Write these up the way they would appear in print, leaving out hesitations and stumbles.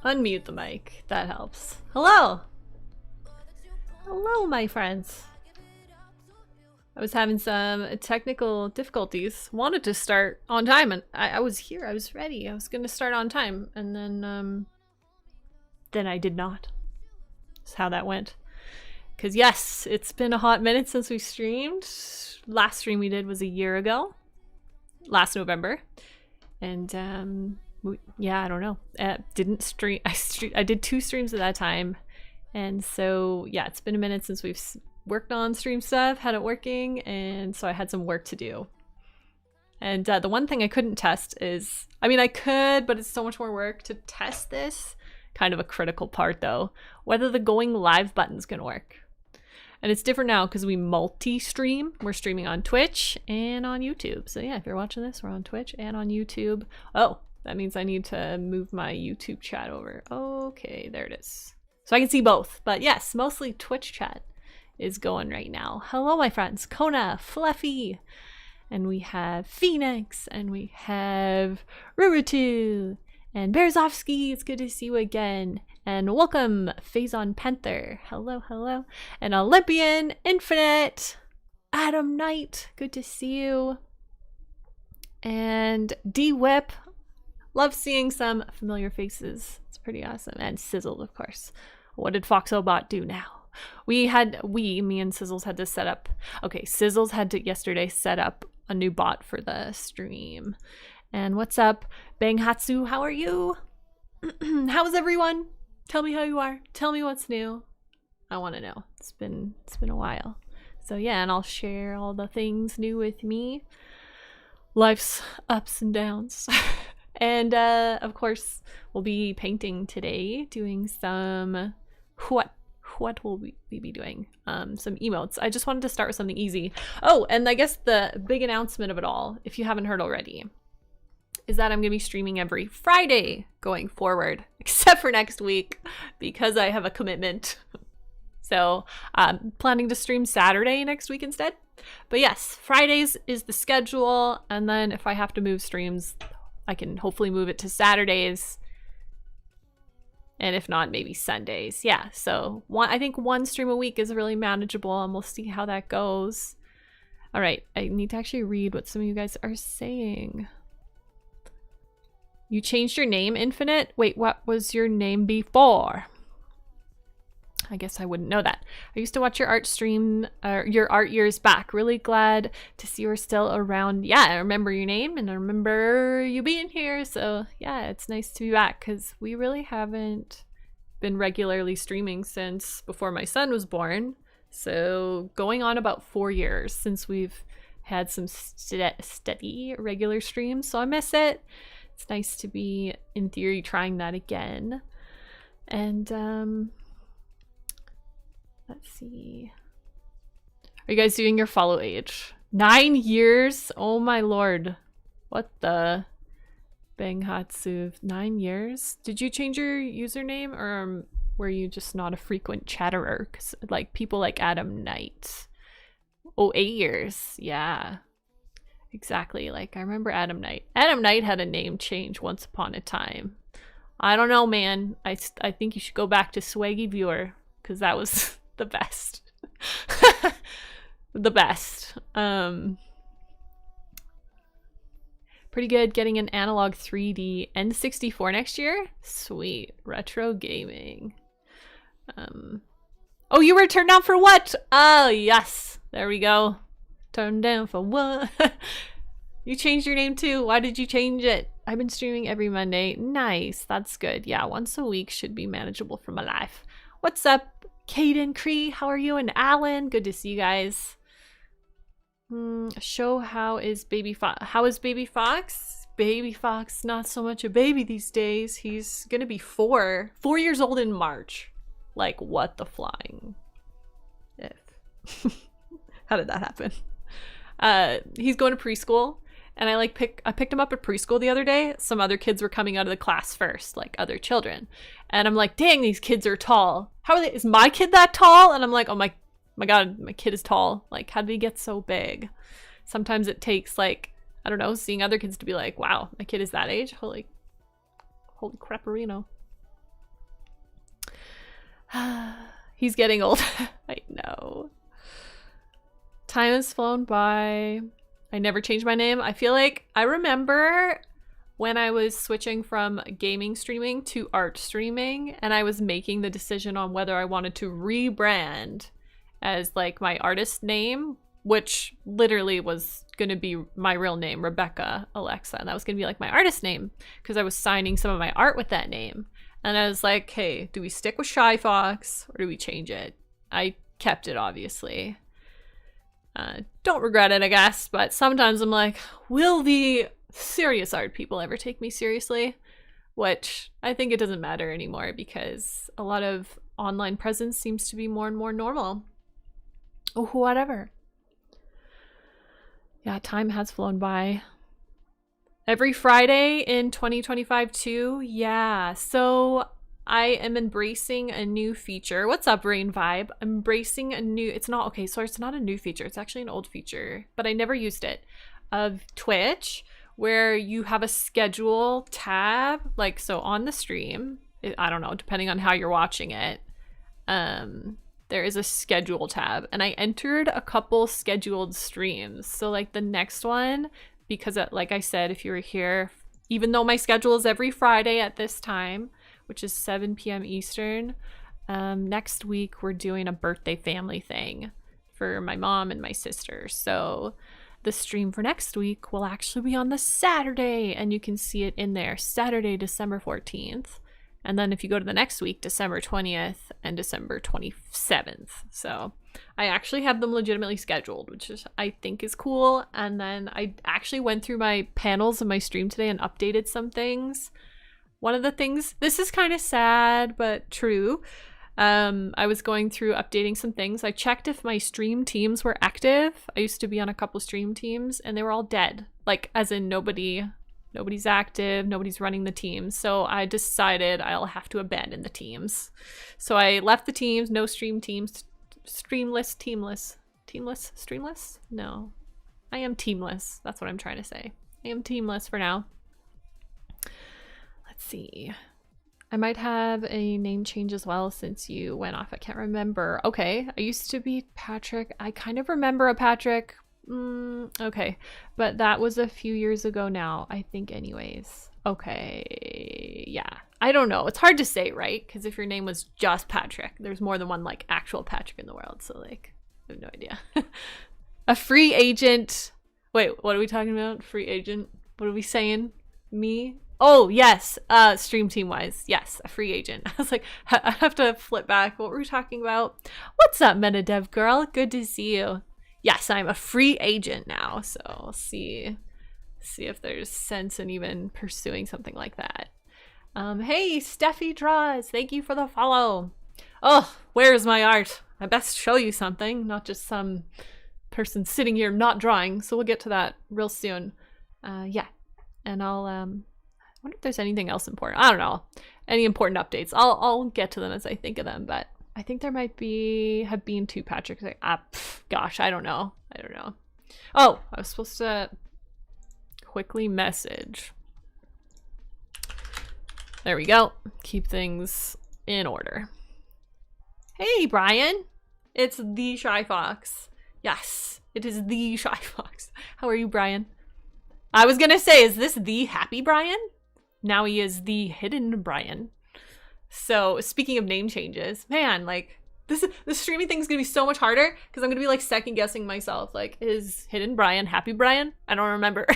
unmute the mic. That helps. Hello! Hello, my friends. I was having some technical difficulties. Wanted to start on time, and I was here. I was ready. I was going to start on time, and then I did not. That's how that went. Because yes, it's been a hot minute since we streamed. Last stream we did was a year ago. Last November. And yeah, I don't know. Didn't stream. I did 2 streams at that time. And so yeah, it's been a minute since we've worked on stream stuff, had it working, and so I had some work to do. And the one thing I couldn't test is, I mean, I could, but it's so much more work to test this. Kind of a critical part though, whether the going live button's gonna work. And it's different now because we multi-stream. We're streaming on Twitch and on YouTube. So yeah, if you're watching this, we're on Twitch and on YouTube. Oh, that means I need to move my YouTube chat over. Okay, there it is. So I can see both. But yes, mostly Twitch chat is going right now. Hello, my friends. Kona, Fluffy. And we have Phoenix. And we have Rurutu. And Berzovsky. It's good to see you again. And welcome, Phazon Panther. Hello, hello. And Olympian, Infinite, Adam Knight. Good to see you. And D-Whip. Love seeing some familiar faces. It's pretty awesome. And Sizzle, of course. What did FoxOBot do now? Me and Sizzles had to set up. Okay, Sizzles had to yesterday set up a new bot for the stream. And what's up, Banghatsu? How are you? How's everyone? Tell me how you are. Tell me what's new. I want to know. It's been a while. So yeah, and I'll share all the things new with me. Life's ups and downs. And of course, we'll be painting today, doing some what will we be doing? Some emotes. I just wanted to start with something easy. Oh, and I guess the big announcement of it all, if you haven't heard already, is that I'm going to be streaming every Friday going forward, except for next week because I have a commitment. So I'm planning to stream Saturday next week instead. But yes, Fridays is the schedule. And then if I have to move streams, I can hopefully move it to Saturdays. And if not, maybe Sundays. Yeah, so I think 1 stream a week is really manageable, and we'll see how that goes. All right, I need to actually read what some of you guys are saying. You changed your name, Infinite? Wait, what was your name before? I guess I wouldn't know that. I used to watch your art stream, your art years back. Really glad to see you are still around. Yeah, I remember your name and I remember you being here. So yeah, it's nice to be back because we really haven't been regularly streaming since before my son was born. So going on about 4 years since we've had some steady regular streams. So I miss it. It's nice to be, in theory, trying that again. And let's see. Are you guys doing your follow age? 9 years? Oh my lord. What the? Banghatsu. 9 years? Did you change your username, or were you just not a frequent chatterer? 'Cause, like, people like Adam Knight. Oh, 8 years. Yeah. Exactly. Like, I remember Adam Knight. Adam Knight had a name change once upon a time. I don't know, man. I think you should go back to Swaggy Viewer, because that was the best. The best. Pretty good getting an analog 3D N64 next year. Sweet. Retro gaming. Oh, you were turned down for what? Oh, yes. There we go. Turned down for what? You changed your name too. Why did you change it? I've been streaming every Monday. Nice. That's good. Yeah, once a week should be manageable for my life. What's up, Caden Cree? How are you? And Alan? Good to see you guys. Show how is Baby Fox? How is Baby Fox? Baby Fox, not so much a baby these days. He's gonna be 4 years old in March. Like, what the flying if? How did that happen? He's going to preschool, and I picked him up at preschool the other day. Some other kids were coming out of the class first, like other children, and I'm like, dang, these kids are tall. How are they? Is my kid that tall? And I'm like, oh my god, my kid is tall. Like, how did he get so big? Sometimes it takes, like, I don't know, seeing other kids to be like, wow, my kid is that age. Holy crapperino. He's getting old. I know. Time has flown by. I never changed my name. I feel like I remember when I was switching from gaming streaming to art streaming, and I was making the decision on whether I wanted to rebrand as like my artist name, which literally was going to be my real name, Rebecca Alexa, and that was going to be like my artist name because I was signing some of my art with that name. And I was like, hey, do we stick with Shy Fox or do we change it? I kept it, obviously. Don't regret it, I guess, but sometimes I'm like, will the serious art people ever take me seriously? Which I think it doesn't matter anymore because a lot of online presence seems to be more and more normal. Oh, whatever. Yeah, time has flown by. Every Friday in 2025 too? Yeah, so I am embracing a new feature. What's up, Rain Vibe? Embracing a new, it's not a new feature. It's actually an old feature, but I never used it, of Twitch, where you have a schedule tab, like, so on the stream, I don't know, depending on how you're watching it, there is a schedule tab, and I entered a couple scheduled streams. So like the next one, because like I said, if you were here, even though my schedule is every Friday at this time, which is 7 p.m. Eastern, next week we're doing a birthday family thing for my mom and my sister. So the stream for next week will actually be on the Saturday, and you can see it in there, Saturday, December 14th. And then if you go to the next week, December 20th and December 27th. So I actually have them legitimately scheduled, which is, I think, is cool. And then I actually went through my panels of my stream today and updated some things. One of the things, this is kind of sad, but true. I was going through updating some things. I checked if my stream teams were active. I used to be on a couple stream teams and they were all dead. Like, as in nobody's active, nobody's running the teams. So I decided I'll have to abandon the teams. So I left the teams, no stream teams, teamless. No, I am teamless. That's what I'm trying to say. I am teamless for now. Let's see. I might have a name change as well since you went off. I can't remember. Okay, I used to be Patrick. I kind of remember a Patrick. Okay, but that was a few years ago now, I think, anyways. Okay, yeah. I don't know. It's hard to say, right? Because if your name was just Patrick, there's more than one, like, actual Patrick in the world. So, like, I have no idea. A free agent. Wait, what are we talking about? Free agent? What are we saying? Me? Oh, yes. Stream team wise. Yes, a free agent. I was like, I have to flip back. What were we talking about? What's up, MetaDev girl? Good to see you. Yes, I'm a free agent now. So I'll see if there's sense in even pursuing something like that. Hey, Steffi Draws. Thank you for the follow. Oh, where's my art? I best show you something, not just some person sitting here not drawing. So we'll get to that real soon. Yeah. And I'll, I wonder if there's anything else important. I don't know. Any important updates. I'll get to them as I think of them, but I think there might have been two Patricks. Like, gosh, I don't know. Oh, I was supposed to quickly message. There we go. Keep things in order. Hey, Brian. It's the Shy Fox. Yes, it is the Shy Fox. How are you, Brian? I was gonna say, is this the happy Brian? Now he is the hidden Brian. So speaking of name changes, man, like this streaming thing is gonna be so much harder because I'm gonna be like second guessing myself. Like, is hidden Brian happy Brian? I don't remember.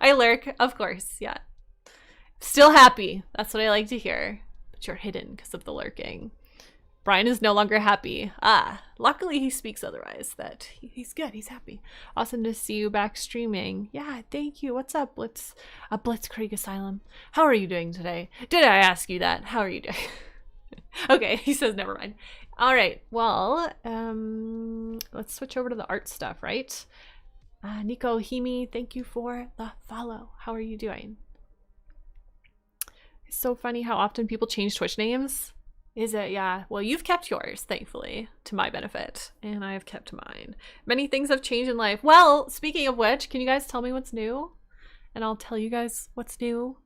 I lurk, of course, yeah. Still happy. That's what I like to hear. But you're hidden because of the lurking. Brian is no longer happy. Luckily he speaks otherwise, that he's good, he's happy. Awesome to see you back streaming. Yeah, thank you. What's up, Blitzkrieg Asylum? How are you doing today? Did I ask you that? How are you doing? Okay, he says never mind. All right, well, let's switch over to the art stuff, right? Nico Himi, thank you for the follow. How are you doing? It's so funny how often people change Twitch names. Is it? Yeah. Well, you've kept yours, thankfully, to my benefit, and I have kept mine. Many things have changed in life. Well, speaking of which, can you guys tell me what's new? And I'll tell you guys what's new.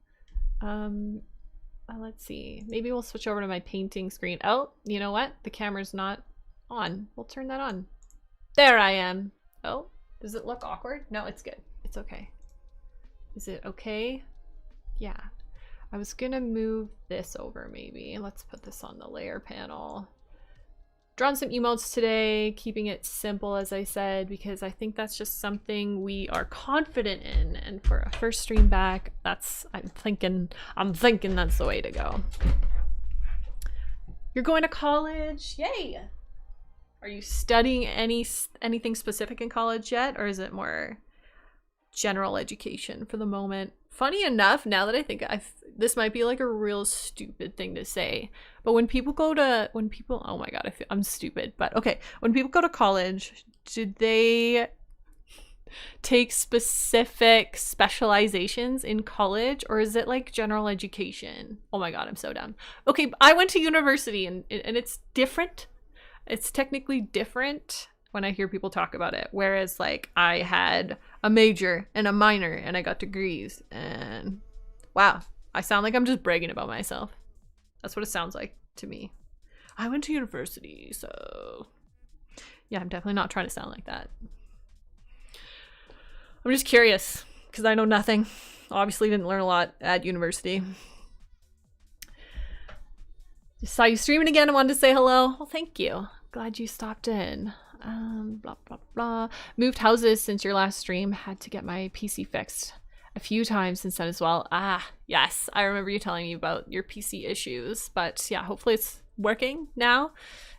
let's see. Maybe we'll switch over to my painting screen. Oh, you know what? The camera's not on. We'll turn that on. There I am. Oh, does it look awkward? No, it's good. It's okay. Is it okay? Yeah. I was gonna move this over maybe. Let's put this on the layer panel. Drawn some emotes today, keeping it simple as I said, because I think that's just something we are confident in. And for a first stream back, I'm thinking that's the way to go. You're going to college? Yay! Are you studying anything specific in college yet, or is it more general education for the moment? Funny enough, now that I think this might be like a real stupid thing to say, but when people oh my god, I'm stupid, but okay, when people go to college, do they take specific specializations in college, or is it like general education? Oh my god, I'm so dumb. Okay, I went to university and it's different. It's technically different when I hear people talk about it. Whereas like I had a major and a minor and I got degrees, and wow, I sound like I'm just bragging about myself. That's what it sounds like to me. I went to university, so yeah, I'm definitely not trying to sound like that. I'm just curious because I know nothing. Obviously didn't learn a lot at university. Just saw you streaming again and wanted to say hello. Well, thank you. Glad you stopped in. Blah, blah, blah. Moved houses since your last stream. Had to get my PC fixed a few times since then as well. Ah, yes. I remember you telling me about your PC issues. But yeah, hopefully it's working now.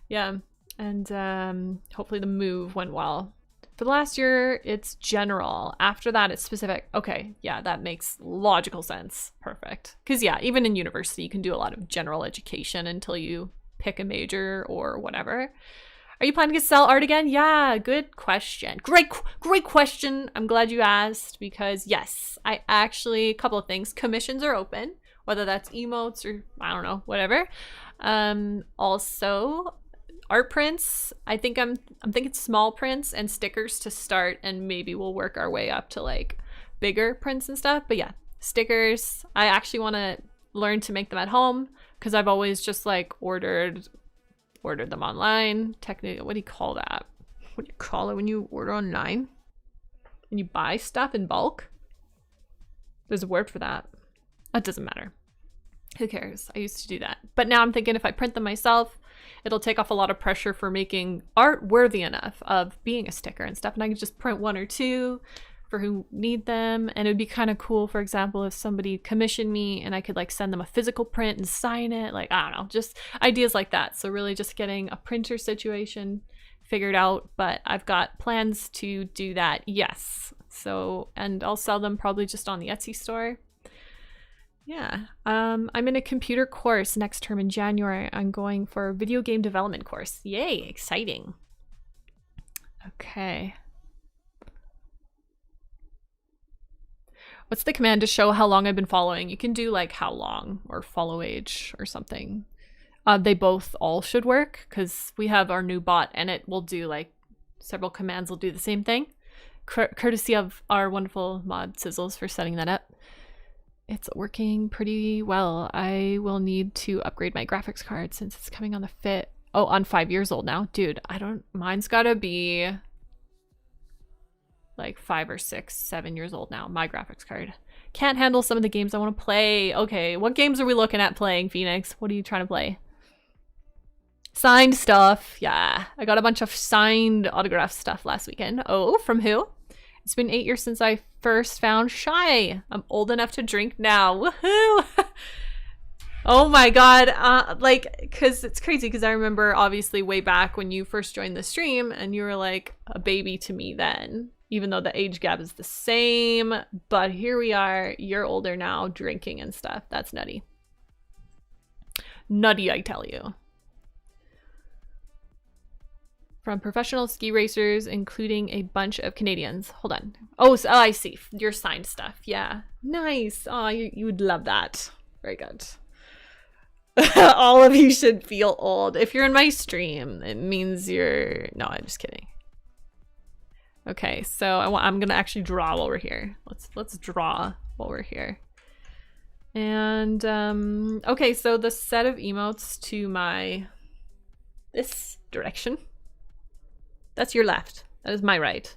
Yeah. And hopefully the move went well. For the last year, it's general. After that, it's specific. Okay, yeah, that makes logical sense. Perfect. Because yeah, even in university, you can do a lot of general education until you pick a major or whatever. Are you planning to sell art again? Yeah, good question. Great question. I'm glad you asked, because yes, I actually, a couple of things. Commissions are open, whether that's emotes or I don't know, whatever. Also, art prints. I'm thinking small prints and stickers to start, and maybe we'll work our way up to like bigger prints and stuff. But yeah, stickers. I actually want to learn to make them at home, because I've always just like ordered them online. Technically, what do you call that? What do you call it when you order online? When you buy stuff in bulk? There's a word for that. That doesn't matter. Who cares? I used to do that. But now I'm thinking if I print them myself, it'll take off a lot of pressure for making art worthy enough of being a sticker and stuff. And I can just print one or two for who need them. And it would be kind of cool, for example, if somebody commissioned me and I could like send them a physical print and sign it. Like, I don't know, just ideas like that. So really just getting a printer situation figured out. But I've got plans to do that. Yes. So, and I'll sell them probably just on the Etsy store. Yeah. I'm in a computer course next term in January. I'm going for a video game development course. Yay, exciting. Okay. What's the command to show how long I've been following? You can do like how long or follow age or something. They both all should work, because we have our new bot and it will do like several commands will do the same thing. Courtesy of our wonderful mod Sizzles for setting that up. It's working pretty well. I will need to upgrade my graphics card since it's coming on the fit. Oh, on 5 years old now. Dude, mine's gotta be like 5 or 6, 7 years old now. My graphics card can't handle some of the games I want to play. Okay, what games are we looking at playing, Phoenix? What are you trying to play? Signed stuff. Yeah, I got a bunch of signed autograph stuff last weekend. Oh, from who? It's been 8 years since I first found Shy. I'm old enough to drink now. Woohoo! Oh my god. Because it's crazy, because I remember obviously way back when you first joined the stream and you were like a baby to me then, even though the age gap is the same. But here we are. You're older now, drinking and stuff. That's nutty. Nutty, I tell you. From professional ski racers, including a bunch of Canadians. Hold on. Oh, I see. Your signed stuff. Yeah. Nice. Oh, you would love that. Very good. All of you should feel old. If you're in my stream, it means you're... No, I'm just kidding. Okay, so I'm going to actually draw while we're here. Let's draw while we're here. And okay, so the set of emotes to this direction. That's your left. That is my right.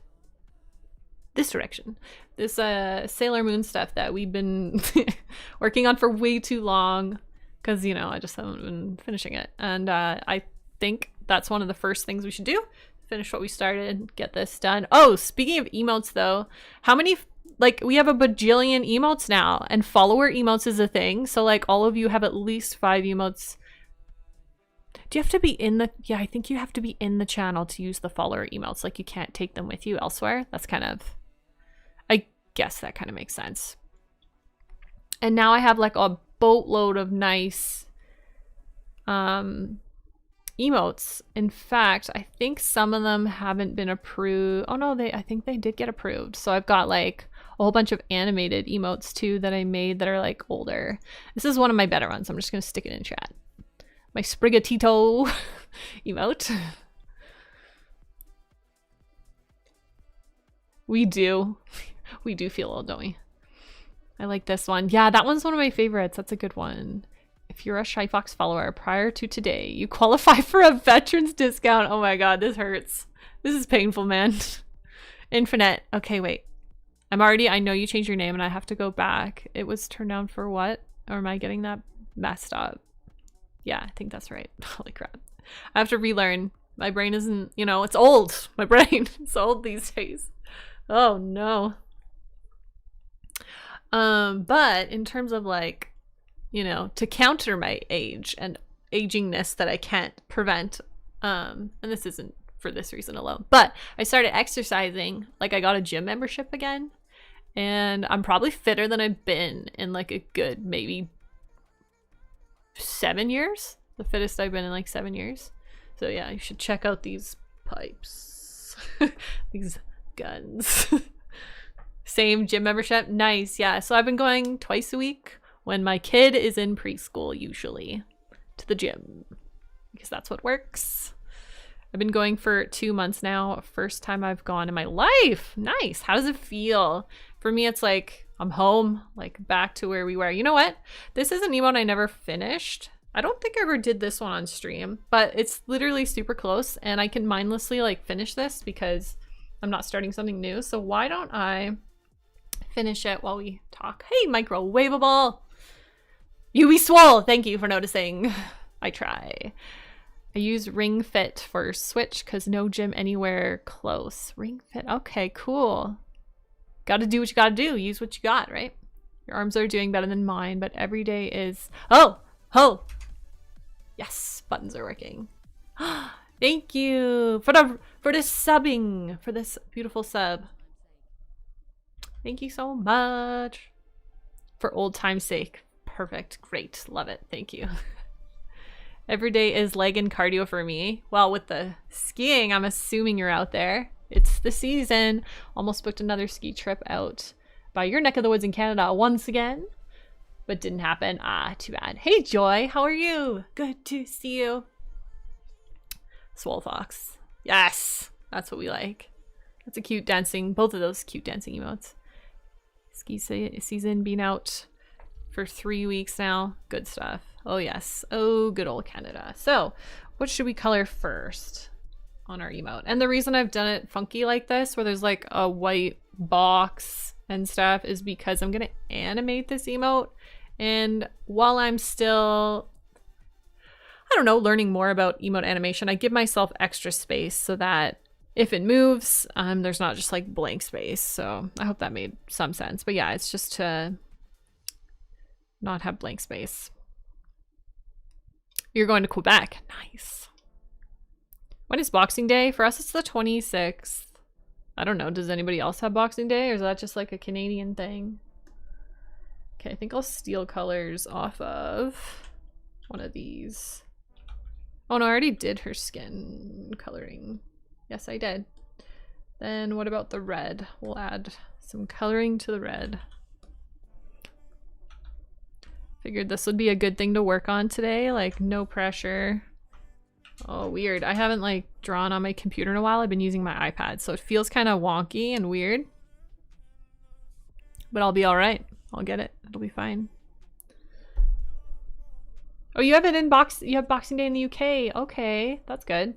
This direction. This Sailor Moon stuff that we've been working on for way too long, because, you know, I just haven't been finishing it. And I think that's one of the first things we should do. Finish what we started, get this done. Oh, speaking of emotes though, how many, like, we have a bajillion emotes now, and follower emotes is a thing. So like all of you have at least 5 emotes. Do you have to be in the, yeah, I think you have to be in the channel to use the follower emotes. Like you can't take them with you elsewhere. That's kind of, I guess that kind of makes sense. And now I have like a boatload of nice emotes. In fact, I think some of them haven't been approved. Oh no, I think they did get approved. So I've got like a whole bunch of animated emotes too that I made that are like older. This is one of my better ones. I'm just gonna stick it in chat. My Sprigatito emote. We do feel old, don't we? I like this one. Yeah, that one's one of my favorites. That's a good one. If you're a Shy Fox follower prior to today, you qualify for a veterans discount. Oh my god, this hurts. This is painful, man. Infinite. Okay, wait. I know you changed your name and I have to go back. It was turned down for what? Or am I getting that messed up? Yeah, I think that's right. Holy crap. I have to relearn. My brain isn't, you know, it's old. My brain is old these days. Oh no. But in terms of like, you know, to counter my age and agingness that I can't prevent, and this isn't for this reason alone, but I started exercising. Like I got a gym membership again, and I'm probably fitter than I've been in like a good maybe 7 years. The fittest I've been in like 7 years. So yeah, you should check out these pipes. These guns. Same gym membership. Nice. Yeah, so I've been going twice a week when my kid is in preschool, usually, to the gym, because that's what works. I've been going for 2 months now. First time I've gone in my life. Nice. How does it feel? For me, it's like I'm home, like back to where we were. You know what? This is an emote I never finished. I don't think I ever did this one on stream, but it's literally super close, and I can mindlessly like finish this because I'm not starting something new. So why don't I finish it while we talk? Hey, microwavable. You be swole. Thank you for noticing. I try. I use Ring Fit for Switch because no gym anywhere close. Ring Fit. Okay, cool. Gotta do what you gotta do. Use what you got, right? Your arms are doing better than mine, but every day is... Oh! Yes, buttons are working. Thank you for the subbing, for this beautiful sub. Thank you so much. For old time's sake. Perfect. Great. Love it. Thank you. Every day is leg and cardio for me. Well, with the skiing, I'm assuming you're out there. It's the season. Almost booked another ski trip out by your neck of the woods in Canada once again, but didn't happen. Ah, too bad. Hey, Joy. How are you? Good to see you. Swole Fox. Yes. That's what we like. That's a cute dancing, both of those cute dancing emotes. Ski season being out for 3 weeks now. Good stuff. Oh yes. Oh, good old Canada. So what should we color first on our emote? And the reason I've done it funky like this, where there's like a white box and stuff, is because I'm gonna animate this emote. And while I'm still, I don't know, learning more about emote animation, I give myself extra space so that if it moves, there's not just like blank space. So I hope that made some sense. But yeah, it's just to not have blank space. You're going to Quebec. Nice. When is Boxing Day? For us, it's the 26th. I don't know. Does anybody else have Boxing Day, or is that just like a Canadian thing? Okay, I think I'll steal colors off of one of these. Oh no, I already did her skin coloring. Yes, I did. Then what about the red? We'll add some coloring to the red. Figured this would be a good thing to work on today, like no pressure. Oh, weird. I haven't like drawn on my computer in a while. I've been using my iPad, so it feels kind of wonky and weird. But I'll be all right. I'll get it. It'll be fine. Oh, you have it in you have Boxing Day in the UK. Okay, that's good.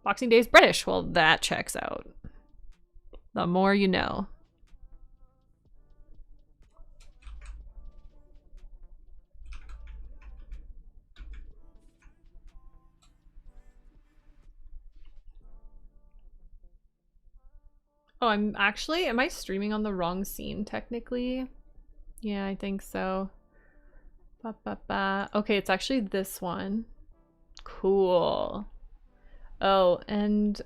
Boxing Day is British. Well, that checks out. The more you know. Oh, am I streaming on the wrong scene technically? Yeah, I think so. Ba, ba, ba. Okay, it's actually this one. Cool. Oh, and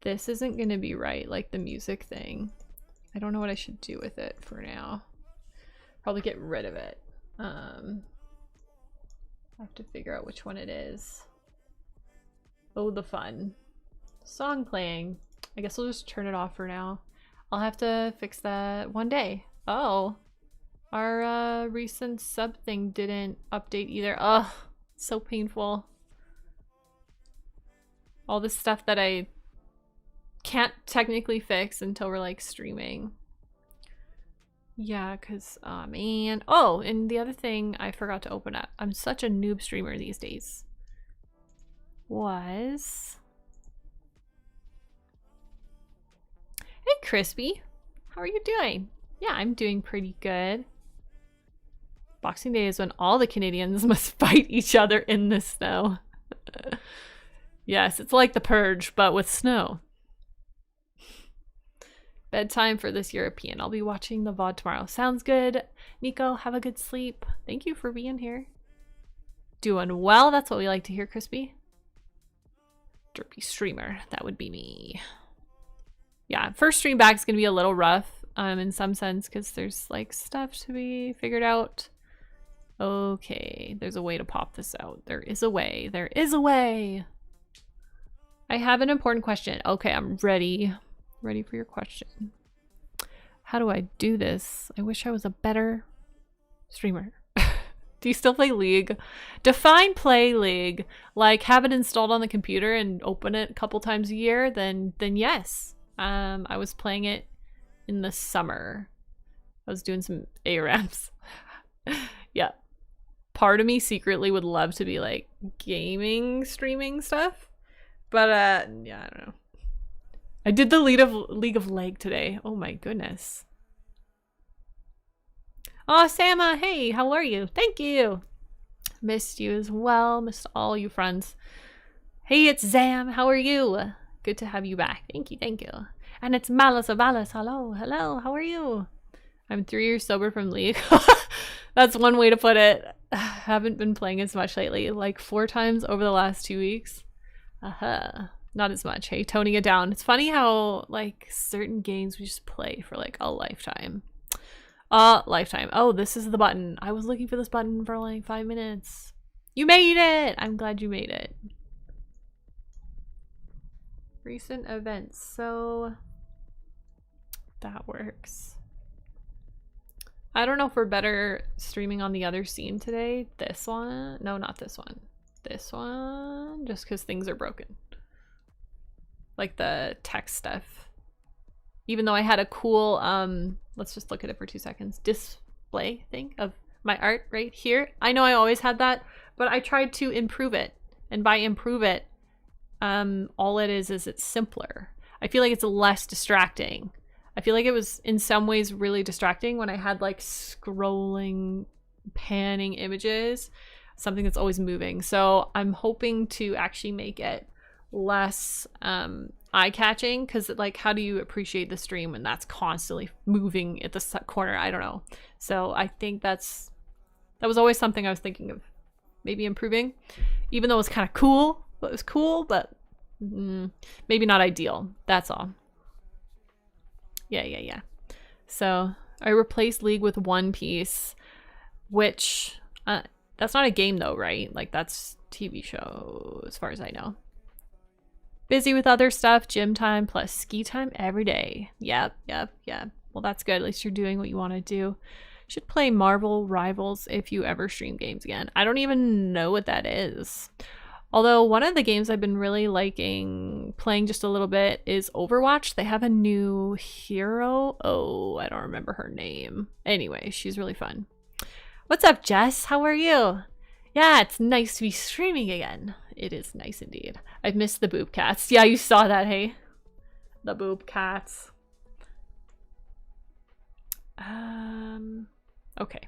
this isn't gonna be right, like the music thing. I don't know what I should do with it for now. Probably get rid of it. I have to figure out which one it is. Oh, the fun. Song playing. I guess I'll just turn it off for now. I'll have to fix that one day. Oh, our recent sub thing didn't update either. Ugh, so painful. All this stuff that I can't technically fix until we're like streaming. Yeah, because, oh man. Oh, and the other thing I forgot to open up. I'm such a noob streamer these days. Was... Hey, Crispy. How are you doing? Yeah, I'm doing pretty good. Boxing Day is when all the Canadians must fight each other in the snow. Yes, it's like the Purge, but with snow. Bedtime for this European. I'll be watching the VOD tomorrow. Sounds good. Nico, have a good sleep. Thank you for being here. Doing well. That's what we like to hear, Crispy. Derpy streamer. That would be me. Yeah, first stream back is going to be a little rough in some sense because there's like stuff to be figured out. Okay, there's a way to pop this out. There is a way. There is a way. I have an important question. Okay, I'm ready. Ready for your question. How do I do this? I wish I was a better streamer. Do you still play League? Define play League. Like have it installed on the computer and open it a couple times a year, then yes. I was playing it in the summer. I was doing some ARAMs. Yeah. Part of me secretly would love to be like gaming, streaming stuff. But yeah, I don't know. I did the League of Leg today. Oh my goodness. Oh, Sama, hey, how are you? Thank you. Missed you as well. Missed all you friends. Hey, it's Zam. How are you? Good to have you back. Thank you, thank you. And it's Malice of Alice. Hello, hello. How are you? I'm 3 years sober from League. That's one way to put it. Haven't been playing as much lately. Like 4 times over the last 2 weeks. Not as much. Hey, toning it down. It's funny how like certain games we just play for like a lifetime. Lifetime. Oh, this is the button. I was looking for this button for like 5 minutes. You made it! I'm glad you made it. Recent events. So that works. I don't know if we're better streaming on the other scene today. This one? No, not this one. This one? Just because things are broken. Like the text stuff. Even though I had a cool, let's just look at it for 2 seconds. Display thing of my art right here. I know I always had that, but I tried to improve it. And by improve it, all it is it's simpler. I feel like it's less distracting. I feel like it was in some ways really distracting when I had like scrolling, panning images, something that's always moving. So I'm hoping to actually make it less eye-catching, because like how do you appreciate the stream when that's constantly moving at the corner? I don't know. So I think that was always something I was thinking of maybe improving, even though it was kind of cool. It was cool, but maybe not ideal. That's all. Yeah. So I replaced League with One Piece, which that's not a game though, right? Like that's TV show as far as I know. Busy with other stuff, gym time plus ski time every day. Yep. Well, that's good. At least you're doing what you want to do. Should play Marvel Rivals if you ever stream games again. I don't even know what that is. Although one of the games I've been really liking playing just a little bit is Overwatch. They have a new hero. Oh, I don't remember her name. Anyway, she's really fun. What's up, Jess? How are you? Yeah, it's nice to be streaming again. It is nice indeed. I've missed the boob cats. Yeah, you saw that, hey? The boob cats. Okay.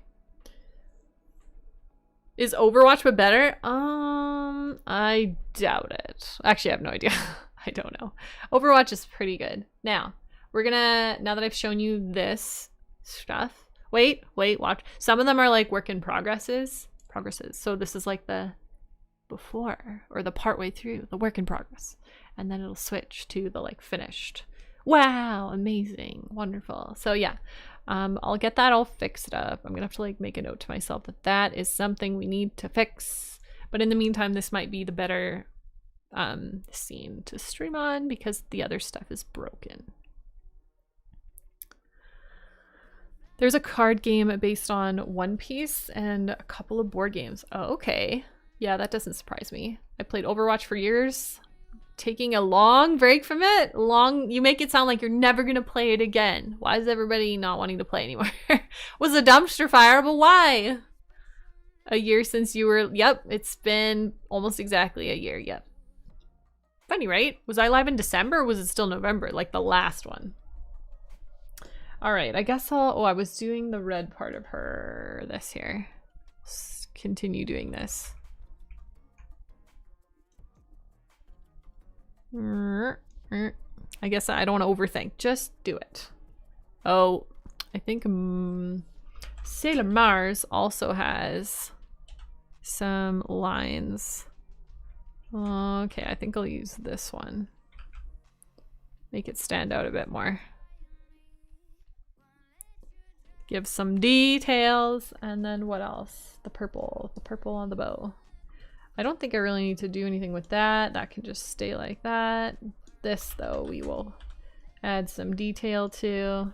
Is Overwatch but better? I doubt it. Actually, I have no idea. I don't know. Overwatch is pretty good. Now, we're gonna, now that I've shown you this stuff, wait, watch. Some of them are like work in progresses. So this is like the before or the part way through, the work in progress. And then it'll switch to the like finished. Wow, amazing, wonderful. So yeah, I'll get that all fixed up. I'm gonna have to like make a note to myself that that is something we need to fix. But in the meantime, this might be the better scene to stream on because the other stuff is broken. There's a card game based on One Piece and a couple of board games. Oh, okay. Yeah, that doesn't surprise me. I played Overwatch for years. Taking a long break from it. You make it sound like you're never gonna play it again. Why is everybody not wanting to play anymore? Was a dumpster fire, but why? A year since you were, yep, it's been almost exactly a year, yep. Funny, right? Was I live in December or was it still November? Like the last one. All right, I guess I was doing the red part of her, this here. Let's continue doing this. I guess I don't want to overthink. Just do it. Oh, I think Sailor Mars also has some lines. Okay, I think I'll use this one. Make it stand out a bit more. Give some details, and then what else? The purple on the bow. I don't think I really need to do anything with that. That can just stay like that. This though, we will add some detail to.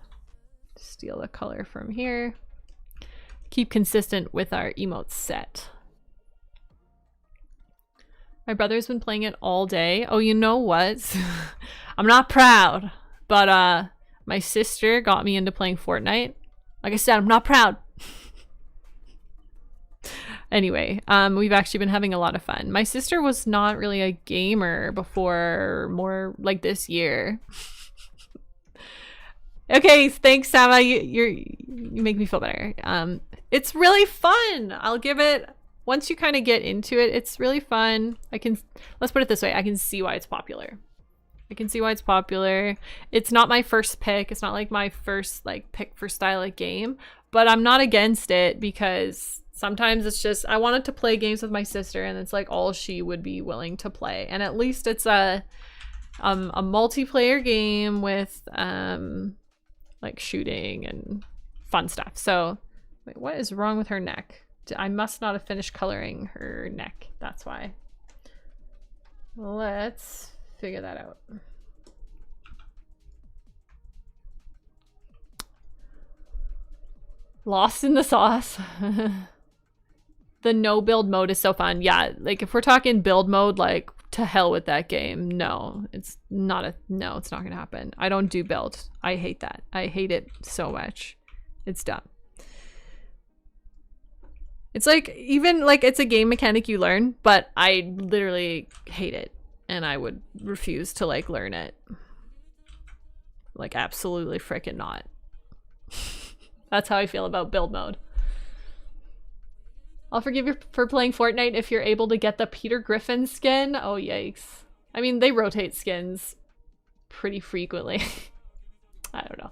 Steal the color from here. Keep consistent with our emote set. My brother's been playing it all day. Oh, you know what? I'm not proud, but my sister got me into playing Fortnite. Like I said, I'm not proud. Anyway, we've actually been having a lot of fun. My sister was not really a gamer before more like this year. Okay, thanks, Sama. You make me feel better. It's really fun. I'll give it, once you kind of get into it, it's really fun. Let's put it this way, I can see why it's popular. It's not my first pick. It's not like my first like pick for style of game, but I'm not against it because sometimes it's just, I wanted to play games with my sister and it's like all she would be willing to play. And at least it's a multiplayer game with like shooting and fun stuff. So wait, what is wrong with her neck? I must not have finished coloring her neck. That's why. Let's figure that out. Lost in the sauce. The no build mode is so fun. Yeah, like if we're talking build mode, like to hell with that game. No, it's not gonna happen. I don't do build. I hate that. I hate it so much. It's dumb. It's like, even like it's a game mechanic you learn, but I literally hate it. And I would refuse to like learn it. Like absolutely freaking not. That's how I feel about build mode. I'll forgive you for playing Fortnite if you're able to get the Peter Griffin skin. Oh, yikes. I mean, they rotate skins pretty frequently. I don't know.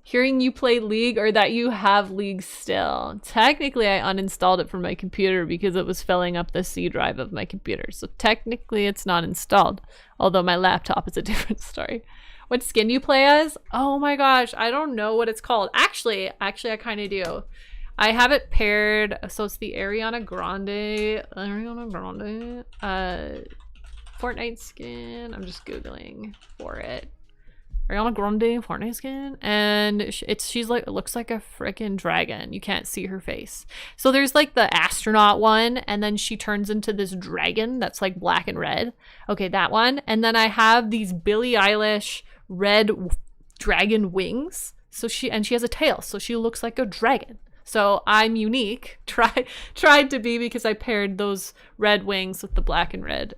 Hearing you play League or that you have League still. Technically, I uninstalled it from my computer because it was filling up the C drive of my computer. So technically, it's not installed. Although my laptop is a different story. What skin do you play as? Oh my gosh, I don't know what it's called. Actually, I kind of do. I have it paired, so it's the Ariana Grande Fortnite skin. I'm just Googling for it. Ariana Grande Fortnite skin, and she's like, it looks like a freaking dragon. You can't see her face. So there's like the astronaut one, and then she turns into this dragon that's like black and red. Okay, that one. And then I have these Billie Eilish red dragon wings. So she has a tail, so she looks like a dragon. So I'm unique. Tried to be, because I paired those red wings with the black and red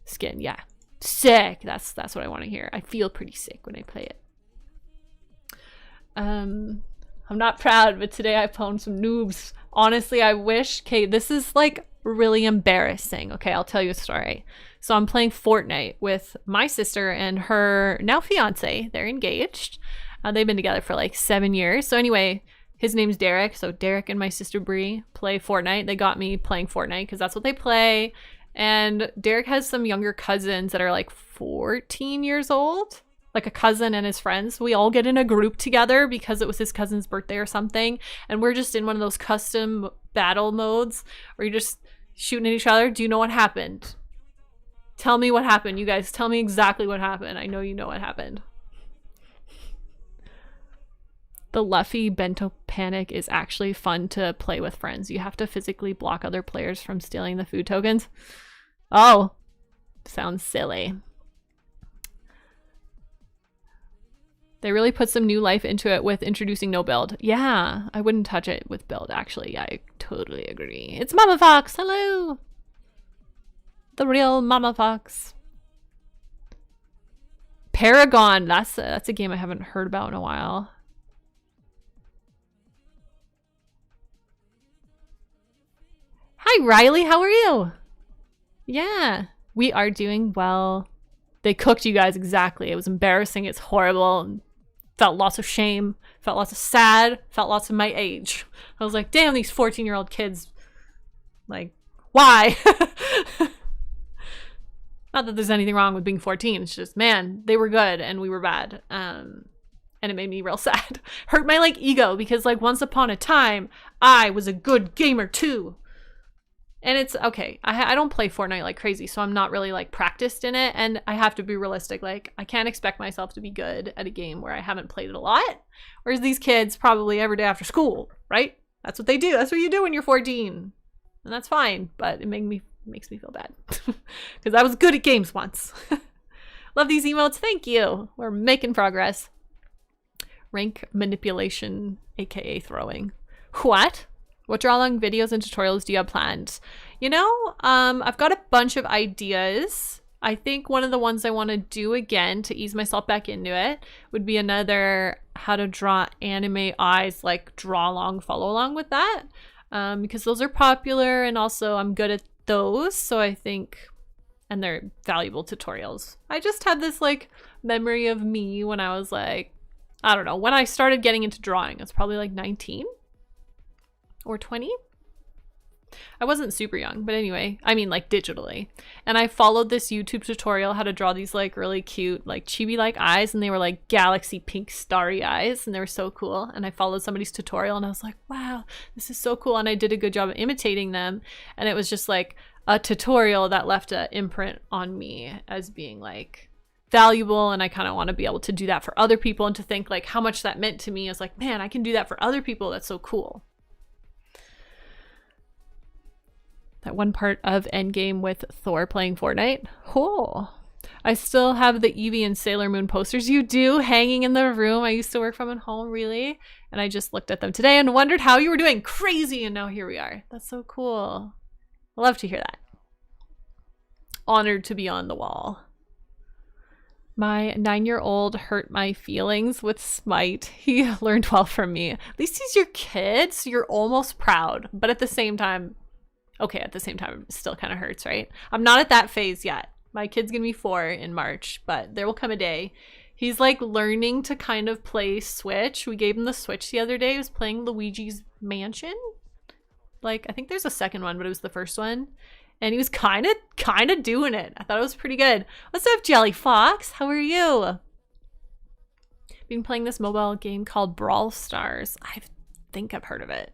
skin. Yeah. Sick. That's what I want to hear. I feel pretty sick when I play it. I'm not proud, but today I found some noobs. Honestly, I wish. Okay, this is like really embarrassing. Okay, I'll tell you a story. So I'm playing Fortnite with my sister and her now fiance. They're engaged. They've been together for like 7 years. So anyway, his name's Derek. So Derek and my sister Bree play Fortnite. They got me playing Fortnite because that's what they play. And Derek has some younger cousins that are like 14 years old. Like a cousin and his friends. We all get in a group together because it was his cousin's birthday or something. And we're just in one of those custom battle modes where you're just shooting at each other. Do you know what happened? Tell me what happened. You guys, tell me exactly what happened. I know you know what happened. The Luffy bento panic is actually fun to play with friends. You have to physically block other players from stealing the food tokens. Oh, sounds silly. They really put some new life into it with introducing no build. Yeah, I wouldn't touch it with build, actually. Yeah, I totally agree. It's Mama Fox. Hello. The real Mama Fox. Paragon. That's a game I haven't heard about in a while. Hi, Riley. How are you? Yeah, we are doing well. They cooked you guys exactly. It was embarrassing. It's horrible. Felt lots of shame, felt lots of sad, felt lots of my age. I was like, damn, these 14-year-old kids, like, why? Not that there's anything wrong with being 14. It's just, man, they were good and we were bad. And it made me real sad. Hurt my like ego because like once upon a time, I was a good gamer too. And it's okay. I don't play Fortnite like crazy, so I'm not really like practiced in it. And I have to be realistic. Like I can't expect myself to be good at a game where I haven't played it a lot. Whereas these kids probably every day after school, right? That's what they do. That's what you do when you're 14. And that's fine. But it makes me feel bad. Because I was good at games once. Love these emotes. Thank you. We're making progress. Rank manipulation, aka throwing. What? What drawing videos and tutorials do you have planned? You know, I've got a bunch of ideas. I think one of the ones I want to do again to ease myself back into it would be another how to draw anime eyes, like draw along, follow along with that. Because those are popular and also I'm good at those. So I think, and they're valuable tutorials. I just had this like memory of me when I was like, I don't know, when I started getting into drawing. It's probably like 19. Or 20? I wasn't super young, but anyway, I mean like digitally. And I followed this YouTube tutorial how to draw these like really cute, like chibi-like eyes, and they were like galaxy pink starry eyes, and they were so cool. And I followed somebody's tutorial and I was like, wow, this is so cool. And I did a good job of imitating them. And it was just like a tutorial that left an imprint on me as being like valuable, and I kind of want to be able to do that for other people and to think like how much that meant to me. I was like, man, I can do that for other people. That's so cool. That one part of Endgame with Thor playing Fortnite. Oh, I still have the Eevee and Sailor Moon posters. You do, hanging in the room I used to work from at home, really? And I just looked at them today and wondered how you were doing. Crazy, and now here we are. That's so cool. I love to hear that. Honored to be on the wall. My 9-year-old hurt my feelings with Smite. He learned well from me. At least he's your kid, so you're almost proud. But at the same time, okay, at the same time, it still kind of hurts, right? I'm not at that phase yet. My kid's gonna be 4 in March, but there will come a day. He's like learning to kind of play Switch. We gave him the Switch the other day. He was playing Luigi's Mansion. Like, I think there's a second one, but it was the first one. And he was kind of doing it. I thought it was pretty good. What's up, Jelly Fox? How are you? Been playing this mobile game called Brawl Stars. I think I've heard of it.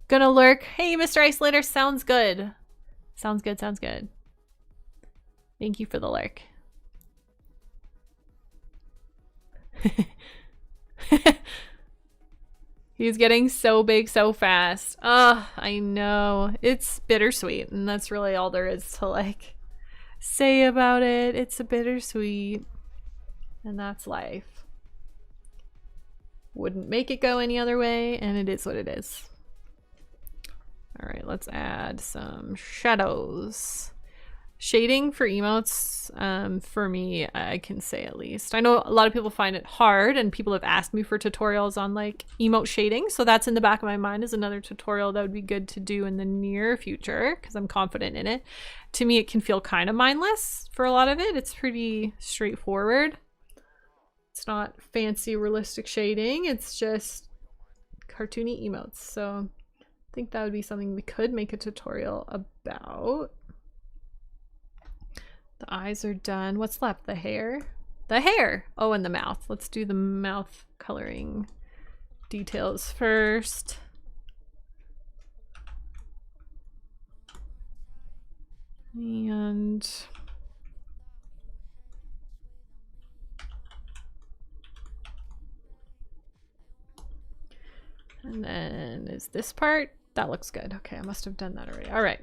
Gonna lurk. Hey, Mr. Isolator. Sounds good. Sounds good. Sounds good. Thank you for the lurk. He's getting so big so fast. Oh, I know. It's bittersweet, and that's really all there is to like say about it. It's a bittersweet, and that's life. Wouldn't make it go any other way, and it is what it is. All right, let's add some shadows. Shading for emotes, for me, I can say at least. I know a lot of people find it hard, and people have asked me for tutorials on like emote shading, so that's in the back of my mind as another tutorial that would be good to do in the near future because I'm confident in it. To me, it can feel kind of mindless for a lot of it. It's pretty straightforward. It's not fancy realistic shading, it's just cartoony emotes. So I think that would be something we could make a tutorial about. The eyes are done. What's left? The hair? The hair! Oh, and the mouth. Let's do the mouth coloring details first. And then is this part? That looks good. Okay, I must have done that already. All right.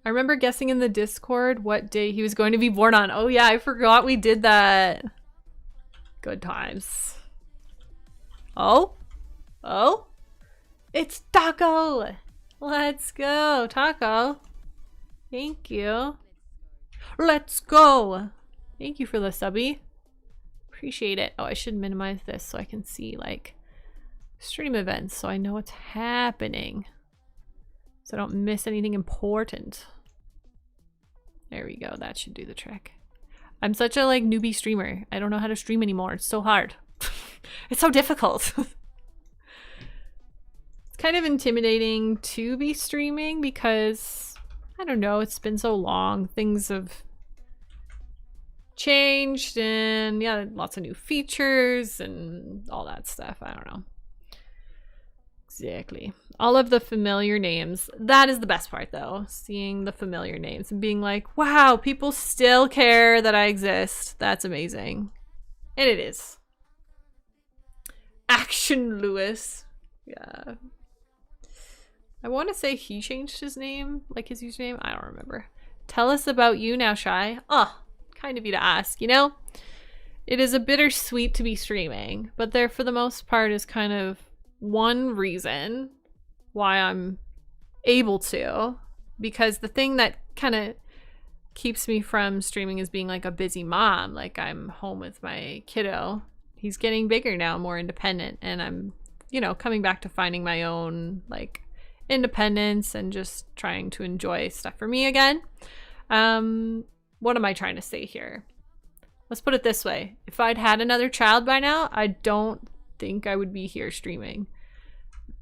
I remember guessing in the Discord what day he was going to be born on. Oh yeah, I forgot we did that. Good times. Oh? Oh? It's Taco! Let's go, Taco. Thank you. Let's go! Thank you for the subby. Appreciate it. Oh, I should minimize this so I can see like stream events so I know what's happening. So I don't miss anything important. There we go. That should do the trick. I'm such a like newbie streamer. I don't know how to stream anymore. It's so hard. It's so difficult. It's kind of intimidating to be streaming because I don't know, it's been so long. Things have changed and yeah, lots of new features and all that stuff. I don't know. Exactly. All of the familiar names. That is the best part though. Seeing the familiar names and being like, wow, people still care that I exist. That's amazing. And it is. Action Lewis. Yeah. I want to say he changed his name, like his username. I don't remember. Tell us about you now, Shy. Oh, kind of you to ask, you know? It is a bittersweet to be streaming, but there for the most part is kind of one reason why I'm able to, because the thing that kind of keeps me from streaming is being like a busy mom. Like I'm home with my kiddo. He's getting bigger now, more independent, and I'm, you know, coming back to finding my own like independence and just trying to enjoy stuff for me again. What am I trying to say here? Let's put it this way. If I'd had another child by now, I don't think I would be here streaming.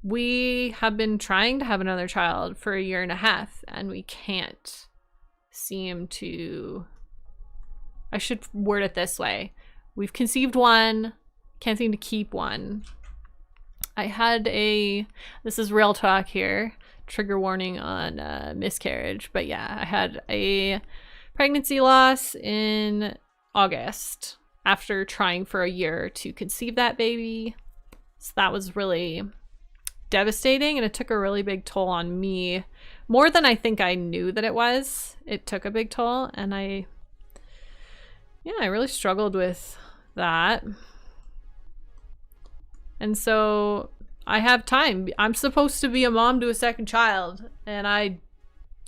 We have been trying to have another child for 1.5 years and we can't seem to, I should word it this way. We've conceived one, can't seem to keep one. I had this is real talk here, trigger warning on miscarriage, but yeah, I had a pregnancy loss in August after trying for 1 year to conceive that baby. So that was really devastating and it took a really big toll on me, more than I think I knew that it was. It took a big toll and I really struggled with that. And so I have time. I'm supposed to be a mom to a second child and I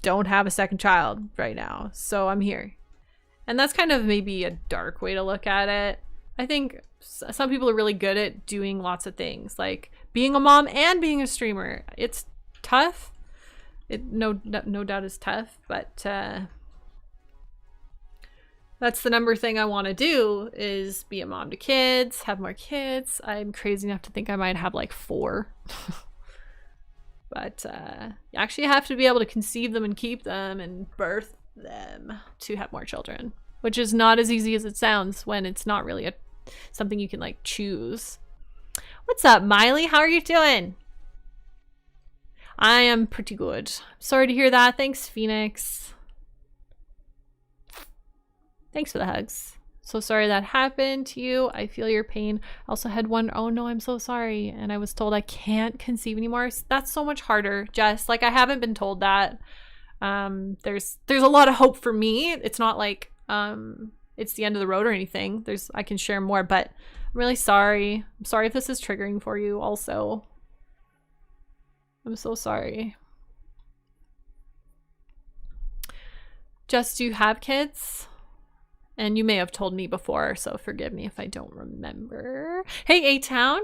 don't have a second child right now. So I'm here. And that's kind of maybe a dark way to look at it. I think some people are really good at doing lots of things, like being a mom and being a streamer. It's tough. It no doubt is tough, but that's the number thing I want to do is be a mom to kids, have more kids. I'm crazy enough to think I might have like 4. But you actually have to be able to conceive them and keep them and birth them to have more children, which is not as easy as it sounds when it's not really something you can like choose. What's up, Miley? How are you doing? I am pretty good. Sorry to hear that. Thanks, Phoenix. Thanks for the hugs. So sorry that happened to you. I feel your pain. I also had one, oh no, I'm so sorry. And I was told I can't conceive anymore. That's so much harder, Jess. Like I haven't been told that. There's a lot of hope for me. It's not like it's the end of the road or anything. I can share more, but I'm really sorry. I'm sorry if this is triggering for you also. I'm so sorry. Jess, do you have kids? And you may have told me before, so forgive me if I don't remember. Hey, A-Town.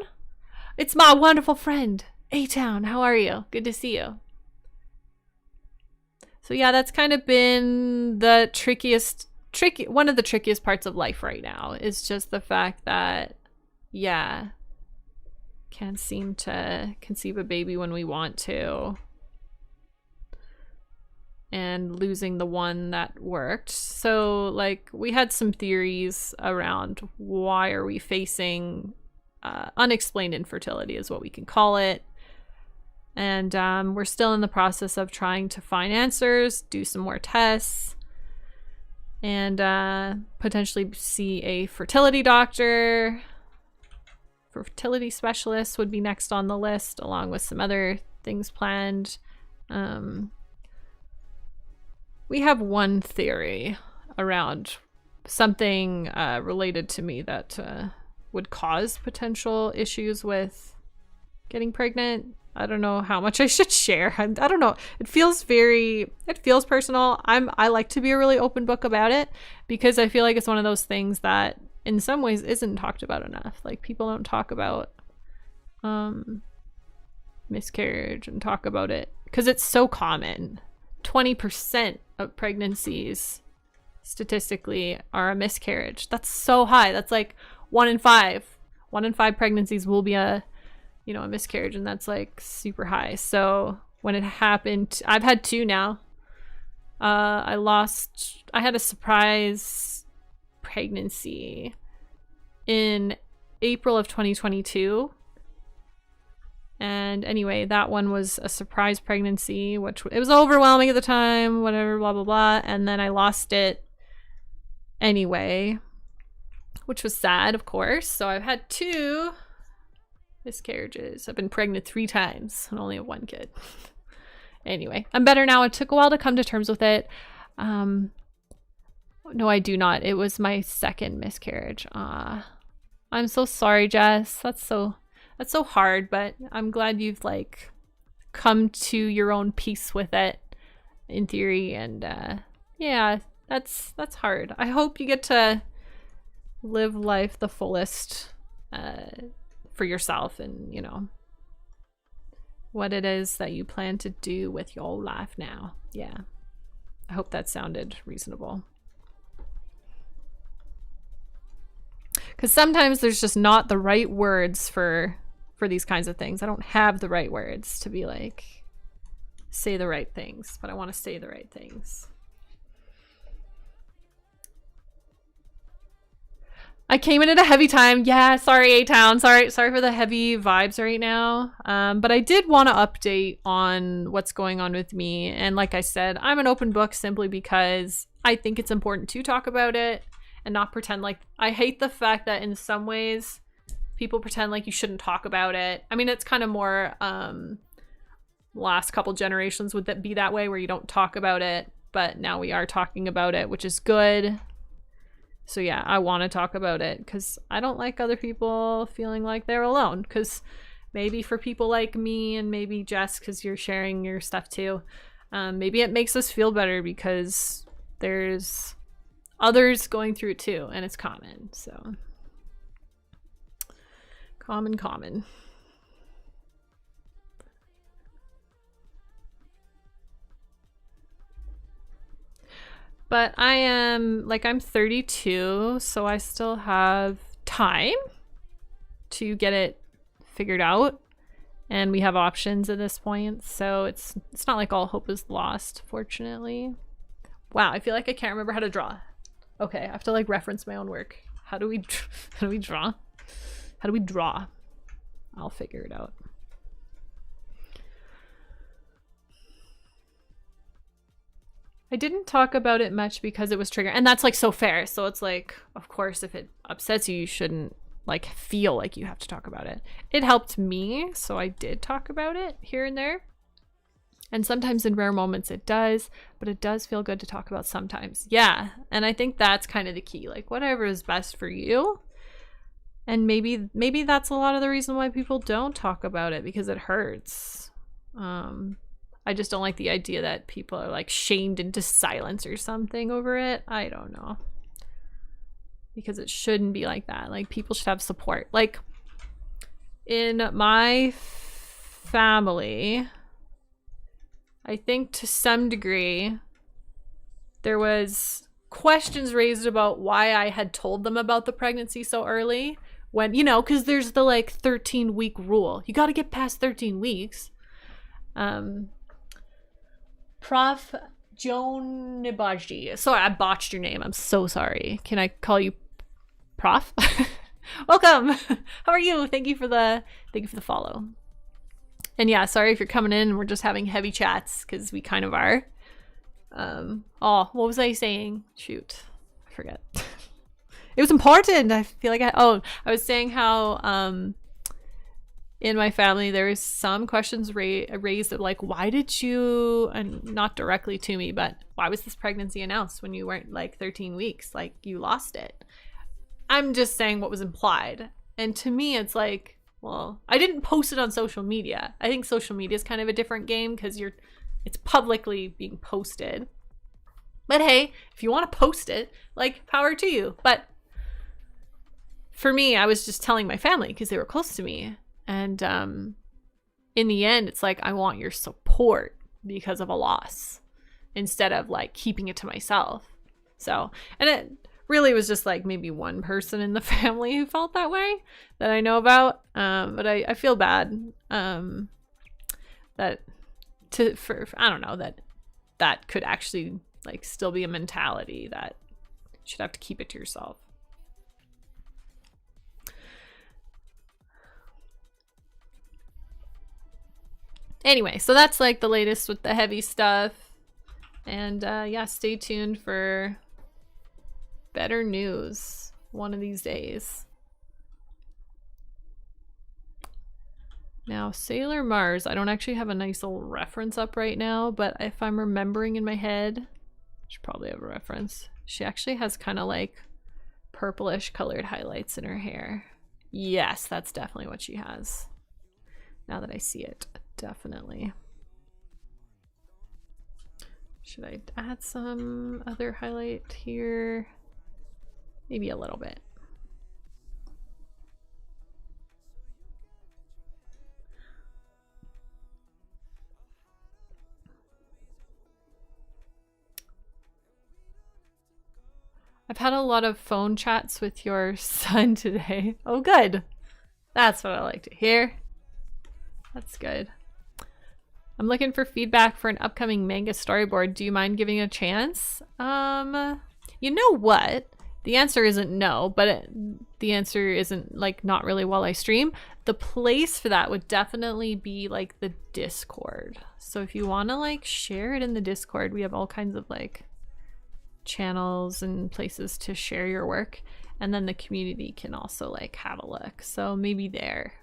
It's my wonderful friend, A-Town. How are you? Good to see you. So yeah, that's kind of been the one of the trickiest parts of life right now is just the fact that, yeah, can't seem to conceive a baby when we want to. And losing the one that worked. So like we had some theories around why are we facing unexplained infertility is what we can call it. And we're still in the process of trying to find answers, do some more tests, and potentially see a fertility doctor. Fertility specialist would be next on the list, along with some other things planned. We have one theory around something related to me that would cause potential issues with getting pregnant. I don't know how much I should share. I don't know. It feels personal. I like to be a really open book about it because I feel like it's one of those things that in some ways isn't talked about enough. Like people don't talk about miscarriage and talk about it because it's so common. 20% of pregnancies statistically are a miscarriage. That's so high. That's like 1 in 5. 1 in 5 pregnancies will be a miscarriage, and that's like super high. So when it happened, I've had 2 now. I had a surprise pregnancy in April of 2022. And anyway, that one was a surprise pregnancy, which it was overwhelming at the time, whatever, blah, blah, blah. And then I lost it anyway, which was sad, of course. So I've had 2 miscarriages. I've been pregnant 3 times and only have 1 kid. Anyway, I'm better now. It took a while to come to terms with it. No, I do not. It was my 2nd miscarriage. I'm so sorry, Jess. That's so hard, but I'm glad you've like come to your own peace with it in theory. And yeah, that's hard. I hope you get to live life the fullest for yourself and what it is that you plan to do with your life now. Yeah, I hope that sounded reasonable. Because sometimes there's just not the right words for these kinds of things. I don't have the right words to be like, say the right things, but I want to say the right things. I came in at a heavy time. Yeah, sorry, A-Town. Sorry for the heavy vibes right now. But I did want to update on what's going on with me. And like I said, I'm an open book simply because I think it's important to talk about it and not pretend like... I hate the fact that in some ways people pretend like you shouldn't talk about it. I mean, it's kind of more last couple generations would that be that way where you don't talk about it, but now we are talking about it, which is good. So yeah, I want to talk about it because I don't like other people feeling like they're alone, because maybe for people like me and maybe Jess, because you're sharing your stuff too, maybe it makes us feel better because there's others going through it too, and it's common. So common. But I'm 32, so I still have time to get it figured out, and we have options at this point, so it's not like all hope is lost, fortunately. Wow, I feel like I can't remember how to draw. Okay, I have to like reference my own work. How do we draw? How do we draw? I'll figure it out. I didn't talk about it much because it was triggered, and that's like so fair. So it's like, of course, if it upsets you, you shouldn't like feel like you have to talk about it. It helped me, so I did talk about it here and there. And sometimes in rare moments it does, but it does feel good to talk about sometimes. Yeah. And I think that's kind of the key. Like whatever is best for you. And maybe that's a lot of the reason why people don't talk about it, because it hurts. I just don't like the idea that people are like shamed into silence or something over it. I don't know. Because it shouldn't be like that. Like people should have support. Like in my family, I think to some degree, there was questions raised about why I had told them about the pregnancy so early. When, you know, because there's the like 13-week rule. You got to get past 13 weeks. Prof. Joan Nibaji. Sorry, I botched your name. I'm so sorry. Can I call you Prof? Welcome. How are you? Thank you for the follow. And yeah, sorry if you're coming in and we're just having heavy chats, because we kind of are. Oh, what was I saying? Shoot, I forget. It was important. I feel like I was saying how in my family there was some questions raised of like, why did you, and not directly to me, but why was this pregnancy announced when you weren't like 13 weeks? Like you lost it. I'm just saying what was implied. And to me, it's like, well, I didn't post it on social media. I think social media is kind of a different game because it's publicly being posted. But hey, if you want to post it, like power to you. But for me, I was just telling my family because they were close to me. And in the end, it's like, I want your support because of a loss instead of like keeping it to myself. So, and it really was just like maybe one person in the family who felt that way that I know about. But I feel bad I don't know, that could actually like still be a mentality that you should have to keep it to yourself. Anyway, so that's like the latest with the heavy stuff. And yeah, stay tuned for better news one of these days. Now, Sailor Mars, I don't actually have a nice little reference up right now, but if I'm remembering in my head, I should probably have a reference. She actually has kind of like purplish colored highlights in her hair. Yes, that's definitely what she has. Now that I see it, definitely. Should I add some other highlight here? Maybe a little bit. I've had a lot of phone chats with your son today. Oh, good. That's what I like to hear. That's good. I'm looking for feedback for an upcoming manga storyboard. Do you mind giving a chance? You know what? The answer isn't no, but the answer isn't like not really while I stream. The place for that would definitely be like the Discord. So if you want to like share it in the Discord, we have all kinds of like channels and places to share your work, and then the community can also like have a look. So maybe there,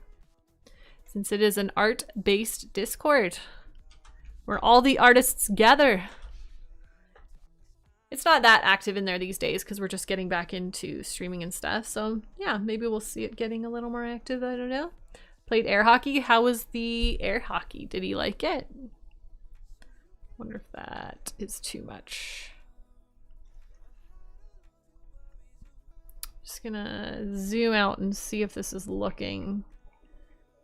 since it is an art-based Discord where all the artists gather. It's not that active in there these days because we're just getting back into streaming and stuff. So yeah, maybe we'll see it getting a little more active. I don't know. Played air hockey. How was the air hockey? Did he like it? Wonder if that is too much. Just gonna zoom out and see if this is looking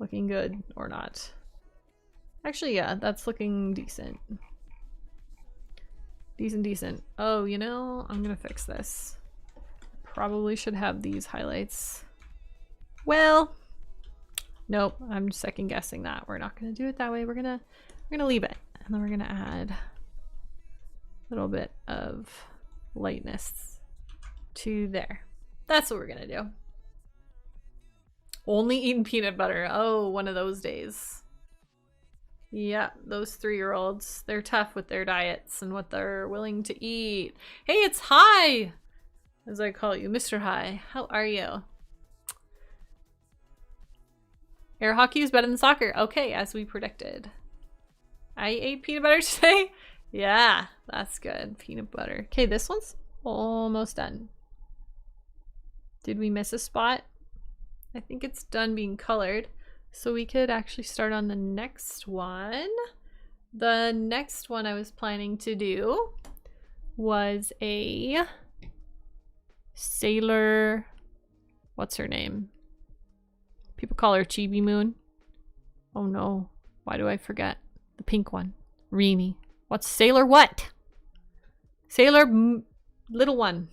good or not. Actually, yeah, that's looking decent. Decent. Oh, you know, I'm gonna fix this. Probably should have these highlights. Well, nope, I'm second guessing that. We're not gonna do it that way. We're gonna leave it, and then we're gonna add a little bit of lightness to there. That's what we're gonna do. Only eating peanut butter. Oh, one of those days. Yeah, those 3-year-olds, they're tough with their diets and what they're willing to eat. Hey, it's Hi, as I call you, Mr. Hi. How are you? Air hockey is better than soccer. Okay, as we predicted. I ate peanut butter today. Yeah, that's good. Peanut butter. Okay, this one's almost done. Did we miss a spot? I think it's done being colored. So we could actually start on the next one. The next one I was planning to do was a Sailor, what's her name? People call her Chibi Moon. Oh no, why do I forget? The pink one, Reenie. What's Sailor what? Little one.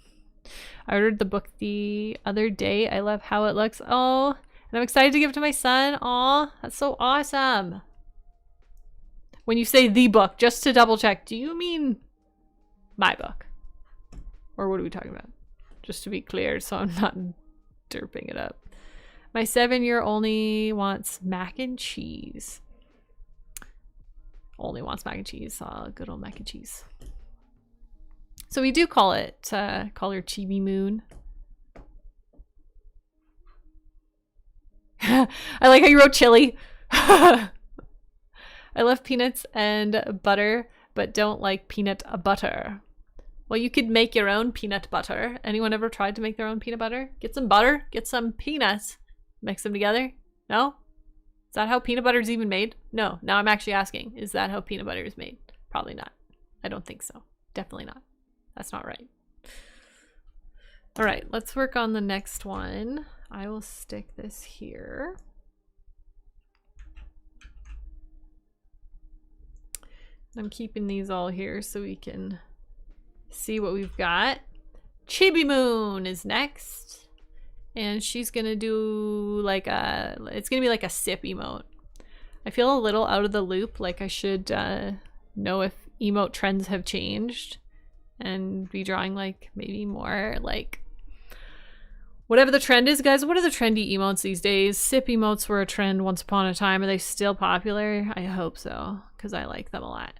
I ordered the book the other day. I love how it looks. Oh, and I'm excited to give it to my son. Aw, that's so awesome. When you say the book, just to double check, do you mean my book? Or what are we talking about? Just to be clear, so I'm not derping it up. My 7-year only wants mac and cheese. Only wants mac and cheese. Good old mac and cheese. So we do call it, call her Chibi Moon. I like how you wrote chili. I love peanuts and butter, but don't like peanut butter. Well, you could make your own peanut butter. Anyone ever tried to make their own peanut butter? Get some butter, get some peanuts, mix them together. No? Is that how peanut butter is even made? No. Now I'm actually asking, is that how peanut butter is made? Probably not. I don't think so. Definitely not. That's not right. All right, let's work on the next one. I will stick this here. I'm keeping these all here so we can see what we've got. Chibi Moon is next. And she's gonna do like it's gonna be like a sip emote. I feel a little out of the loop, like I should know if emote trends have changed and be drawing like maybe more like whatever the trend is. Guys, what are the trendy emotes these days? Sip emotes were a trend once upon a time. Are they still popular? I hope so, because I like them a lot.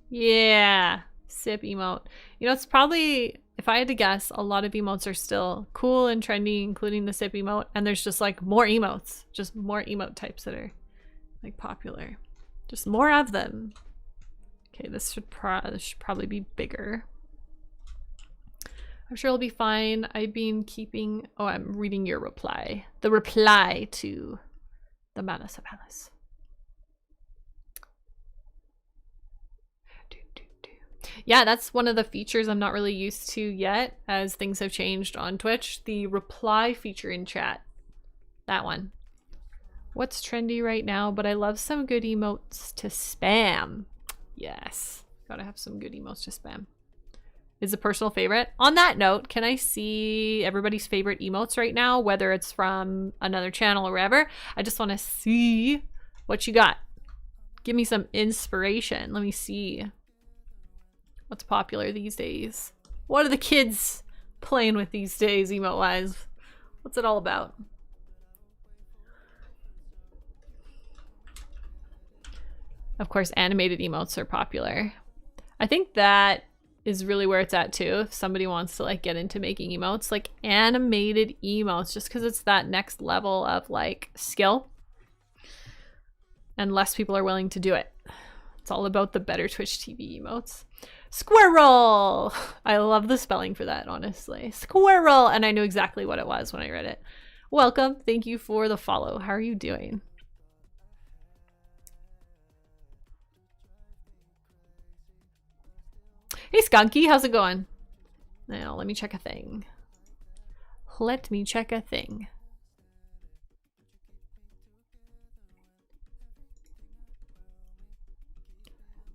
Yeah, sip emote. You know, it's probably, if I had to guess, a lot of emotes are still cool and trendy, including the sip emote, and there's just like more emotes, just more emote types that are like popular. Just more of them. Okay, this should probably be bigger. I'm sure it'll be fine. I've been keeping... Oh, I'm reading your reply. The reply to the Manus of Alice. Yeah, that's one of the features I'm not really used to yet, as things have changed on Twitch. The reply feature in chat. That one. What's trendy right now? But I love some good emotes to spam. Yes. Gotta have some good emotes to spam. Is a personal favorite. On that note, can I see everybody's favorite emotes right now, whether it's from another channel or wherever? I just want to see what you got. Give me some inspiration. Let me see what's popular these days. What are the kids playing with these days, emote-wise? What's it all about? Of course, animated emotes are popular. I think that is really where it's at too. If somebody wants to like get into making emotes, like animated emotes, just because it's that next level of like skill and less people are willing to do it. It's all about the better Twitch TV emotes. Squirrel! I love the spelling for that, honestly. Squirrel! And I knew exactly what it was when I read it. Welcome. Thank you for the follow. How are you doing? Hey Skunky, how's it going? Now, let me check a thing. Let me check a thing.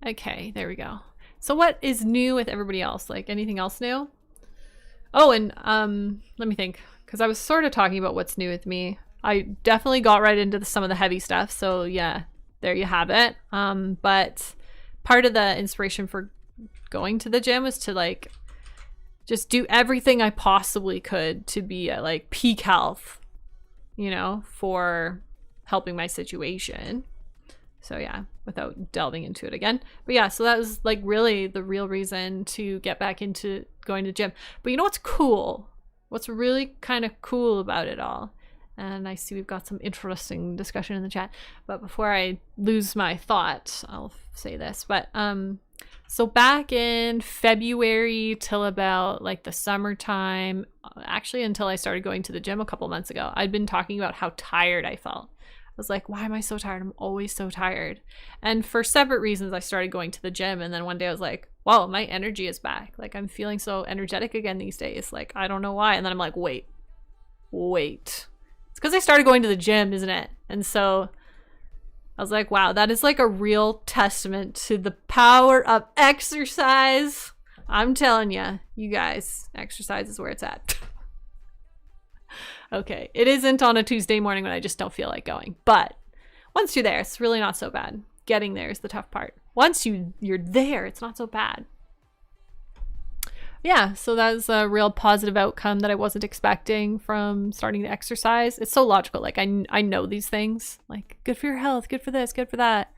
Okay, there we go. So what is new with everybody else? Like anything else new? Oh, and let me think, because I was sort of talking about what's new with me. I definitely got right into some of the heavy stuff. So yeah, there you have it. But part of the inspiration for going to the gym was to like just do everything I possibly could to be at like peak health, you know, for helping my situation. So yeah, without delving into it again. But yeah, so that was like really the real reason to get back into going to the gym. But you know what's cool? What's really kind of cool about it all? And I see we've got some interesting discussion in the chat. But before I lose my thought, I'll say this. But so back in February till about like the summertime, actually until I started going to the gym a couple months ago, I'd been talking about how tired I felt. I was like, why am I so tired? I'm always so tired. And for separate reasons, I started going to the gym. And then one day I was like, wow, my energy is back. Like I'm feeling so energetic again these days. Like, I don't know why. And then I'm like, wait. It's because I started going to the gym, isn't it? And so I was like, wow, that is like a real testament to the power of exercise. I'm telling you, you guys, exercise is where it's at. Okay, it isn't on a Tuesday morning when I just don't feel like going. But once you're there, it's really not so bad. Getting there is the tough part. Once you're there, it's not so bad. Yeah, so that's a real positive outcome that I wasn't expecting from starting to exercise. It's so logical. Like I know these things, like good for your health, good for this, good for that.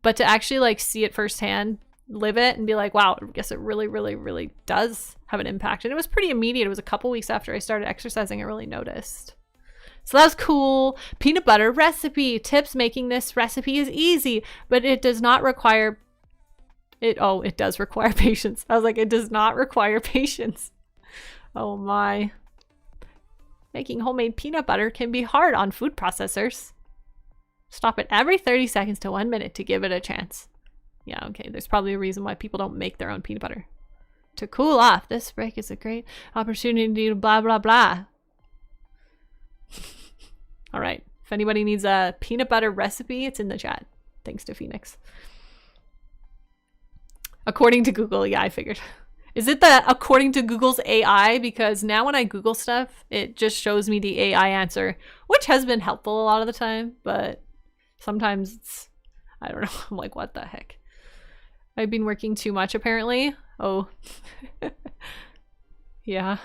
But to actually like see it firsthand, live it and be like, wow, I guess it really, really, really does have an impact. And it was pretty immediate. It was a couple weeks after I started exercising, I really noticed. So that was cool. Peanut butter recipe. Tips: making this recipe is easy, but it does not require it does require patience. I was like, it does not require patience. Oh my. Making homemade peanut butter can be hard on food processors. Stop it every 30 seconds to 1 minute to give it a chance. Yeah, okay. There's probably a reason why people don't make their own peanut butter. To cool off. This break is a great opportunity to blah, blah, blah. All right. If anybody needs a peanut butter recipe, it's in the chat. Thanks to Phoenix. According to Google, yeah, I figured. Is it the according to Google's AI? Because now when I Google stuff, it just shows me the AI answer, which has been helpful a lot of the time, but sometimes it's, I don't know. I'm like, what the heck? I've been working too much apparently. Oh, yeah.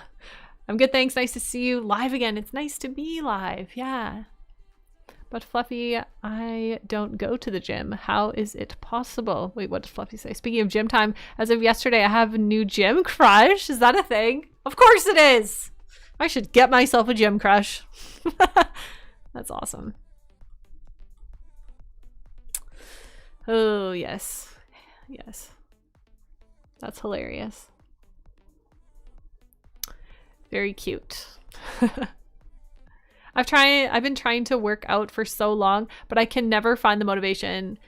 I'm good, thanks. Nice to see you live again. It's nice to be live, yeah. But Fluffy, I don't go to the gym. How is it possible? Wait, what did Fluffy say? Speaking of gym time, as of yesterday, I have a new gym crush. Is that a thing? Of course it is. I should get myself a gym crush. That's awesome. Oh, yes. Yes. That's hilarious. Very cute. I've been trying to work out for so long, but I can never find the motivation.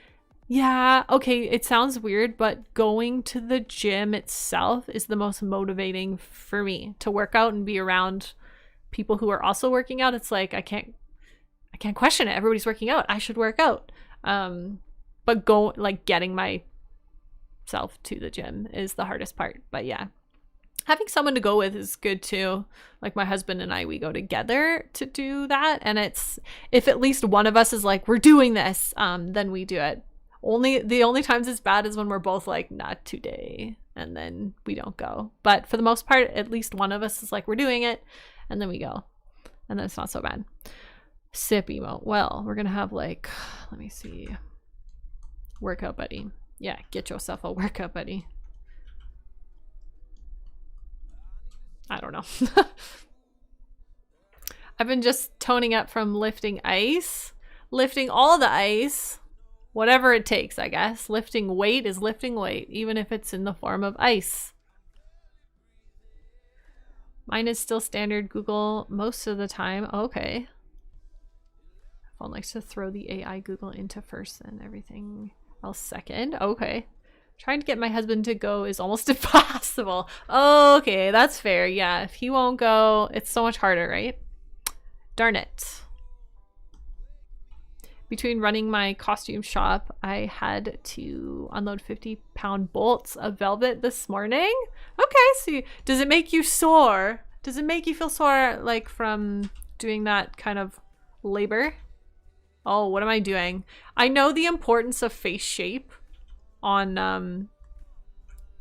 Yeah, okay, it sounds weird, but going to the gym itself is the most motivating for me. To work out and be around people who are also working out, it's like I can't question it. Everybody's working out. I should work out. But getting myself to the gym is the hardest part. But yeah. Having someone to go with is good too. Like my husband and I, we go together to do that. And it's, if at least one of us is like, we're doing this, then we do it. The only times it's bad is when we're both like, not today. And then we don't go. But for the most part, at least one of us is like, we're doing it. And then we go. And then it's not so bad. Sip emote. Well, we're going to have like, let me see. Workout buddy. Yeah, get yourself a workout buddy. I don't know. I've been just toning up from lifting ice. Lifting all the ice. Whatever it takes, I guess. Lifting weight is lifting weight, even if it's in the form of ice. Mine is still standard Google most of the time. Okay. Phone likes to throw the AI Google into first and everything else second. Okay. Trying to get my husband to go is almost impossible. Okay, that's fair. Yeah, if he won't go, it's so much harder, right? Darn it. Between running my costume shop, I had to unload 50-pound bolts of velvet this morning. Okay, so does it make you sore? Does it make you feel sore, like, from doing that kind of labor? Oh, what am I doing? I know the importance of face shape on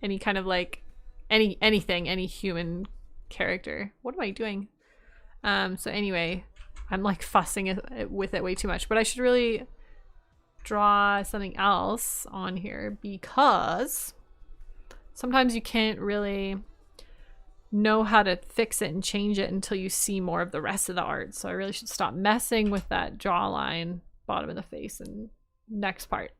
any kind of like any human character. What am I doing? So anyway, I'm like fussing with it way too much, but I should really draw something else on here because sometimes you can't really know how to fix it and change it until you see more of the rest of the art. So I really should stop messing with that jawline, bottom of the face, and next part.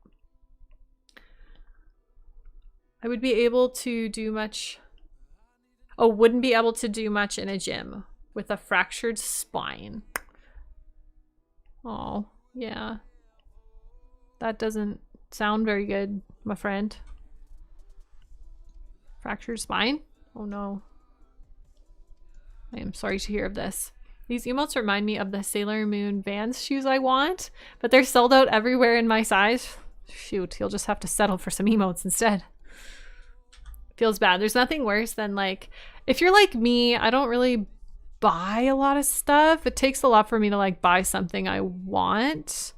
I would be able to do much. Oh, wouldn't be able to do much in a gym with a fractured spine. Oh, yeah. That doesn't sound very good, my friend. Fractured spine? Oh no. I am sorry to hear of this. These emotes remind me of the Sailor Moon Vans shoes I want, but they're sold out everywhere in my size. Shoot, you'll just have to settle for some emotes instead. Feels bad. There's nothing worse than, like, if you're like me, I don't really buy a lot of stuff. It takes a lot for me to like buy something I want.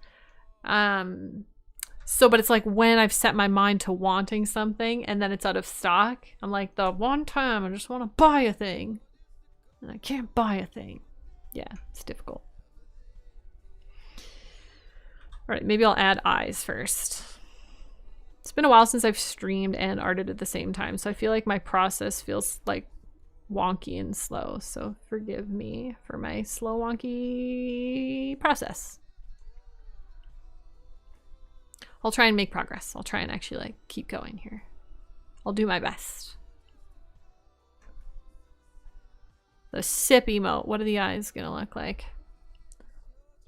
But it's like when I've set my mind to wanting something and then it's out of stock, I'm like, the one time I just want to buy a thing and I can't buy a thing. Yeah, it's difficult. All right, maybe I'll add eyes first. It's been a while since I've streamed and arted at the same time, so I feel like my process feels like wonky and slow, so forgive me for my slow, wonky process. I'll try and make progress. I'll try and actually like keep going here. I'll do my best. The sip emote. What are the eyes gonna look like?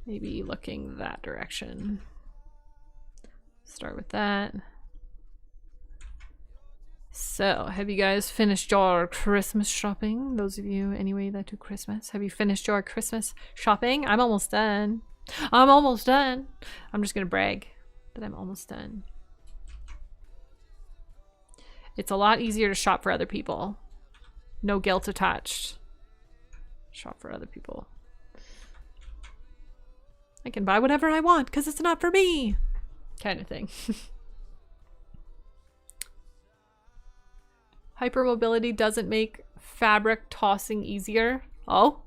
Maybe looking that direction. Start with that. So, have you guys finished your Christmas shopping? Those of you, anyway, that do Christmas. Have you finished your Christmas shopping? I'm almost done. I'm almost done. I'm just gonna brag that I'm almost done. It's a lot easier to shop for other people. No guilt attached. Shop for other people. I can buy whatever I want because it's not for me. Kind of thing. Hypermobility doesn't make fabric tossing easier. Oh?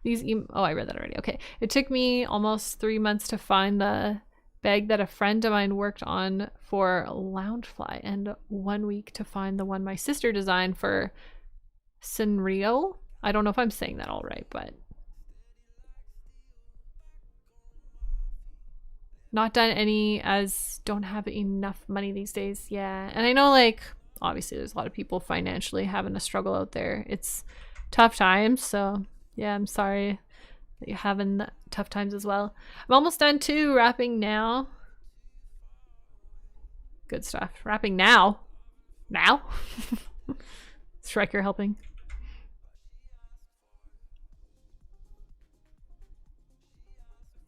Oh, I read that already. Okay. It took me almost 3 months to find the bag that a friend of mine worked on for Loungefly, and 1 week to find the one my sister designed for Sanrio. I don't know if I'm saying that all right, but not done any as don't have enough money these days. Yeah. And I know, like, obviously there's a lot of people financially having a struggle out there. It's tough times, so yeah, I'm sorry that you're having tough times as well. I'm almost done too, wrapping now. Good stuff. Wrapping now. Now? Striker helping.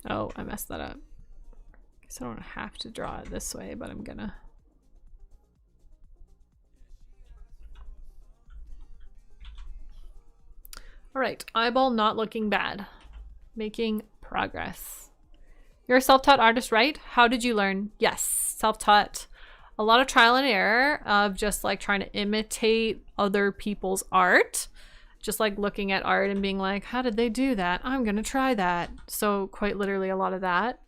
Oh, I messed that up. Guess I don't have to draw it this way, but I'm gonna. All right, eyeball not looking bad. Making progress. You're a self-taught artist, right? How did you learn? Yes, self-taught. A lot of trial and error of just like trying to imitate other people's art. Just like looking at art and being like, how did they do that? I'm gonna try that. So quite literally a lot of that.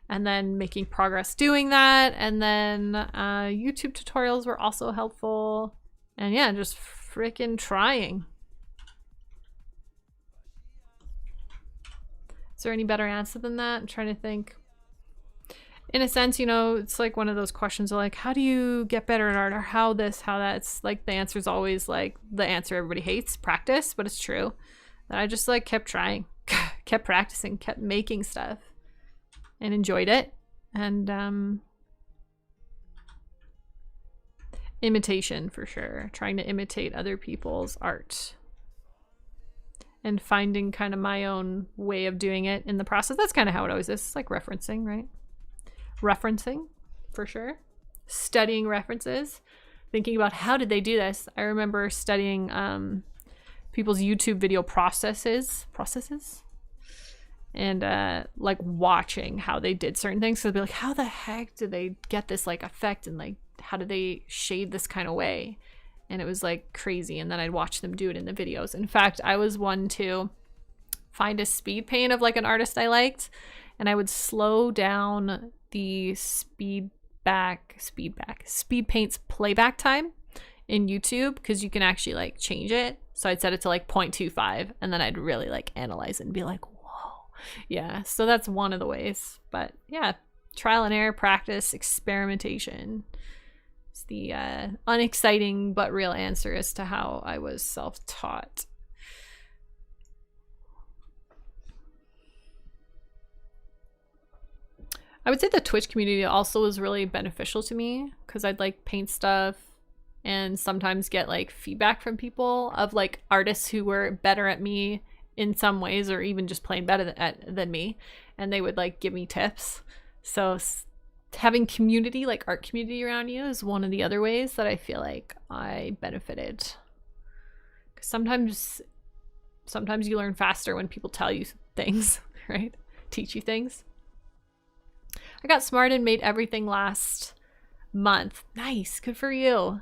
And then making progress doing that. And then YouTube tutorials were also helpful. And yeah, just freaking trying. Is there any better answer than that? I'm trying to think. In a sense, you know, it's like one of those questions of like, how do you get better at art, or how this, how that? It's like the answer is always like the answer everybody hates, practice, but it's true. And I just like kept trying, kept practicing, kept making stuff and enjoyed it. And imitation for sure, trying to imitate other people's art. And finding kind of my own way of doing it in the process. That's kind of how it always is. It's like referencing, right? Referencing, for sure. Studying references. Thinking about how did they do this. I remember studying people's YouTube video processes. And like watching how they did certain things. So they'd be like, how the heck did they get this like effect? And like, how did they shade this kind of way? And it was like crazy. And then I'd watch them do it in the videos. In fact, I was one to find a speed paint of like an artist I liked. And I would slow down the speed paint's playback time in YouTube because you can actually like change it. So I'd set it to like 0.25 and then I'd really like analyze it and be like, whoa. Yeah, so that's one of the ways. But yeah, trial and error, practice, experimentation. It's the unexciting but real answer as to how I was self-taught. I would say the Twitch community also was really beneficial to me because I'd like paint stuff and sometimes get like feedback from people of like artists who were better at me in some ways or even just playing better than me, and they would like give me tips. So having community, like art community around you, is one of the other ways that I feel like I benefited. Because sometimes you learn faster when people tell you things, right? Teach you things. I got smart and made everything last month. Nice, good for you.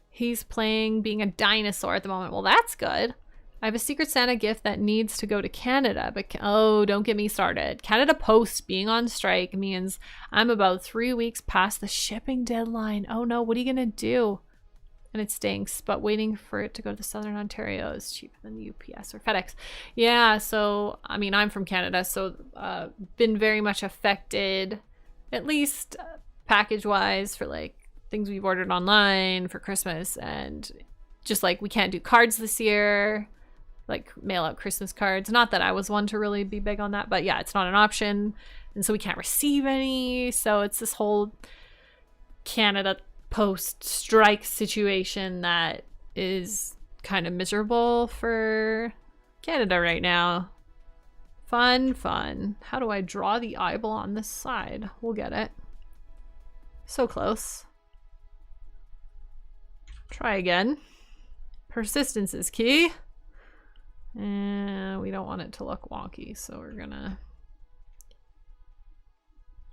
He's playing being a dinosaur at the moment. Well, that's good. I have a Secret Santa gift that needs to go to Canada, but oh, don't get me started. Canada Post being on strike means I'm about 3 weeks past the shipping deadline. Oh no, what are you gonna do? And it stinks, but waiting for it to go to Southern Ontario is cheaper than UPS or FedEx. Yeah, so, I mean, I'm from Canada, so been very much affected, at least package-wise, for like things we've ordered online for Christmas, and just like we can't do cards this year, like mail out Christmas cards. Not that I was one to really be big on that, but yeah, it's not an option, and so we can't receive any, so it's this whole Canada Post strike situation that is kind of miserable for Canada right now. Fun. How do I draw the eyeball on this side? We'll get it. So close. Try again. Persistence is key. And we don't want it to look wonky, so we're gonna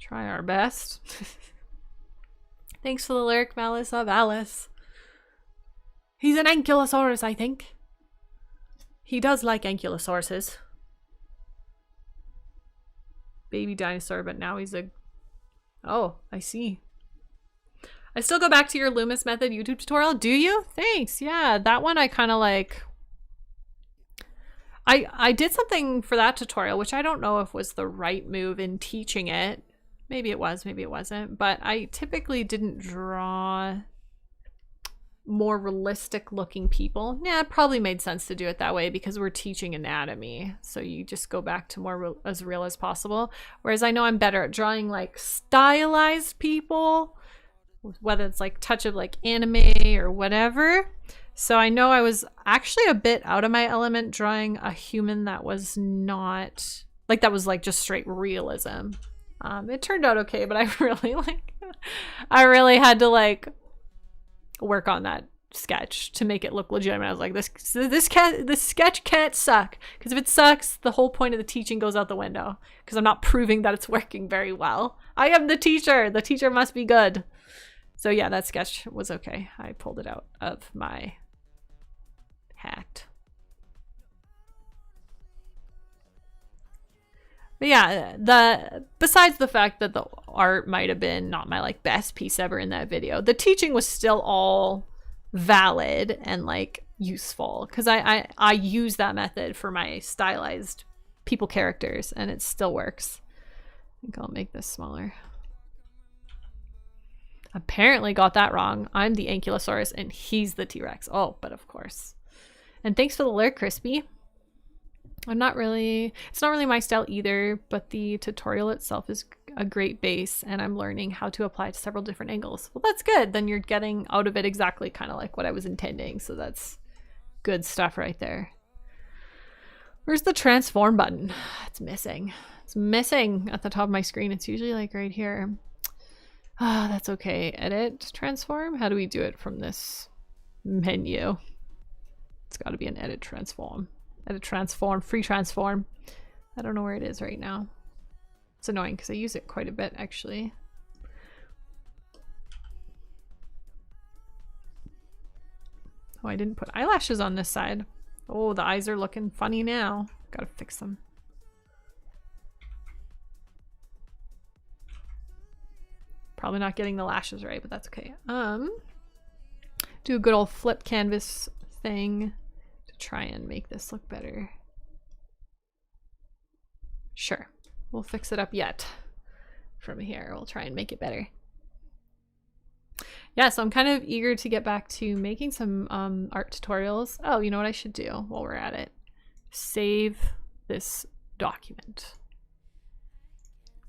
try our best. Thanks for the lyric, Malice of Alice. He's an ankylosaurus, I think. He does like ankylosauruses. Baby dinosaur, but now he's a... Oh, I see. I still go back to your Loomis method YouTube tutorial. Do you? Thanks. Yeah, that one I kind of like... I did something for that tutorial, which I don't know if was the right move in teaching it. Maybe it was, maybe it wasn't. But I typically didn't draw more realistic looking people. Yeah, it probably made sense to do it that way because we're teaching anatomy. So you just go back to more as real as possible. Whereas I know I'm better at drawing like stylized people, whether it's like touch of like anime or whatever. So I know I was actually a bit out of my element drawing a human that was not like, that was like just straight realism. It turned out okay, but I really had to like work on that sketch to make it look legitimate. I was like, this sketch can't suck, because if it sucks, the whole point of the teaching goes out the window, because I'm not proving that it's working very well. I am the teacher. The teacher must be good. So yeah, that sketch was okay. I pulled it out of my hat. But yeah, besides the fact that the art might have been not my like best piece ever in that video, the teaching was still all valid and like useful, because I use that method for my stylized people characters and it still works. I think I'll make this smaller. Apparently got that wrong. I'm the Ankylosaurus and he's the T-Rex. Oh, but of course. And thanks for the lyric, Crispy. It's not really my style either, but the tutorial itself is a great base and I'm learning how to apply it to several different angles. Well, that's good. Then you're getting out of it exactly kind of like what I was intending. So that's good stuff right there. Where's the transform button? It's missing. It's missing at the top of my screen. It's usually like right here. Ah, that's okay. Edit, transform. How do we do it from this menu? It's got to be an edit, transform. Edit, transform, free transform. I don't know where it is right now. It's annoying because I use it quite a bit actually. Oh, I didn't put eyelashes on this side. Oh, the eyes are looking funny now. Gotta fix them. Probably not getting the lashes right, but that's okay. do a good old flip canvas thing to try and make this look better. Sure, we'll fix it up yet. From here, we'll try and make it better. Yeah, so I'm kind of eager to get back to making some art tutorials. Oh, you know what I should do while we're at it? Save this document.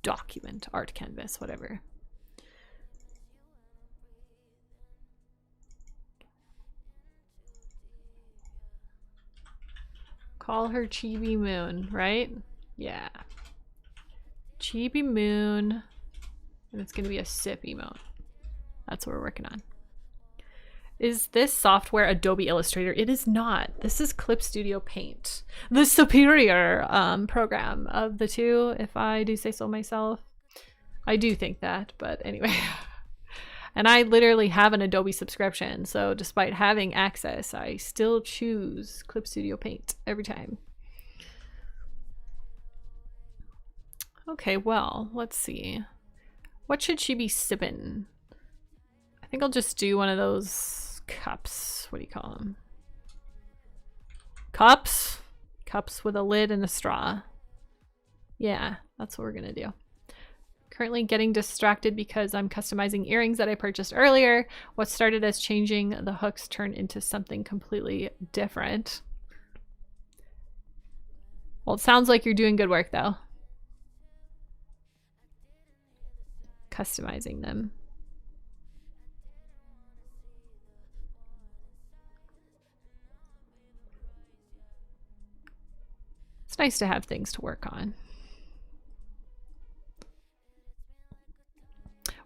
Document, art canvas, whatever. Call her Chibi Moon, right? Yeah. Chibi Moon. And it's going to be a sip emote. That's what we're working on. Is this software Adobe Illustrator? It is not. This is Clip Studio Paint. The superior program of the two, if I do say so myself. I do think that, but anyway. And I literally have an Adobe subscription, so despite having access, I still choose Clip Studio Paint every time. Okay, well, let's see. What should she be sipping? I think I'll just do one of those cups. What do you call them? Cups? Cups with a lid and a straw. Yeah, that's what we're gonna do. Currently getting distracted because I'm customizing earrings that I purchased earlier. What started as changing the hooks turned into something completely different. Well, it sounds like you're doing good work though. Customizing them. It's nice to have things to work on.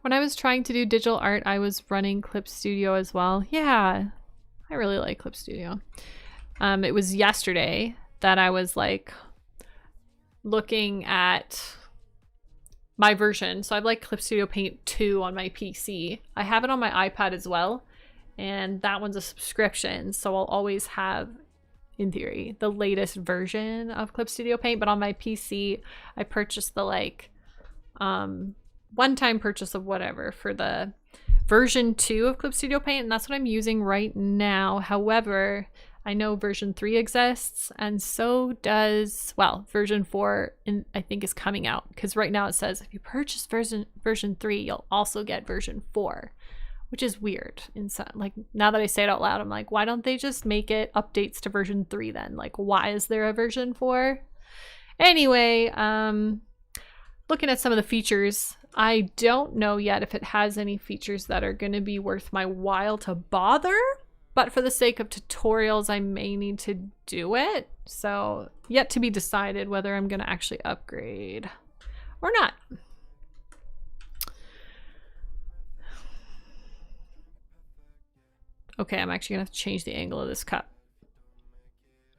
When I was trying to do digital art, I was running Clip Studio as well. Yeah, I really like Clip Studio. It was yesterday that I was like looking at my version. So I have like Clip Studio Paint 2 on my PC. I have it on my iPad as well. And that one's a subscription. So I'll always have, in theory, the latest version of Clip Studio Paint. But on my PC, I purchased the like one-time purchase of whatever for the version 2 of Clip Studio Paint, and that's what I'm using right now. However, I know version 3 exists, and so does, well, version 4 I think is coming out, because right now it says if you purchase version 3, you'll also get version 4, which is weird. Like, now that I say it out loud, I'm like, why don't they just make it updates to version 3 then? Like, why is there a version 4? Anyway, looking at some of the features, I don't know yet if it has any features that are going to be worth my while to bother, but for the sake of tutorials, I may need to do it. So yet to be decided whether I'm going to actually upgrade or not. Okay, I'm actually going to have to change the angle of this cup,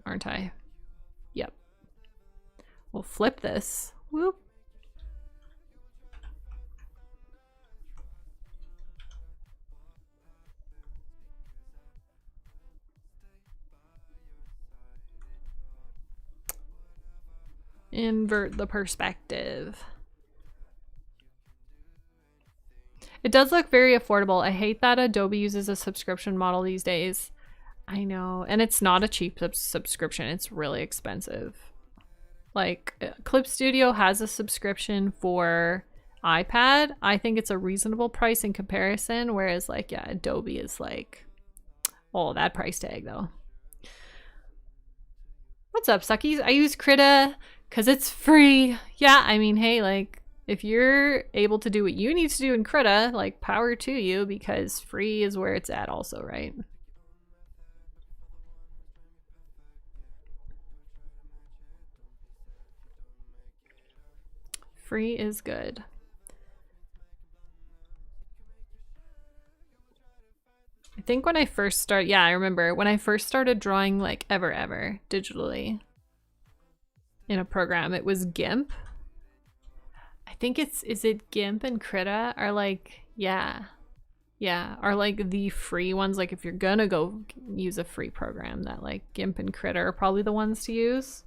aren't I? Yep. We'll flip this. Whoop. Invert the perspective. It does look very affordable. I hate that Adobe uses a subscription model these days. I know, and it's not a cheap subscription. It's really expensive. Like, Clip Studio has a subscription for iPad. I think it's a reasonable price in comparison, whereas like, yeah, Adobe is like, oh, that price tag though. What's up, suckies? I use Krita because it's free. Yeah, I mean, hey, like, if you're able to do what you need to do in Krita, like, power to you, because free is where it's at also, right? Free is good. I think when I first started, yeah, I remember when I first started drawing like ever digitally in a program, it was GIMP. I think is it GIMP and Krita are like, yeah, are like the free ones. Like if you're gonna go use a free program, that like GIMP and Krita are probably the ones to use.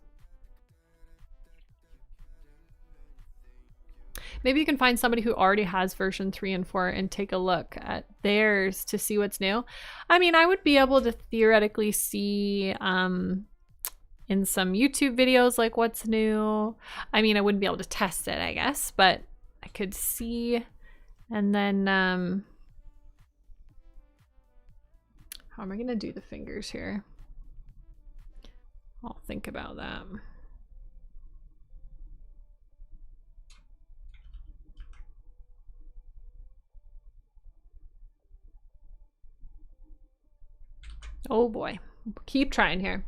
Maybe you can find somebody who already has version 3 and 4 and take a look at theirs to see what's new. I mean, I would be able to theoretically see in some YouTube videos like what's new. I mean, I wouldn't be able to test it, I guess, but I could see. And then how am I gonna do the fingers here? I'll think about that. Oh boy, keep trying here.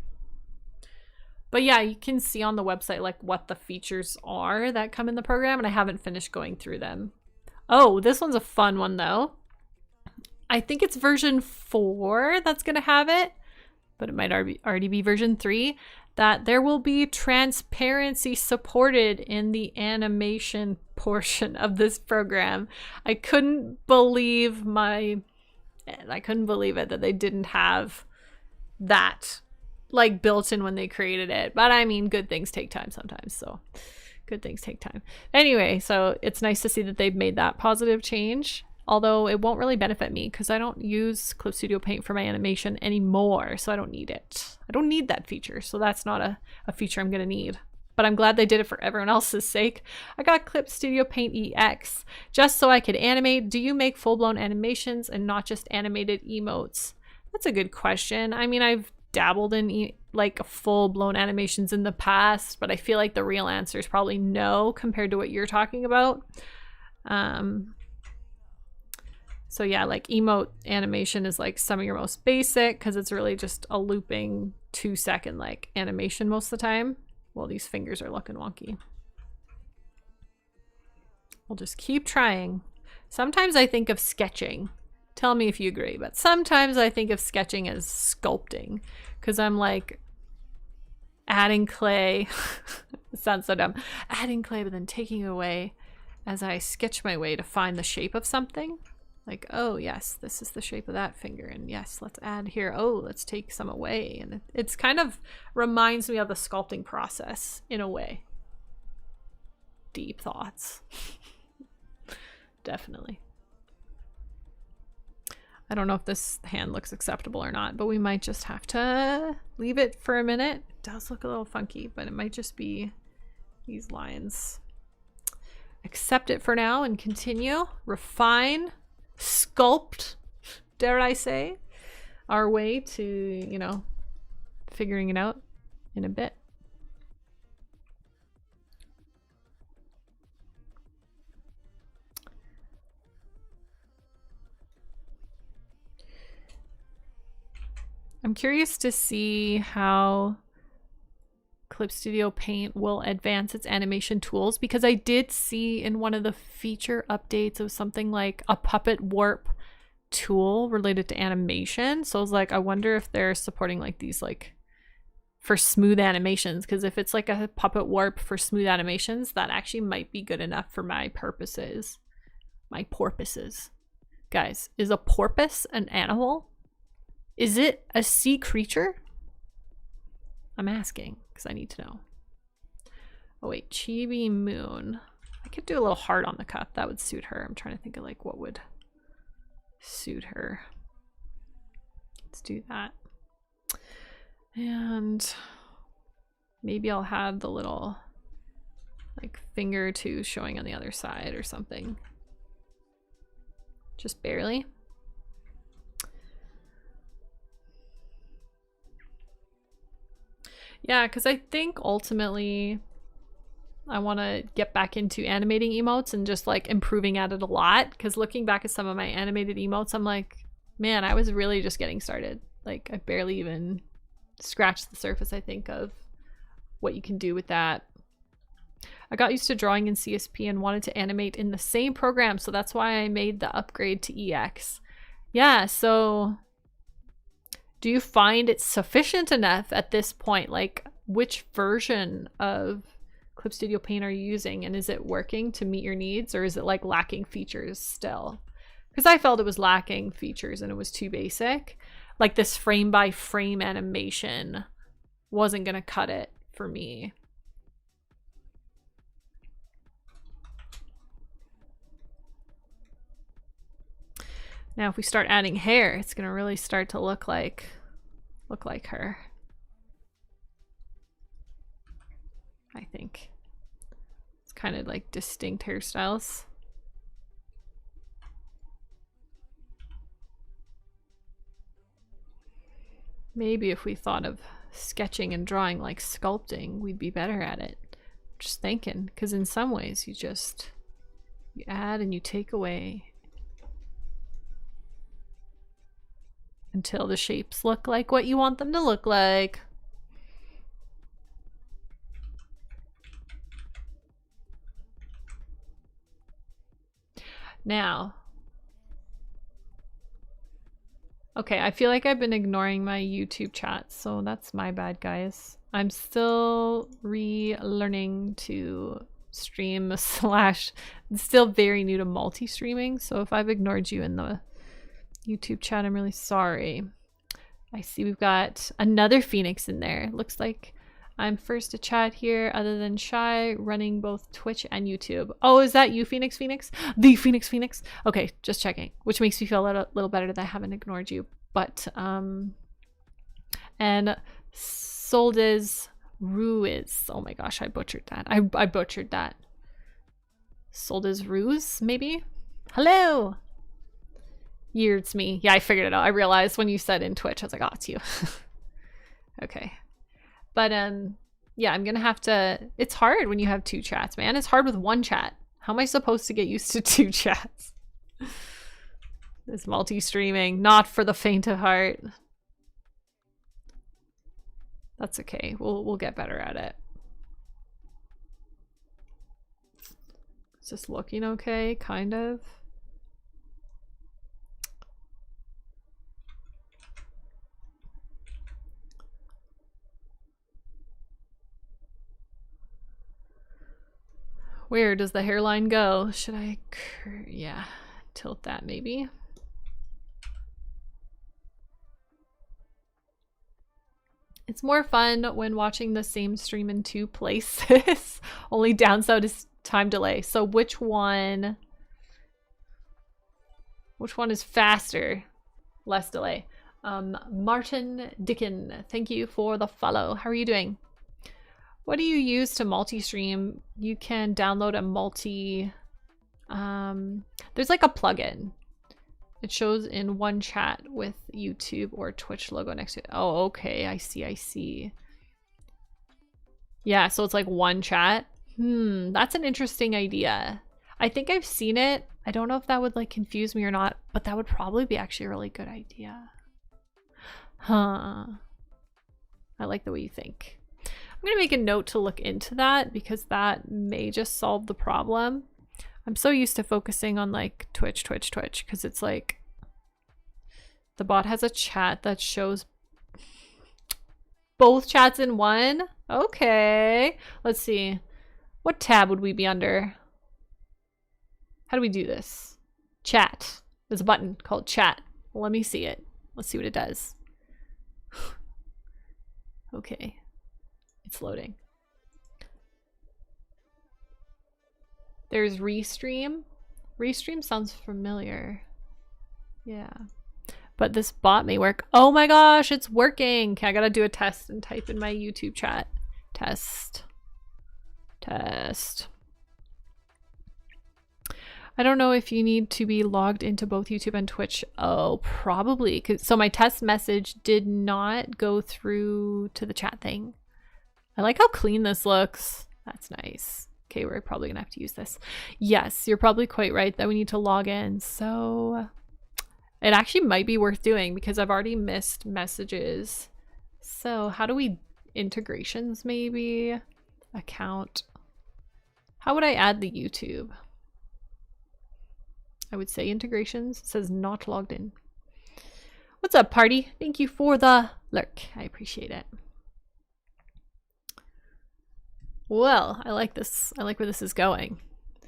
But yeah, you can see on the website like what the features are that come in the program, and I haven't finished going through them. Oh, this one's a fun one though. I think it's version 4 that's gonna have it, but it might already be version 3, that there will be transparency supported in the animation portion of this program. I couldn't believe it that they didn't have that like built in when they created it. But I mean, good things take time sometimes, so good things take time. Anyway, so it's nice to see that they've made that positive change, although it won't really benefit me because I don't use Clip Studio Paint for my animation anymore, so I don't need it. I don't need that feature, so that's not a feature I'm gonna need. But I'm glad they did it for everyone else's sake. I got Clip Studio Paint EX just so I could animate. Do you make full-blown animations and not just animated emotes? That's a good question. I mean, I've dabbled in like full-blown animations in the past, but I feel like the real answer is probably no compared to what you're talking about. So yeah, like emote animation is like some of your most basic because it's really just a looping 2-second like animation most of the time. Well, these fingers are looking wonky. We'll just keep trying. Sometimes I think of sketching. Tell me if you agree, but sometimes I think of sketching as sculpting because I'm like adding clay. It sounds so dumb. Adding clay, but then taking it away as I sketch my way to find the shape of something. Like, oh yes, this is the shape of that finger, and yes, let's add here. Oh, let's take some away. And it's kind of reminds me of the sculpting process in a way. Deep thoughts. Definitely. I don't know if this hand looks acceptable or not, but we might just have to leave it for a minute. It does look a little funky, but it might just be these lines. Accept it for now and continue. Refine, sculpt, dare I say, our way to, you know, figuring it out in a bit. I'm curious to see how Clip Studio Paint will advance its animation tools, because I did see in one of the feature updates of something like a puppet warp tool related to animation. So I was like, I wonder if they're supporting like these like for smooth animations, because if it's like a puppet warp for smooth animations, that actually might be good enough for my purposes. My porpoises. Guys, is a porpoise an animal? Is it a sea creature? I'm asking because I need to know. Oh wait, Chibi Moon. I could do a little heart on the cup. That would suit her. I'm trying to think of like what would suit her. Let's do that. And maybe I'll have the little like finger or two showing on the other side or something. Just barely. Yeah, because I think ultimately I want to get back into animating emotes and just like improving at it a lot. Because looking back at some of my animated emotes, I'm like, man, I was really just getting started. Like I barely even scratched the surface, I think, of what you can do with that. I got used to drawing in CSP and wanted to animate in the same program, so that's why I made the upgrade to EX. Yeah, so do you find it sufficient enough at this point? Like, which version of Clip Studio Paint are you using, and is it working to meet your needs, or is it like lacking features still? Because I felt it was lacking features and it was too basic. Like this frame by frame animation wasn't gonna cut it for me. Now if we start adding hair, it's gonna really start to look like her. I think. It's kind of like distinct hairstyles. Maybe if we thought of sketching and drawing like sculpting, we'd be better at it. Just thinking, because in some ways you add and you take away until the shapes look like what you want them to look like. Now, okay, I feel like I've been ignoring my YouTube chat, so that's my bad, guys. I'm still relearning to stream / still very new to multi-streaming, so if I've ignored you in the YouTube chat, I'm really sorry. I see we've got another Phoenix in there. Looks like I'm first to chat here other than Shy, running both Twitch and YouTube. Oh, is that you, Phoenix? The Phoenix? Okay, just checking. Which makes me feel a little better that I haven't ignored you. But, and Soldes Ruiz. Oh my gosh, I butchered that. I butchered that. Soldes Ruiz, maybe? Hello! Yeah, it's me. Yeah, I figured it out. I realized when you said in Twitch, I was like, oh, it's you. Okay. But, yeah, I'm gonna have to... It's hard when you have two chats, man. It's hard with one chat. How am I supposed to get used to two chats? This multi-streaming, not for the faint of heart. That's okay. We'll get better at it. Is this looking okay? Kind of. Where does the hairline go? Should I... Yeah, tilt that maybe. It's more fun when watching the same stream in two places. Only downside is time delay. So which one is faster? Less delay. Martin Dickin, thank you for the follow. How are you doing? What do you use to multi-stream? You can download a there's like a plugin. It shows in one chat with YouTube or Twitch logo next to it. Oh, okay. I see. Yeah, so it's like one chat. That's an interesting idea. I think I've seen it. I don't know if that would like confuse me or not, but that would probably be actually a really good idea. Huh. I like the way you think. I'm gonna make a note to look into that because that may just solve the problem. I'm so used to focusing on like Twitch because it's like the bot has a chat that shows both chats in one. Okay, let's see. What tab would we be under? How do we do this? Chat. There's a button called chat. Well, let me see it. Let's see what it does. Okay. It's loading. There's Restream. Restream sounds familiar. Yeah. But this bot may work. Oh my gosh, it's working. Okay, I gotta do a test and type in my YouTube chat. Test. I don't know if you need to be logged into both YouTube and Twitch. Oh, probably. So my test message did not go through to the chat thing. I like how clean this looks. That's nice. Okay, we're probably gonna have to use this. Yes, you're probably quite right that we need to log in. So it actually might be worth doing because I've already missed messages. So how do we integrations maybe? Account. How would I add the YouTube? I would say integrations. It says not logged in. What's up, party? Thank you for the lurk. I appreciate it. Well, I like this. I like where this is going.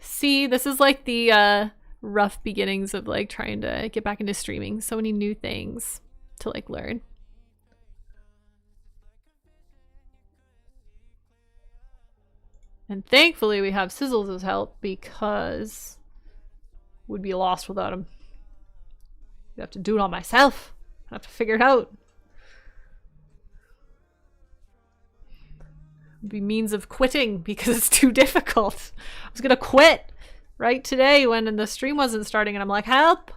See, this is like the rough beginnings of like trying to get back into streaming. So many new things to like learn. And thankfully we have Sizzles' help because we'd be lost without him. I have to do it all myself. I have to figure it out. It'd be means of quitting because it's too difficult. I was gonna quit right today when the stream wasn't starting, and I'm like, help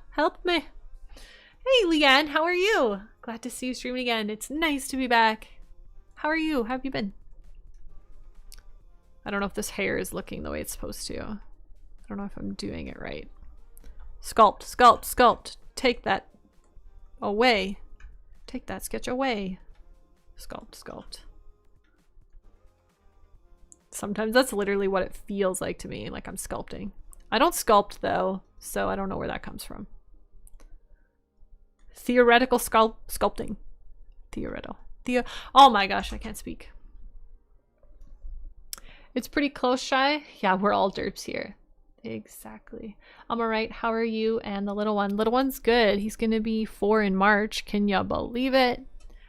me. Hey Leanne, how are you? Glad to see you streaming again. It's nice to be back. How are you? How have you been? I don't know if this hair is looking the way it's supposed to. I don't know if I'm doing it right. Sculpt, sculpt, sculpt. Take that away. Take that sketch away. Sculpt, sculpt. Sometimes that's literally what it feels like to me, like I'm sculpting. I don't sculpt though, so I don't know where that comes from. Theoretical sculpting. Theoretical. Oh my gosh, I can't speak. It's pretty close, Shy. Yeah, we're all derps here. Exactly. I'm alright. How are you and the little one? Little one's good. He's gonna be 4 in March. Can you believe it?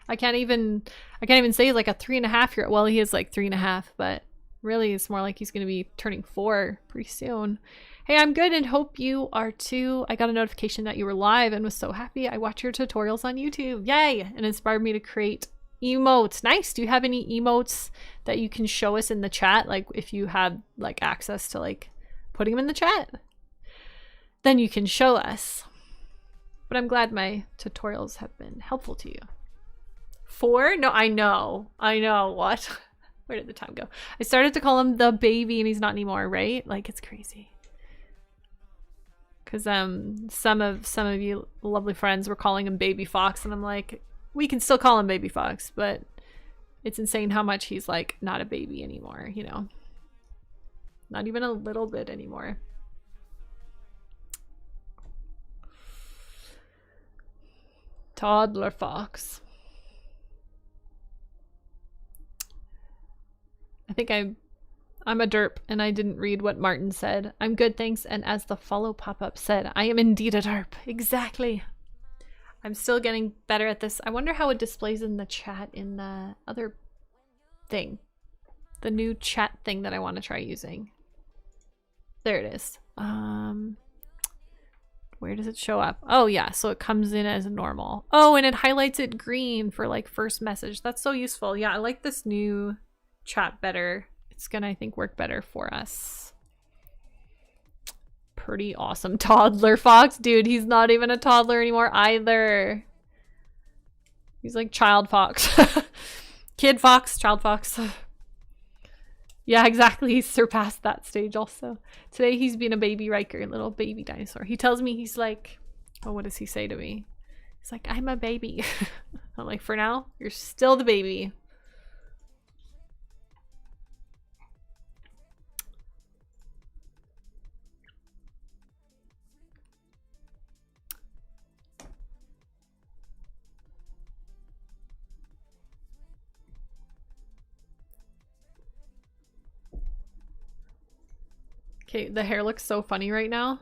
I can't even say he's like a 3.5-year-old. Well, he is like 3.5, but really it's more like he's gonna be turning 4 pretty soon. Hey, I'm good and hope you are too. I got a notification that you were live and was so happy. I watch your tutorials on YouTube. Yay! And inspired me to create emotes. Nice. Do you have any emotes that you can show us in the chat? Like if you have like access to like putting them in the chat, then you can show us. But I'm glad my tutorials have been helpful to you. 4? No, I know. What? Where did the time go? I started to call him the baby and he's not anymore, right? Like it's crazy. Cause some of you lovely friends were calling him Baby Fox and I'm like, we can still call him Baby Fox, but it's insane how much he's like not a baby anymore, you know? Not even a little bit anymore. Toddler Fox. I think I'm a derp and I didn't read what Martin said. I'm good, thanks. And as the follow pop-up said, I am indeed a derp. Exactly. I'm still getting better at this. I wonder how it displays in the chat in the other thing. The new chat thing that I want to try using. There it is. Where does it show up? Oh yeah, so it comes in as normal. Oh, and it highlights it green for like first message. That's so useful. Yeah, I like this new chat better. It's gonna, I think, work better for us. Pretty awesome. Toddler Fox. Dude, he's not even a toddler anymore either. He's like Child Fox. Kid Fox, Child Fox. Yeah, exactly. He's surpassed that stage also. Today he's been a baby Riker, little baby dinosaur. He tells me he's like, oh, what does he say to me? He's like, I'm a baby. I'm like, for now, you're still the baby. Okay, the hair looks so funny right now.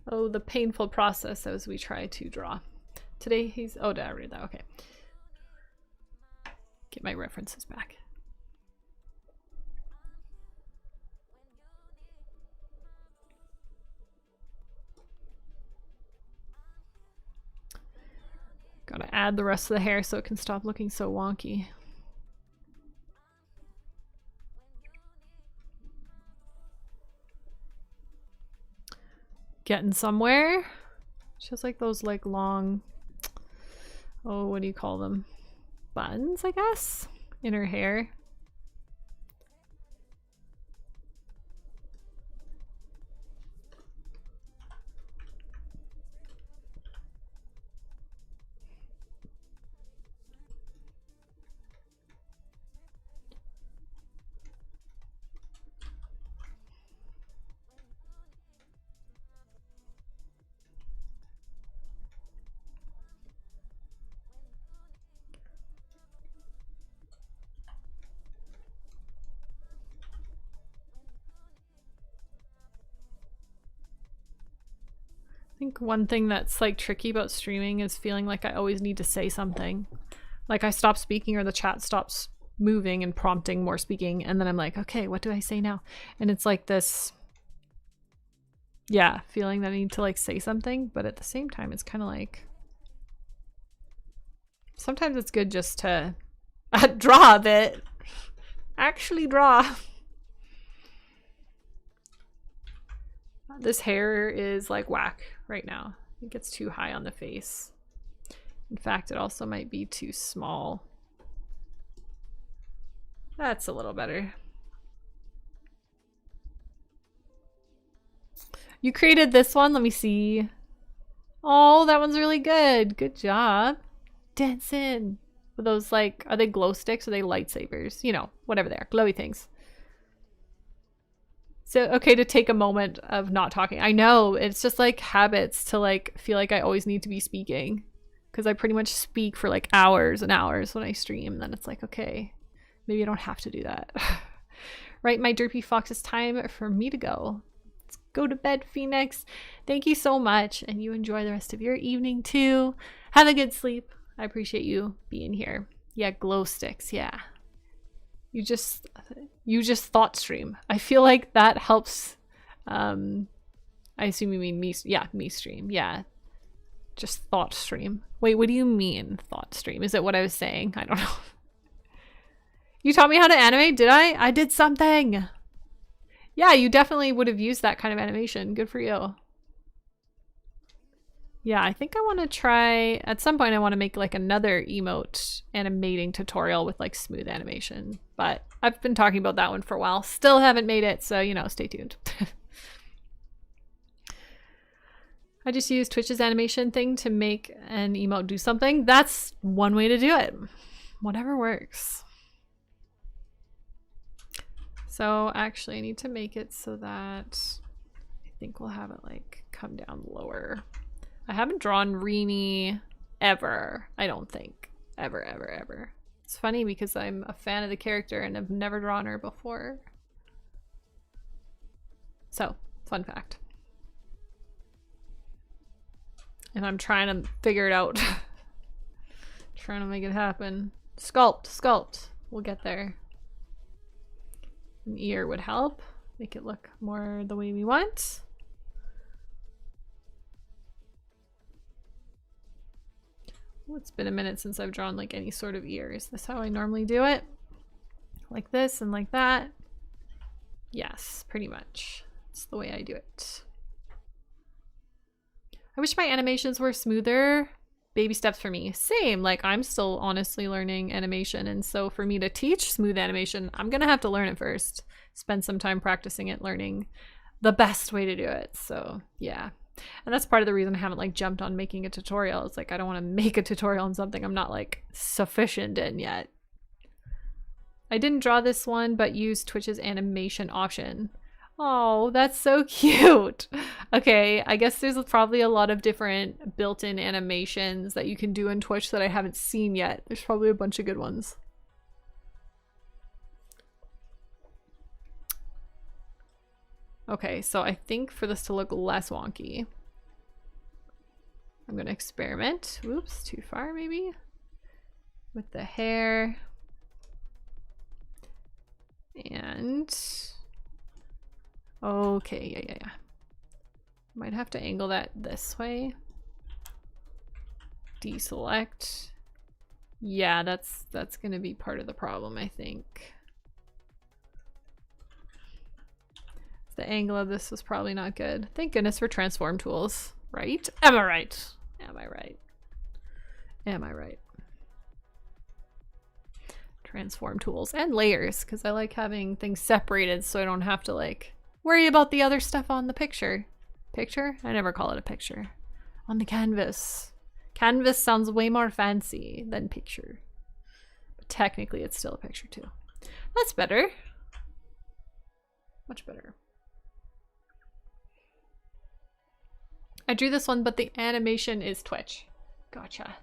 Oh, the painful process as we try to draw. Today he's... Oh, did I read that? Okay. Get my references back. Gotta add the rest of the hair so it can stop looking so wonky. Getting somewhere. Just like those like long, oh, what do you call them? Buns, I guess, in her hair. I think one thing that's like tricky about streaming is feeling like I always need to say something. Like I stop speaking or the chat stops moving and prompting more speaking, and then I'm like, okay, what do I say now? And it's like this Yeah, feeling that I need to like say something, but at the same time, it's kind of like sometimes it's good just to draw a bit. Actually draw. This hair is like whack right now. I think it's too high on the face. In fact, it also might be too small. That's a little better. You created this one. Let me see. Oh, that one's really good. Good job. Dancing. With those like, are they glow sticks or are they lightsabers? You know, whatever they are. Glowy things. So, okay to take a moment of not talking. I know, it's just like habits to like feel like I always need to be speaking. Because I pretty much speak for like hours and hours when I stream. Then it's like, okay, maybe I don't have to do that. Right, my derpy fox, it's time for me to go. Let's go to bed, Phoenix. Thank you so much. And you enjoy the rest of your evening too. Have a good sleep. I appreciate you being here. Yeah, glow sticks. Yeah. You just thought stream. I feel like that helps. I assume you mean me. Yeah, me stream. Yeah. Just thought stream. Wait, what do you mean thought stream? Is it what I was saying? I don't know. You taught me how to animate, did I? I did something. Yeah, you definitely would have used that kind of animation. Good for you. Yeah, I think I want to try, at some point I want to make like another emote animating tutorial with like smooth animation. But I've been talking about that one for a while. Still haven't made it, so you know, stay tuned. I just use Twitch's animation thing to make an emote do something. That's one way to do it. Whatever works. So actually I need to make it so that I think we'll have it like come down lower. I haven't drawn Rini ever, I don't think. Ever, ever, ever. It's funny because I'm a fan of the character and I've never drawn her before. So, fun fact. And I'm trying to figure it out. Trying to make it happen. Sculpt, sculpt. We'll get there. An ear would help. Make it look more the way we want. Well, it's been a minute since I've drawn like any sort of ear. Is this how I normally do it? Like this and like that? Yes, pretty much. It's the way I do it. I wish my animations were smoother. Baby steps for me. Same, like I'm still honestly learning animation, and so for me to teach smooth animation, I'm gonna have to learn it first. Spend some time practicing it, learning the best way to do it. So yeah. And that's part of the reason I haven't like jumped on making a tutorial. It's like I don't want to make a tutorial on something I'm not like sufficient in yet. I didn't draw this one, but used Twitch's animation option. Oh, that's so cute. Okay, I guess there's probably a lot of different built-in animations that you can do in Twitch that I haven't seen yet. There's probably a bunch of good ones. Okay, so I think for this to look less wonky, I'm gonna experiment. Oops, too far maybe. With the hair. And okay, yeah. Might have to angle that this way. Deselect. Yeah, that's gonna be part of the problem, I think. The angle of this was probably not good. Thank goodness for transform tools, right? Am I right? Am I right? Am I right? Transform tools and layers, because I like having things separated so I don't have to like worry about the other stuff on the picture. Picture? I never call it a picture. On the canvas. Canvas sounds way more fancy than picture. But technically it's still a picture too. That's better. Much better. I drew this one, but the animation is Twitch. Gotcha.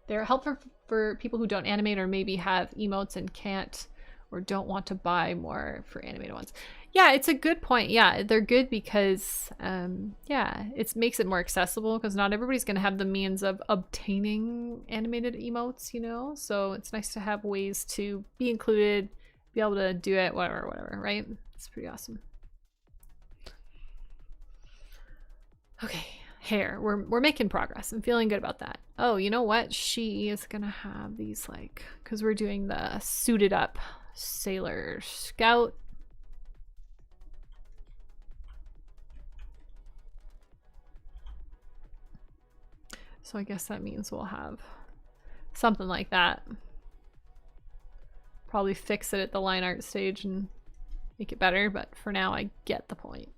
They're helpful for people who don't animate or maybe have emotes and can't or don't want to buy more for animated ones. Yeah, it's a good point. Yeah, they're good because, yeah, it makes it more accessible because not everybody's going to have the means of obtaining animated emotes, you know? So it's nice to have ways to be included, be able to do it, whatever, right? It's pretty awesome. Okay, hair. We're making progress. I'm feeling good about that. Oh, you know what? She is gonna have these like, because we're doing the suited up Sailor Scout. So I guess that means we'll have something like that. Probably fix it at the line art stage and make it better, but for now I get the point.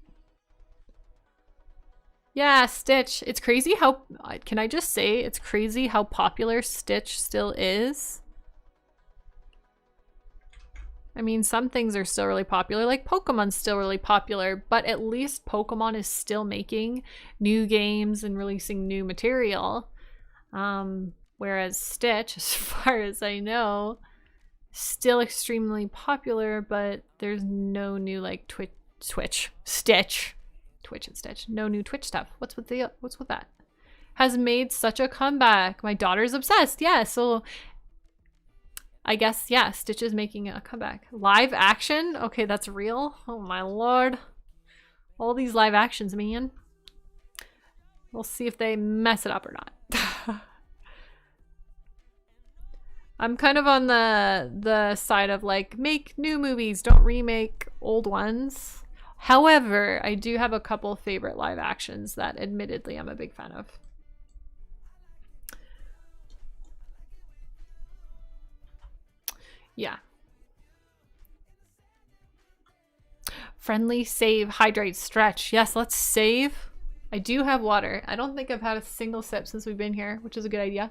Yeah, Stitch. It's crazy how, can I just say, it's crazy how popular Stitch still is. I mean, some things are still really popular, like Pokemon's still really popular, but at least Pokemon is still making new games and releasing new material. Whereas Stitch, as far as I know, still extremely popular, but there's no new like Twitch and Stitch. No new Twitch stuff. What's with that? Has made such a comeback. My daughter's obsessed. Yeah, so I guess, yeah, Stitch is making a comeback. Live action? Okay, that's real. Oh my lord. All these live actions, man. We'll see if they mess it up or not. I'm kind of on the side of like, make new movies, don't remake old ones. However, I do have a couple favorite live actions that admittedly I'm a big fan of. Yeah. Friendly, save, hydrate, stretch. Yes, let's save. I do have water. I don't think I've had a single sip since we've been here, which is a good idea.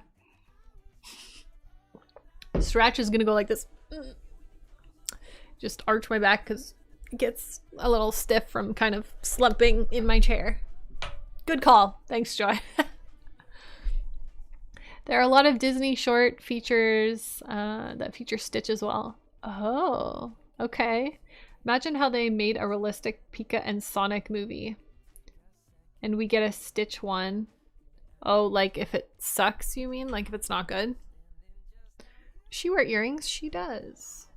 Stretch is gonna go like this. Just arch my back because it gets a little stiff from kind of slumping in my chair. Good call. Thanks, Joy. There are a lot of Disney short features that feature Stitch as well. Oh, okay. Imagine how they made a realistic Pika and Sonic movie. And we get a Stitch one. Oh, like if it sucks, you mean? Like if it's not good? Does she wear earrings? She does.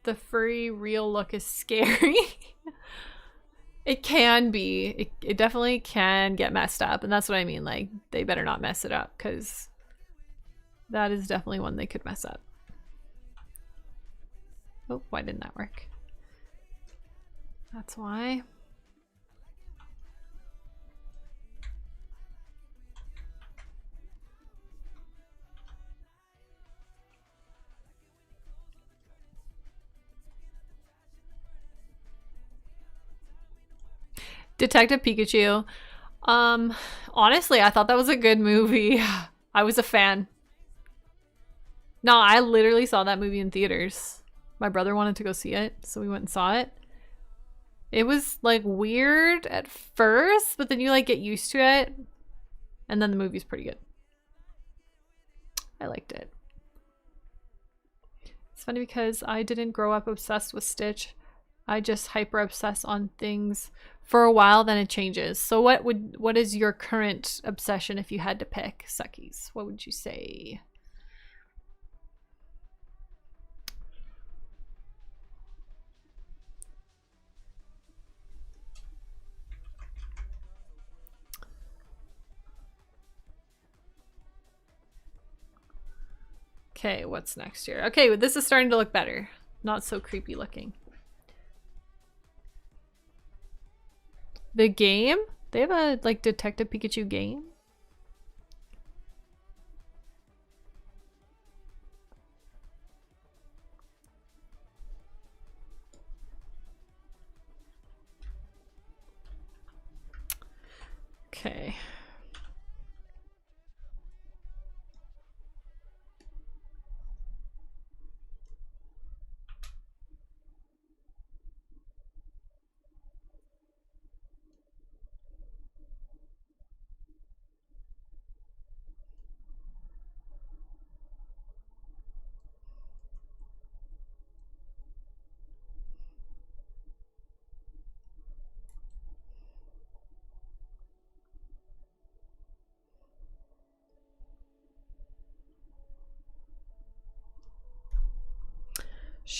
The furry real look is scary. It can be. It definitely can get messed up. And that's what I mean. Like, they better not mess it up because that is definitely one they could mess up. Oh, why didn't that work? That's why. Detective Pikachu. Honestly, I thought that was a good movie. I was a fan. No, I literally saw that movie in theaters. My brother wanted to go see it, so we went and saw it. It was like weird at first, but then you like get used to it. And then the movie's pretty good. I liked it. It's funny because I didn't grow up obsessed with Stitch. I just hyper obsess on things for a while, then it changes. So what is your current obsession if you had to pick, Suckies? What would you say? Okay, what's next here? Okay, this is starting to look better. Not so creepy looking. The game? They have a like Detective Pikachu game? Okay.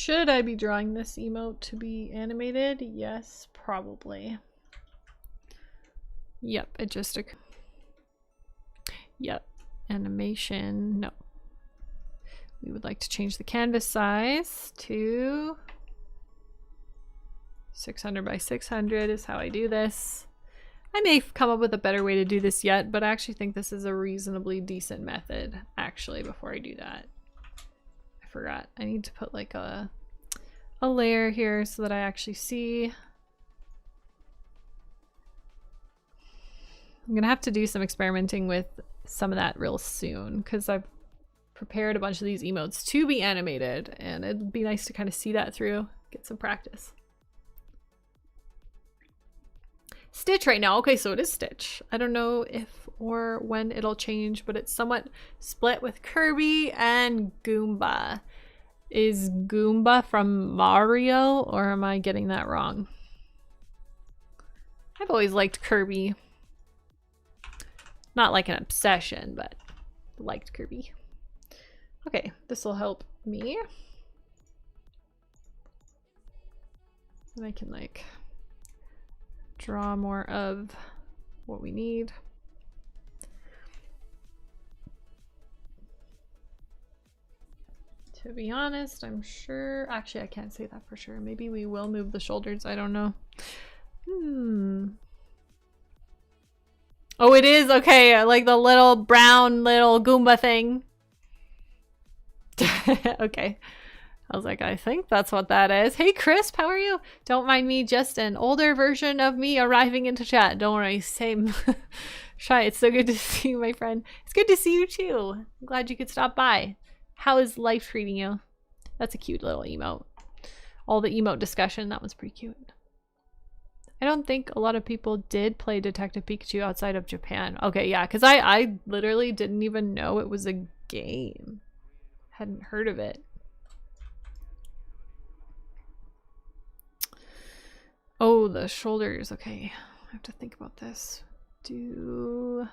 Should I be drawing this emote to be animated? Yes, probably. Yep, it just occurred. Yep, animation, no. We would like to change the canvas size to 600 by 600 is how I do this. I may come up with a better way to do this yet, but I actually think this is a reasonably decent method, actually, before I do that. I forgot. I need to put like a layer here so that I actually see. I'm gonna have to do some experimenting with some of that real soon because I've prepared a bunch of these emotes to be animated and it'd be nice to kind of see that through, get some practice. Stitch right now. Okay, so it is Stitch. I don't know if or when it'll change, but it's somewhat split with Kirby and Goomba. Is Goomba from Mario, or am I getting that wrong? I've always liked Kirby. Not like an obsession, but liked Kirby. Okay, this will help me. And I can like draw more of what we need. To be honest, I'm sure, actually I can't say that for sure. Maybe we will move the shoulders, I don't know. Oh, it is? Okay, I like the little brown little Goomba thing. Okay. I was like, I think that's what that is. Hey, Crisp, how are you? Don't mind me, just an older version of me arriving into chat. Don't worry, same. Shy, it's so good to see you, my friend. It's good to see you, too. I'm glad you could stop by. How is life treating you? That's a cute little emote. All the emote discussion, that was pretty cute. I don't think a lot of people did play Detective Pikachu outside of Japan. Okay, yeah, because I literally didn't even know it was a game. Hadn't heard of it. Oh, the shoulders. Okay, I have to think about this. Do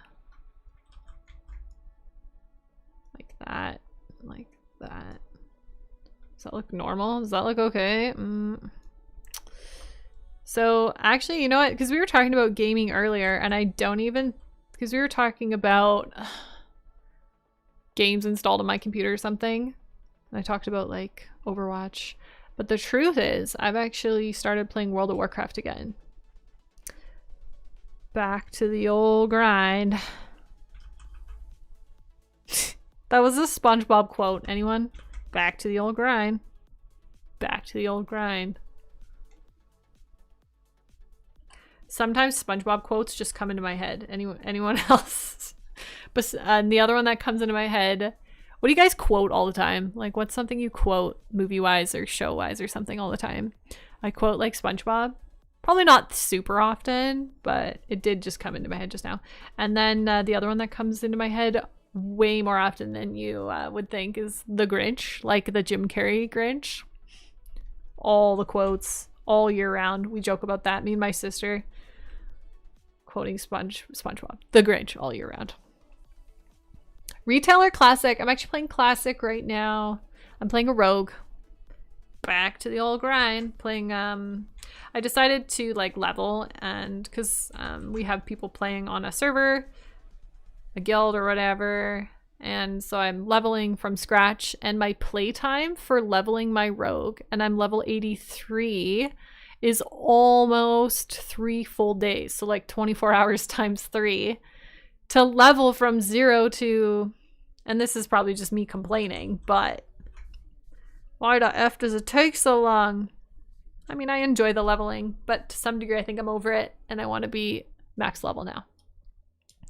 like that, like that. Does that look normal? Does that look okay? So actually, you know what? Because we were talking about gaming earlier, and I don't even, because we were talking about games installed on my computer or something. And I talked about like Overwatch. But the truth is, I've actually started playing World of Warcraft again. Back to the old grind. That was a SpongeBob quote. Anyone? Back to the old grind. Back to the old grind. Sometimes SpongeBob quotes just come into my head. Anyone else? But the other one that comes into my head, what do you guys quote all the time? Like, what's something you quote movie-wise or show-wise or something all the time? I quote like SpongeBob. Probably not super often, but it did just come into my head just now. And then the other one that comes into my head way more often than you would think is the Grinch, like the Jim Carrey Grinch. All the quotes all year round. We joke about that, me and my sister. Quoting SpongeBob. The Grinch all year round. Retailer Classic. I'm actually playing Classic right now. I'm playing a rogue. Back to the old grind. Playing, I decided to like level, and because we have people playing on a server, a guild or whatever, and so I'm leveling from scratch, and my playtime for leveling my rogue, and I'm level 83, is almost 3 full days. So like 24 hours times 3 to level from 0 to, and this is probably just me complaining, but why the F does it take so long? I mean, I enjoy the leveling, but to some degree I think I'm over it and I want to be max level now.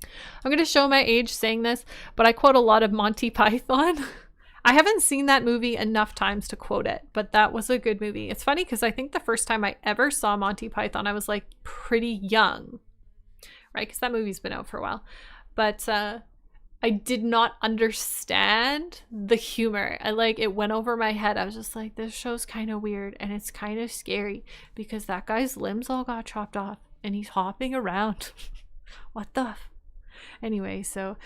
I'm going to show my age saying this, but I quote a lot of Monty Python. I haven't seen that movie enough times to quote it, but that was a good movie. It's funny because I think the first time I ever saw Monty Python, I was like pretty young, right? Because that movie's been out for a while. But I did not understand the humor. It went over my head. I was just like, this show's kind of weird and it's kind of scary because that guy's limbs all got chopped off and he's hopping around. What the anyway, so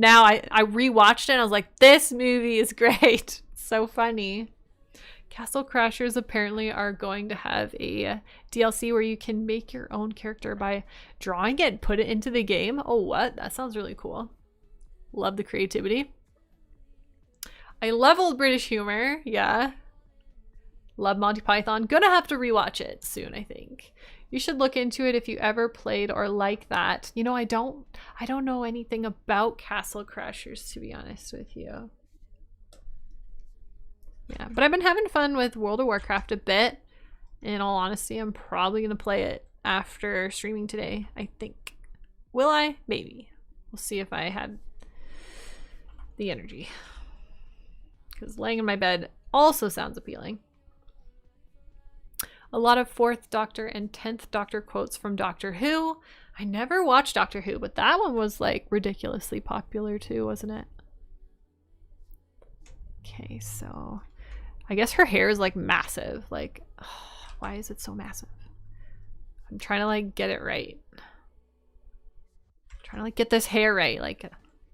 Now I rewatched it and I was like, this movie is great. So funny. Castle Crashers apparently are going to have a DLC where you can make your own character by drawing it and put it into the game. Oh, what? That sounds really cool. Love the creativity. I love old British humor. Yeah. Love Monty Python. Gonna have to rewatch it soon, I think. You should look into it if you ever played or like that. You know, I don't know anything about Castle Crashers, to be honest with you. Yeah, but I've been having fun with World of Warcraft a bit. In all honesty, I'm probably going to play it after streaming today, I think. Will I? Maybe. We'll see if I had the energy. Because laying in my bed also sounds appealing. A lot of 4th Doctor and 10th Doctor quotes from Doctor Who. I never watched Doctor Who, but that one was like ridiculously popular too, wasn't it? Okay, so I guess her hair is like massive. Like, why is it so massive? I'm trying to like get it right. I'm trying to like get this hair right. Like,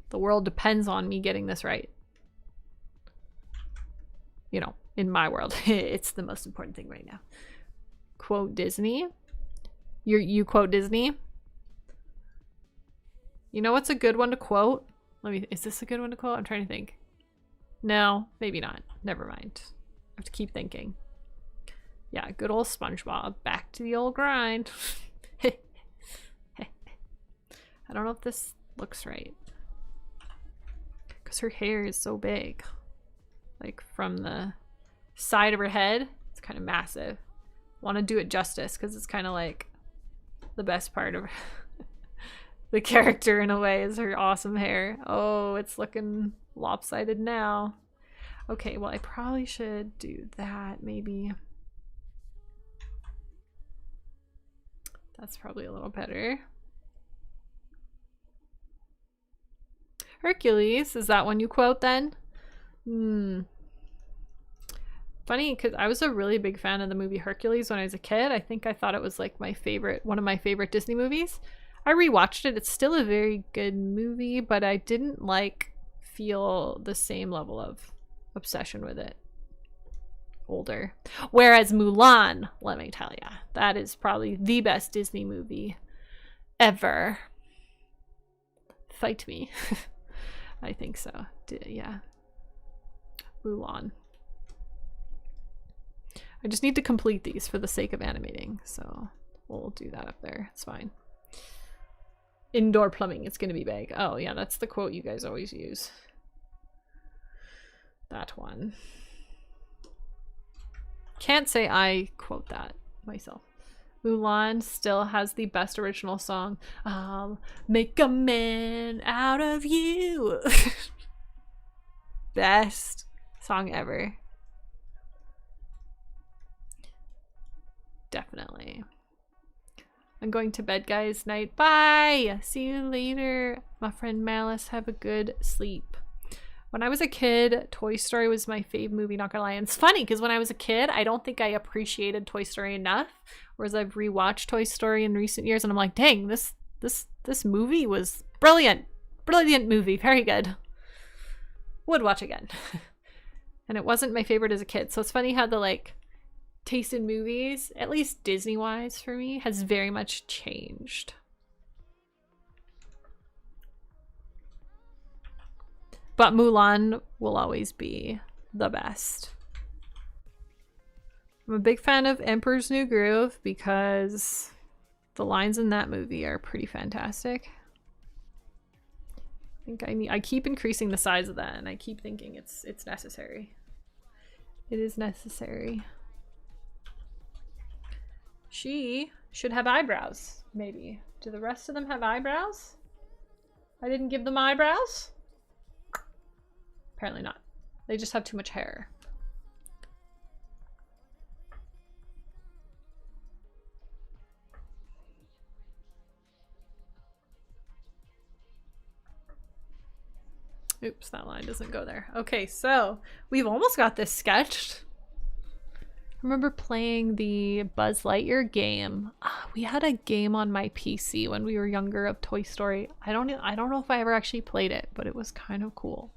the world depends on me getting this right. You know, in my world, it's the most important thing right now. Quote Disney. You quote Disney. You know what's a good one to quote? Is this a good one to quote? I'm trying to think. No, maybe not. Never mind. I have to keep thinking. Yeah, good old SpongeBob. Back to the old grind. I don't know if this looks right. Because her hair is so big. Like from the side of her head, it's kind of massive. Want to do it justice because it's kind of like the best part of the character in a way is her awesome hair. Oh, it's looking lopsided now. Okay, well, I probably should do that maybe. That's probably a little better. Hercules, is that one you quote then? Funny, because I was a really big fan of the movie Hercules when I was a kid. I think I thought it was like one of my favorite Disney movies. I rewatched it. It's still a very good movie, but I didn't feel the same level of obsession with it older. Whereas Mulan, let me tell ya, that is probably the best Disney movie ever. Fight me. I think so. Yeah. Mulan. I just need to complete these for the sake of animating, so we'll do that up there. It's fine. Indoor plumbing, it's gonna be big. Oh yeah, that's the quote you guys always use. That one. Can't say I quote that myself. Mulan still has the best original song. Make a man out of you. Best song ever. Definitely. I'm going to bed, guys. Night. Bye. See you later. My friend Malice. Have a good sleep. When I was a kid, Toy Story was my fave movie, not gonna lie. And it's funny because when I was a kid, I don't think I appreciated Toy Story enough. Whereas I've rewatched Toy Story in recent years and I'm like, dang, this movie was brilliant. Brilliant movie. Very good. Would watch again. And it wasn't my favorite as a kid. So it's funny how the taste in movies, at least Disney-wise for me, has very much changed. But Mulan will always be the best. I'm a big fan of Emperor's New Groove because the lines in that movie are pretty fantastic. I think I keep increasing the size of that and I keep thinking it's necessary. It is necessary. She should have eyebrows, maybe. Do the rest of them have eyebrows? I didn't give them eyebrows? Apparently not. They just have too much hair. Oops, that line doesn't go there. Okay, so we've almost got this sketched. remember playing the Buzz Lightyear game. We had a game on my PC when we were younger of Toy Story. I don't know if I ever actually played it, but it was kind of cool.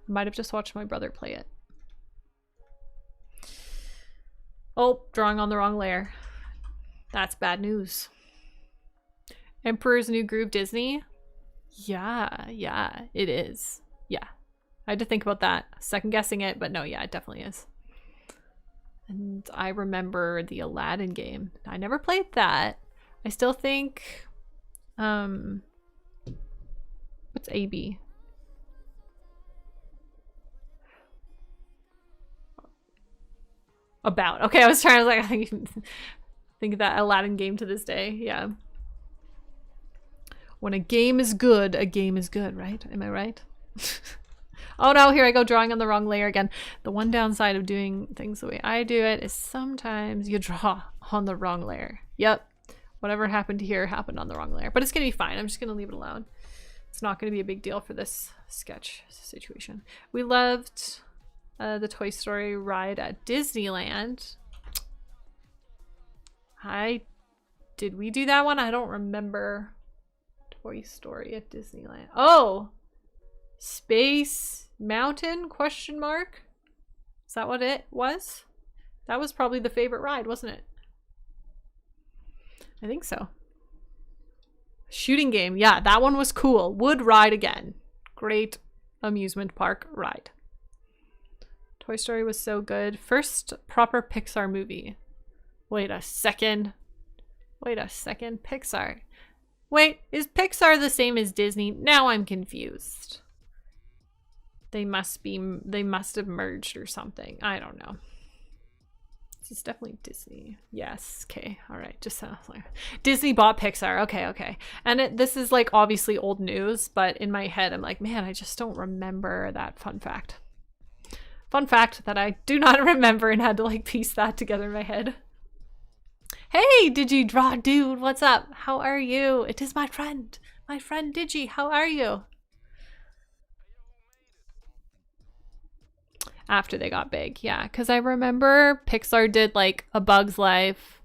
I might have just watched my brother play it. Oh, drawing on the wrong layer. That's bad news. Emperor's New Groove Disney? Yeah, it is. Yeah. I had to think about that. Second guessing it, but no, yeah, it definitely is. And I remember the Aladdin game. I never played that. I still think what's AB? About. Okay, I was trying to like think of that Aladdin game to this day. Yeah. When a game is good, right? Am I right? Oh no, here I go drawing on the wrong layer again. The one downside of doing things the way I do it is sometimes you draw on the wrong layer. Yep. Whatever happened here happened on the wrong layer. But it's going to be fine. I'm just going to leave it alone. It's not going to be a big deal for this sketch situation. We loved the Toy Story ride at Disneyland. Did we do that one? I don't remember. Toy Story at Disneyland. Oh! Space Mountain? Question mark? Is that what it was? That was probably the favorite ride, wasn't it? I think so. Shooting game. Yeah, that one was cool. Would ride again. Great amusement park ride. Toy Story was so good. First proper Pixar movie. Wait a second. Pixar. Wait, is Pixar the same as Disney? Now I'm confused. They must have merged or something. I don't know. It's definitely Disney. Yes. Okay. All right. Just like Disney bought Pixar. Okay. And this is like obviously old news, but in my head, I'm like, man, I just don't remember that fun fact. Fun fact that I do not remember and had to like piece that together in my head. Hey, did you draw, dude? What's up? How are you? It is my friend Digi. How are you? After they got big, yeah, because I remember Pixar did like A Bug's Life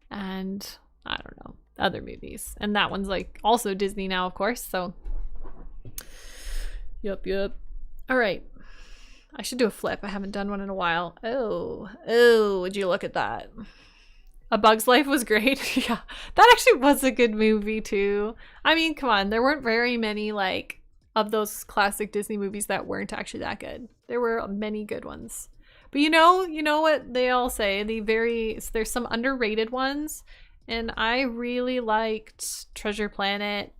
and I don't know, other movies, and that one's like also Disney now, of course. So yep. All right, I should do a flip. I haven't done one in a while. Oh, would you look at that? A Bug's Life was great. Yeah, that actually was a good movie too. I mean, come on, there weren't very many like of those classic Disney movies that weren't actually that good. There were many good ones. But you know what they all say, there's some underrated ones, and I really liked Treasure Planet.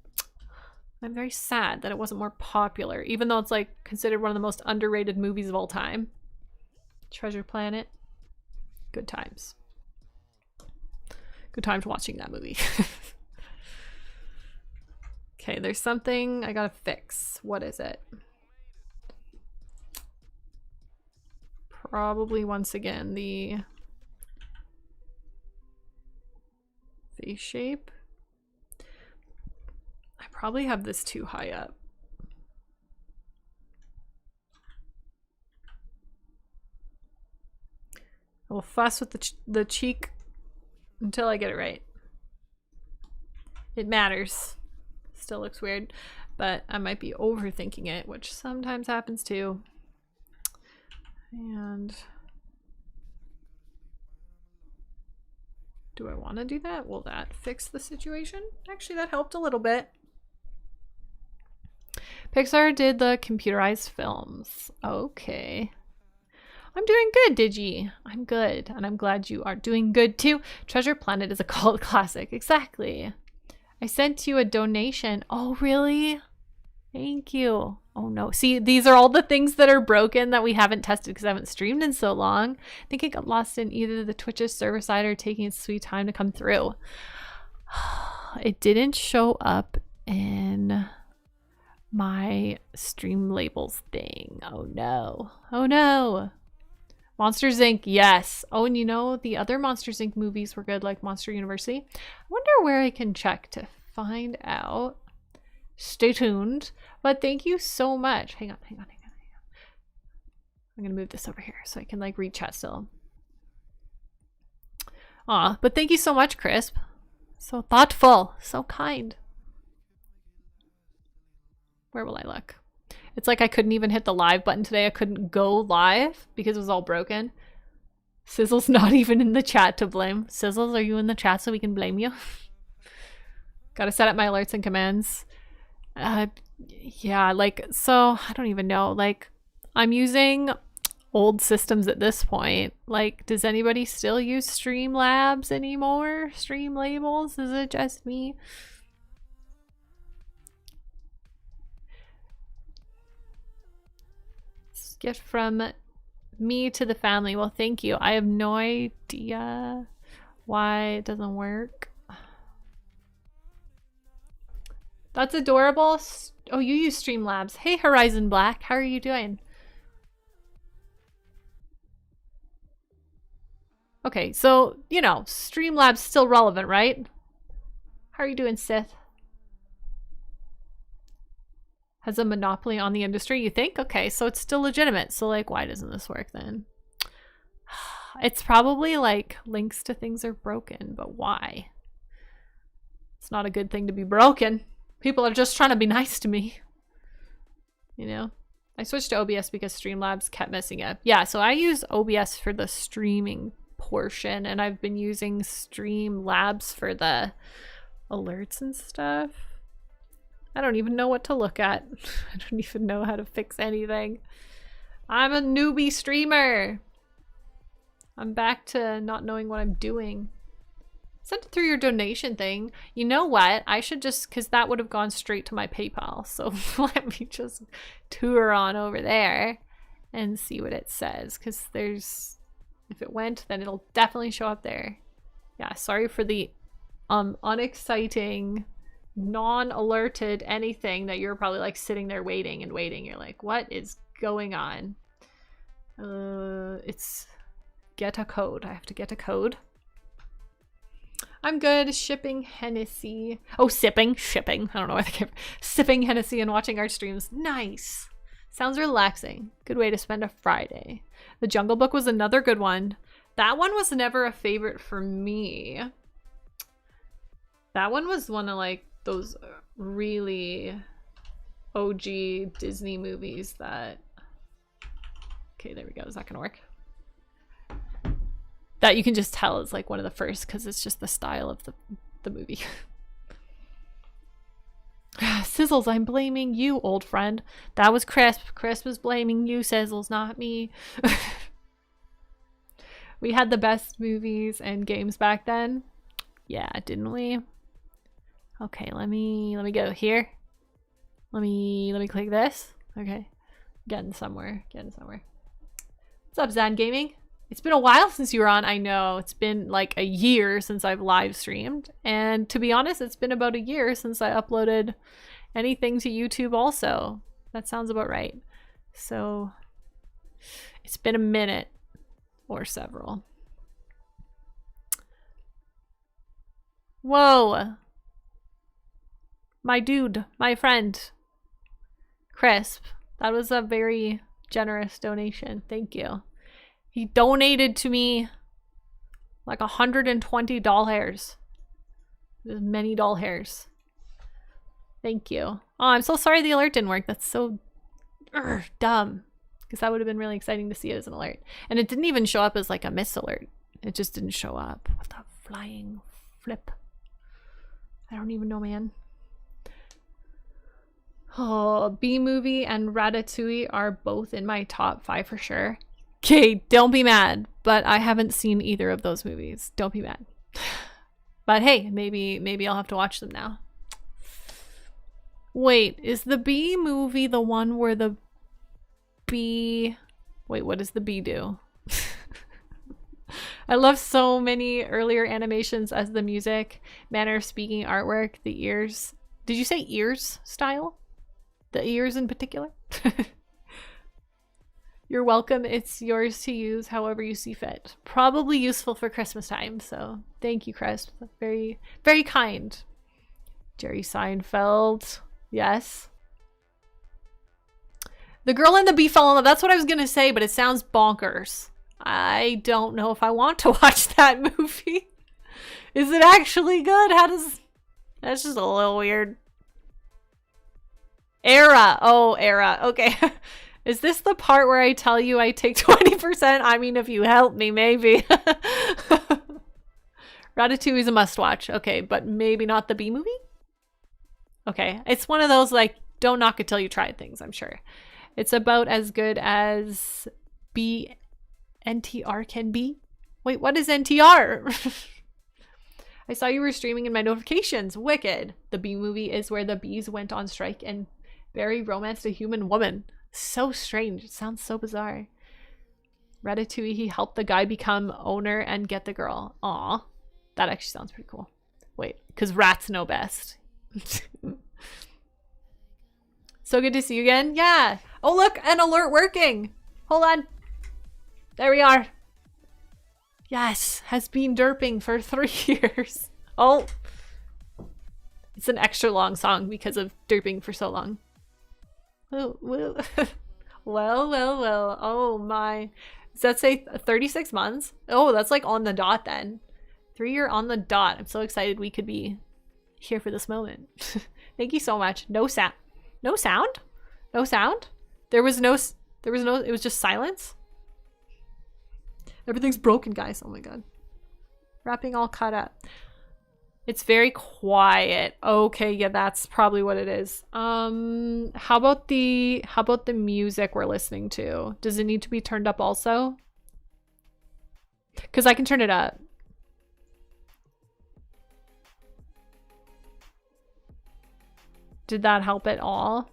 I'm very sad that it wasn't more popular, even though it's like considered one of the most underrated movies of all time. Treasure Planet. Good times. Good times watching that movie. Okay, there's something I gotta fix. What is it? Probably once again the face shape. I probably have this too high up. I will fuss with the cheek until I get it right. It matters. Still looks weird, but I might be overthinking it, which sometimes happens too. And do I want to do that? Will that fix the situation? Actually, that helped a little bit. Pixar did the computerized films. Okay. I'm doing good, Digi. I'm good, and I'm glad you are doing good too. Treasure Planet is a cult classic. Exactly. I sent you a donation. Oh, really? Thank you. Oh no. See, these are all the things that are broken that we haven't tested because I haven't streamed in so long. I think it got lost in either the Twitch's server side or taking its sweet time to come through. It didn't show up in my stream labels thing. Oh no. Oh no. Monsters Inc. Yes. Oh, and you know, the other Monsters Inc. movies were good, like Monster University. I wonder where I can check to find out. Stay tuned. But thank you so much. Hang on. I'm gonna move this over here so I can like read chat still. Aw, but thank you so much, Crisp. So thoughtful, so kind. Where will I look? It's like I couldn't even hit the live button today. I couldn't go live because it was all broken. Sizzle's not even in the chat to blame. Sizzles, are you in the chat so we can blame you? Gotta set up my alerts and commands. Yeah, like, so I don't even know. Like, I'm using old systems at this point. Like, does anybody still use Streamlabs anymore? Stream labels? Is it just me? Gift from me to the family. Well, thank you. I have no idea why it doesn't work. That's adorable. Oh, you use Streamlabs. Hey, Horizon Black. How are you doing? Okay, so, you know, Streamlabs still relevant, right? How are you doing, Sith? Has a monopoly on the industry, you think? Okay, so it's still legitimate. So, like, why doesn't this work then? It's probably, like, links to things are broken, but why? It's not a good thing to be broken. People are just trying to be nice to me. You know? I switched to OBS because Streamlabs kept messing up. Yeah, so I use OBS for the streaming portion, and I've been using Streamlabs for the alerts and stuff. I don't even know what to look at. I don't even know how to fix anything. I'm a newbie streamer. I'm back to not knowing what I'm doing. Send it through your donation thing. You know what? I should just, because that would have gone straight to my PayPal. So let me just tour on over there and see what it says. Because there's, if it went, then it'll definitely show up there. Yeah, sorry for the unexciting, non-alerted anything that you're probably like sitting there waiting and waiting. You're like, what is going on? It's get a code. I have to get a code. I'm good. Shipping Hennessy. Oh, shipping. I don't know why they keep sipping Hennessy and watching our streams. Nice. Sounds relaxing. Good way to spend a Friday. The Jungle Book was another good one. That one was never a favorite for me. That one was one of like those really OG Disney movies that... Okay, there we go. Is that gonna work? That you can just tell is like one of the first because it's just the style of the movie. Sizzles, I'm blaming you, old friend. That was Crisp. Crisp was blaming you, Sizzles, not me. We had the best movies and games back then. Yeah, didn't we? Okay, let me go here. Let me click this. Okay. Getting somewhere. What's up, Zan Gaming? It's been a while since you were on. I know it's been like a year since I've live streamed. And to be honest, it's been about a year since I uploaded anything to YouTube also. That sounds about right. So it's been a minute or several. Whoa. My dude, my friend, Crisp. That was a very generous donation. Thank you. He donated to me like 120 doll hairs. There's many doll hairs. Thank you. Oh, I'm so sorry the alert didn't work. That's so dumb. Because that would have been really exciting to see it as an alert. And it didn't even show up as like a miss alert. It just didn't show up. What the flying flip? I don't even know, man. Oh, B-Movie and Ratatouille are both in my top 5 for sure. Okay, don't be mad, but I haven't seen either of those movies. Don't be mad. But hey, maybe I'll have to watch them now. Wait, is the bee movie the one where the bee... Wait, what does the bee do? I love so many earlier animations as the music, manner of speaking, artwork, the ears. Did you say ears style? The ears in particular? You're welcome. It's yours to use however you see fit. Probably useful for Christmas time, so thank you, Crisp. Very, very kind. Jerry Seinfeld. Yes. The Girl and the Bee Fell in Love. That's what I was gonna say, but it sounds bonkers. I don't know if I want to watch that movie. Is it actually good? How does... That's just a little weird. Era. Oh, era. Okay. Is this the part where I tell you I take 20%? I mean, if you help me, maybe. Ratatouille is a must-watch. Okay, but maybe not the Bee Movie? Okay. It's one of those, like, don't knock it till you try things, I'm sure. It's about as good as NTR can be. Wait, what is NTR? I saw you were streaming in my notifications. Wicked. The Bee Movie is where the bees went on strike and Barry romanced a human woman. So strange. It sounds so bizarre. Ratatouille, he helped the guy become owner and get the girl. Aw. That actually sounds pretty cool. Wait, because rats know best. So good to see you again. Yeah. Oh, look, an alert working. Hold on. There we are. Yes, has been derping for 3 years. Oh. It's an extra long song because of derping for so long. Oh, well. well. Oh my. Does that say 36 months? Oh, that's like on the dot then. 3 year on the dot. I'm so excited we could be here for this moment. Thank you so much. No sound. No sound? No sound? There was no, it was just silence? Everything's broken, guys. Oh my god. Wrapping all cut up. It's very quiet. Okay, yeah, that's probably what it is. How about the music we're listening to? Does it need to be turned up also? Because I can turn it up. Did that help at all?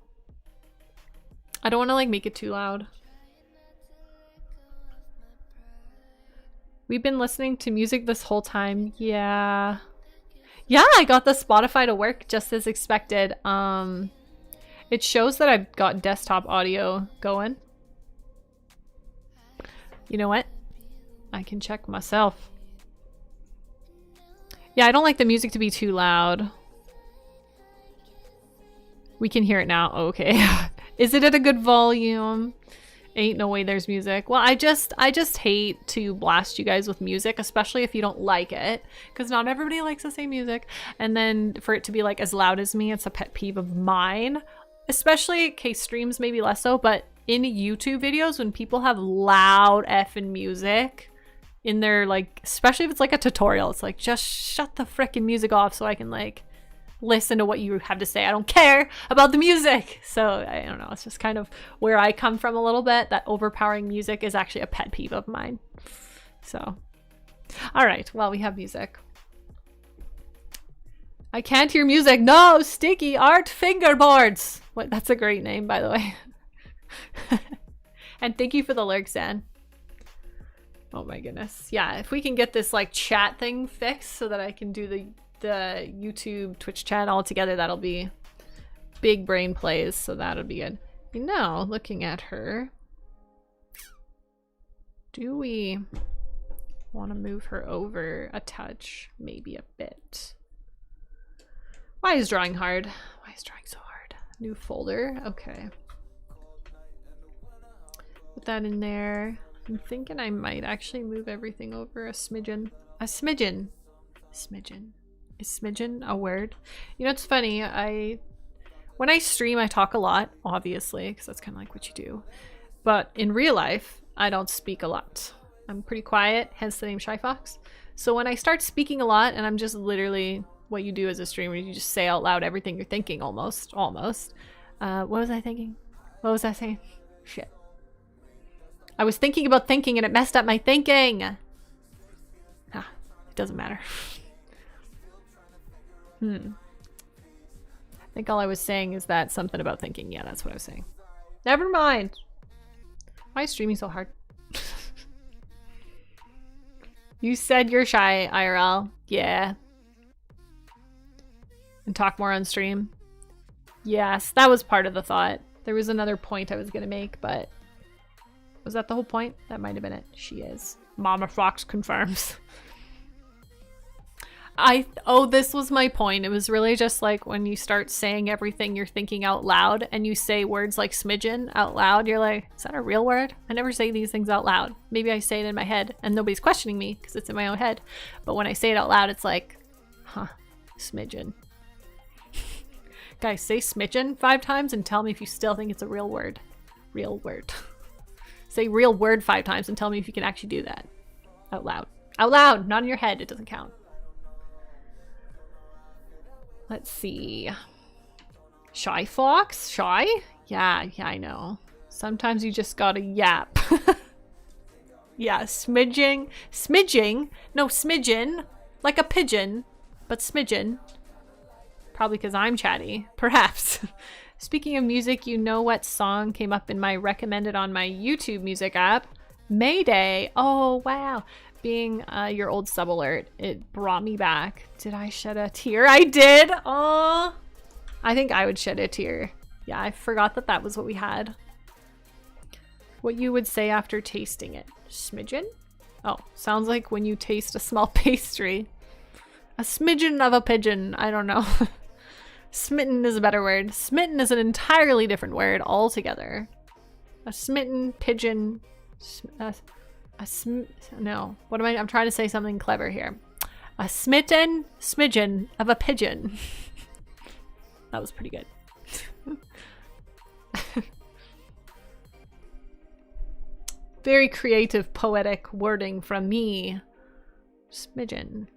I don't want to like make it too loud. We've been listening to music this whole time. Yeah. Yeah, I got the Spotify to work just as expected. It shows that I've got desktop audio going. You know what? I can check myself. Yeah, I don't like the music to be too loud. We can hear it now. Okay. Is it at a good volume? Ain't no way there's music. Well, I just hate to blast you guys with music, especially if you don't like it, because not everybody likes the same music. And then for it to be like as loud as me, it's a pet peeve of mine. Especially, okay, streams maybe less so, but in YouTube videos when people have loud effing music in their like, especially if it's like a tutorial, it's like just shut the frickin' music off so I can like listen to what you have to say. I don't care about the music. So I don't know. It's just kind of where I come from a little bit. That overpowering music is actually a pet peeve of mine. So, all right. Well, we have music. I can't hear music. No, sticky art fingerboards. What? That's a great name, by the way. And thank you for the lyrics, Dan. Oh my goodness. Yeah, if we can get this like chat thing fixed so that I can do the YouTube Twitch chat all together, that'll be big brain plays, so that'll be good. You know, looking at her, do we want to move her over a touch? Maybe a bit. Why is drawing hard? Why is drawing so hard? New folder. Okay. Put that in there. I'm thinking I might actually move everything over a smidgen. A smidgen. Smidgen. Is smidgen a word? You know, it's funny. When I stream, I talk a lot, obviously, because that's kind of like what you do. But in real life, I don't speak a lot. I'm pretty quiet, hence the name Shy Fox. So when I start speaking a lot, and I'm just literally what you do as a streamer, you just say out loud everything you're thinking, almost. What was I thinking? What was I saying? Shit. I was thinking about thinking, and it messed up my thinking. Ah, it doesn't matter. I think all I was saying is that something about thinking. Yeah, that's what I was saying. Never mind. Why is streaming so hard? You said you're shy, IRL. Yeah. And talk more on stream. Yes, that was part of the thought. There was another point I was going to make, but was that the whole point? That might have been it. She is. Mama Fox confirms. This was my point. It was really just like when you start saying everything you're thinking out loud and you say words like smidgen out loud, you're like, is that a real word? I never say these things out loud. Maybe I say it in my head and nobody's questioning me because it's in my own head. But when I say it out loud, it's like, huh, smidgen. Guys, say smidgen 5 times and tell me if you still think it's a real word. Real word. Say real word 5 times and tell me if you can actually do that out loud. Out loud, not in your head. It doesn't count. Let's see. Shy fox? Shy? Yeah, I know. Sometimes you just gotta yap. Yeah, smidging. Smidging? No, smidgen. Like a pigeon, but smidgen. Probably because I'm chatty. Perhaps. Speaking of music, you know what song came up in my recommended on my YouTube music app? Mayday. Oh, wow. Being your old sub alert, it brought me back. Did I shed a tear? I did. Oh, I think I would shed a tear. Yeah, I forgot that that was what we had. What you would say after tasting it. Smidgen? Oh, sounds like when you taste a small pastry. A smidgen of a pigeon. I don't know. Smitten is a better word. Smitten is an entirely different word altogether. A smitten pigeon. No. What am I? I'm trying to say something clever here. A smitten smidgen of a pigeon. That was pretty good. Very creative, poetic wording from me. Smidgen.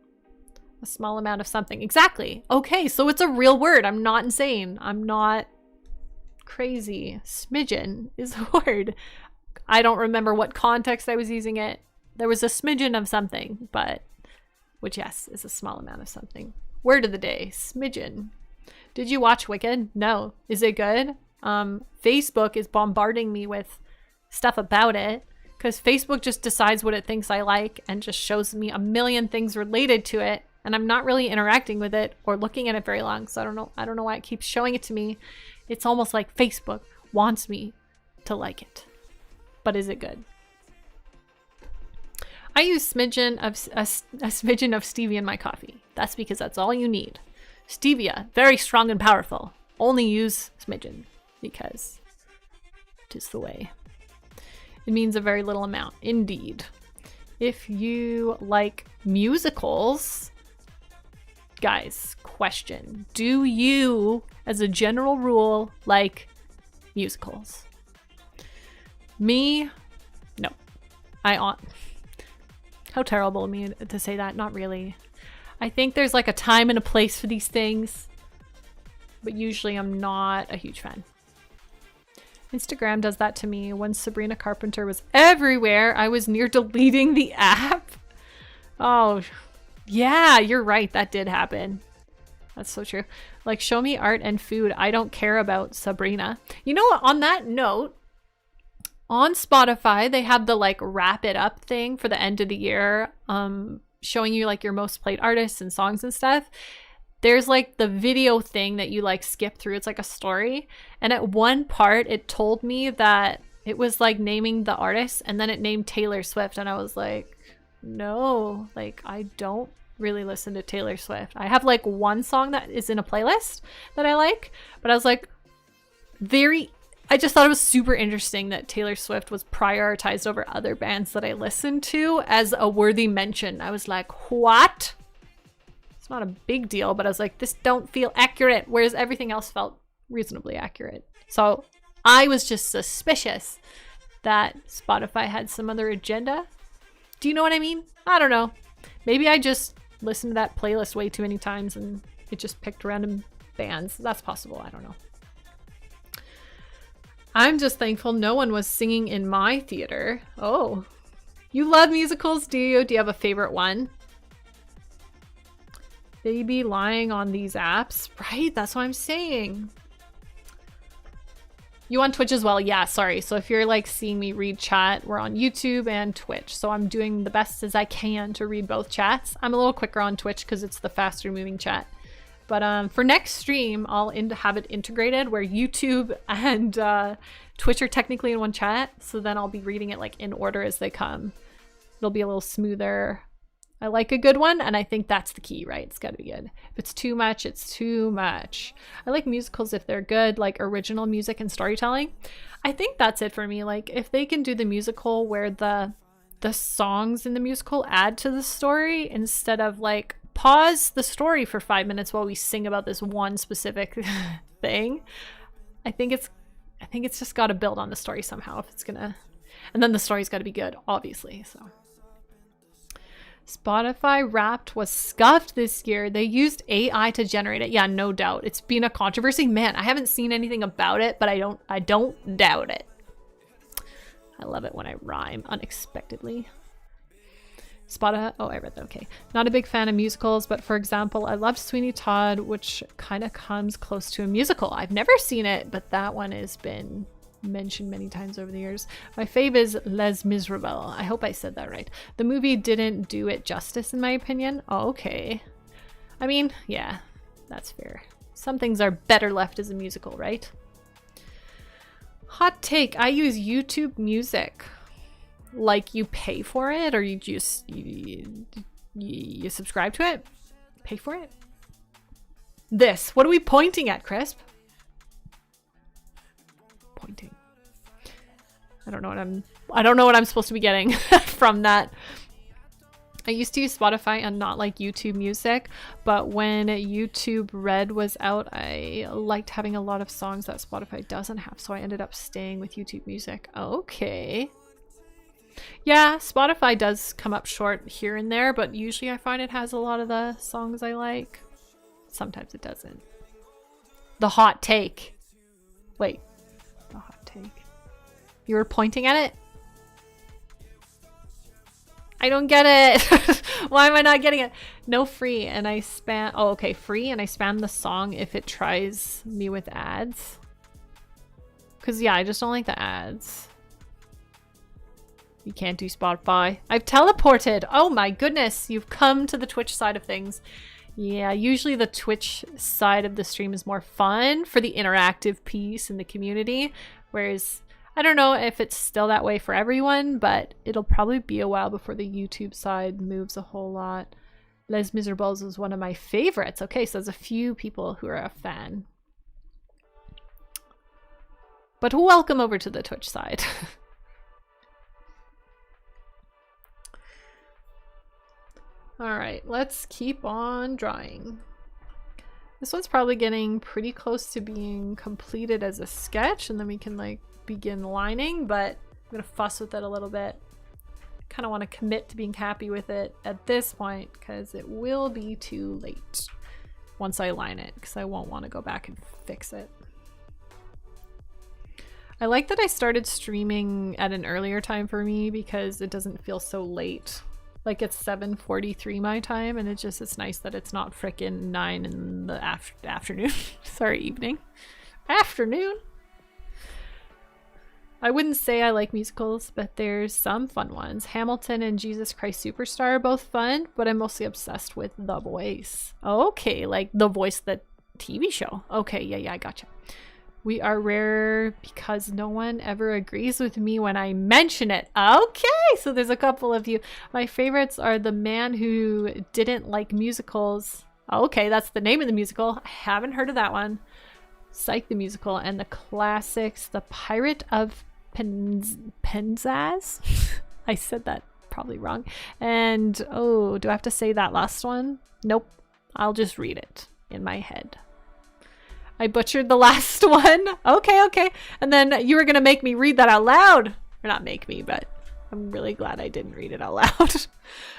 A small amount of something. Exactly. Okay, so it's a real word. I'm not insane. I'm not crazy. Smidgen is a word. I don't remember what context I was using it. There was a smidgen of something, but which, yes, is a small amount of something. Word of the day, smidgen. Did you watch Wicked? No. Is it good? Facebook is bombarding me with stuff about it because Facebook just decides what it thinks I like and just shows me a million things related to it, and I'm not really interacting with it or looking at it very long, so I don't know why it keeps showing it to me. It's almost like Facebook wants me to like it. But is it good? I use a smidgen of stevia in my coffee. That's because that's all you need. Stevia, very strong and powerful. Only use smidgen because it is the way. It means a very little amount, indeed. If you like musicals, guys, question. Do you, as a general rule, like musicals? Me? No. How terrible of me to say that. Not really. I think there's like a time and a place for these things, but usually I'm not a huge fan. Instagram does that to me. When Sabrina Carpenter was everywhere, I was near deleting the app. Oh, yeah, you're right. That did happen. That's so true. Like, show me art and food. I don't care about Sabrina. You know what? On that note, on Spotify, they have the like wrap it up thing for the end of the year, showing you like your most played artists and songs and stuff. There's like the video thing that you like skip through. It's like a story. And at one part, it told me that it was like naming the artist, and then it named Taylor Swift. And I was like, no, like I don't really listen to Taylor Swift. I have like one song that is in a playlist that I like, but I was like, I just thought it was super interesting that Taylor Swift was prioritized over other bands that I listened to as a worthy mention. I was like, what? It's not a big deal, but I was like, this don't feel accurate, whereas everything else felt reasonably accurate. So I was just suspicious that Spotify had some other agenda. Do you know what I mean? I don't know. Maybe I just listened to that playlist way too many times and it just picked random bands. That's possible. I don't know. I'm just thankful no one was singing in my theater. Oh, you love musicals, do you? Do you have a favorite one? Baby lying on these apps, right? That's what I'm saying. You on Twitch as well? Yeah, sorry. So if you're like seeing me read chat, we're on YouTube and Twitch. So I'm doing the best as I can to read both chats. I'm a little quicker on Twitch because it's the faster moving chat. But for next stream, I'll have it integrated where YouTube and Twitch are technically in one chat. So then I'll be reading it like in order as they come. It'll be a little smoother. I like a good one, and I think that's the key, right? It's got to be good. If it's too much, it's too much. I like musicals if they're good, like original music and storytelling. I think that's it for me. Like if they can do the musical where the songs in the musical add to the story instead of like pause the story for 5 minutes while we sing about this one specific thing. I think it's just got to build on the story somehow if it's gonna, and then the story's got to be good, obviously. So Spotify Wrapped was scuffed this year. They used AI to generate it. Yeah, no doubt. It's been a controversy. Man, I haven't seen anything about it, but I don't doubt it. I love it when I rhyme unexpectedly. Spotify. Oh, I read that. Okay. Not a big fan of musicals, but for example, I loved Sweeney Todd, which kind of comes close to a musical. I've never seen it, but that one has been mentioned many times over the years. My fave is Les Miserables. I hope I said that right. The movie didn't do it justice in my opinion. Oh, okay. I mean, yeah, that's fair. Some things are better left as a musical, right? Hot take. I use YouTube Music. Like you pay for it, or you just you subscribe to it? Pay for it? This. What are we pointing at, Crisp? Pointing. I don't know what I'm supposed to be getting from that. I used to use Spotify and not like YouTube Music, but when YouTube Red was out, I liked having a lot of songs that Spotify doesn't have, so I ended up staying with YouTube Music. Okay. Yeah, Spotify does come up short here and there, but usually I find it has a lot of the songs I like. Sometimes it doesn't. The hot take. Wait. The hot take. You were pointing at it? I don't get it. Why am I not getting it? No free and I spam. Oh, okay. Free and I spam the song if it tries me with ads. Because, yeah, I just don't like the ads. You can't do Spotify. I've teleported. Oh my goodness. You've come to the Twitch side of things. Yeah, usually the Twitch side of the stream is more fun for the interactive piece in the community. Whereas, I don't know if it's still that way for everyone, but it'll probably be a while before the YouTube side moves a whole lot. Les Miserables is one of my favorites. Okay, so there's a few people who are a fan. But welcome over to the Twitch side. All right, let's keep on drawing. This one's probably getting pretty close to being completed as a sketch, and then we can like begin lining, but I'm gonna fuss with it a little bit. Kind of want to commit to being happy with it at this point because it will be too late once I line it, because I won't want to go back and fix it. I like that I started streaming at an earlier time for me because it doesn't feel so late. Like it's 7:43 my time, and it's nice that it's not frickin' 9 in the afternoon. Sorry, evening. Afternoon. I wouldn't say I like musicals, but there's some fun ones. Hamilton and Jesus Christ Superstar are both fun, but I'm mostly obsessed with The Voice. Okay, like The Voice, the TV show. Okay, yeah, I gotcha. We are rare because no one ever agrees with me when I mention it. Okay, so there's a couple of you. My favorites are The Man Who Didn't Like Musicals. Okay, that's the name of the musical. I haven't heard of that one. Psych the Musical, and the classics, The Pirate of Penzaz. I said that probably wrong. And, oh, do I have to say that last one? Nope. I'll just read it in my head. I butchered the last one. Okay. And then you were going to make me read that out loud. Or not make me, but I'm really glad I didn't read it out loud.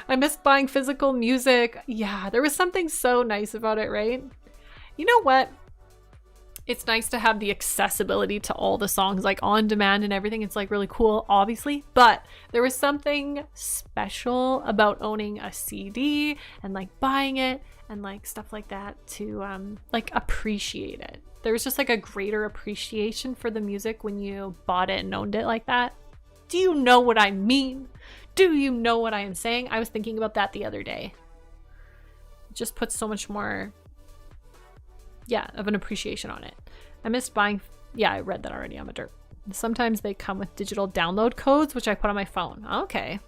I missed buying physical music. Yeah, there was something so nice about it, right? You know what? It's nice to have the accessibility to all the songs, like on demand and everything. It's like really cool, obviously, but there was something special about owning a CD and like buying it and like stuff like that to like appreciate it. There was just like a greater appreciation for the music when you bought it and owned it like that. Do you know what I mean? Do you know what I am saying? I was thinking about that the other day. It just puts so much more of an appreciation on it. I missed buying. Yeah, I read that already. I'm a derp. Sometimes they come with digital download codes, which I put on my phone. Okay.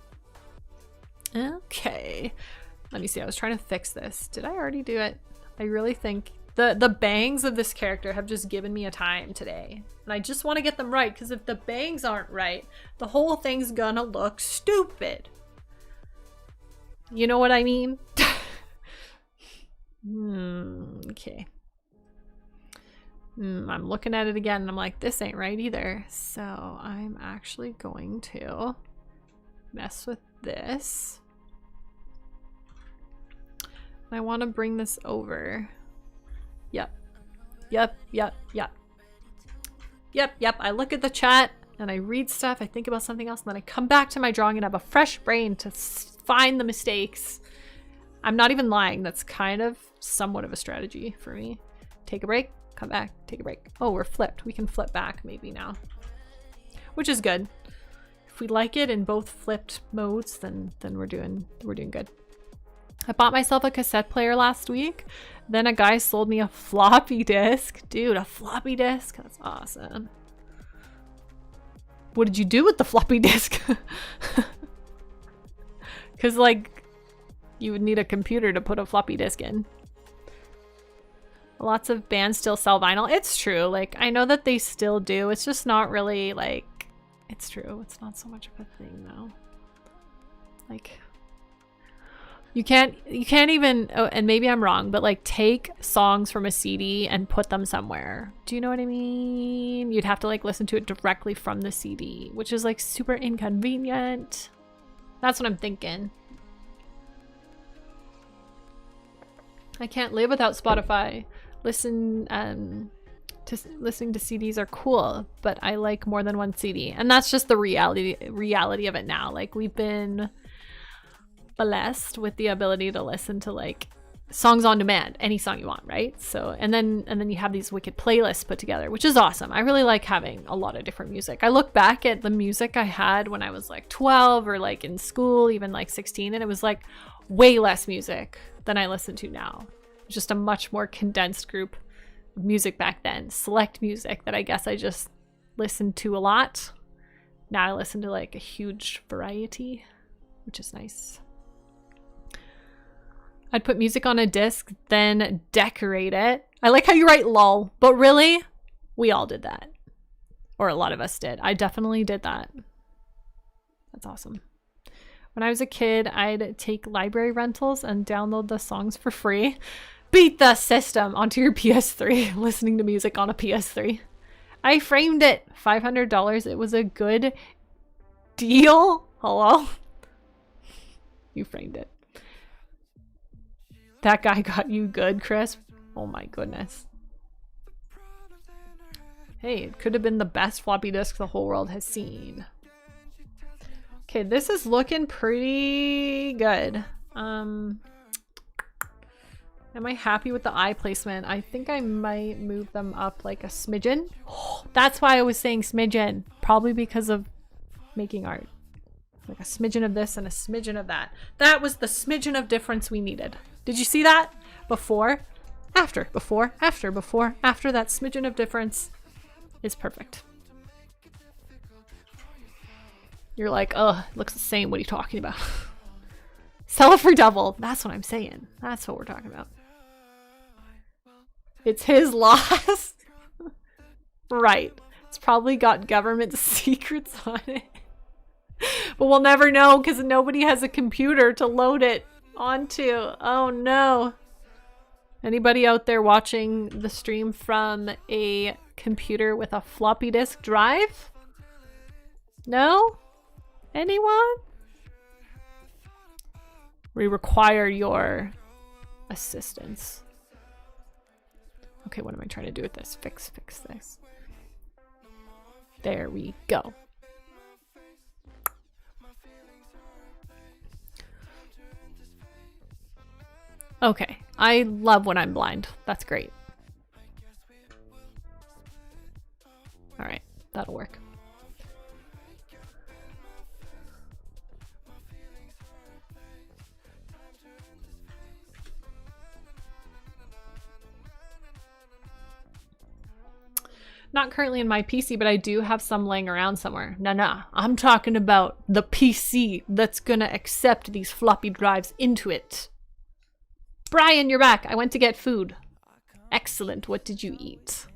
Let me see. I was trying to fix this. Did I already do it? I really think the bangs of this character have just given me a time today. And I just want to get them right, because if the bangs aren't right, the whole thing's gonna look stupid. You know what I mean? Okay. I'm looking at it again and I'm like, this ain't right either. So I'm actually going to mess with this. I want to bring this over. Yep. I look at the chat and I read stuff. I think about something else and then I come back to my drawing and have a fresh brain to find the mistakes. I'm not even lying. That's kind of somewhat of a strategy for me. Take a break, come back, take a break. Oh, we're flipped. We can flip back maybe now, which is good. If we like it in both flipped modes, then we're doing good. I bought myself a cassette player last week. Then a guy sold me a floppy disk. Dude, a floppy disk? That's awesome. What did you do with the floppy disk? Because, like, you would need a computer to put a floppy disk in. Lots of bands still sell vinyl. It's true. Like, I know that they still do. It's just not really, like... It's true. It's not so much of a thing, though. Like... You can't even, oh, and maybe I'm wrong, but like take songs from a CD and put them somewhere. Do you know what I mean? You'd have to like listen to it directly from the CD, which is like super inconvenient. That's what I'm thinking. I can't live without Spotify. Listening to CDs are cool, but I like more than one CD. And that's just the reality of it now. Like we've been blessed with the ability to listen to like songs on demand, any song you want, right? So and then you have these wicked playlists put together, which is awesome. I really like having a lot of different music. I look back at the music I had when I was like 12 or like in school, even like 16, and it was like way less music than I listen to now. Just a much more condensed group of music back then. Select music that I guess I just listened to a lot. Now I listen to like a huge variety, which is nice. I'd put music on a disc, then decorate it. I like how you write lol, but really, we all did that. Or a lot of us did. I definitely did that. That's awesome. When I was a kid, I'd take library rentals and download the songs for free. Beat the system onto your PS3, listening to music on a PS3. I framed it. $500. It was a good deal. Hello? You framed it. That guy got you good, Chris. Oh my goodness. Hey, it could have been the best floppy disk the whole world has seen. Okay, this is looking pretty good. Am I happy with the eye placement? I think I might move them up like a smidgen. Oh, that's why I was saying smidgen. Probably because of making art. Like a smidgen of this and a smidgen of that. That was the smidgen of difference we needed. Did you see that? Before, after, before, after, before, after. That smidgen of difference is perfect. You're like, oh, it looks the same. What are you talking about? Sell it for double. That's what I'm saying. That's what we're talking about. It's his loss. Right. It's probably got government secrets on it. But we'll never know because nobody has a computer to load it onto. Oh no. Anybody out there watching the stream from a computer with a floppy disk drive? No? Anyone? We require your assistance. Okay, what am I trying to do with this? Fix this. There we go. Okay, I love when I'm blind. That's great. All right, that'll work. Not currently in my PC, but I do have some laying around somewhere. Nah, I'm talking about the PC that's gonna accept these floppy drives into it. Brian, you're back. I went to get food. Excellent. What did you eat?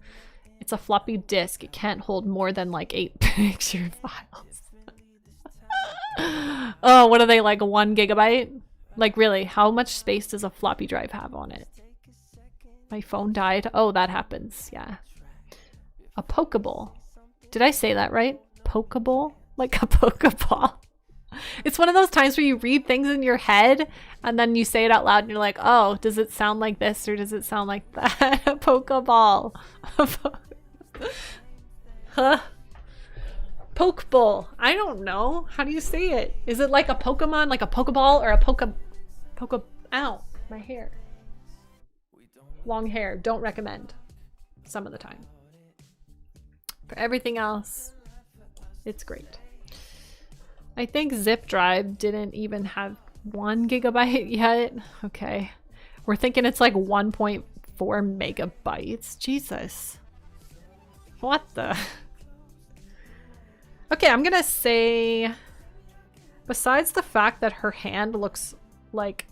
It's a floppy disk. It can't hold more than like 8 picture files. Oh, what are they, like 1 gigabyte? Like really, how much space does a floppy drive have on it? My phone died. Oh, that happens. Yeah. A Pokeball. Did I say that right? Pokeball? Like a Pokeball. It's one of those times where you read things in your head and then you say it out loud and you're like, oh, does it sound like this or does it sound like that? A Pokeball. Huh? Pokeball. I don't know. How do you say it? Is it like a Pokemon, like a Pokeball or a Ow, my hair. Long hair. Don't recommend. Some of the time. For everything else, it's great. I think zip drive didn't even have 1 gigabyte yet. Okay. We're thinking it's like 1.4 megabytes. Jesus. What the? Okay, I'm gonna say, besides the fact that her hand looks like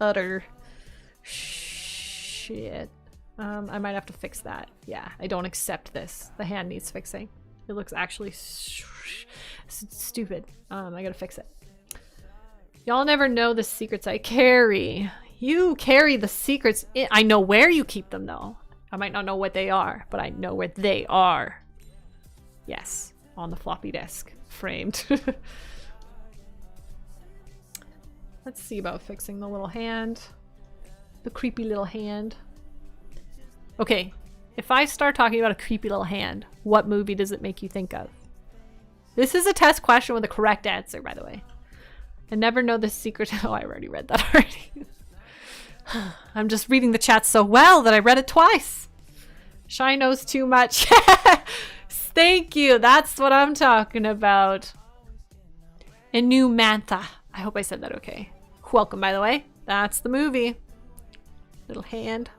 utter shit, I might have to fix that. Yeah, I don't accept this. The hand needs fixing. It looks actually stupid. I gotta fix it. Y'all never know the secrets I carry. You carry the secrets. I know where you keep them though. I might not know what they are, but I know where they are. Yes, on the floppy disk, framed. Let's see about fixing the little hand. The creepy little hand. Okay, if I start talking about a creepy little hand, what movie does it make you think of? This is a test question with a correct answer, by the way. I never know the secret. Oh, I already read that already. I'm just reading the chat so well that I read it twice. Shy knows too much. Thank you. That's what I'm talking about. Inumantha. I hope I said that okay. Welcome, by the way. That's the movie. Little hand.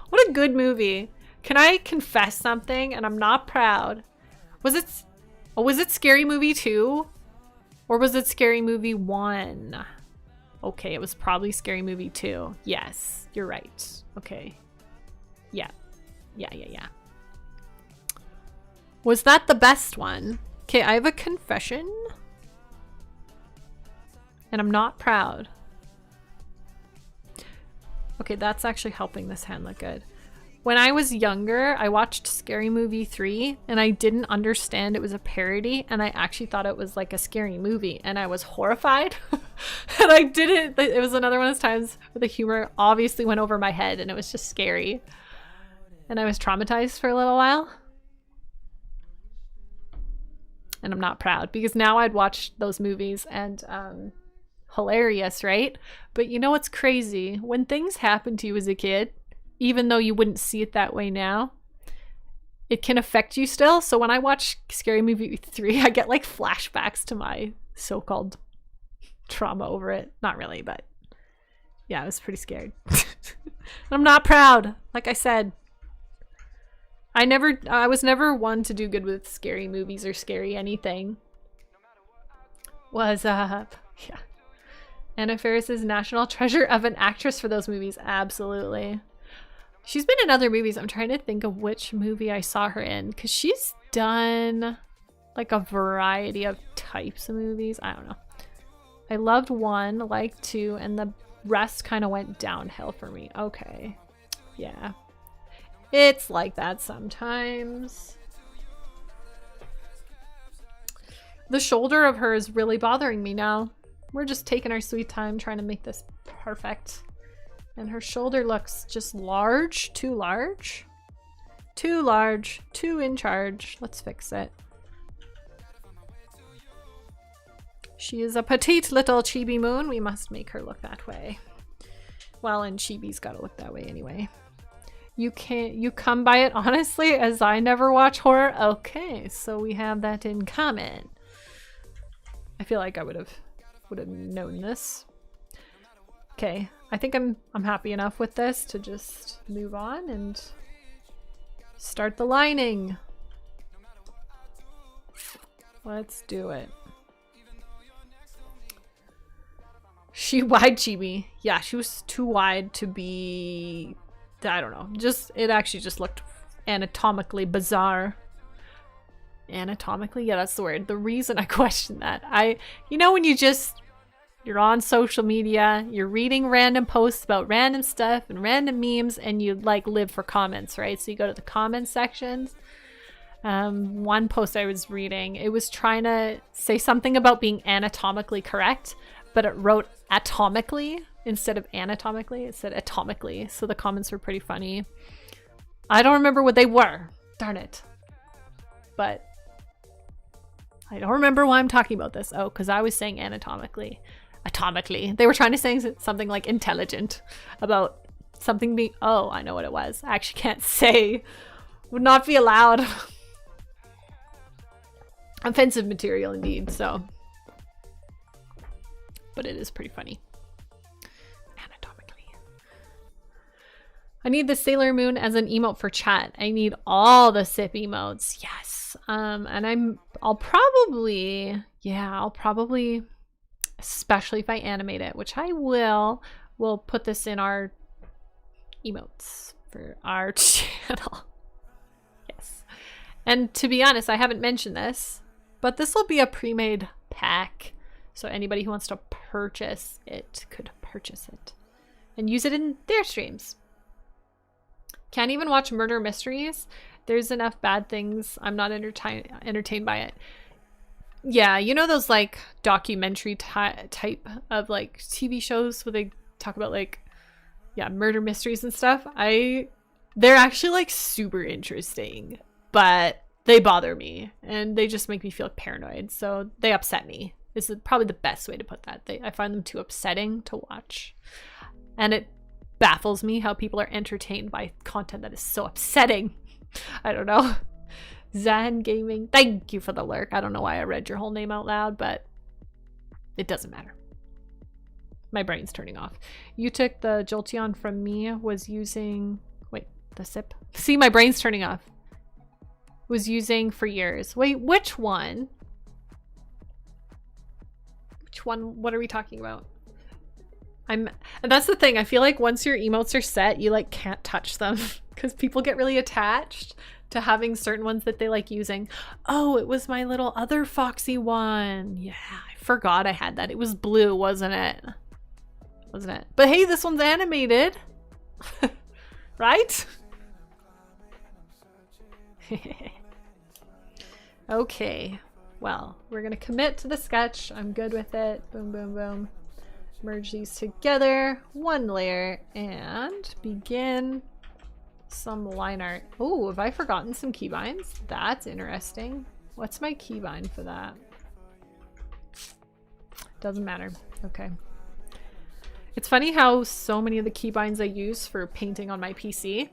What a good movie. Can I confess something? And I'm not proud. Was it Scary Movie 2? Or was it Scary Movie 1? Okay, it was probably Scary Movie 2. Yes, you're right. Okay. Yeah. Yeah. Was that the best one? Okay, I have a confession. And I'm not proud. Okay, that's actually helping this hand look good. When I was younger, I watched Scary Movie 3 and I didn't understand it was a parody and I actually thought it was like a scary movie and I was horrified. And I didn't, it was another one of those times where the humor obviously went over my head and it was just scary. And I was traumatized for a little while. And I'm not proud because now I'd watch those movies and hilarious, right? But you know what's crazy? When things happen to you as a kid, even though you wouldn't see it that way now, it can affect you still. So when I watch Scary Movie 3, I get like flashbacks to my so-called trauma over it. Not really, but yeah, I was pretty scared. I'm not proud. Like I said, I was never one to do good with scary movies or scary anything. What's up? Yeah. Anna Faris is national treasure of an actress for those movies. Absolutely. She's been in other movies. I'm trying to think of which movie I saw her in because she's done like a variety of types of movies. I don't know. I loved 1, liked 2, and the rest kind of went downhill for me. Okay. Yeah. It's like that sometimes. The shoulder of her is really bothering me now. We're just taking our sweet time trying to make this perfect. And her shoulder looks just large, too large. Too large, too in charge. Let's fix it. She is a petite little chibi moon. We must make her look that way. Well, and chibi's gotta look that way anyway. You come by it honestly as I never watch horror? Okay, so we have that in common. I feel like I would have known this. Okay, I think I'm happy enough with this to just move on and start the lining. Let's do it. She wide chibi. Yeah, she was too wide to be, I don't know. Just, it actually just looked anatomically bizarre. Anatomically? Yeah, that's the word. The reason I question that, you know, when you're on social media, you're reading random posts about random stuff and random memes, and you like live for comments, right? So you go to the comments sections. One post I was reading, it was trying to say something about being anatomically correct, but it wrote atomically instead of anatomically. It said atomically. So the comments were pretty funny. I don't remember what they were. Darn it. But I don't remember why I'm talking about this. Oh, because I was saying anatomically. Atomically. They were trying to say something like intelligent about something being... Oh, I know what it was. I actually can't say. Would not be allowed. Offensive material indeed, so... But it is pretty funny. Anatomically. I need the Sailor Moon as an emote for chat. I need all the SIP emotes. Yes. And I'll probably, especially if I animate it, which I will, we'll put this in our emotes for our channel. Yes. And to be honest, I haven't mentioned this, but this will be a pre-made pack. So anybody who wants to purchase it could purchase it and use it in their streams. Can't even watch murder mysteries. There's enough bad things. I'm not entertained by it. Yeah, you know those like documentary type of like TV shows where they talk about like, yeah, murder mysteries and stuff. They're actually like super interesting, but they bother me and they just make me feel paranoid. So they upset me. This is probably the best way to put that. I find them too upsetting to watch. And it baffles me how people are entertained by content that is so upsetting. I don't know. Zan Gaming, thank you for the lurk. I don't know why I read your whole name out loud, but it doesn't matter. My brain's turning off. You took the Jolteon from me, was using... Wait, the SIP? See, my brain's turning off. Was using for years. Wait, which one? Which one? What are we talking about? And that's the thing. I feel like once your emotes are set, you like can't touch them because people get really attached to having certain ones that they like using. Oh, it was my little other Foxy one. Yeah, I forgot I had that. It was blue, wasn't it? Wasn't it? But hey, this one's animated. Right? Okay. Well, we're gonna commit to the sketch. I'm good with it. Boom, boom, boom. Merge these together, one layer, and begin some line art. Oh, have I forgotten some keybinds? That's interesting. What's my keybind for that? Doesn't matter. Okay. It's funny how so many of the keybinds I use for painting on my PC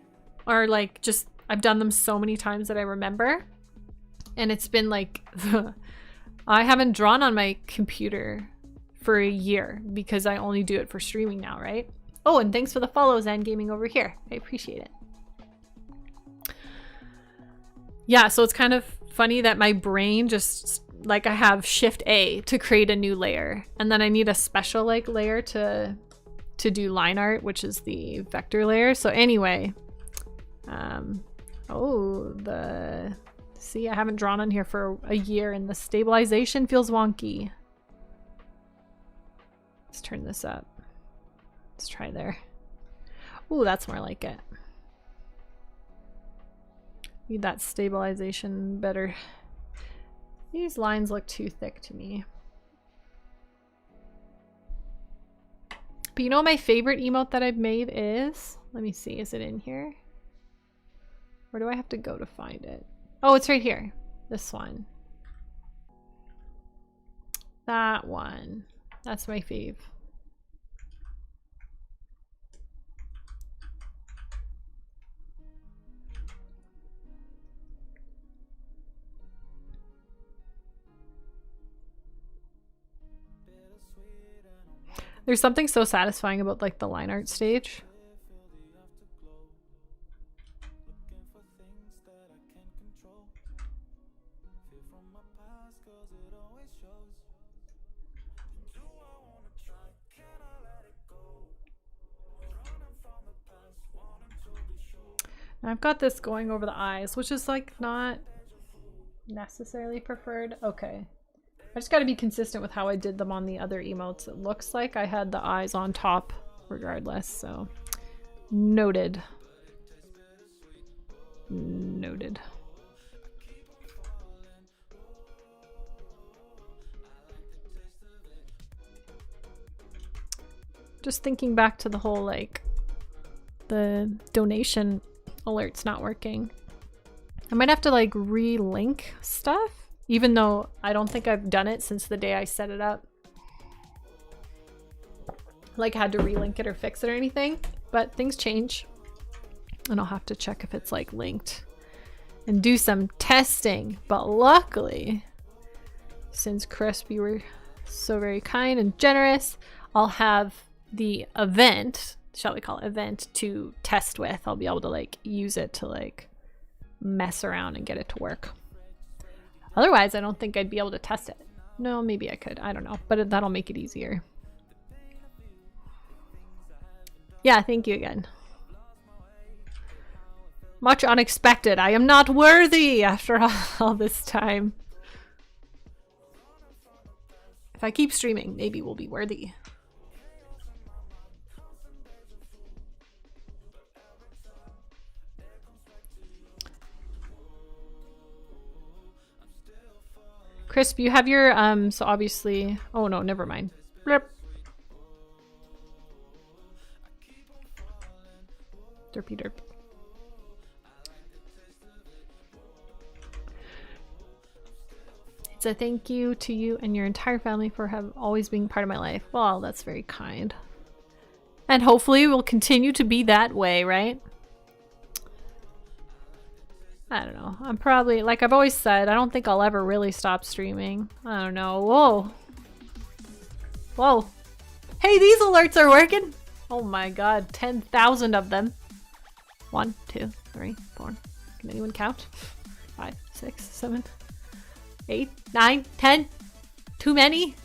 are like just, I've done them so many times that I remember. And it's been like, I haven't drawn on my computer for a year because I only do it for streaming now, right? Oh, and thanks for the follow, Zen Gaming over here. I appreciate it. Yeah, so it's kind of funny that my brain just, like I have Shift A to create a new layer. And then I need a special like layer to do line art, which is the vector layer. So anyway, see, I haven't drawn on here for a year and the stabilization feels wonky. Let's turn this up. Let's try there. Ooh, that's more like it. Need that stabilization better. These lines look too thick to me. But you know what my favorite emote that I've made is? Let me see, is it in here? Where do I have to go to find it? Oh, it's right here. This one. That one. That's my fave. There's something so satisfying about like the line art stage. I've got this going over the eyes, which is like not necessarily preferred. Okay. I just got to be consistent with how I did them on the other emotes. It looks like I had the eyes on top regardless, so noted. Noted. Just thinking back to the whole like the donation alerts not working. I might have to like re-link stuff, even though I don't think I've done it since the day I set it up. Like had to relink it or fix it or anything, but things change. And I'll have to check if it's like linked and do some testing. But luckily, since Crisp, you were so very kind and generous, I'll have the event, shall we call it event, to test with. I'll be able to like use it to like mess around and get it to work. Otherwise, I don't think I'd be able to test it. No, maybe I could. I don't know, but that'll make it easier. Yeah, thank you again. Much unexpected. I am not worthy after all this time. If I keep streaming, maybe we'll be worthy. Crisp, you have your, so obviously, oh no, never mind. Blip. Derpy derp. It's a thank you to you and your entire family for always being part of my life. Well, that's very kind. And hopefully we'll continue to be that way, right? I don't know. I'm probably, like I've always said, I don't think I'll ever really stop streaming. I don't know. Whoa. Whoa. Hey, these alerts are working. Oh my god, 10,000 of them. 1, 2, 3, 4. Can anyone count? 5, 6, 7, 8, 9, 10. Too many?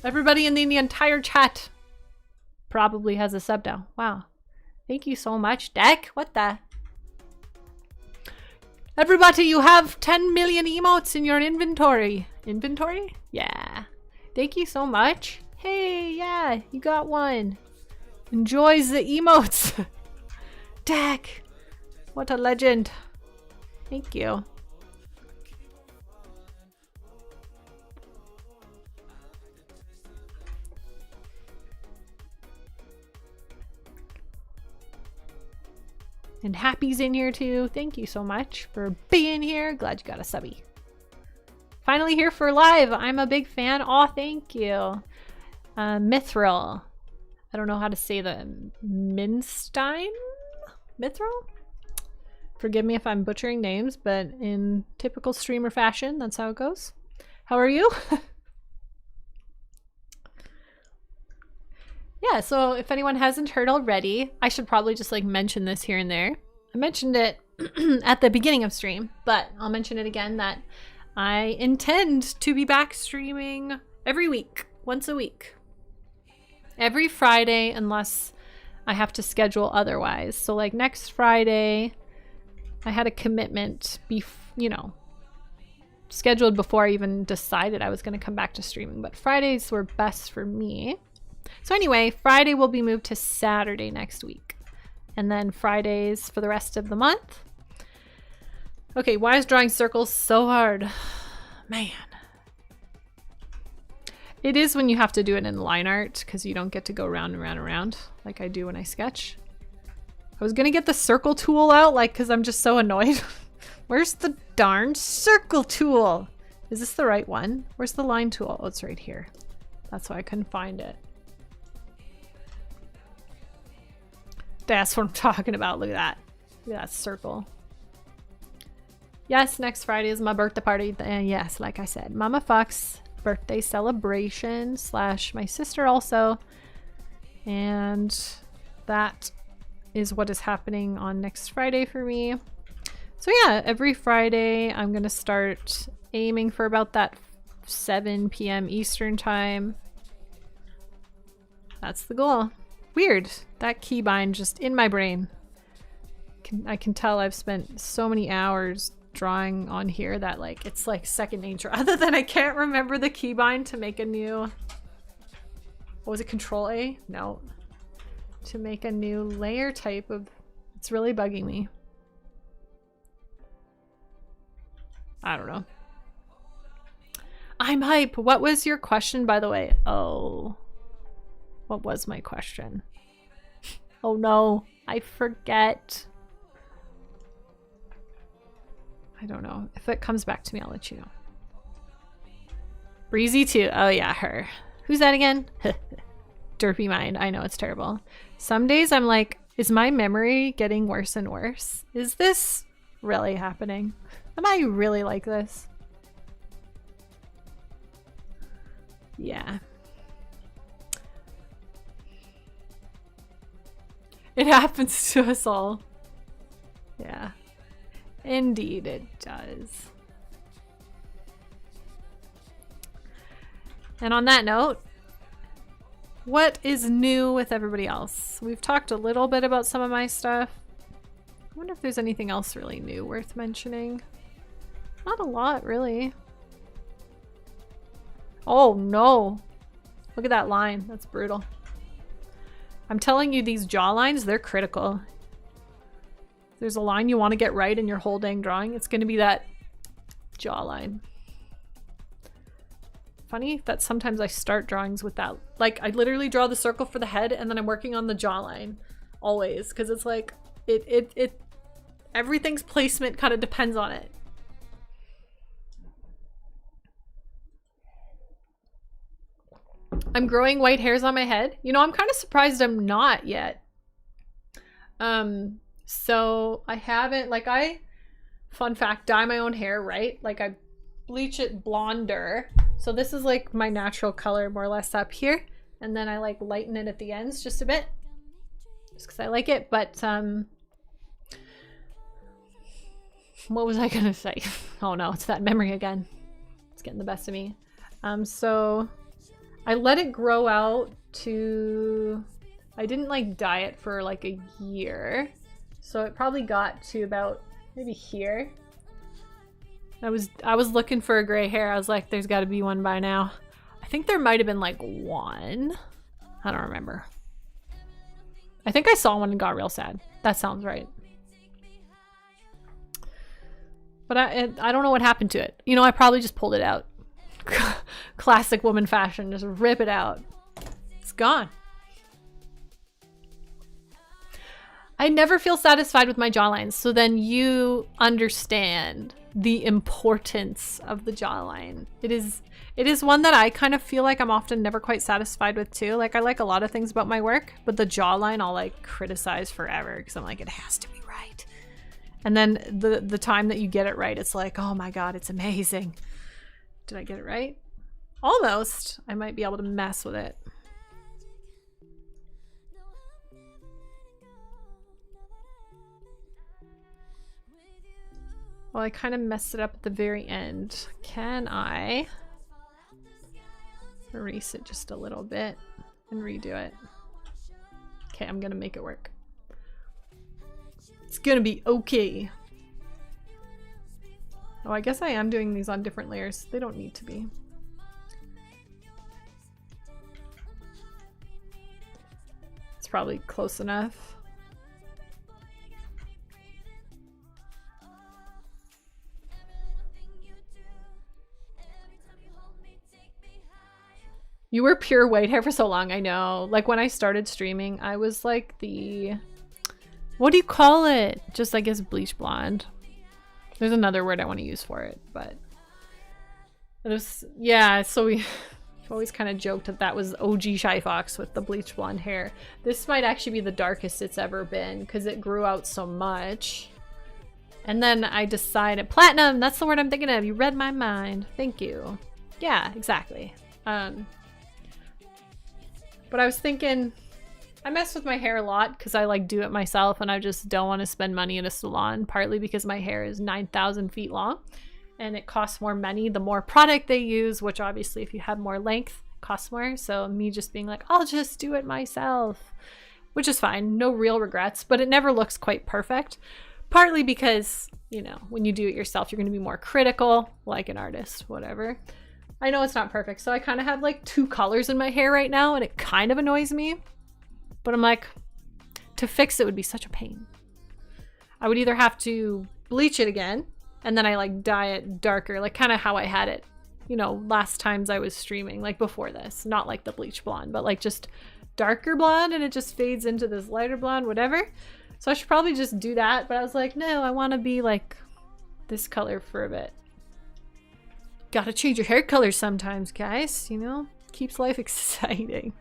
Everybody in the entire chat probably has a sub now. Wow. Thank you so much, Deck. What the? Everybody, you have 10 million emotes in your inventory. Inventory? Yeah. Thank you so much. Hey, yeah, you got one. Enjoys the emotes. Deck. What a legend. Thank you. And Happy's in here too. Thank you so much for being here. Glad you got a subby. Finally here for live. I'm a big fan. Aw, thank you. Mithril. I don't know how to say the Minstein? Mithril? Forgive me if I'm butchering names, but in typical streamer fashion, that's how it goes. How are you? Yeah, so if anyone hasn't heard already, I should probably just like mention this here and there. I mentioned it at the beginning of stream, but I'll mention it again that I intend to be back streaming every week, once a week. Every Friday, unless I have to schedule otherwise. So like next Friday, I had a commitment, scheduled before I even decided I was going to come back to streaming, but Fridays were best for me. So anyway, Friday will be moved to Saturday next week. And then Fridays for the rest of the month. Okay, why is drawing circles so hard? Man. It is when you have to do it in line art because you don't get to go round and round and round like I do when I sketch. I was gonna get the circle tool out because I'm just so annoyed. Where's the darn circle tool? Is this the right one? Where's the line tool? Oh, it's right here. That's why I couldn't find it. That's what I'm talking about. Look at that. Look at that circle. Yes, next Friday is my birthday party. And yes, like I said, Mama Fox birthday celebration / my sister also. And that is what is happening on next Friday for me. So yeah, every Friday I'm going to start aiming for about that 7 p.m. Eastern time. That's the goal. Weird. That keybind just in my brain. I can tell I've spent so many hours drawing on here that like it's like second nature. Other than I can't remember the keybind to make a new, what was it, Control A? No. To make a new layer type of, it's really bugging me. I don't know. I'm hype. What was your question, by the way? Oh, what was my question? Oh no, I forget. I don't know. If it comes back to me, I'll let you know. Breezy too. Oh yeah, her. Who's that again? Derpy mind. I know, it's terrible. Some days I'm like, is my memory getting worse and worse? Is this really happening? Am I really like this? Yeah. It happens to us all. Yeah. Indeed it does. And on that note, what is new with everybody else? We've talked a little bit about some of my stuff. I wonder if there's anything else really new worth mentioning. Not a lot, really. Oh no. Look at that line. That's brutal. I'm telling you, these jaw lines, they're critical. If there's a line you want to get right in your whole dang drawing, it's going to be that jaw line. Funny that sometimes I start drawings with that. Like, I literally draw the circle for the head and then I'm working on the jawline always, because it's like everything's placement kind of depends on it. I'm growing white hairs on my head. You know, I'm kind of surprised I'm not yet. So I haven't, like, fun fact, dye my own hair, right? Like, I bleach it blonder. So this is like my natural color more or less up here. And then I like lighten it at the ends just a bit. Just because I like it. But what was I gonna say? Oh no, it's that memory again. It's getting the best of me. So I let it grow out to, I didn't like dye it for like a year. So it probably got to about maybe here. I was looking for a gray hair. I was like, there's got to be one by now. I think there might have been like one. I don't remember. I think I saw one and got real sad. That sounds right. But I don't know what happened to it. You know, I probably just pulled it out. Classic woman fashion. Just rip it out. It's gone. I never feel satisfied with my jawlines. So then you understand the importance of the jawline. It is one that I kind of feel like I'm often never quite satisfied with too. Like, I like a lot of things about my work, but the jawline I'll like criticize forever because I'm like, it has to be right. And then the time that you get it right, it's like, oh my god, it's amazing. Did I get it right? Almost. I might be able to mess with it. Well, I kind of messed it up at the very end. Can I erase it just a little bit and redo it? Okay, I'm gonna make it work. It's gonna be okay. Oh, I guess I am doing these on different layers. They don't need to be. It's probably close enough. You were pure white hair for so long, I know. Like, when I started streaming, I was like the... What do you call it? Just, I guess, bleach blonde. There's another word I want to use for it, but... It was... Yeah, so we always kind of joked that that was OG Shy Fox with the bleach blonde hair. This might actually be the darkest it's ever been, because it grew out so much. And then I decided... Platinum! That's the word I'm thinking of! You read my mind. Thank you. Yeah, exactly. But I was thinking, I mess with my hair a lot because I like do it myself and I just don't want to spend money at a salon, partly because my hair is 9,000 feet long and it costs more money the more product they use, which obviously if you have more length costs more. So me just being like, I'll just do it myself. which is fine. No real regrets, but it never looks quite perfect. Partly because, you know, when you do it yourself, you're going to be more critical, like an artist, whatever. I know it's not perfect, so I kind of have like 2 colors in my hair right now, and it kind of annoys me. But I'm like, to fix it would be such a pain. I would either have to bleach it again, and then I like dye it darker, like kind of how I had it, you know, last times I was streaming, like before this. Not like the bleach blonde, but like just darker blonde, and it just fades into this lighter blonde, whatever. So I should probably just do that, but I was like, no, I want to be like this color for a bit. Gotta change your hair color sometimes, guys, you know? Keeps life exciting.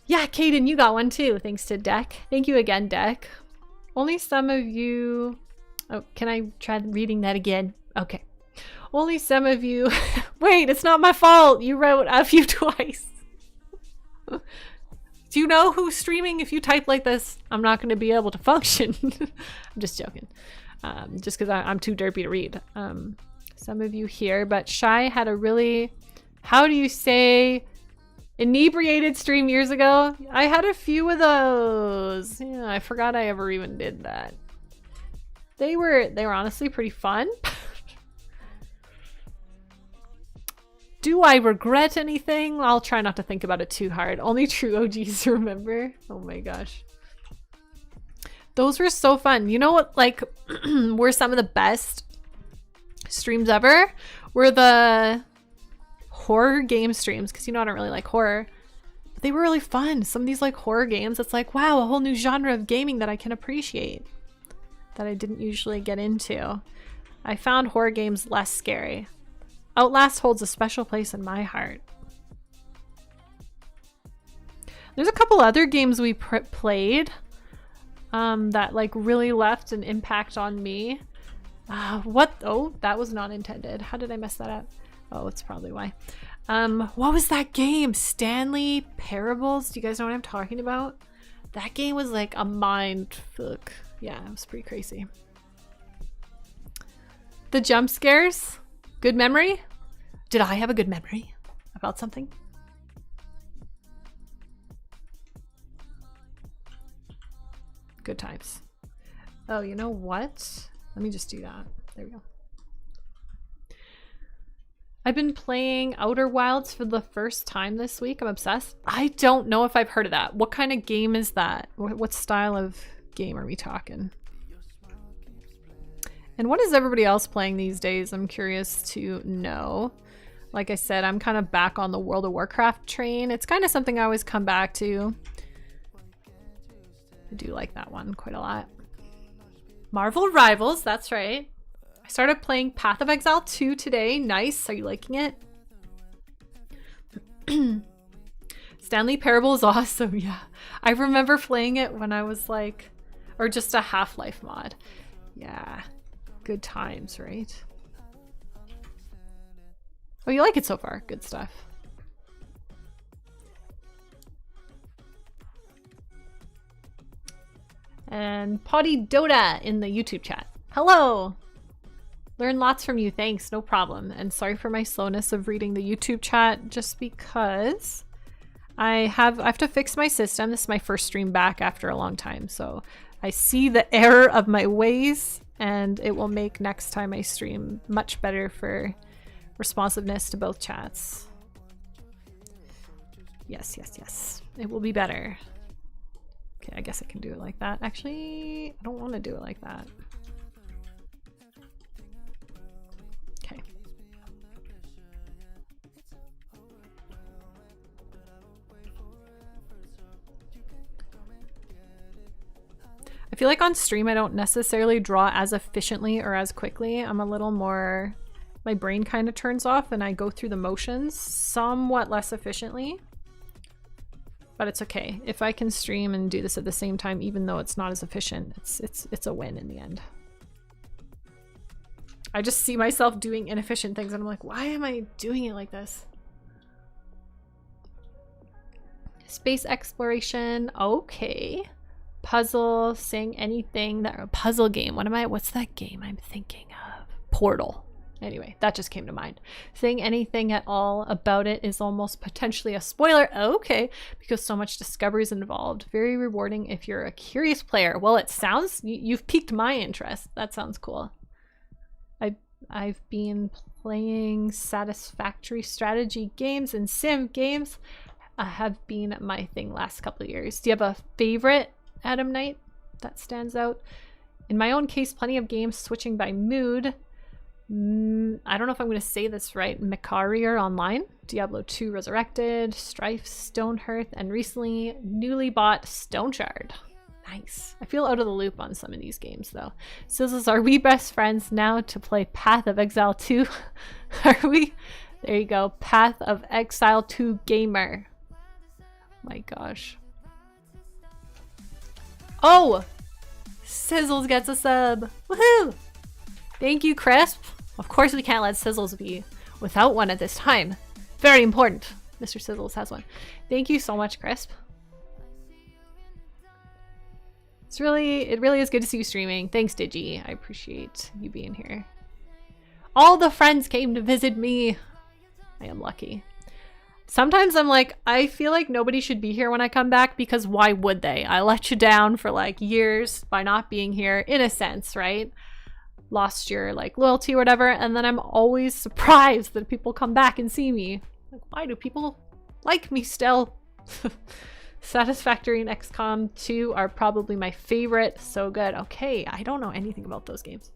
Yeah, Kaden, you got one too, thanks to Deck. Thank you again, Deck. Only some of you... Oh, can I try reading that again? Okay. Only some of you... Wait, it's not my fault! You wrote F you twice. Do you know who's streaming? If you type like this, I'm not going to be able to function. I'm just joking. Just because I'm too derpy to read. Some of you here, but Shy had a really... How do you say... inebriated stream years ago? I had a few of those. Yeah, I forgot I ever even did that. They were honestly pretty fun. Do I regret anything? I'll try not to think about it too hard. Only true OGs remember. Oh my gosh. Those were so fun. You know what, like, were some of the best streams ever? Were the horror game streams, because you know I don't really like horror. But they were really fun. Some of these like horror games, it's like, wow, a whole new genre of gaming that I can appreciate that I didn't usually get into. I found horror games less scary. Outlast holds a special place in my heart. There's a couple other games we played that like really left an impact on me. What? Oh, that was not intended. How did I mess that up? Oh, it's probably why. What was that game? Stanley Parables? Do you guys know what I'm talking about? That game was like a mind fuck. Yeah, it was pretty crazy. The jump scares? Good memory? Did I have a good memory about something? Good times. Oh, you know what? Let me just do that. There we go. I've been playing Outer Wilds for the first time this week. I'm obsessed. I don't know if I've heard of that. What kind of game is that? What style of game are we talking? And what is everybody else playing these days? I'm curious to know. Like I said, I'm kind of back on the World of Warcraft train. It's kind of something I always come back to. I do like that one quite a lot. Marvel Rivals, that's right. I started playing Path of Exile 2 today. Nice. Are you liking it? Stanley Parable is awesome. Yeah. I remember playing it when I was like, or just a Half-Life mod. Yeah. Good times, right? Oh, you like it so far? Good stuff. And Potty Dota in the YouTube chat. Hello! Learn lots from you, thanks, no problem. And sorry for my slowness of reading the YouTube chat, just because I have to fix my system. This is my first stream back after a long time, so I see the error of my ways, and it will make next time I stream much better for responsiveness to both chats. Yes, yes, yes. It will be better. Okay, I guess I can do it like that. Actually, I don't want to do it like that. Okay. I feel like on stream I don't necessarily draw as efficiently or as quickly. I'm a little more... My brain kind of turns off and I go through the motions somewhat less efficiently. But it's okay. If I can stream and do this at the same time, even though it's not as efficient, it's a win in the end. I just see myself doing inefficient things and I'm like, why am I doing it like this? Space exploration, okay. Puzzle, sing anything that, a puzzle game. What's that game I'm thinking of? Portal. Anyway, that just came to mind. Saying anything at all about it is almost potentially a spoiler. Okay, because so much discovery is involved. Very rewarding if you're a curious player. Well, it sounds, you've piqued my interest. That sounds cool. I've been playing satisfactory strategy games and sim games. Have been my thing last couple of years. Do you have a favorite, Adam Knight, that stands out? In my own case, plenty of games switching by mood. I don't know if I'm going to say this right. Macarier Online, Diablo 2 Resurrected, Strife, Stonehearth, and recently newly bought Stoneshard. Nice. I feel out of the loop on some of these games though. Sizzles, are we best friends now to play Path of Exile 2? Are we? There you go. Path of Exile 2 Gamer. My gosh. Oh! Sizzles gets a sub. Woohoo! Thank you, Crisp. Of course we can't let Sizzles be without one at this time. Very important. Mr. Sizzles has one. Thank you so much, Crisp. It really is good to see you streaming. Thanks, Digi. I appreciate you being here. All the friends came to visit me. I am lucky. Sometimes I'm like, I feel like nobody should be here when I come back because why would they? I let you down for like years by not being here, in a sense, right? Lost your like loyalty or whatever, and then I'm always surprised that people come back and see me. Like, why do people like me still? Satisfactory and XCOM 2 are probably my favorite. So good. Okay, I don't know anything about those games.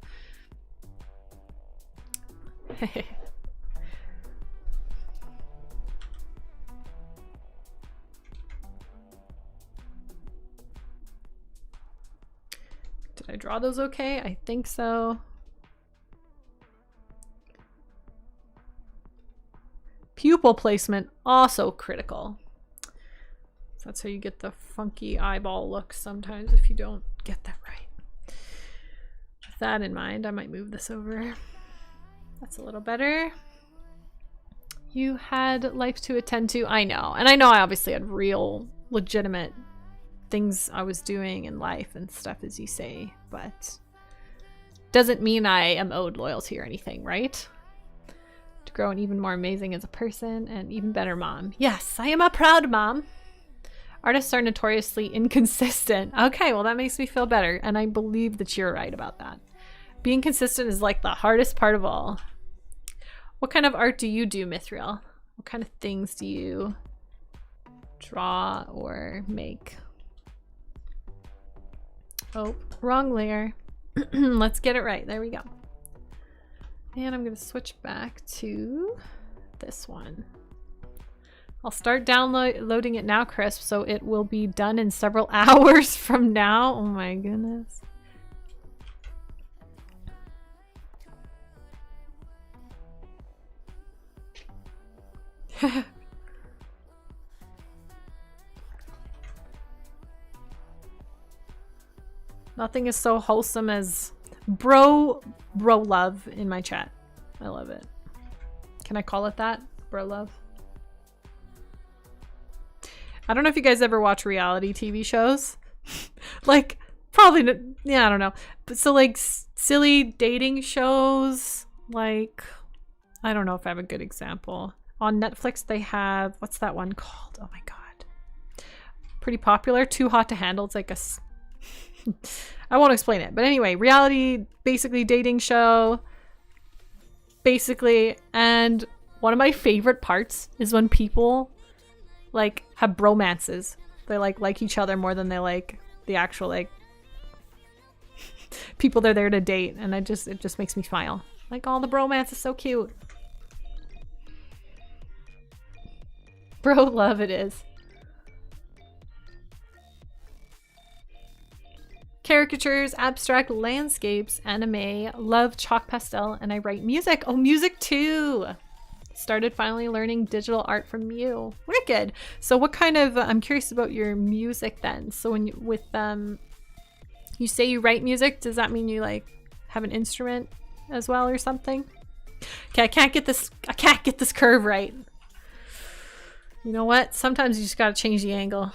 Did I draw those okay? I think so. Pupil placement, also critical. So that's how you get the funky eyeball look sometimes if you don't get that right. With that in mind, I might move this over. That's a little better. You had life to attend to. I know. And I know I obviously had real, legitimate things I was doing in life and stuff, as you say, but doesn't mean I am owed loyalty or anything, right? To grow an even more amazing as a person and even better mom. Yes, I am a proud mom. Artists are notoriously inconsistent. Okay, well that makes me feel better, and I believe that you're right about that. Being consistent is like the hardest part of all. What kind of art do you do, Mithril? What kind of things do you draw or make? Oh, wrong layer. Let's get it right. There we go. And I'm going to switch back to this one. I'll start downloading it now, Crisp, so it will be done in several hours from now. Oh my goodness. Nothing is so wholesome as bro love in my chat. I love it. Can I call it that? Bro love? I don't know if you guys ever watch reality TV shows. Like, probably, yeah, I don't know. But so like silly dating shows, like, I don't know if I have a good example. On Netflix, they have, what's that one called? Oh my God. Pretty popular. Too Hot to Handle. It's like a, I won't explain it. But anyway, reality, basically dating show. Basically, and one of my favorite parts is when people like have bromances. They like each other more than they like the actual like people they're there to date, and it just makes me smile. Like, all the bromance is so cute. Bro love it is. Caricatures, abstract landscapes, anime, love chalk pastel, and I write music. Oh, music too. Started finally learning digital art from you. Wicked. So what kind of, I'm curious about your music then. So when you, with, you say you write music, does that mean you like have an instrument as well or something? Okay, I can't get this curve right. You know what? Sometimes you just gotta change the angle.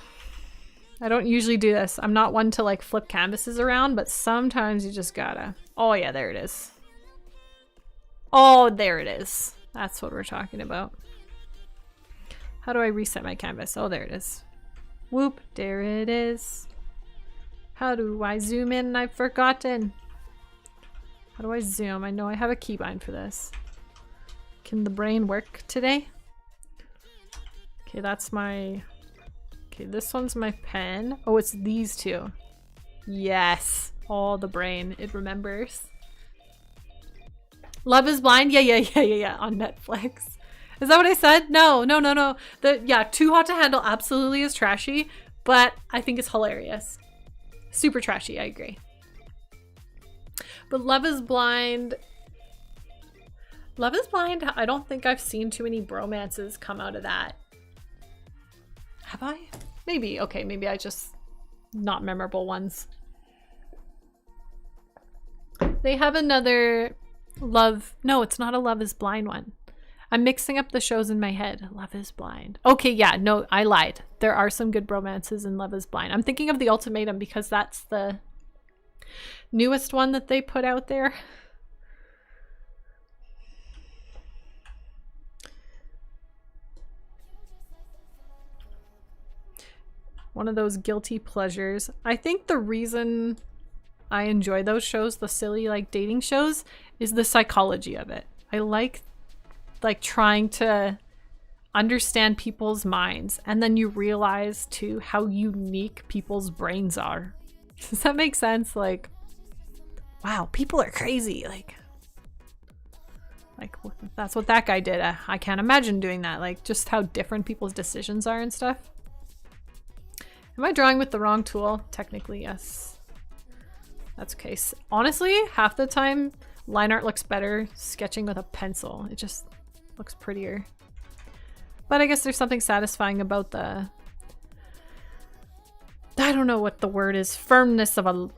I don't usually do this. I'm not one to like flip canvases around, but sometimes you just gotta. Oh yeah, there it is. Oh, there it is. That's what we're talking about. How do I reset my canvas? Oh, there it is. Whoop, there it is. How do I zoom in? I've forgotten. How do I zoom? I know I have a keybind for this. Can the brain work today? Okay, that's my... Okay, this one's my pen. Oh, it's these two. Yes. Oh, the brain. It remembers. Love is Blind? Yeah. On Netflix. Is that what I said? No. Yeah, Too Hot to Handle absolutely is trashy, but I think it's hilarious. Super trashy, I agree. But Love is Blind, I don't think I've seen too many bromances come out of that. Have I? Maybe. Okay, maybe I just... Not memorable ones. They have another Love... No, it's not a Love is Blind one. I'm mixing up the shows in my head. Love is Blind. Okay, yeah, no, I lied. There are some good bromances in Love is Blind. I'm thinking of The Ultimatum because that's the newest one that they put out there. One of those guilty pleasures. I think the reason I enjoy those shows, the silly like dating shows, is the psychology of it. I like trying to understand people's minds, and then you realize too how unique people's brains are. Does that make sense? Like, wow, people are crazy. Like that's what that guy did. I can't imagine doing that. Like, just how different people's decisions are and stuff. Am I drawing with the wrong tool? Technically, yes. That's okay. Honestly, half the time, line art looks better sketching with a pencil. It just looks prettier. But I guess there's something satisfying about the... I don't know what the word is. Firmness of a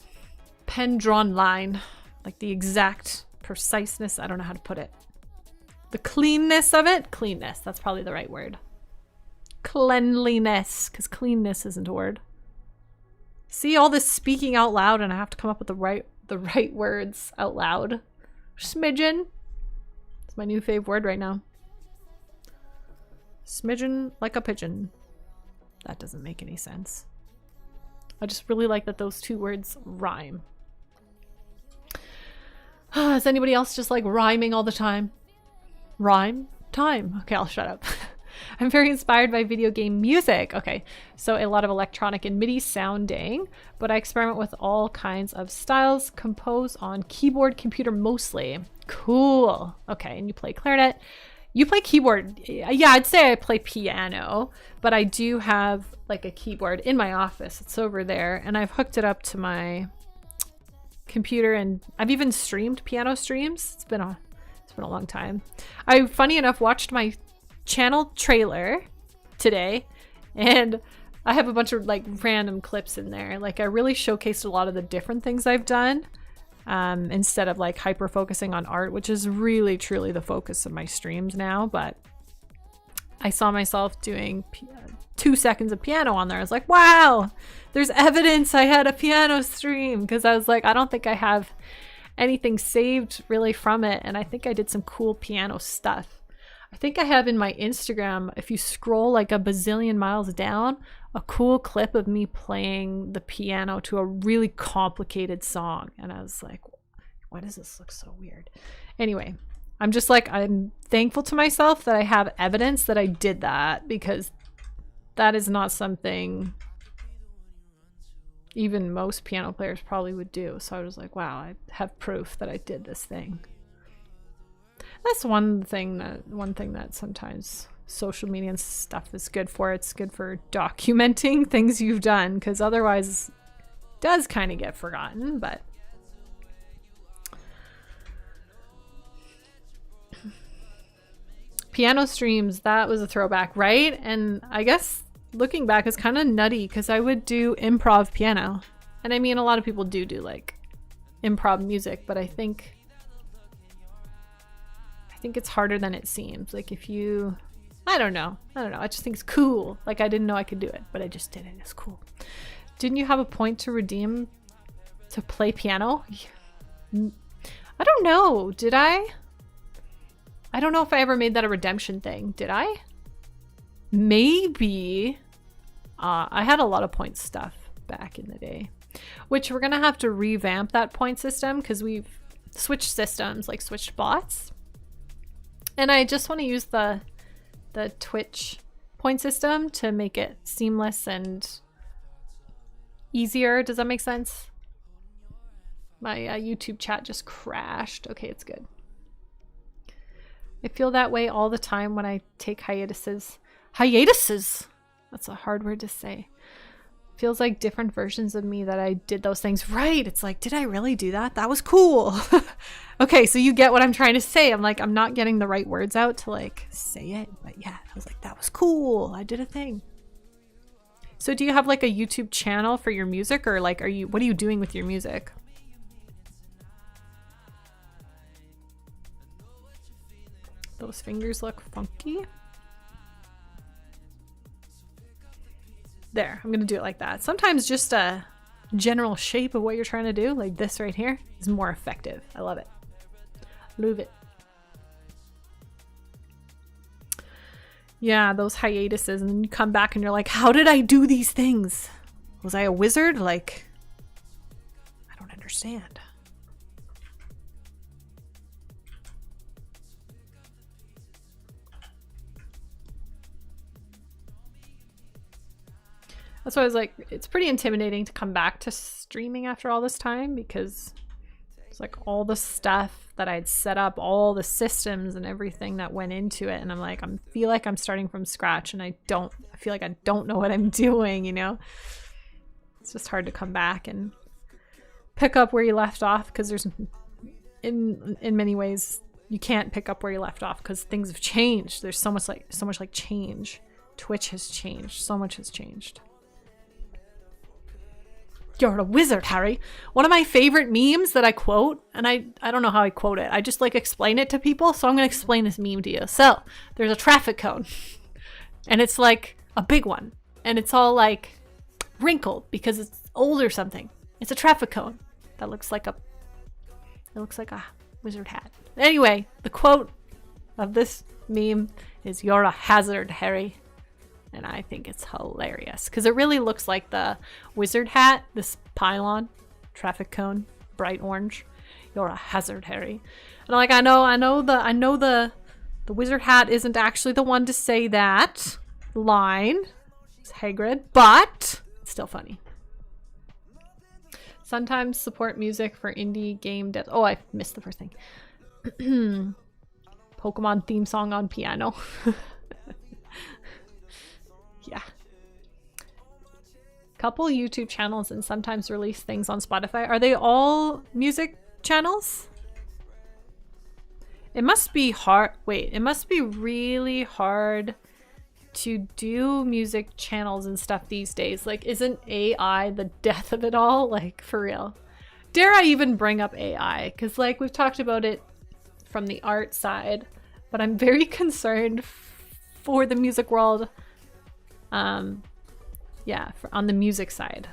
pen-drawn line. Like the exact preciseness. I don't know how to put it. The cleanness of it? Cleanness. That's probably the right word. Cleanliness, because cleanness isn't a word. See all this speaking out loud, and I have to come up with the right words out loud. Smidgen. It's my new fave word right now. Smidgen like a pigeon. That doesn't make any sense. I just really like that those two words rhyme. Is anybody else just like rhyming all the time? Rhyme time. Okay, I'll shut up. I'm very inspired by video game music. Okay, so a lot of electronic and MIDI sounding, but I experiment with all kinds of styles, compose on keyboard, computer mostly. Cool. Okay, and you play clarinet. You play keyboard. Yeah, I'd say I play piano, but I do have like a keyboard in my office. It's over there, and I've hooked it up to my computer, and I've even streamed piano streams. It's been a long time. I, funny enough, watched my channel trailer today, and I have a bunch of like random clips in there. Like, I really showcased a lot of the different things I've done, instead of like hyper focusing on art, which is really truly the focus of my streams now. But I saw myself doing 2 seconds of piano on there. I was like, wow, there's evidence I had a piano stream, because I was like, I don't think I have anything saved really from it, and I think I did some cool piano stuff. I think I have in my Instagram, if you scroll like a bazillion miles down, a cool clip of me playing the piano to a really complicated song. And I was like, why does this look so weird? Anyway, I'm just like, I'm thankful to myself that I have evidence that I did that, because that is not something even most piano players probably would do. So I was like, wow, I have proof that I did this thing. That's one thing that sometimes social media and stuff is good for. It's good for documenting things you've done, because otherwise it does kind of get forgotten. But piano streams, that was a throwback, right? And I guess looking back is kind of nutty, because I would do improv piano. And I mean, a lot of people do like improv music, but I think it's harder than it seems. Like, if you, I don't know. I just think it's cool. Like, I didn't know I could do it, but I just did it. It's cool. Didn't you have a point to redeem to play piano? I don't know. Did I? I don't know if I ever made that a redemption thing. Did I? Maybe. I had a lot of point stuff back in the day, which we're gonna have to revamp that point system because we've switched systems, like switched bots. And I just want to use the Twitch point system to make it seamless and easier. Does that make sense? My YouTube chat just crashed. Okay, it's good. I feel that way all the time when I take hiatuses. Hiatuses! That's a hard word to say. Feels like different versions of me that I did those things. Right, it's like, did I really do that? That was cool. Okay, so you get what I'm trying to say. I'm like, I'm not getting the right words out to like say it. But yeah, I was like, that was cool. I did a thing. So do you have like a YouTube channel for your music, or like, what are you doing with your music? Those fingers look funky. There, I'm gonna do it like that. Sometimes just a general shape of what you're trying to do, like this right here, is more effective. I love it. Love it. Yeah, those hiatuses, and then you come back and you're like, how did I do these things? Was I a wizard? Like, I don't understand. That's why I was like, it's pretty intimidating to come back to streaming after all this time, because it's like all the stuff that I'd set up, all the systems and everything that went into it. And I'm like, I feel like I'm starting from scratch, and I feel like I don't know what I'm doing, you know? It's just hard to come back and pick up where you left off, because there's, in many ways, you can't pick up where you left off because things have changed. There's so much like change. Twitch has changed. So much has changed. You're a wizard, Harry. One of my favorite memes that I quote, and I don't know how I quote it. I just like explain it to people. So I'm going to explain this meme to you. So there's a traffic cone, and it's like a big one, and it's all like wrinkled because it's old or something. It's a traffic cone that looks like a wizard hat. Anyway, the quote of this meme is, "You're a hazard, Harry." And I think it's hilarious because it really looks like the wizard hat, this pylon, traffic cone, bright orange. You're a hazard, Harry. And I'm like, I know the wizard hat isn't actually the one to say that line. It's Hagrid, but it's still funny. Sometimes support music for indie game devs. Oh, I missed the first thing. Pokemon theme song on piano. Yeah. Couple YouTube channels and sometimes release things on Spotify. Are they all music channels? It must be hard. Wait, it must be really hard to do music channels and stuff these days. Like, isn't AI the death of it all? Like, for real. Dare I even bring up AI? Because, like, we've talked about it from the art side, but I'm very concerned for the music world. Yeah, on the music side.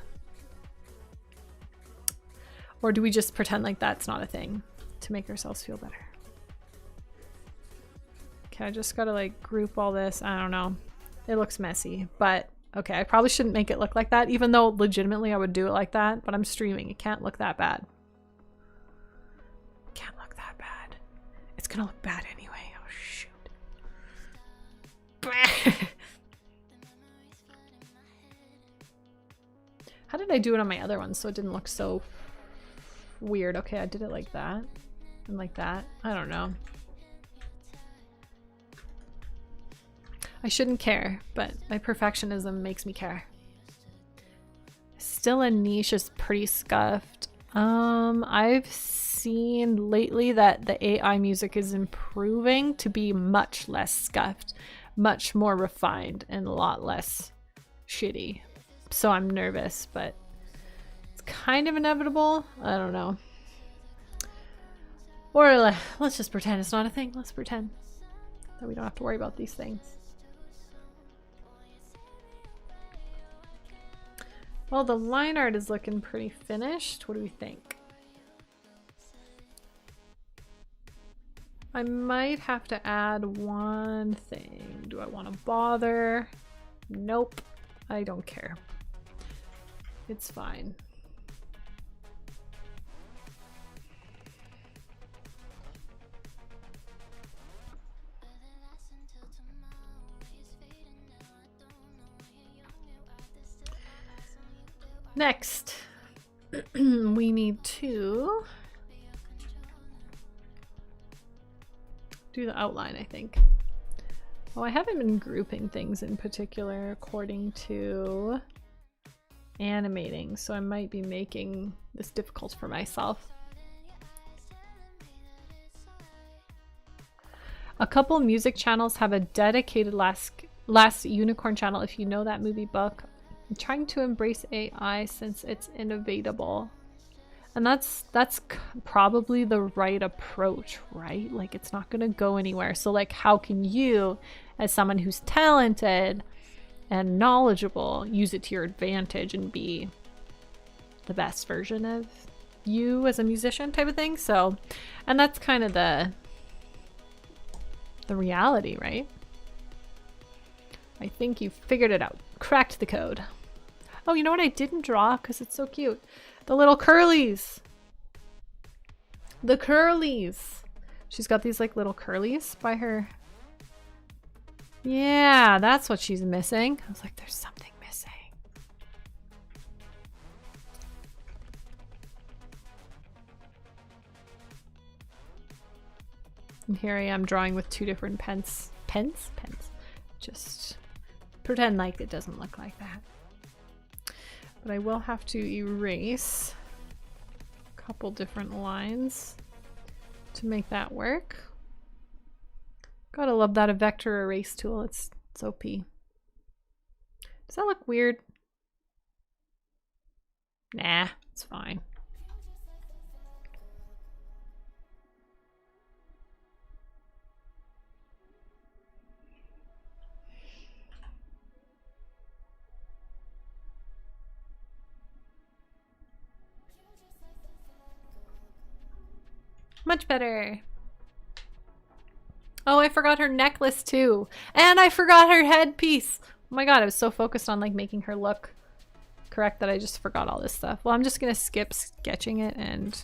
Or do we just pretend like that's not a thing to make ourselves feel better? Okay, I just gotta like group all this. I don't know. It looks messy, but okay, I probably shouldn't make it look like that, even though legitimately I would do it like that, but I'm streaming. It can't look that bad. It can't look that bad. It's gonna look bad anyway. Oh, shoot. How did I do it on my other ones so it didn't look so weird? Okay, I did it like that and like that. I don't know. I shouldn't care, but my perfectionism makes me care. Still a niche is pretty scuffed. I've seen lately that the AI music is improving to be much less scuffed, much more refined, and a lot less shitty. So I'm nervous, but it's kind of inevitable. I don't know. Or let's just pretend it's not a thing. Let's pretend that we don't have to worry about these things. Well, the line art is looking pretty finished. What do we think? I might have to add one thing. Do I want to bother? Nope. I don't care. It's fine. Next, we need to do the outline, I think. Oh, I haven't been grouping things in particular according to animating, so I might be making this difficult for myself. A couple music channels have a dedicated Last Unicorn channel, if you know that movie book. I'm trying to embrace AI since it's innovatable. And that's probably the right approach, right? Like, it's not gonna go anywhere. So like, how can you, as someone who's talented and knowledgeable, use it to your advantage and be the best version of you as a musician type of thing? So, and that's kind of the reality, right? I think you figured it out. Cracked the code. Oh, you know what I didn't draw because it's so cute? The little curlies. The curlies. She's got these like little curlies by her. Yeah, that's what she's missing. I was like, there's something missing. And here I am drawing with two different pens. Pens? Just pretend like it doesn't look like that. But I will have to erase a couple different lines to make that work. Gotta love that a vector erase tool. It's OP. Does that look weird? Nah, it's fine. Much better. Oh, I forgot her necklace too. And I forgot her headpiece. Oh my god, I was so focused on like making her look correct that I just forgot all this stuff. Well, I'm just gonna skip sketching it and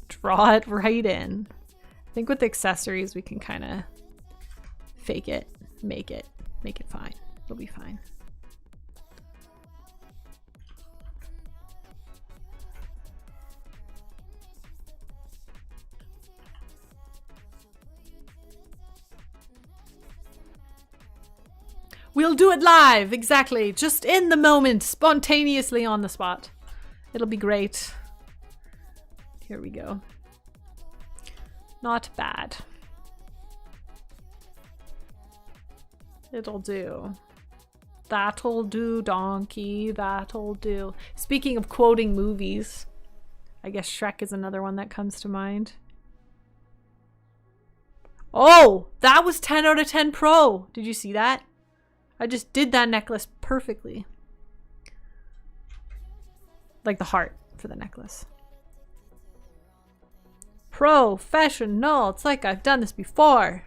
draw it right in. I think with the accessories we can kind of fake it, make it fine. It'll be fine. We'll do it live, exactly. Just in the moment, spontaneously on the spot. It'll be great. Here we go. Not bad. It'll do. That'll do, donkey. That'll do. Speaking of quoting movies, I guess Shrek is another one that comes to mind. Oh, that was 10 out of 10 pro. Did you see that? I just did that necklace perfectly. Like the heart for the necklace. Professional. It's like I've done this before.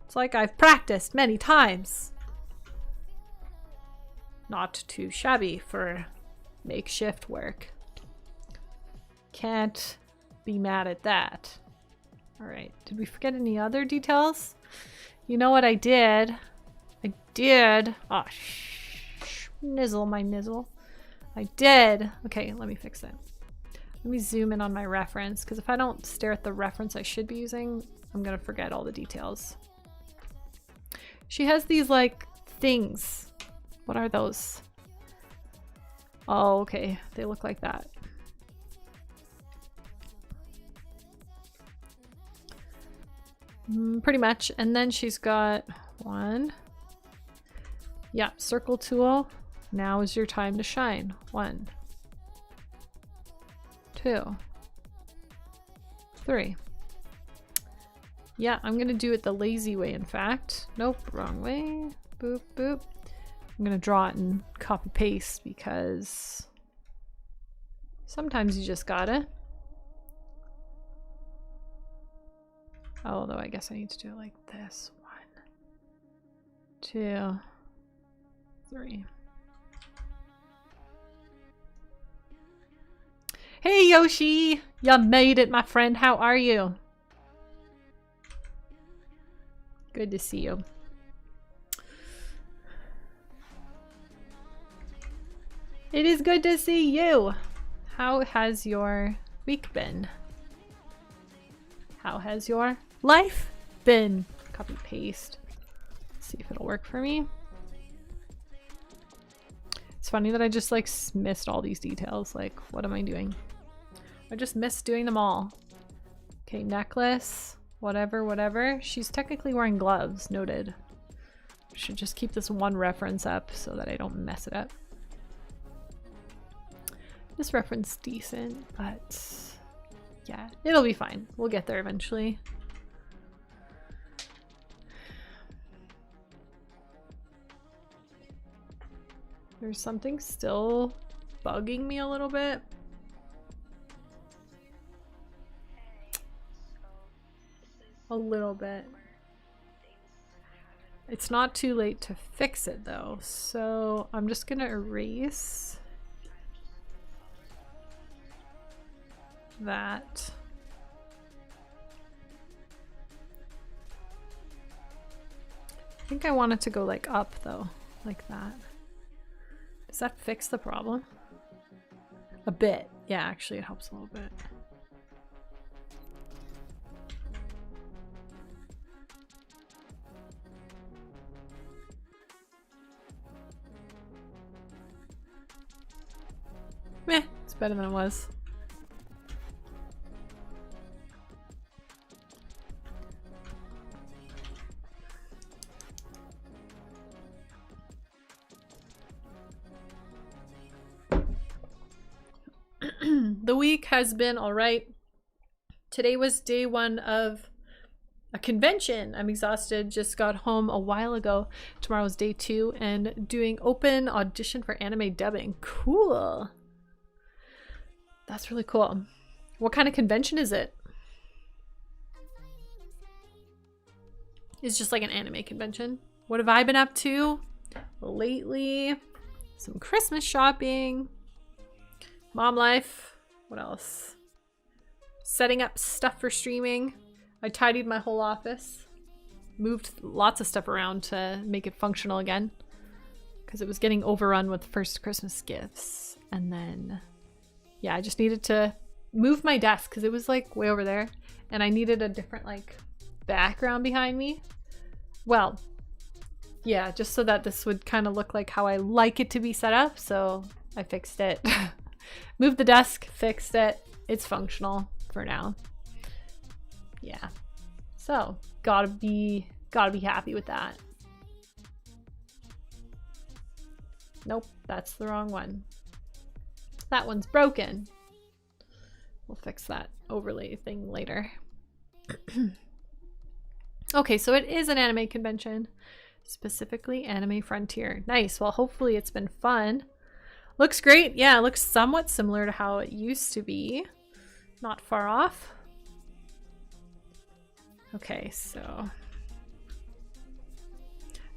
It's like I've practiced many times. Not too shabby for makeshift work. Can't be mad at that. All right. Did we forget any other details? You know what I did? Oh, nizzle my nizzle. I did. Okay, let me fix it. Let me zoom in on my reference, because if I don't stare at the reference I should be using, I'm gonna forget all the details. She has these like things. What are those? Oh, okay. They look like that. Pretty much. And then she's got one. Yeah, circle tool. Now is your time to shine. 1, 2, 3. Yeah, I'm gonna do it the lazy way, in fact. Nope, wrong way. Boop, boop. I'm gonna draw it and copy paste because sometimes you just gotta. Although I guess I need to do it like this. 1, 2, 3. Hey Yoshi! You made it, my friend. How are you? Good to see you. It is good to see you. How has your week been? How has your life been? Copy paste. See if it'll work for me. It's funny that I just like missed all these details. Like, what am I doing? I just missed doing them all. Okay, necklace, whatever. She's technically wearing gloves, noted. Should just keep this one reference up so that I don't mess it up. This reference decent, but yeah, it'll be fine. We'll get there eventually. There's something still bugging me a little bit. A little bit. It's not too late to fix it though, so I'm just gonna erase that. I think I want it to go like up though, like that. Does that fix the problem? A bit. Yeah, actually it helps a little bit. Meh, it's better than it was. The week has been all right. Today was day 1 of a convention. I'm exhausted. Just got home a while ago. Tomorrow's day 2 and doing open audition for anime dubbing. Cool. That's really cool. What kind of convention is it? It's just like an anime convention. What have I been up to lately? Some Christmas shopping. Mom life. What else? Setting up stuff for streaming. I tidied my whole office. Moved lots of stuff around to make it functional again. Because it was getting overrun with first Christmas gifts. And then, yeah, I just needed to move my desk because it was like way over there. And I needed a different like background behind me. Well, yeah, just so that this would kind of look like how I like it to be set up. So I fixed it. Moved the desk, fixed it. It's functional for now. Yeah. So gotta be happy with that. Nope, that's the wrong one. That one's broken. We'll fix that overlay thing later. Okay, so it is an anime convention. Specifically Anime Frontier. Nice. Well, hopefully it's been fun. Looks great. Yeah, it looks somewhat similar to how it used to be. Not far off. Okay, so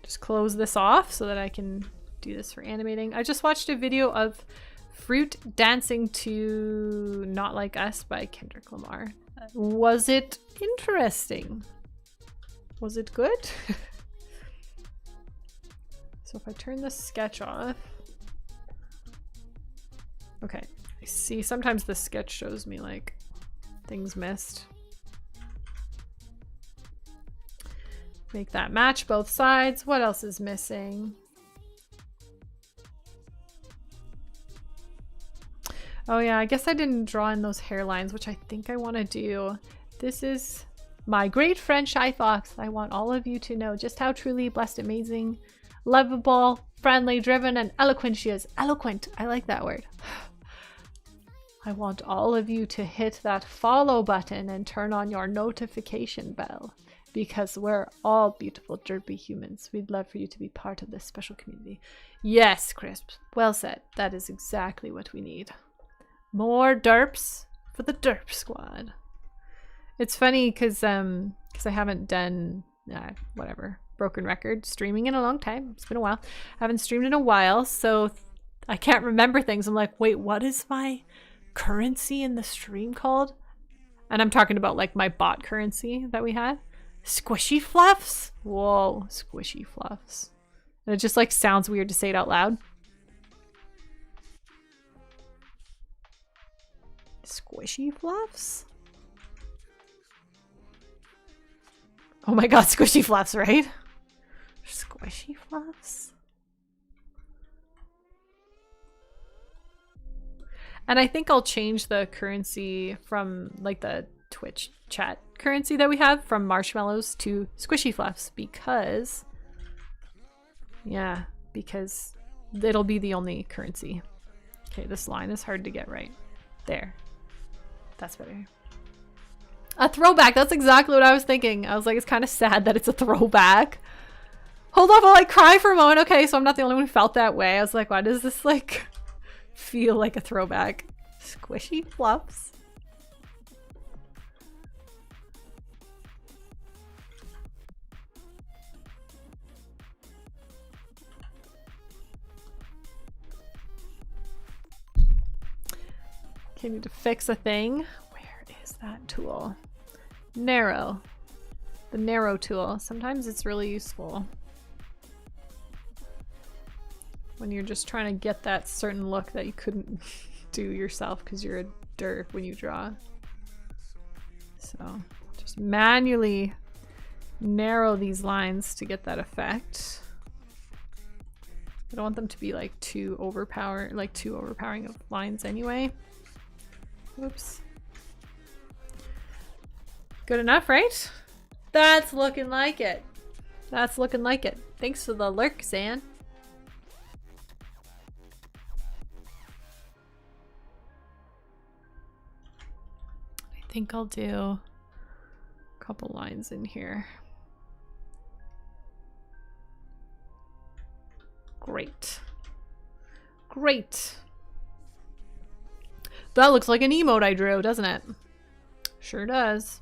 just close this off so that I can do this for animating. I just watched a video of Fruit dancing to Not Like Us by Kendrick Lamar. Was it interesting? Was it good? So if I turn the sketch off. Okay, I see sometimes the sketch shows me like things missed. Make that match both sides. What else is missing? Oh yeah, I guess I didn't draw in those hairlines, which I think I want to do. This is my great friend Shy Fox. I want all of you to know just how truly blessed, amazing, lovable, friendly, driven, and eloquent she is. Eloquent, I like that word. I want all of you to hit that follow button and turn on your notification bell because we're all beautiful, derpy humans. We'd love for you to be part of this special community. Yes, Crisp. Well said. That is exactly what we need. More derps for the derp squad. It's funny because because I haven't done whatever, broken record, streaming in a long time. It's been a while. I haven't streamed in a while, so I can't remember things. I'm like, wait, what is my currency in the stream called? And I'm talking about like my bot currency that we had. Squishy fluffs? Whoa, squishy fluffs. And it just like sounds weird to say it out loud. Squishy fluffs? Oh my god, squishy fluffs, right? Squishy fluffs? And I think I'll change the currency from like the Twitch chat currency that we have from marshmallows to squishy fluffs because, yeah, because it'll be the only currency. Okay, this line is hard to get right. There. That's better. A throwback. That's exactly what I was thinking. I was like, it's kind of sad that it's a throwback. Hold on, I'll like cry for a moment. Okay, so I'm not the only one who felt that way. I was like, why does this like feel like a throwback? Squishy fluffs. Okay, need to fix a thing. Where is that tool? Narrow. The narrow tool. Sometimes it's really useful when you're just trying to get that certain look that you couldn't do yourself because you're a derp when you draw. So just manually narrow these lines to get that effect. I don't want them to be like too overpowering of lines anyway. Whoops. Good enough, right? That's looking like it. That's looking like it. Thanks for the lurk, Zan. I think I'll do a couple lines in here. Great. Great. That looks like an emote I drew, doesn't it? Sure does.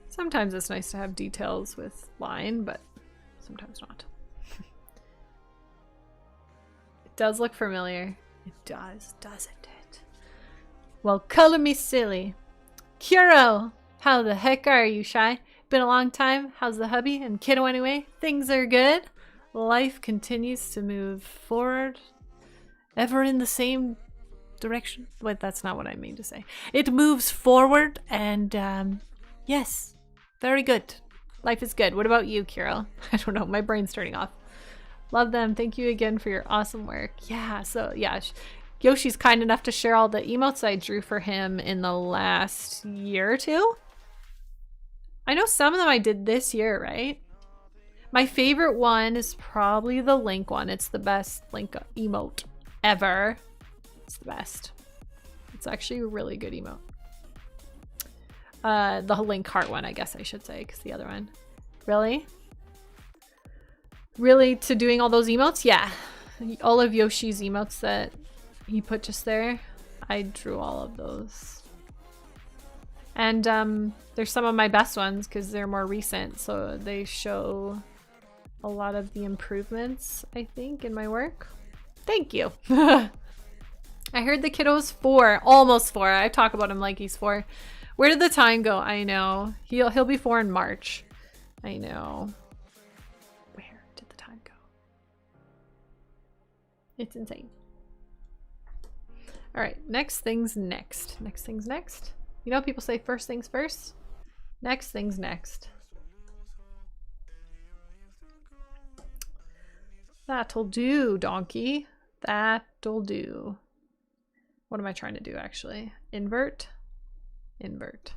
Sometimes it's nice to have details with line, but sometimes not. It does look familiar. It does, doesn't it? Well, color me silly. Kuro! How the heck are you, Shy? Been a long time. How's the hubby and kiddo anyway? Things are good. Life continues to move forward. Ever in the same direction? Wait, that's not what I mean to say. It moves forward and yes, very good. Life is good. What about you, Kiro? I don't know. My brain's turning off. Love them. Thank you again for your awesome work. Yeah, so yeah. Yoshi's kind enough to share all the emotes I drew for him in the last year or two. I know some of them I did this year, right? My favorite one is probably the Link one. It's the best Link emote ever. It's the best. It's actually a really good emote. The Link heart one, I guess I should say, because the other one. Really? Really, to doing all those emotes? Yeah. All of Yoshi's emotes that he put just there, I drew all of those. And there's some of my best ones because they're more recent, so they show a lot of the improvements, I think, in my work. Thank you. I heard the kiddo's 4, almost 4. I talk about him like he's 4. Where did the time go? I know. He'll be 4 in March. I know. Where did the time go? It's insane. All right, next thing's next. Next thing's next. You know, people say first things first. Next thing's next. That'll do, donkey. That'll do. What am I trying to do, actually? Invert. Invert.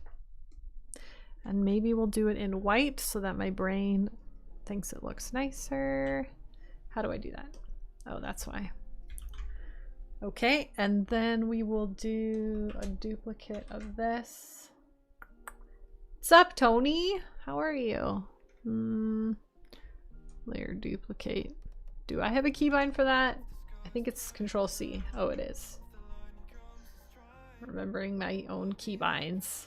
And maybe we'll do it in white so that my brain thinks it looks nicer. How do I do that? Oh, that's why. Okay, and then we will do a duplicate of this. What's up, Tony? How are you? Layer duplicate. Do I have a keybind for that? I think it's Control C. Oh, it is. Remembering my own keybinds.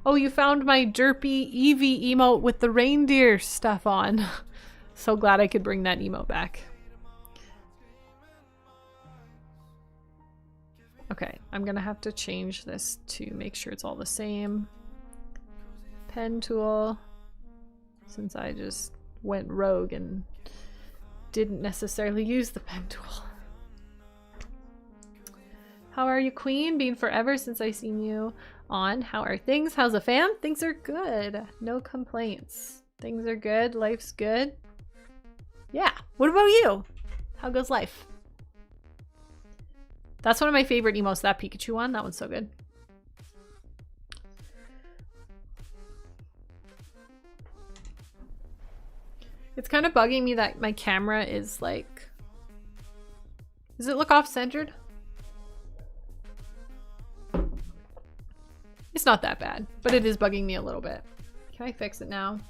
Oh, you found my derpy Eevee emote with the reindeer stuff on. So glad I could bring that emote back. Okay, I'm gonna have to change this to make sure it's all the same. Pen tool, since I just went rogue and didn't necessarily use the pen tool. How are you, Queen? Been forever since I seen you on. How are things? How's the fam? Things are good. No complaints. Things are good. Life's good. Yeah. What about you? How goes life? That's one of my favorite emotes, that Pikachu one. That one's so good. It's kind of bugging me that my camera is like... Does it look off-centered? It's not that bad, but it is bugging me a little bit. Can I fix it now?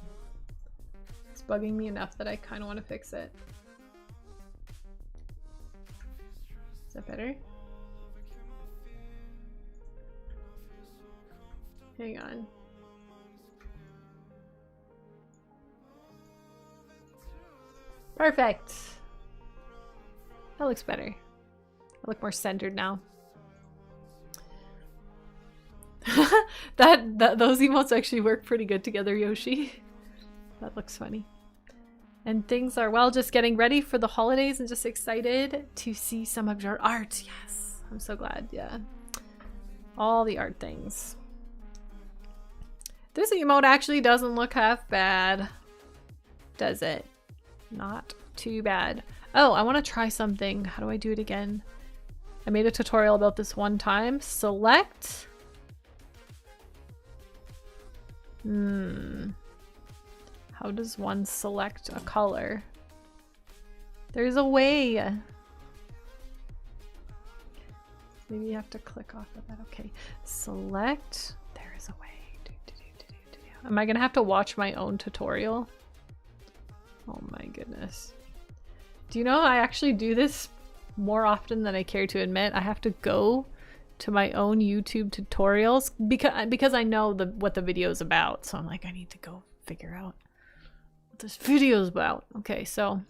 It's bugging me enough that I kind of want to fix it. Is that better? Hang on. Perfect. That looks better. I look more centered now. Those emotes actually work pretty good together, Yoshi. That looks funny. And things are, well, just getting ready for the holidays and just excited to see some of your art. Yes, I'm so glad. Yeah. All the art things. This emote actually doesn't look half bad, does it? Not too bad. Oh, I want to try something. How do I do it again? I made a tutorial about this one time. Select. How does one select a color? There's a way. Maybe you have to click off of that. Okay. Select. There is a way. Am I gonna have to watch my own tutorial? Oh my goodness. Do you know I actually do this more often than I care to admit? I have to go to my own YouTube tutorials because I know what the video is about. So I'm like, I need to go figure out what this video is about. Okay, so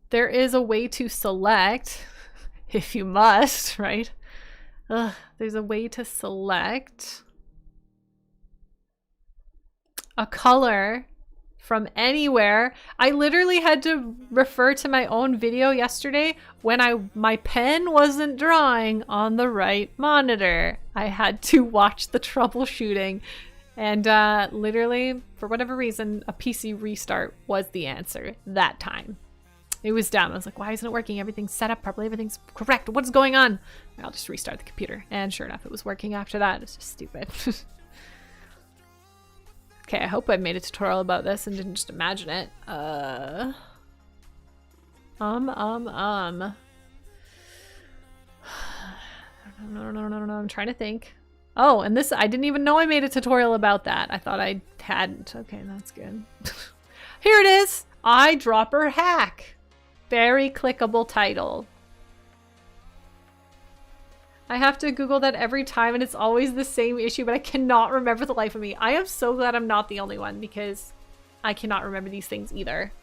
there is a way to select if you must, right? There's a way to select a color from anywhere. I literally had to refer to my own video yesterday when my pen wasn't drawing on the right monitor. I had to watch the troubleshooting, and literally, for whatever reason, a PC restart was the answer that time. It was dumb. I was like, why isn't it working? Everything's set up properly. Everything's correct. What's going on? I'll just restart the computer. And sure enough, it was working after that. It's just stupid. Okay, I hope I made a tutorial about this and didn't just imagine it. No, I'm trying to think. Oh, and this, I didn't even know I made a tutorial about that. I thought I hadn't. Okay, that's good. Here it is. Eyedropper hack. Very clickable title. I have to Google that every time and it's always the same issue, but I cannot remember the life of me. I am so glad I'm not the only one because I cannot remember these things either.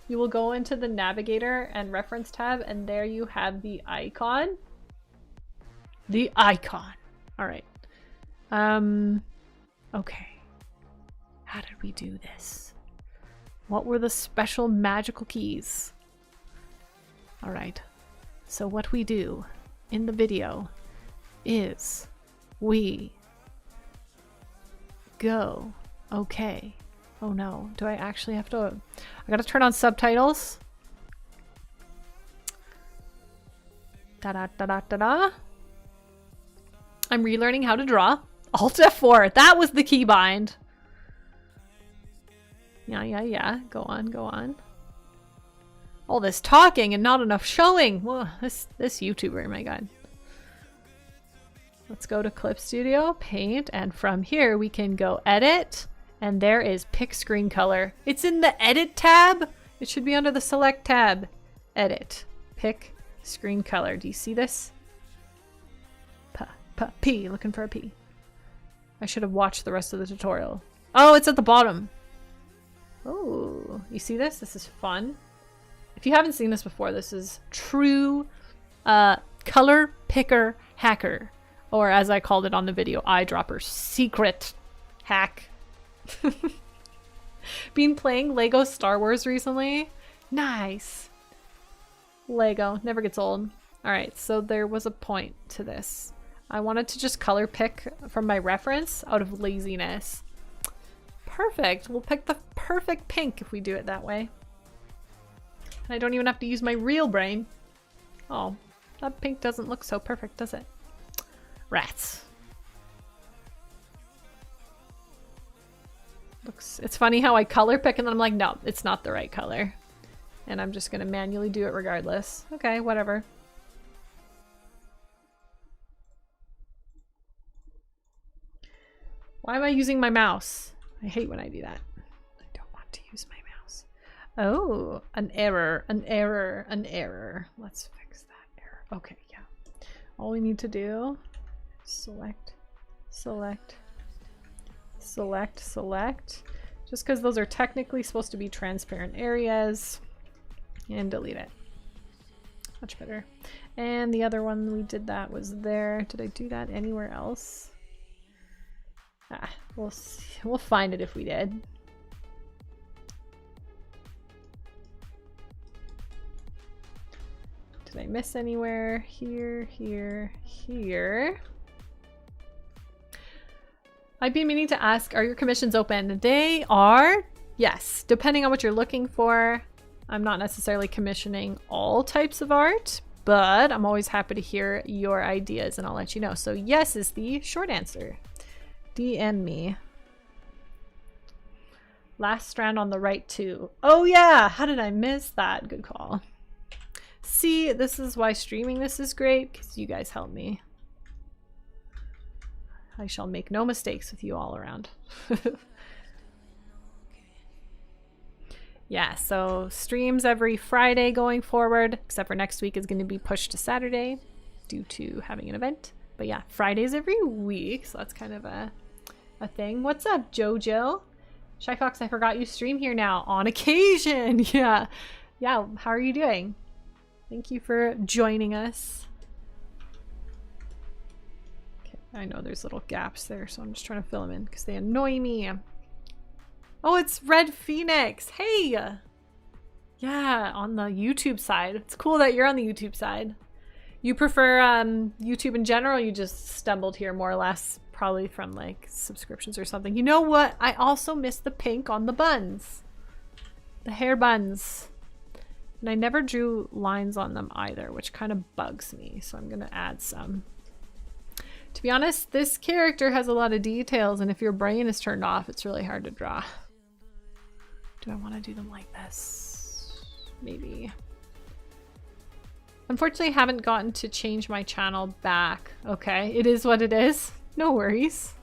You will go into the navigator and reference tab and there you have the icon. The icon. All right. Okay. How did we do this? What were the special magical keys? All right. So what we do in the video is we go. Okay. Oh no. Do I actually have to? I gotta turn on subtitles. Da da da da da da. I'm relearning how to draw. Alt F4. That was the keybind. Yeah. Go on. All this talking and not enough showing. Whoa, this YouTuber, my god. Let's go to Clip Studio, Paint, and from here we can go Edit, and there is Pick Screen Color. It's in the Edit tab. It should be under the select tab. Edit. Pick screen color. Do you see this? P. Looking for a P. I should have watched the rest of the tutorial. Oh, it's at the bottom. Oh, you see this? This is fun. If you haven't seen this before, this is true color picker hacker. Or as I called it on the video, eyedropper secret hack. Been playing Lego Star Wars recently. Nice. Lego never gets old. All right, so there was a point to this. I wanted to just color pick from my reference out of laziness. Perfect. We'll pick the perfect pink if we do it that way. And I don't even have to use my real brain. Oh, that pink doesn't look so perfect, does it? Rats. It's funny how I color pick and then I'm like, no, it's not the right color. And I'm just gonna manually do it regardless. Okay, whatever. Why am I using my mouse? I hate when I do that. I don't want to use my mouse. Oh, an error, an error, an error. Let's fix that error. Okay, yeah. All we need to do, select, select, select, select. Just because those are technically supposed to be transparent areas. And delete it. Much better. And the other one we did that was there. Did I do that anywhere else? Ah, we'll see. We'll find it if we did. Did I miss anywhere? Here, here, here. I've been meaning to ask, are your commissions open? They are, yes, depending on what you're looking for. I'm not necessarily commissioning all types of art, but I'm always happy to hear your ideas and I'll let you know. So yes is the short answer. DM me. Last strand on the right too. Oh yeah, how did I miss that? Good call. See, this is why streaming this is great, because you guys help me. I shall make no mistakes with you all around. Yeah, so streams every Friday going forward, except for next week is going to be pushed to Saturday due to having an event. But yeah, Fridays every week, so that's kind of a thing. What's up, Jojo? Shy Fox, I forgot you stream here now on occasion. Yeah, how are you doing? Thank you for joining us. Okay, I know there's little gaps there, so I'm just trying to fill them in because they annoy me. Oh, it's Red Phoenix. Hey! Yeah, on the YouTube side. It's cool that you're on the YouTube side. You prefer YouTube in general, or you just stumbled here more or less, probably from like subscriptions or something. You know what? I also miss the pink on the buns. The hair buns. And I never drew lines on them either, which kind of bugs me. So I'm gonna add some. To be honest, this character has a lot of details, and if your brain is turned off, it's really hard to draw. Do I want to do them like this? Maybe. Unfortunately, I haven't gotten to change my channel back. Okay, it is what it is. No worries.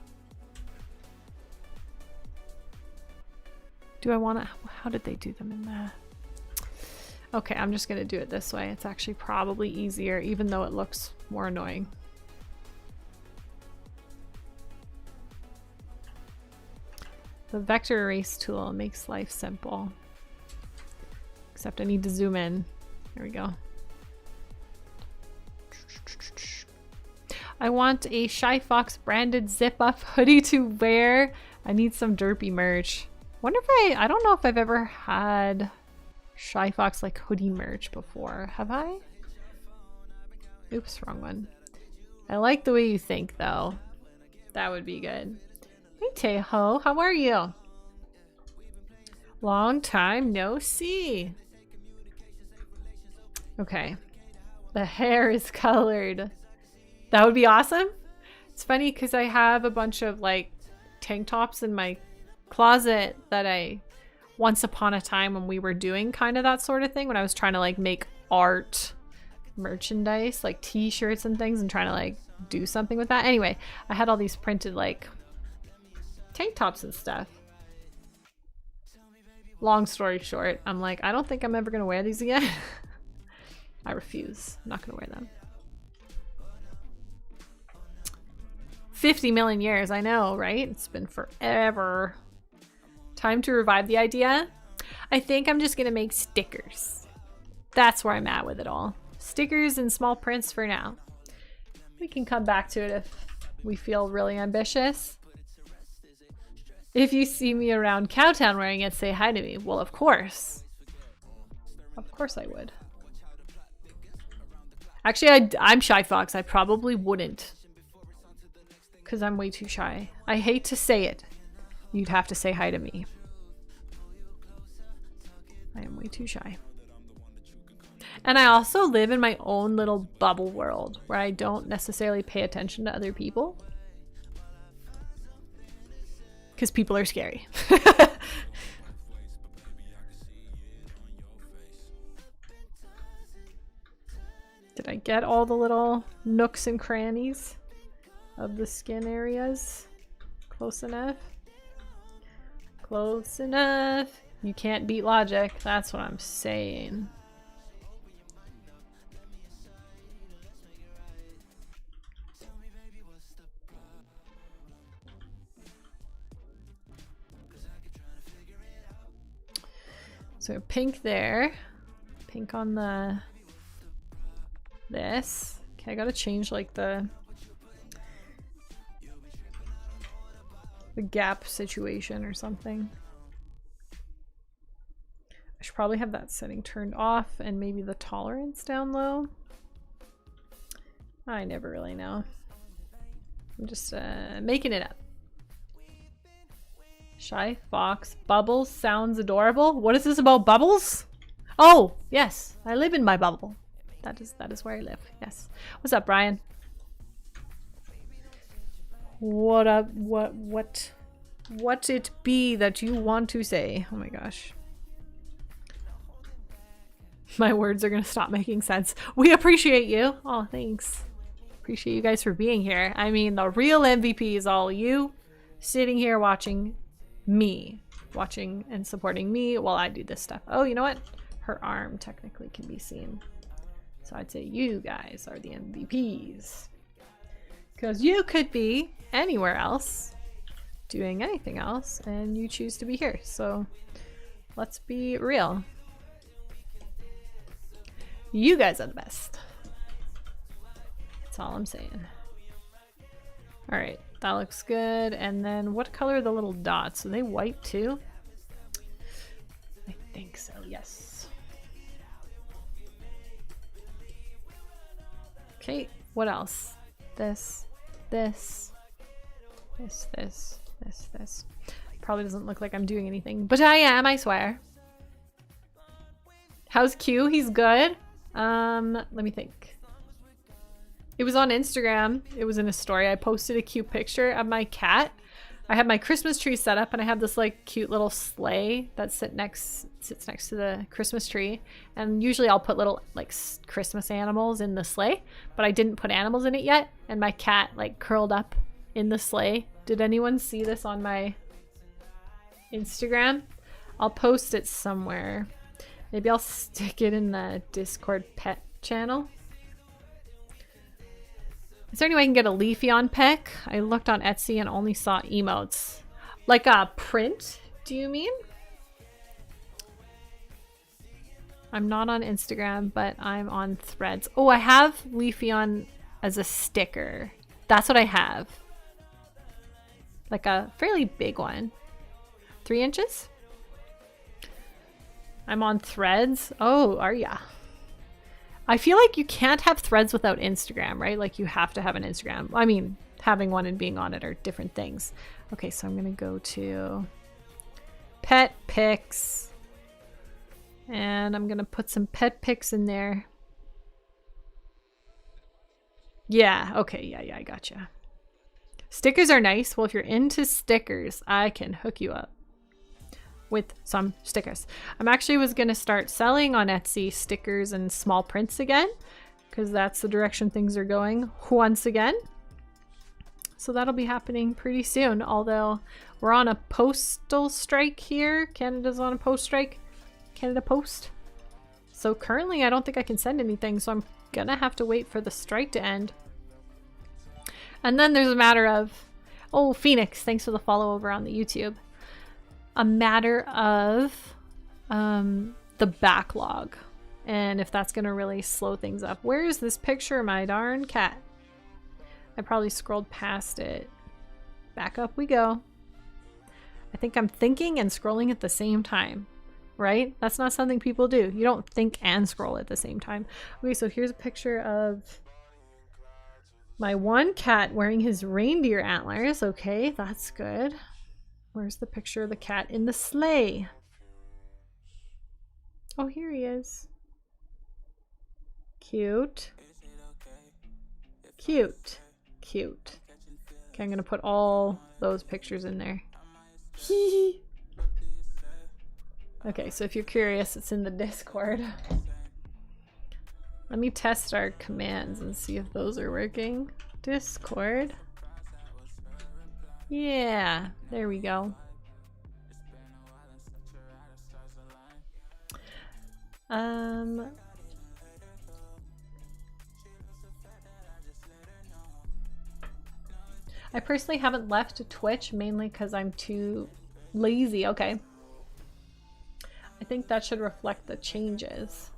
Do I want to... How did they do them in the... Okay, I'm just going to do it this way. It's actually probably easier, even though it looks more annoying. The vector erase tool makes life simple. Except I need to zoom in. There we go. I want a Shy Fox branded zip up hoodie to wear. I need some derpy merch. Wonder if I don't know if I've ever had Shy Fox like hoodie merch before. Have I? Oops, wrong one. I like the way you think though. That would be good. Hey Teho, how are you? Long time no see. Okay. The hair is colored. That would be awesome. It's funny because I have a bunch of like tank tops in my closet that I once upon a time when we were doing kind of that sort of thing, when I was trying to like make art merchandise, like t-shirts and things, and trying to like do something with that. Anyway, I had all these printed like tank tops and stuff. Long story short, I'm like, I don't think I'm ever gonna wear these again. I refuse. I'm not gonna wear them. 50 million years, I know, right? It's been forever. Time to revive the idea. I think I'm just gonna make stickers. That's where I'm at with it all. Stickers and small prints for now. We can come back to it if we feel really ambitious. If you see me around Cowtown wearing it, say hi to me. Well, of course. Of course I would. Actually, I'm Shy Fox. I probably wouldn't. Because I'm way too shy. I hate to say it. You'd have to say hi to me. I am way too shy. And I also live in my own little bubble world where I don't necessarily pay attention to other people. Because people are scary. Did I get all the little nooks and crannies of the skin areas? Close enough? Close enough. You can't beat logic. That's what I'm saying. So pink there, pink on this. Okay, I gotta change like the gap situation or something. I should probably have that setting turned off and maybe the tolerance down low. I never really know. I'm just making it up. Shy Fox. Bubbles sounds adorable. What is this about bubbles? Oh, yes. I live in my bubble. That is where I live. Yes. What's up, Brian? What up? What it be that you want to say? Oh my gosh. My words are gonna stop making sense. We appreciate you. Oh, thanks. Appreciate you guys for being here. I mean, the real MVP is all you sitting here watching me, watching and supporting me while I do this stuff. Oh, you know what? Her arm technically can be seen. So I'd say you guys are the MVPs. Because you could be anywhere else, doing anything else, and you choose to be here. So let's be real. You guys are the best. That's all I'm saying. All right. That looks good. And then what color are the little dots? Are they white too? I think so, yes. Okay, what else? This. Probably doesn't look like I'm doing anything, but I am, I swear. How's Q? He's good. Let me think. It was on Instagram. It was in a story. I posted a cute picture of my cat. I have my Christmas tree set up and I have this like cute little sleigh that sits next to the Christmas tree. And usually I'll put little like Christmas animals in the sleigh, but I didn't put animals in it yet. And my cat like curled up in the sleigh. Did anyone see this on my Instagram? I'll post it somewhere. Maybe I'll stick it in the Discord pet channel. Is there any way I can get a Leafy on pic? I looked on Etsy and only saw emotes. Like a print, do you mean? I'm not on Instagram, but I'm on Threads. Oh, I have Leafy on as a sticker. That's what I have. Like a fairly big one. 3 inches? I'm on Threads. Oh, are ya? I feel like you can't have Threads without Instagram, right? Like you have to have an Instagram. I mean, having one and being on it are different things. Okay, so I'm gonna go to pet pics and I'm gonna put some pet pics in there. Yeah, okay, yeah, I gotcha. Stickers are nice. Well, if you're into stickers, I can hook you up with some stickers. I'm actually was gonna start selling on Etsy stickers and small prints again, because that's the direction things are going once again. So that'll be happening pretty soon. Although We're on a postal strike here. Canada's on a post strike. Canada Post. So currently I don't think I can send anything, so I'm gonna have to wait for the strike to end. And then there's a matter of, oh, Phoenix, thanks for the follow over on the YouTube. A matter of the backlog and if that's gonna really slow things up. Where is this picture, my darn cat? I probably scrolled past it. Back up we go. I think I'm thinking and scrolling at the same time, right? That's not something people do. You don't think and scroll at the same time. Okay, so here's a picture of my one cat wearing his reindeer antlers. Okay, that's good. Where's the picture of the cat in the sleigh? Oh, here he is. Cute. Cute. Cute. Okay, I'm gonna put all those pictures in there. Okay, so if you're curious, it's in the Discord. Let me test our commands and see if those are working. Discord. Yeah, there we go. I personally haven't left Twitch mainly because I'm too lazy. Okay. I think that should reflect the changes.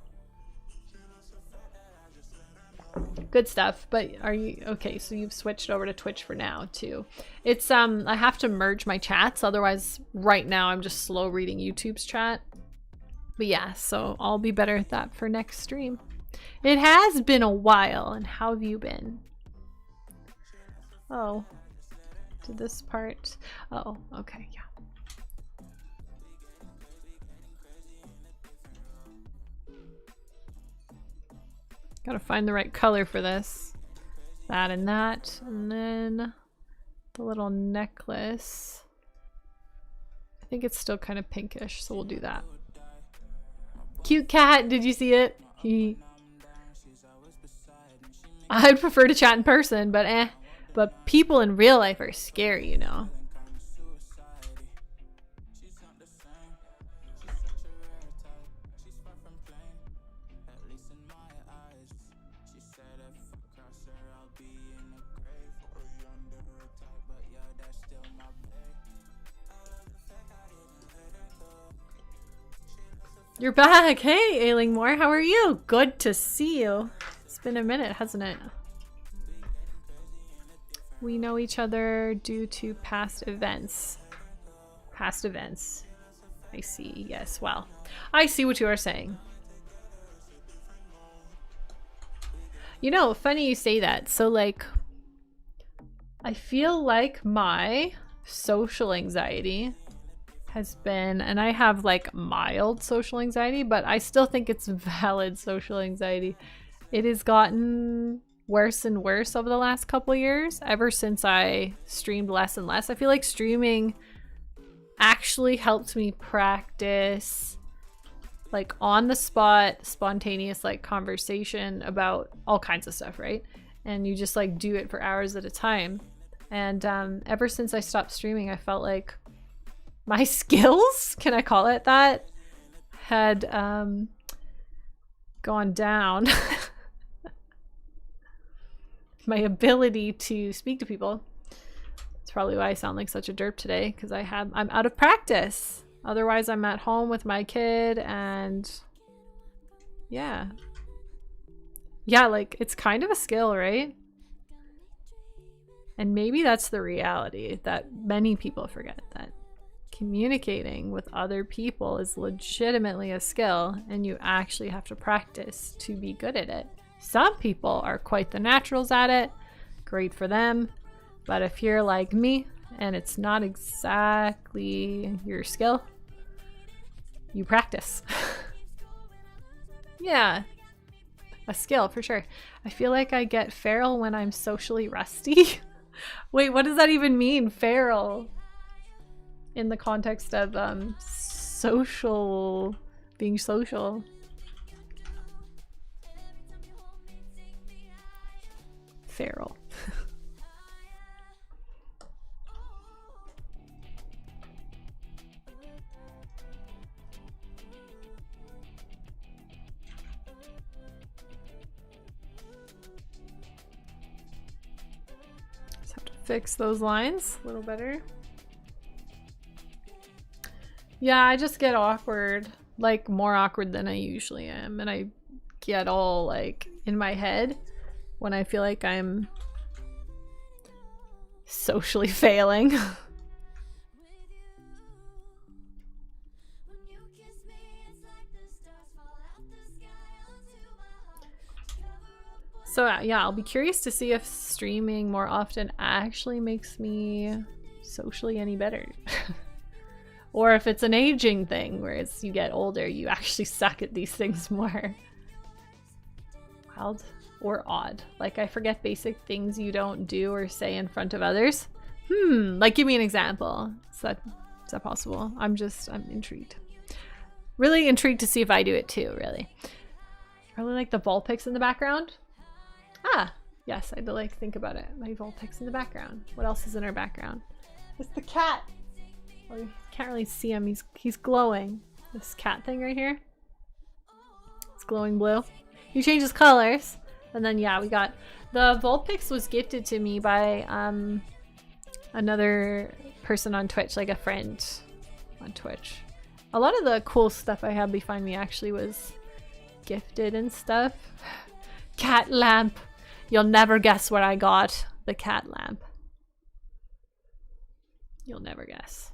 Good stuff. But are you okay? So you've switched over to Twitch for now too. It's I have to merge my chats, otherwise right now I'm just slow reading YouTube's chat. But yeah, so I'll be better at that for next stream. It has been a while, and how have you been? Oh, to this part. Oh, okay, yeah. Gotta find the right color for this. That and that, and then the little necklace. I think it's still kind of pinkish, so we'll do that. Cute cat, did you see it? I'd prefer to chat in person, but but people in real life are scary, you know. You're back! Hey, Ailing Moore, how are you? Good to see you. It's been a minute, hasn't it? We know each other due to past events. Past events. I see, yes, well. I see what you are saying. You know, funny you say that. So, like, I feel like my social anxiety has been, and I have like mild social anxiety, but I still think it's valid social anxiety. It has gotten worse and worse over the last couple years, ever since I streamed less and less. I feel like streaming actually helped me practice like on the spot, spontaneous like conversation about all kinds of stuff, right? And you just like do it for hours at a time. And ever since I stopped streaming, I felt like my skills, can I call it that, had gone down. My ability to speak to people. That's probably why I sound like such a derp today, because I'm out of practice. Otherwise, I'm at home with my kid, and yeah. Yeah, like, it's kind of a skill, right? And maybe that's the reality that many people forget, that communicating with other people is legitimately a skill, and you actually have to practice to be good at it. Some people are quite the naturals at it. Great for them. But if you're like me and it's not exactly your skill, you practice. Yeah, a skill for sure. I feel like I get feral when I'm socially rusty. Wait, what does that even mean, feral? In the context of social, being social. Feral. fix those lines a little better. Yeah, I just get awkward, like more awkward than I usually am, and I get all like in my head when I feel like I'm socially failing. So yeah, I'll be curious to see if streaming more often actually makes me socially any better. Or if it's an aging thing, where as you get older, you actually suck at these things more. Wild or odd. Like, I forget basic things you don't do or say in front of others. Like, give me an example. Is that possible? I'm intrigued. Really intrigued to see if I do it too, really. I really like the Vulpix in the background. Ah, yes, I had to like think about it. My Vulpix in the background. What else is in our background? It's the cat. Oh, you can't really see him. He's glowing. This cat thing right here. It's glowing blue. He changes colors. And then yeah, we got the Vulpix was gifted to me by another person on Twitch, like a friend on Twitch. A lot of the cool stuff I had behind me actually was gifted and stuff. Cat lamp. You'll never guess what I got. The cat lamp. You'll never guess.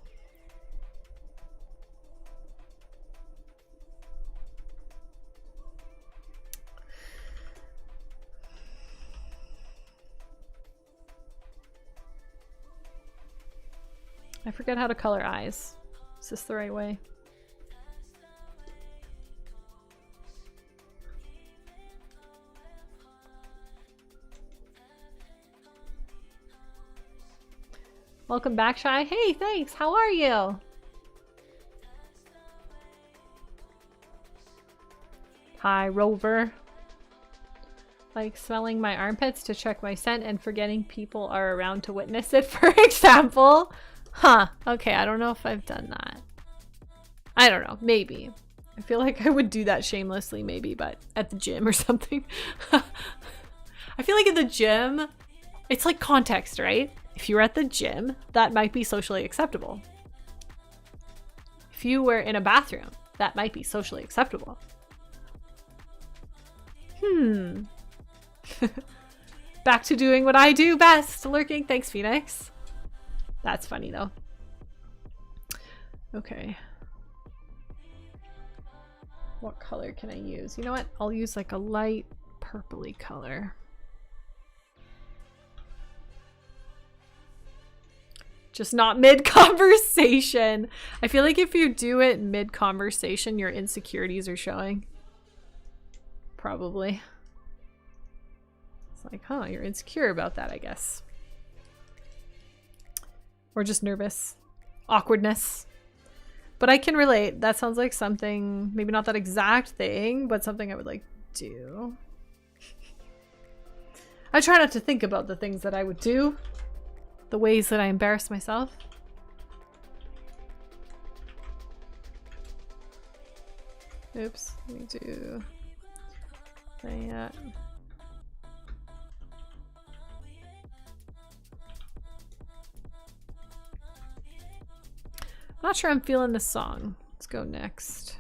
I forget how to color eyes. Is this the right way? Welcome back, Shy. Hey, thanks. How are you? Hi, Rover. Like smelling my armpits to check my scent and forgetting people are around to witness it, for example. Huh. Okay, I don't know if I've done that. I don't know. Maybe. I feel like I would do that shamelessly, maybe, but at the gym or something. I feel like at the gym, it's like context, right? If you were at the gym, that might be socially acceptable. If you were in a bathroom, that might be socially acceptable. Back to doing what I do best. Lurking. Thanks, Phoenix. That's funny, though. Okay. What color can I use? You know what? I'll use like a light purpley color. Just not mid-conversation. I feel like if you do it mid-conversation, your insecurities are showing. Probably. It's like, huh, you're insecure about that, I guess. Or just nervous. Awkwardness. But I can relate. That sounds like something, maybe not that exact thing, but something I would like do. I try not to think about the things that I would do. The ways that I embarrass myself. Oops, let me do that. I'm not sure I'm feeling this song. Let's go next.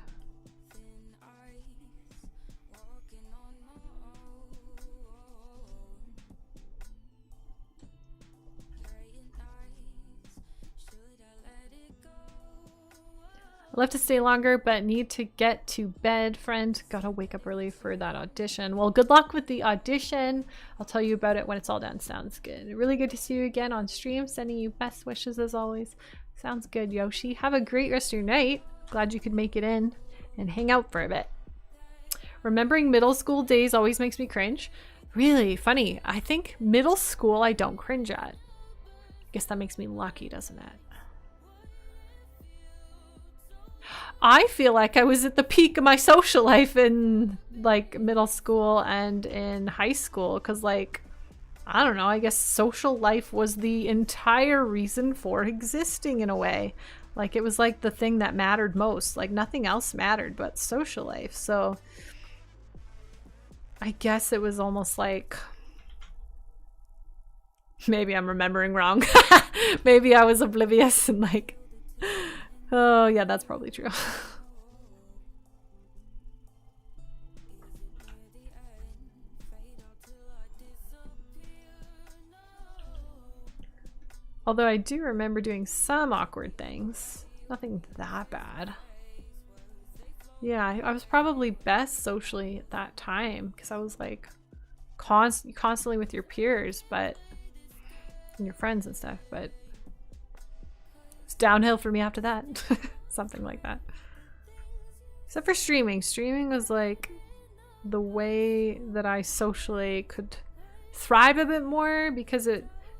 I'd love to stay longer, but need to get to bed, friend. Gotta wake up early for that audition. Well, good luck with the audition. I'll tell you about it when it's all done. Sounds good. Really good to see you again on stream. Sending you best wishes as always. Sounds good, Yoshi. Have a great rest of your night. Glad you could make it in and hang out for a bit. Remembering middle school days always makes me cringe. Really funny. I think middle school I don't cringe at. I guess that makes me lucky, doesn't it? I feel like I was at the peak of my social life in like middle school and in high school because like, I don't know, I guess social life was the entire reason for existing in a way. Like it was like the thing that mattered most. Like nothing else mattered but social life. So I guess it was almost like Maybe I'm remembering wrong. Maybe I was oblivious and like, oh yeah, that's probably true. Although I do remember doing some awkward things. Nothing that bad. Yeah, I was probably best socially at that time because I was like constantly with your peers, but and your friends and stuff, but it's downhill for me after that. Something like that. Except for streaming. Streaming was like the way that I socially could thrive a bit more because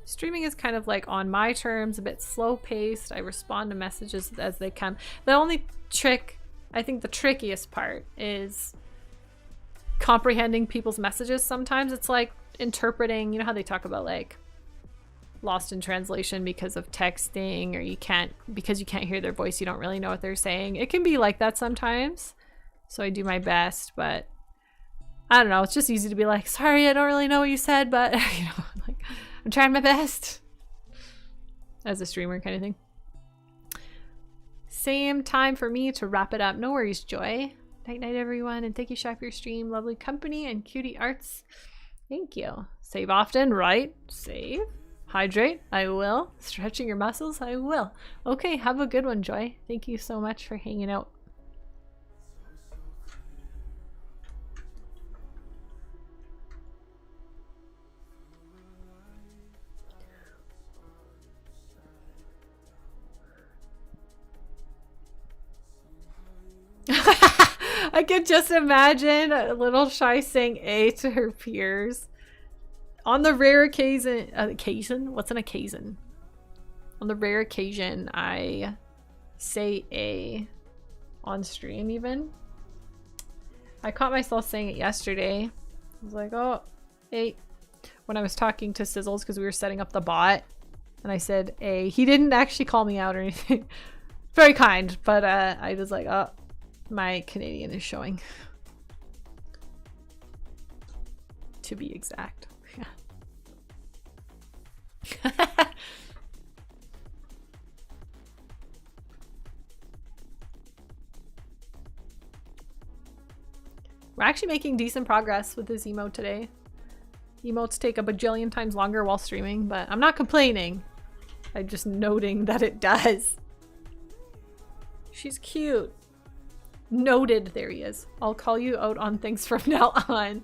streaming is kind of like on my terms, a bit slow paced. I respond to messages as they come. The only trick, I think the trickiest part is comprehending people's messages. Sometimes it's like interpreting, you know how they talk about like lost in translation because of texting, or because you can't hear their voice, you don't really know what they're saying. It can be like that sometimes. So I do my best, but I don't know. It's just easy to be like, sorry, I don't really know what you said, but you know, like I'm trying my best as a streamer kind of thing. Same time for me to wrap it up. No worries, Joy. Night night, everyone, and thank you, Shy, for your stream. Lovely company and cutie arts. Thank you. Save often, right? Save. Hydrate, I will. Stretching your muscles, I will. Okay, have a good one, Joy. Thank you so much for hanging out. I could just imagine a little Shy saying A to her peers. On the rare occasion? What's an occasion? On the rare occasion, I say A on stream even. I caught myself saying it yesterday. I was like, oh, A. When I was talking to Sizzles because we were setting up the bot. And I said A. He didn't actually call me out or anything. Very kind, but I was like, oh, my Canadian is showing. To be exact. We're actually making decent progress with this emote today. Emotes take a bajillion times longer while streaming, but I'm not complaining. I'm just noting that it does. She's cute. Noted. There he is. I'll call you out on things from now on.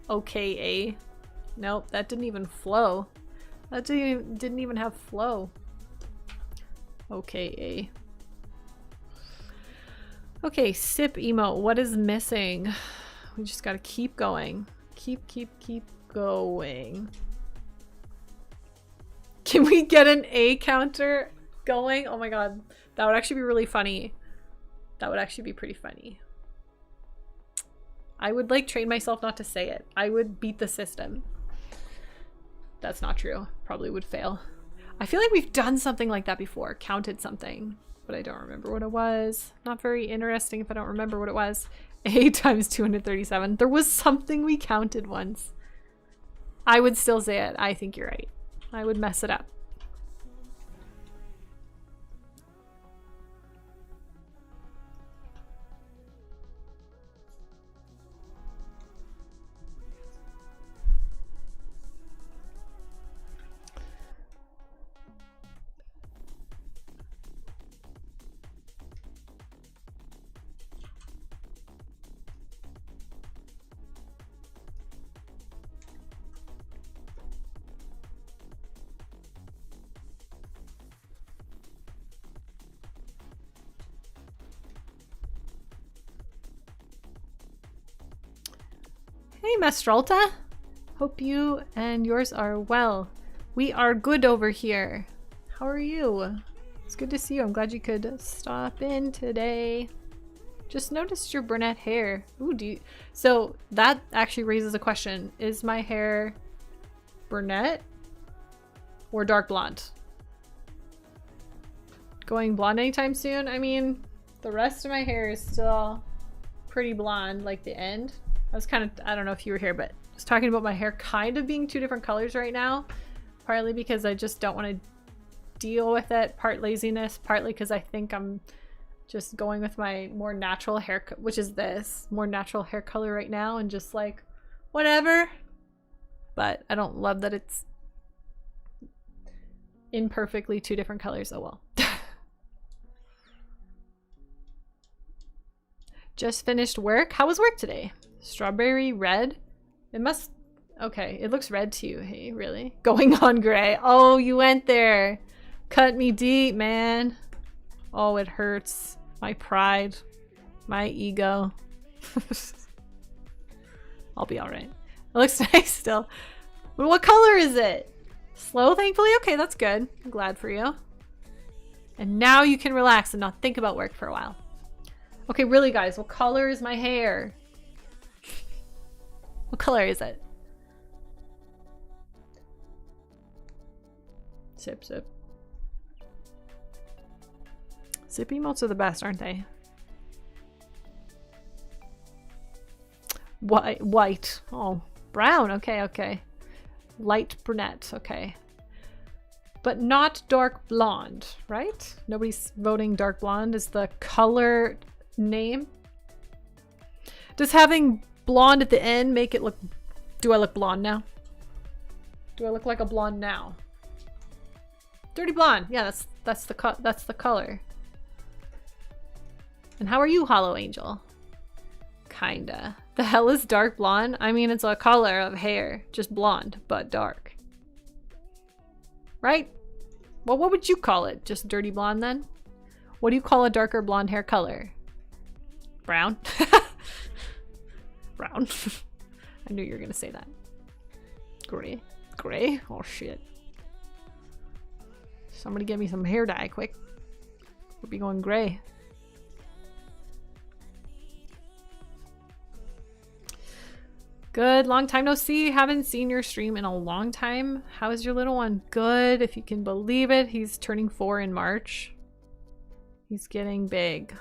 Okay, A. Nope, that didn't even flow. That didn't even have flow. Okay, A. Okay, sip emote. What is missing? We just gotta keep going. Keep going. Can we get an A counter going? Oh my god. That would actually be really funny. That would actually be pretty funny. I would like train myself not to say it. I would beat the system. That's not true. Probably would fail. I feel like we've done something like that before. Counted something. But I don't remember what it was. Not very interesting if I don't remember what it was. A times 237. There was something we counted once. I would still say it. I think you're right. I would mess it up. Hey, Mastralta. Hope you and yours are well. We are good over here. How are you? It's good to see you. I'm glad you could stop in today. Just noticed your brunette hair. Ooh, so that actually raises a question. Is my hair brunette or dark blonde? Going blonde anytime soon? I mean, the rest of my hair is still pretty blonde, like the end. I was kind of, I don't know if you were here, but I was talking about my hair kind of being two different colors right now. partly because I just don't want to deal with it, part laziness, partly because I think I'm just going with my more natural hair, which is this more natural hair color right now, and just like whatever. But I don't love that it's imperfectly two different colors. Oh well. Just finished work. How was work today? Strawberry red? It must... Okay, it looks red to you. Hey, really? Going on gray. Oh, you went there. Cut me deep, man. Oh, it hurts. My pride. My ego. I'll be alright. It looks nice still. But what color is it? Slow, thankfully? Okay, that's good. I'm glad for you. And now you can relax and not think about work for a while. Okay, really, guys, what color is my hair? What color is it? Sip, sip. Sip emotes are the best, aren't they? White. Oh, brown. Okay, okay. Light brunette. Okay. But not dark blonde, right? Nobody's voting dark blonde is the color name. Does having blonde at the end make it look... Do I look blonde now? Do I look like a blonde now? Dirty blonde. Yeah, that's the color. And how are you, Hollow Angel? Kinda. The hell is dark blonde? I mean, it's a color of hair. Just blonde, but dark. Right? Well, what would you call it? Just dirty blonde then? What do you call a darker blonde hair color? Brown? Brown. I knew you were gonna say that. Gray. Gray? Oh shit. Somebody get me some hair dye quick. We'll be going gray. Good. Long time no see. Haven't seen your stream in a long time. How is your little one? Good. If you can believe it, he's turning 4 in March. He's getting big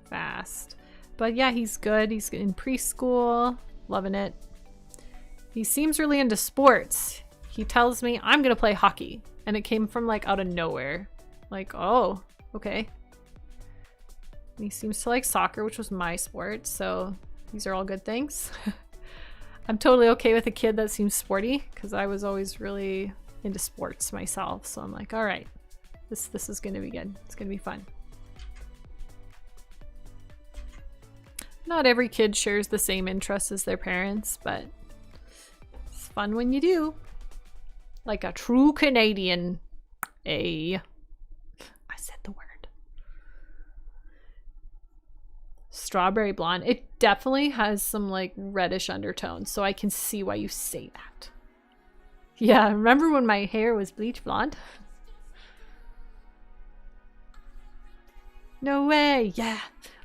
fast. But yeah, he's good. He's in preschool. Loving it. He seems really into sports. He tells me I'm gonna play hockey. And it came from like out of nowhere. Like, oh, okay. And he seems to like soccer, which was my sport. So these are all good things. I'm totally okay with a kid that seems sporty because I was always really into sports myself. So I'm like, all right, this is gonna be good. It's gonna be fun. Not every kid shares the same interests as their parents, but it's fun when you do. Like a true Canadian. I said the word. Strawberry blonde. It definitely has some like reddish undertones, so I can see why you say that. Yeah, remember when my hair was bleach blonde? No way. Yeah.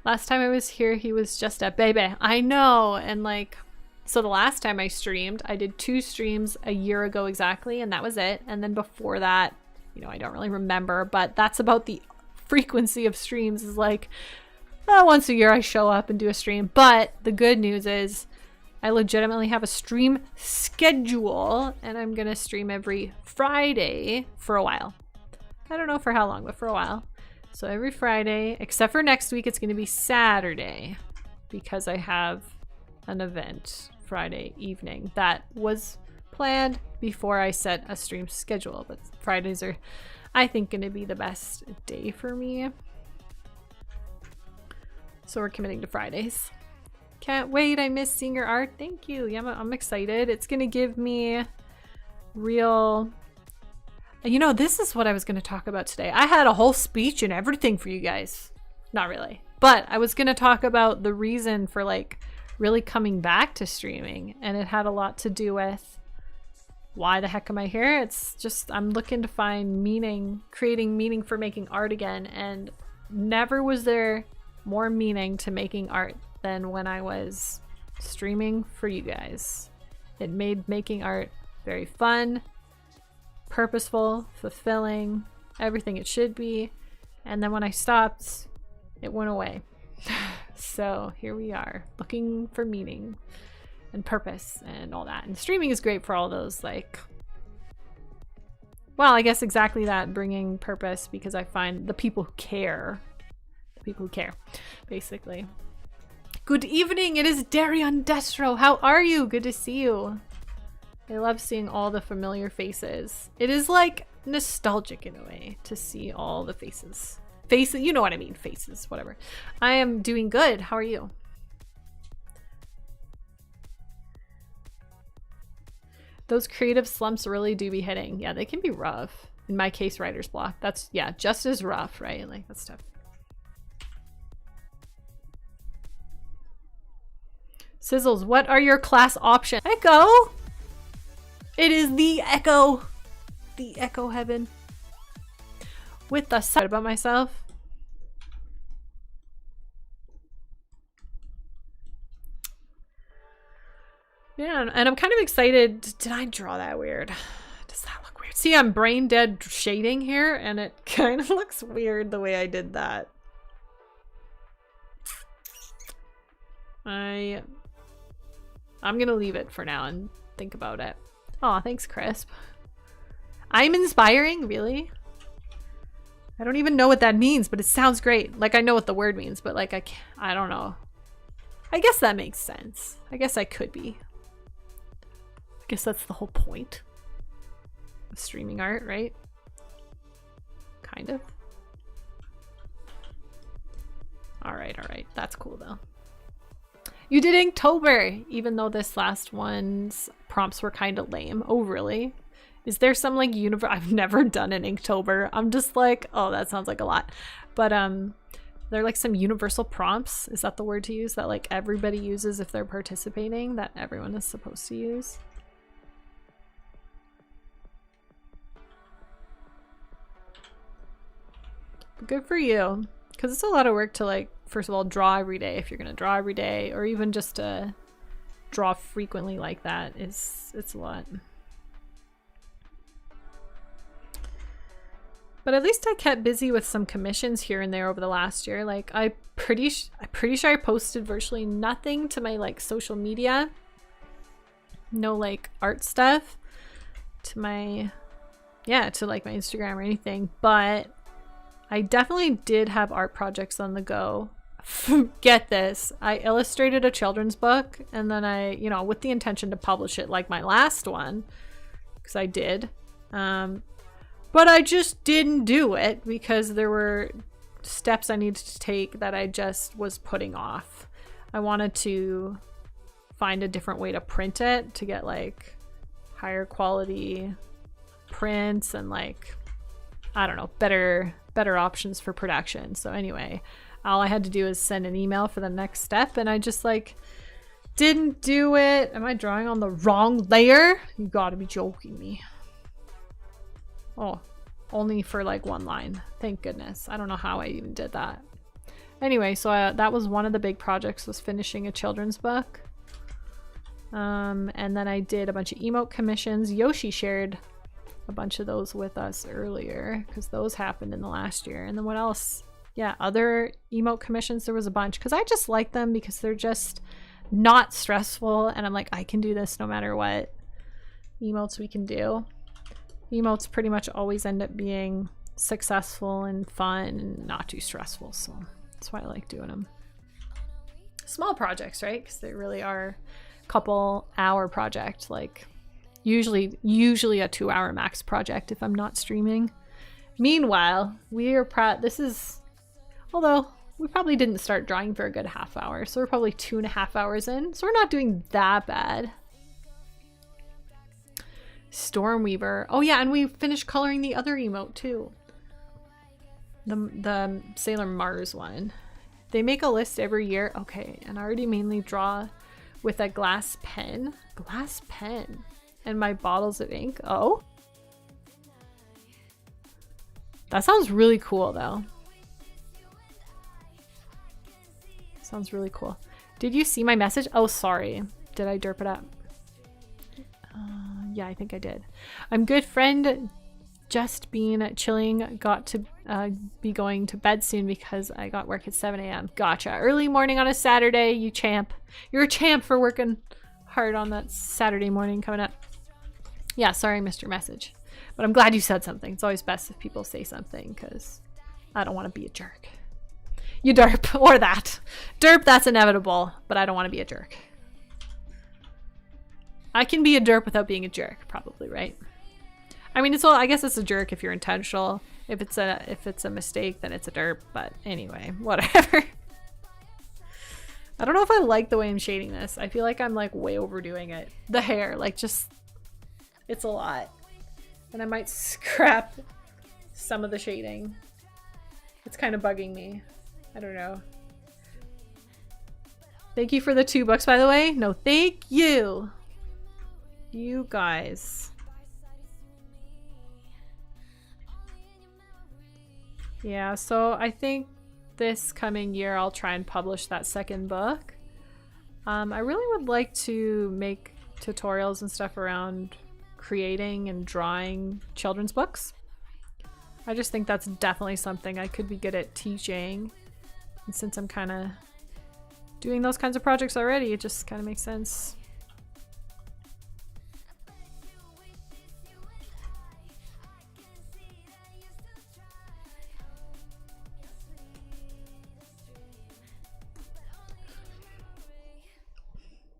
Last time I was here, he was just a baby. I know. And like, so the last time I streamed, I did 2 streams a year ago exactly, and that was it. And then before that, you know, I don't really remember, but that's about the frequency of streams is like, once a year I show up and do a stream. But the good news is I legitimately have a stream schedule, and I'm gonna stream every Friday for a while. I don't know for how long, but for a while. So every Friday, except for next week, it's gonna be Saturday because I have an event Friday evening that was planned before I set a stream schedule. But Fridays are, I think, gonna be the best day for me. So we're committing to Fridays. Can't wait. I miss seeing your art. Thank you. Yeah, I'm excited. It's going to give me real... You know, this is what I was going to talk about today. I had a whole speech and everything for you guys. Not really. But I was going to talk about the reason for like really coming back to streaming. And it had a lot to do with why the heck am I here? It's just I'm looking to find meaning, creating meaning for making art again. And never was there more meaning to making art than when I was streaming for you guys. It made making art very fun, purposeful, fulfilling, everything it should be. And then when I stopped, it went away. So here we are, looking for meaning and purpose and all that. And streaming is great for all those like Well, I guess exactly that, bringing purpose, because I find the people who care, basically. Good evening, it is Darion Destro. How are you? Good to see you. I love seeing all the familiar faces. It is like nostalgic in a way to see all the faces. Faces, you know what I mean, faces, whatever. I am doing good. How are you? Those creative slumps really do be hitting. Yeah, they can be rough. In my case, writer's block. That's, yeah, just as rough, right? Like, that's tough. Sizzles, what are your class options? Echo! It is the Echo! The Echo heaven. With the side about myself. Yeah, and I'm kind of excited. Did I draw that weird? Does that look weird? See, I'm brain dead shading here, and it kind of looks weird the way I did that. I'm gonna leave it for now and think about it. Aw, thanks, Crisp. I'm inspiring? Really? I don't even know what that means, but it sounds great. Like, I know what the word means, but like, I don't know. I guess that makes sense. I guess I could be. I guess that's the whole point of streaming art, right? Kind of. All right. That's cool though. You did Inktober, even though this last one's prompts were kind of lame. Oh, really? Is there some like universe? I've never done an Inktober. I'm just like, oh, that sounds like a lot. But there are like some universal prompts. Is that the word to use? That like everybody uses if they're participating, that everyone is supposed to use? But good for you. Because it's a lot of work to like, first of all, draw every day if you're going to draw every day, or even just to draw frequently like that. It's a lot. But at least I kept busy with some commissions here and there over the last year. Like I'm pretty sure I posted virtually nothing to my like social media. No like art stuff to my, yeah, to like my Instagram or anything. But I definitely did have art projects on the go. Get this. I illustrated a children's book and then I, you know, with the intention to publish it like my last one, because I did. But I just didn't do it because there were steps I needed to take that I just was putting off. I wanted to find a different way to print it to get like higher quality prints and like, I don't know, better options for production. So anyway, all I had to do is send an email for the next step and I just like didn't do it. Am I drawing on the wrong layer? You gotta be joking me. Oh, only for like one line. Thank goodness. I don't know how I even did that. Anyway, so that was one of the big projects, was finishing a children's book. And then I did a bunch of emote commissions. Yoshi shared a bunch of those with us earlier because those happened in the last year. And then what else? Yeah, other emote commissions, there was a bunch because I just like them because they're just not stressful. And I'm like, I can do this no matter what emotes we can do. Emotes pretty much always end up being successful and fun and not too stressful, so that's why I like doing them. Small projects, right? Because they really are a couple hour project, like usually a 2-hour max project if I'm not streaming. Meanwhile, we are this is, although we probably didn't start drawing for a good half hour, so we're probably 2.5 hours in, so we're not doing that bad. Stormweaver. Oh yeah, and we finished coloring the other emote too. The Sailor Mars one. They make a list every year. Okay, and I already mainly draw with a glass pen. Glass pen. And my bottles of ink. Oh. That sounds really cool though. Sounds really cool. Did you see my message? Oh, sorry. Did I derp it up? Yeah, I think I did. I'm good, friend. Just been chilling. Got to be going to bed soon because I got work at 7 a.m. Gotcha. Early morning on a Saturday, you champ. You're a champ for working hard on that Saturday morning coming up. Yeah, sorry I missed your message. But I'm glad you said something. It's always best if people say something because I don't want to be a jerk. You derp, or that. Derp, that's inevitable, but I don't want to be a jerk. I can be a derp without being a jerk, probably, right? I mean, it's all, I guess it's a jerk if you're intentional. If it's a mistake, then it's a derp, but anyway, whatever. I don't know if I like the way I'm shading this. I feel like I'm like way overdoing it. The hair, like just, it's a lot. And I might scrap some of the shading. It's kind of bugging me. I don't know. Thank you for the $2, by the way. No, thank you. You guys. Yeah, so I think this coming year I'll try and publish that second book. I really would like to make tutorials and stuff around creating and drawing children's books. I just think that's definitely something I could be good at teaching. And since I'm kind of doing those kinds of projects already, it just kind of makes sense.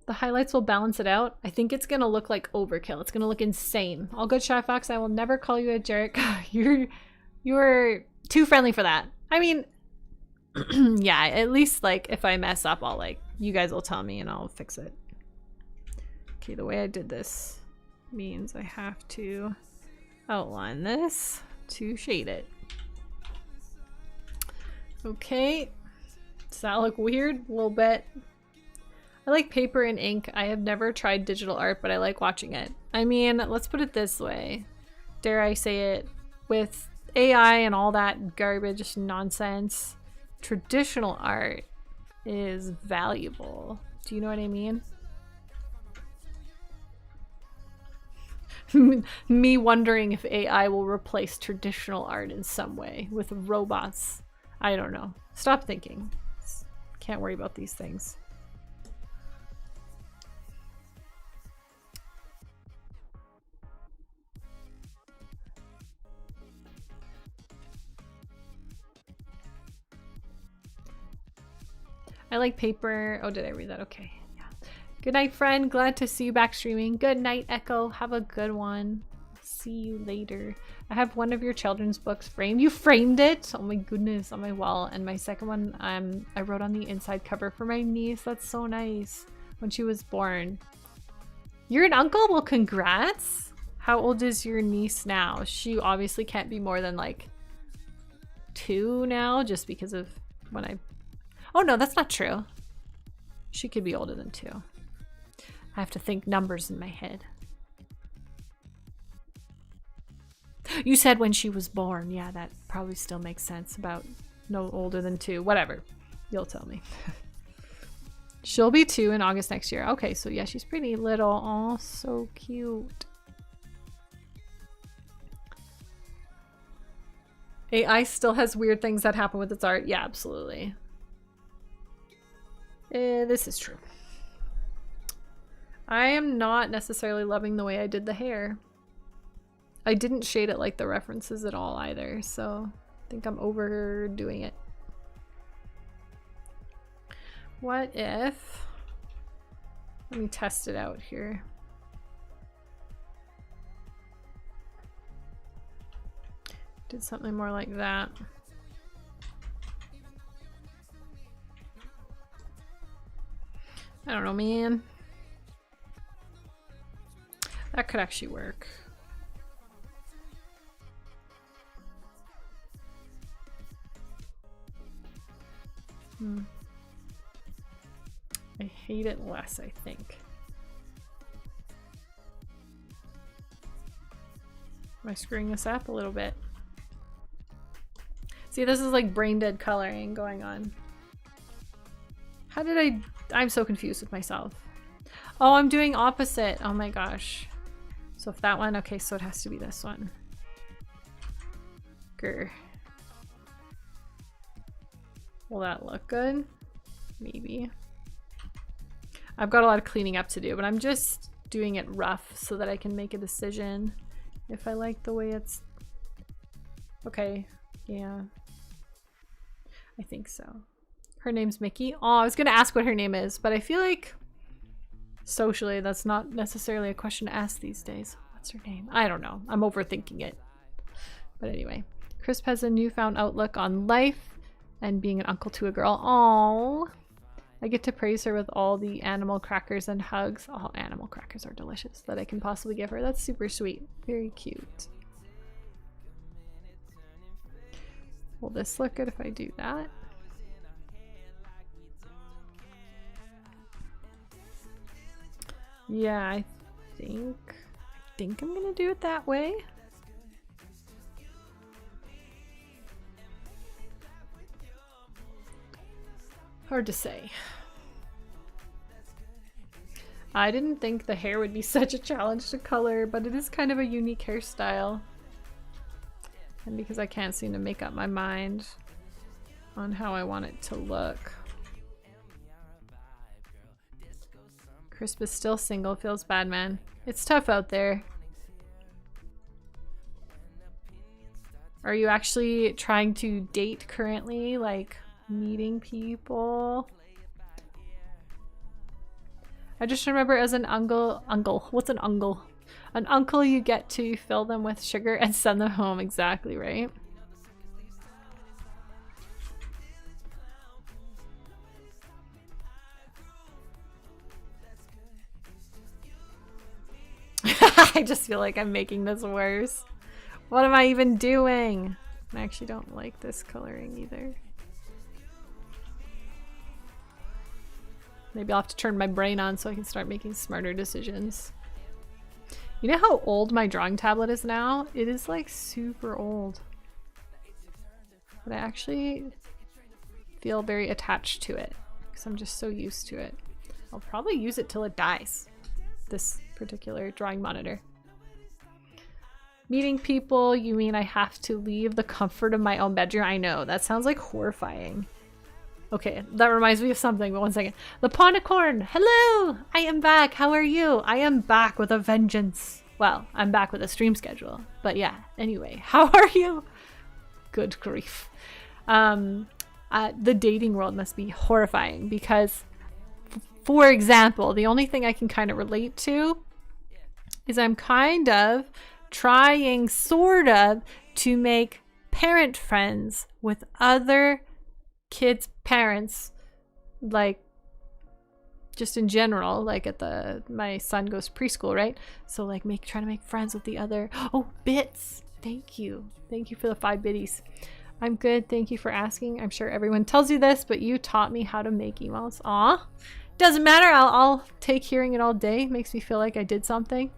The highlights will balance it out. I think it's gonna look like overkill. It's gonna look insane. All good, Shy Fox. I will never call you a jerk. You're too friendly for that. I mean, yeah, at least like if I mess up, I'll like, you guys will tell me and I'll fix it. Okay, the way I did this means I have to outline this to shade it. Okay, does that look weird? A little bit. I like paper and ink. I have never tried digital art, but I like watching it. I mean, let's put it this way. Dare I say it? With AI and all that garbage nonsense, traditional art is valuable. Do you know what I mean? Me wondering if AI will replace traditional art in some way with robots. I don't know. Stop thinking. Can't worry about these things. I like paper. Oh, did I read that? Okay. Yeah. Good night, friend. Glad to see you back streaming. Good night, Echo. Have a good one. See you later. I have one of your children's books framed. You framed it? Oh my goodness, on my wall. And my second one, I wrote on the inside cover for my niece. That's so nice. When she was born. You're an uncle? Well, congrats. How old is your niece now? She obviously can't be more than like 2 now, just because of when I... Oh no, that's not true. She could be older than 2. I have to think numbers in my head. You said when she was born. Yeah, that probably still makes sense. About no older than 2. Whatever. You'll tell me. She'll be 2 in August next year. Okay, so yeah, she's pretty little. Oh, so cute. AI still has weird things that happen with its art. Yeah, absolutely. This is true. I am not necessarily loving the way I did the hair. I didn't shade it like the references at all either, so I think I'm overdoing it. What if... Let me test it out here. Did something more like that. I don't know, man. That could actually work. I hate it less, I think. Am I screwing this up a little bit? See, this is like brain dead coloring going on. How did I'm so confused with myself. Oh, I'm doing opposite. Oh my gosh. So if that one, okay, so it has to be this one. Grr. Will that look good? Maybe. I've got a lot of cleaning up to do, but I'm just doing it rough so that I can make a decision if I like the way it's... Okay, yeah. I think so. Her name's Mickey. Oh, I was gonna ask what her name is, but I feel like socially that's not necessarily a question to ask these days. What's her name? I don't know. I'm overthinking it. But anyway, Crisp has a newfound outlook on life and being an uncle to a girl. Aww. I get to praise her with all the animal crackers and hugs. All animal crackers are delicious that I can possibly give her. That's super sweet. Very cute. Will this look good if I do that? Yeah, I think I'm gonna do it that way. Hard to say. I didn't think the hair would be such a challenge to color, but it is kind of a unique hairstyle. And because I can't seem to make up my mind on how I want it to look. Crisp is still single, feels bad, man. It's tough out there. Are you actually trying to date currently? Like meeting people? I just remember as an uncle, what's an uncle? An uncle, you get to fill them with sugar and send them home. Exactly, right? I just feel like I'm making this worse. What am I even doing? I actually don't like this coloring either. Maybe I'll have to turn my brain on so I can start making smarter decisions. You know how old my drawing tablet is now? It is like super old. But I actually feel very attached to it because I'm just so used to it. I'll probably use it till it dies. This particular drawing monitor. Meeting people, you mean I have to leave the comfort of my own bedroom? I know, that sounds like horrifying. Okay, that reminds me of something, but one second. The Ponicorn! Hello! I am back, how are you? I am back with a vengeance. Well, I'm back with a stream schedule. But yeah, anyway, how are you? Good grief. The dating world must be horrifying because, for example, the only thing I can kind of relate to is I'm kind of trying, sort of, to make parent friends with other kids' parents, like just in general, like at my son goes to preschool, right? So like trying to make friends with the other. Oh, bits! Thank you for the 5 biddies. I'm good, thank you for asking. I'm sure everyone tells you this, but you taught me how to make emotes. Aw, doesn't matter. I'll take hearing it all day. Makes me feel like I did something.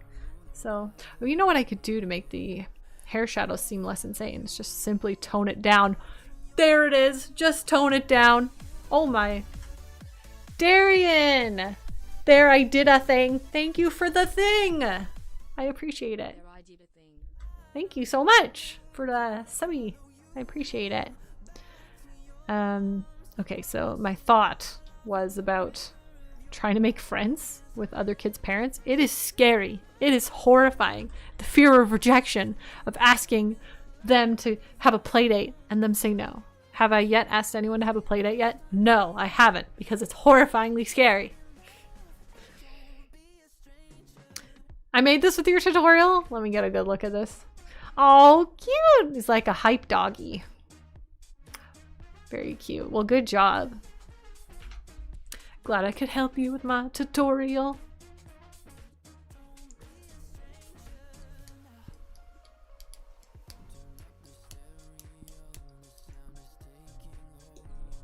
So, well, you know what I could do to make the hair shadows seem less insane? It's just simply tone it down. There it is. Just tone it down. Oh my. Darian! There, I did a thing. Thank you for the thing. I appreciate it. Thank you so much for the subby. I appreciate it. Okay, so my thought was about trying to make friends with other kids' parents. It is scary. It is horrifying. The fear of rejection, of asking them to have a play date and them say no. Have I yet asked anyone to have a play date yet? No, I haven't, because it's horrifyingly scary. I made this with your tutorial. Let me get a good look at this. Oh, cute. He's like a hype doggy. Very cute. Well, good job. Glad I could help you with my tutorial.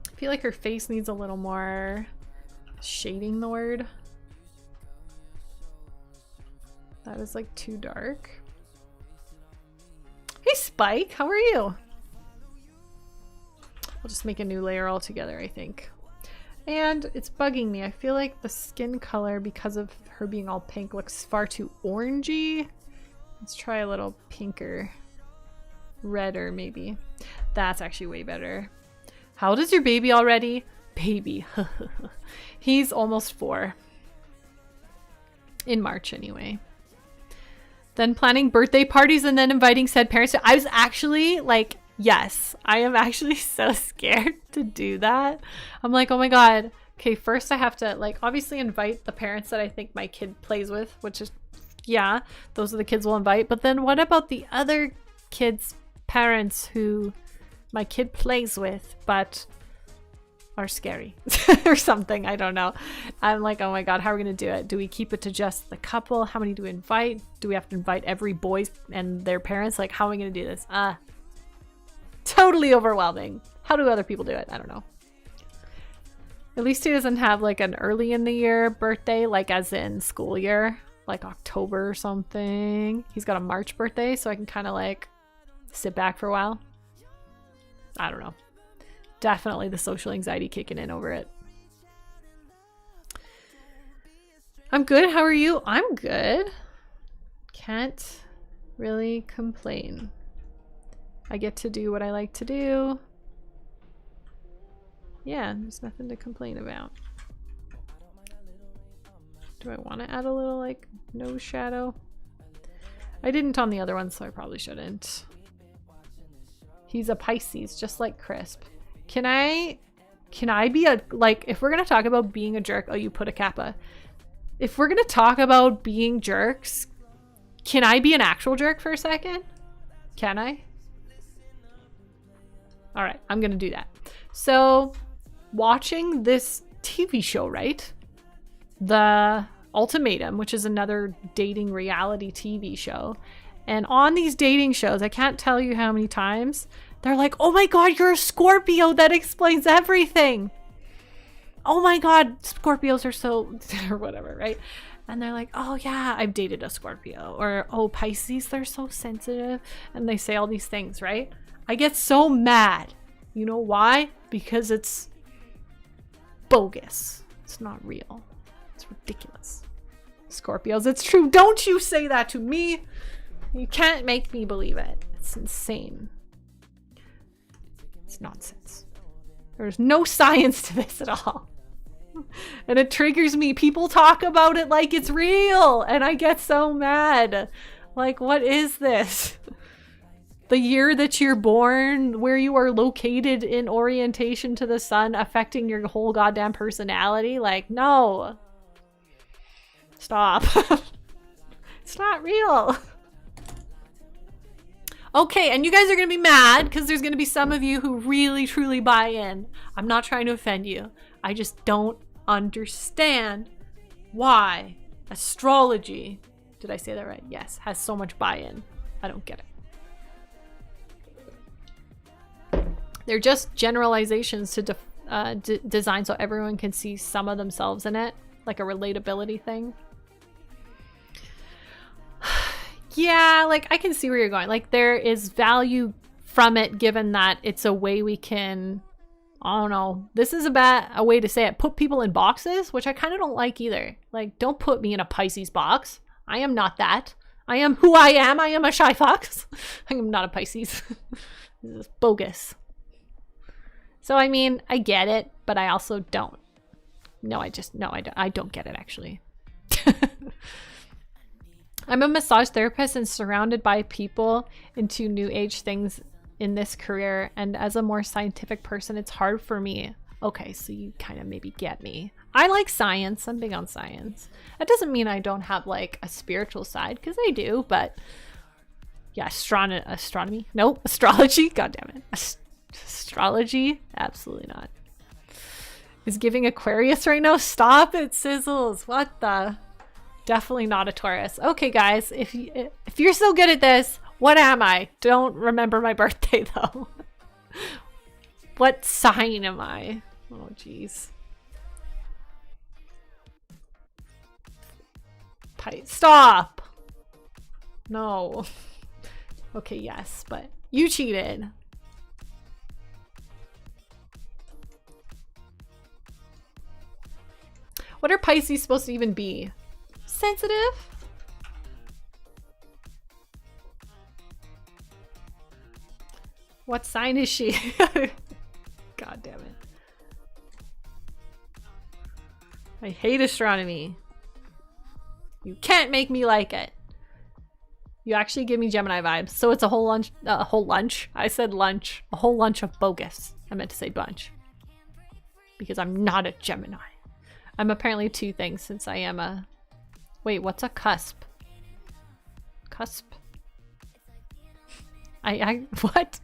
I feel like her face needs a little more shading, the word. That is like too dark. Hey Spike, how are you? We'll just make a new layer altogether, I think. And it's bugging me. I feel like the skin color, because of her being all pink, looks far too orangey. Let's try a little pinker. Redder, maybe. That's actually way better. How old is your baby already? Baby. He's almost 4. In March, anyway. Then planning birthday parties and then inviting said parents. I was actually like, yes, I am actually so scared to do that. I'm like, oh my God. Okay, first I have to like obviously invite the parents that I think my kid plays with, which is, yeah, those are the kids we'll invite. But then what about the other kids' parents who my kid plays with, but are scary or something? I don't know. I'm like, oh my God, how are we gonna do it? Do we keep it to just the couple? How many do we invite? Do we have to invite every boy and their parents? Like, how are we gonna do this? Totally overwhelming. How do other people do it? I don't know. At least he doesn't have like an early in the year birthday, like as in school year, like October or something. He's got a March birthday, so I can kind of like sit back for a while. I don't know. Definitely the social anxiety kicking in over it. I'm good. How are you? I'm good. Can't really complain. I get to do what I like to do. Yeah, there's nothing to complain about. Do I want to add a little like nose shadow? I didn't on the other one, so I probably shouldn't. He's a Pisces, just like Crisp. Can I be a, like, if we're gonna talk about being a jerk, oh, you put a kappa. If we're gonna talk about being jerks, can I be an actual jerk for a second? Can I? All right, I'm gonna do that. So, watching this TV show, right? The Ultimatum, which is another dating reality TV show. And on these dating shows, I can't tell you how many times they're like, oh my God, you're a Scorpio. That explains everything. Oh my God, Scorpios are so, or whatever, right? And they're like, oh yeah, I've dated a Scorpio. Or, oh, Pisces, they're so sensitive. And they say all these things, right? I get so mad. You know why? Because it's bogus. It's not real. It's ridiculous. Scorpios, it's true. Don't you say that to me. You can't make me believe it. It's insane. It's nonsense. There's no science to this at all. And it triggers me. People talk about it like it's real. And I get so mad. Like, what is this? The year that you're born, where you are located in orientation to the sun, affecting your whole goddamn personality? Like, no. Stop. It's not real. Okay, and you guys are going to be mad because there's going to be some of you who really, truly buy in. I'm not trying to offend you. I just don't understand why astrology, did I say that right? Yes, has so much buy-in. I don't get it. They're just generalizations to design so everyone can see some of themselves in it, like a relatability thing. Yeah, like I can see where you're going. Like there is value from it given that it's a way we can, I don't know, this is a way to say it, put people in boxes, which I kind of don't like either. Like, don't put me in a Pisces box. I am not that. I am who I am. I am a shy fox. I am not a Pisces. This is bogus. So, I mean, I get it, but I also don't. No, I don't get it, actually. I'm a massage therapist and surrounded by people into new age things in this career. And as a more scientific person, it's hard for me. Okay, so you kind of maybe get me. I like science. I'm big on science. That doesn't mean I don't have like a spiritual side, because I do, but yeah, astronomy? Nope. Astrology? God damn it. Astrology? Absolutely not. Is giving Aquarius right now? Stop it, Sizzles. What the? Definitely not a Taurus. Okay, guys, if you're so good at this, what am I? Don't remember my birthday, though. What sign am I? Oh, jeez. Stop! No. Okay, yes, but you cheated. What are Pisces supposed to even be? Sensitive? What sign is she? God damn it. I hate astronomy. You can't make me like it. You actually give me Gemini vibes. So it's a whole lunch. I said lunch. A whole lunch of bogus. I meant to say bunch. Because I'm not a Gemini. I'm apparently two things since I am a... Wait, what's a cusp? Cusp? What?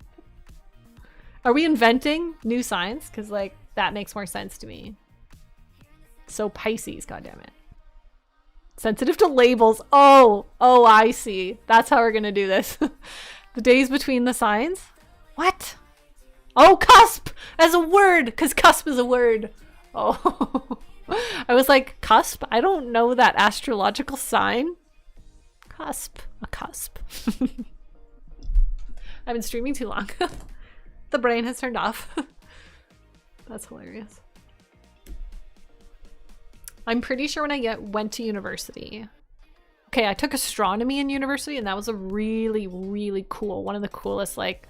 Are we inventing new signs? Because, like, that makes more sense to me. So Pisces, goddammit. Sensitive to labels. Oh, I see. That's how we're gonna do this. The days between the signs? What? Oh, cusp as a word, because cusp is a word. Oh, I was like, cusp? I don't know that astrological sign. Cusp. A cusp. I've been streaming too long. The brain has turned off. That's hilarious. I'm pretty sure when I went to university. Okay, I took astronomy in university, and that was a really, really cool, one of the coolest, like,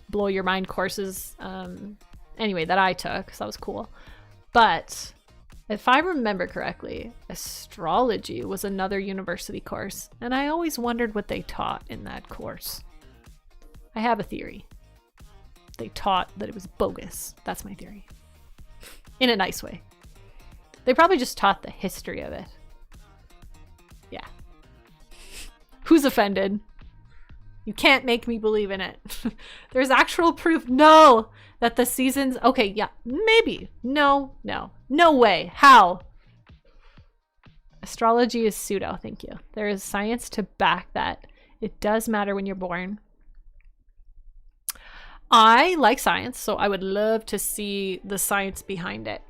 blow your mind courses, anyway, that I took, so that was cool. But if I remember correctly, astrology was another university course, and I always wondered what they taught in that course. I have a theory. They taught that it was bogus. That's my theory. In a nice way. They probably just taught the history of it. Yeah. Who's offended? You can't make me believe in it. There's actual proof. No! That the seasons... Okay, yeah. Maybe. No. No way. How? Astrology is pseudo. Thank you. There is science to back that. It does matter when you're born. I like science, so I would love to see the science behind it.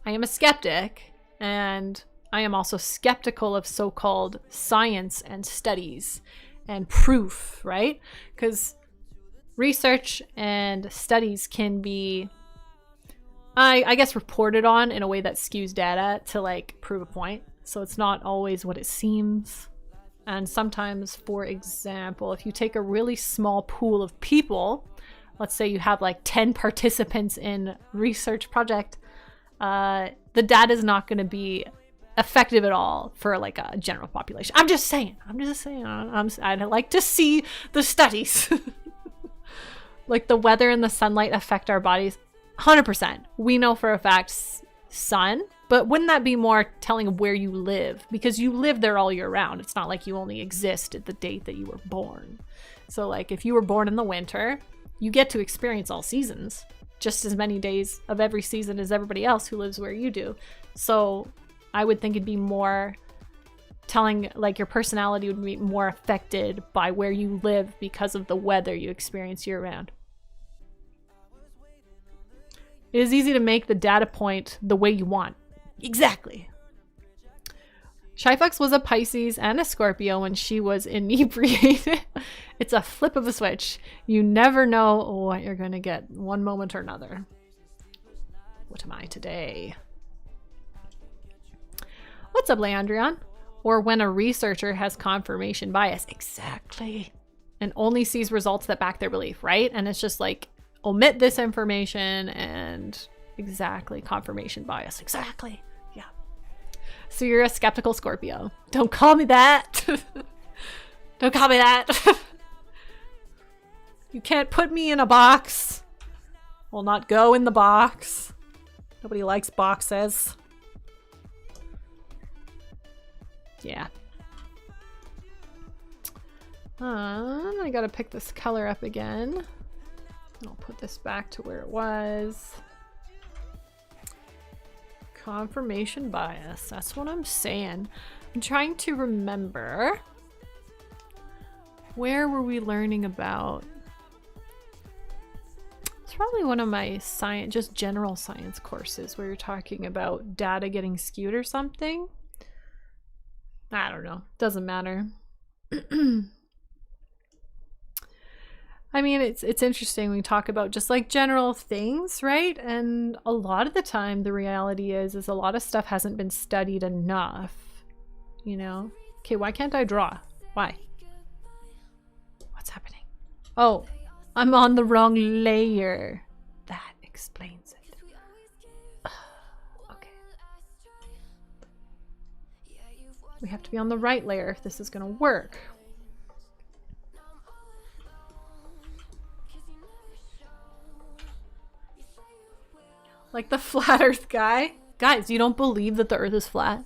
I am a skeptic, and I am also skeptical of so-called science and studies and proof, right? Because research and studies can be, I guess, reported on in a way that skews data to, like, prove a point. So it's not always what it seems. And sometimes, for example, if you take a really small pool of people, let's say you have like 10 participants in research project, the data is not going to be effective at all for like a general population. I'm just saying. I'd like to see the studies. Like the weather and the sunlight affect our bodies 100%. We know for a fact sun, but wouldn't that be more telling of where you live? Because you live there all year round. It's not like you only exist at the date that you were born. So like if you were born in the winter, you get to experience all seasons. Just as many days of every season as everybody else who lives where you do. So I would think it'd be more telling, like your personality would be more affected by where you live because of the weather you experience year round. It is easy to make the data point the way you want. Exactly. Shyfox was a Pisces and a Scorpio when she was inebriated. It's a flip of a switch. You never know what you're going to get one moment or another. What am I today? What's up, Leandrion? Or when a researcher has confirmation bias. Exactly. And only sees results that back their belief, right? And it's just like, omit this information and exactly, confirmation bias. Exactly. Yeah. So you're a skeptical Scorpio. Don't call me that. Don't call me that. You can't put me in a box. Will not go in the box. Nobody likes boxes. Yeah. I gotta pick this color up again. I'll put this back to where it was. Confirmation bias. That's what I'm saying. I'm trying to remember. Where were we learning about? It's probably one of my science, just general science courses where you're talking about data getting skewed or something. I don't know. Doesn't matter. I mean, it's interesting when we talk about just like general things, right? And a lot of the time the reality is a lot of stuff hasn't been studied enough, you know? Okay, why can't I draw? Why? What's happening? Oh, I'm on the wrong layer. That explains it. Okay. We have to be on the right layer if this is gonna work. Like the flat earth guy. Guys, you don't believe that the earth is flat?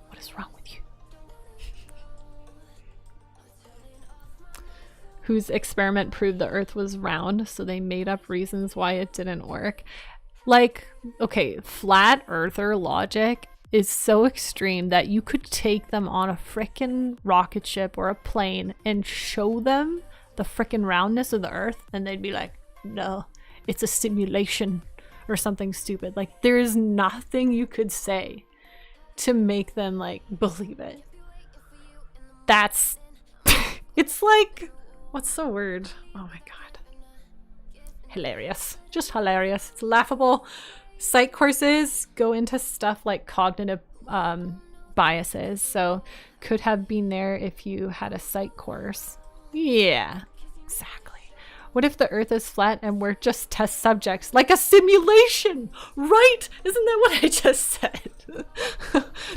What is wrong with you? Whose experiment proved the earth was round, so they made up reasons why it didn't work. Like, okay, flat earther logic is so extreme that you could take them on a frickin' rocket ship or a plane and show them the frickin' roundness of the earth, and they'd be like, no, it's a simulation. Or something stupid. Like, there is nothing you could say to make them like believe it. That's it's like, what's the word? Oh my god. Hilarious. Just hilarious. It's laughable. Psych courses go into stuff like cognitive biases. So could have been there if you had a psych course. Yeah, exactly. What if the earth is flat and we're just test subjects? Like a simulation, right? Isn't that what I just said?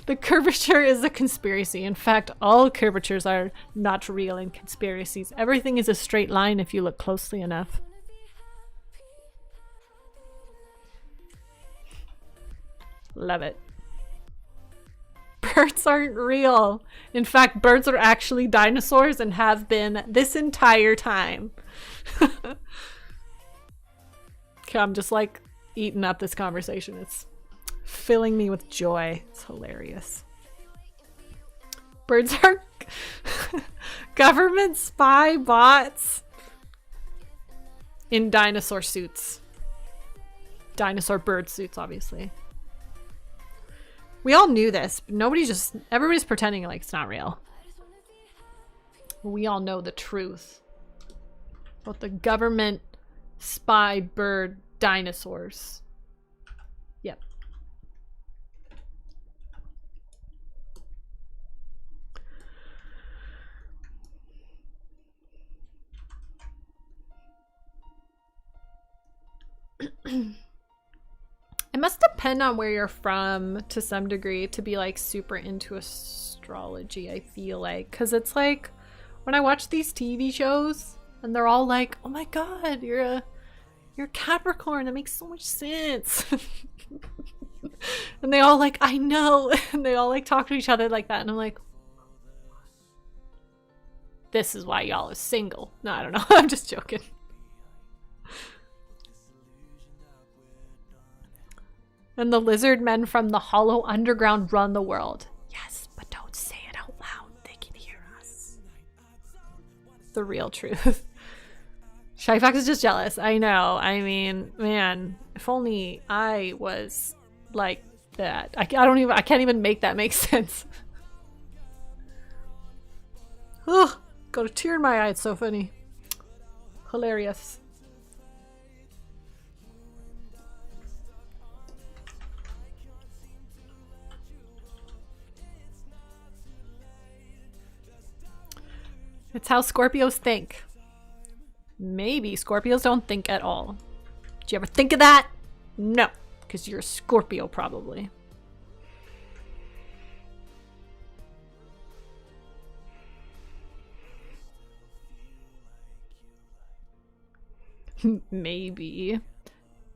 The curvature is a conspiracy. In fact, all curvatures are not real in conspiracies. Everything is a straight line if you look closely enough. Love it. Birds aren't real. In fact, birds are actually dinosaurs and have been this entire time. Okay, I'm just like eating up this conversation. It's filling me with joy. It's hilarious. Birds are government spy bots in dinosaur suits. Dinosaur bird suits, obviously. We all knew this, but everybody's pretending like it's not real. We all know the truth about the government spy bird dinosaurs. Yep. It must depend on where you're from to some degree to be like super into astrology, I feel like. Because it's like when I watch these TV shows and they're all like, oh my god, you're Capricorn, that makes so much sense. And they all like, I know. And they all like talk to each other like that. And I'm like, this is why y'all is single. No, I don't know. I'm just joking. And the lizard men from the hollow underground run the world. Yes, but don't say it out loud. They can hear us. The real truth. Shy Fox is just jealous. I know. I mean, man, if only I was like that. I can't even make that make sense. Ugh, got a tear in my eye. It's so funny. Hilarious. It's how Scorpios think. Maybe Scorpios don't think at all. Did you ever think of that? No, because you're a Scorpio probably. Maybe.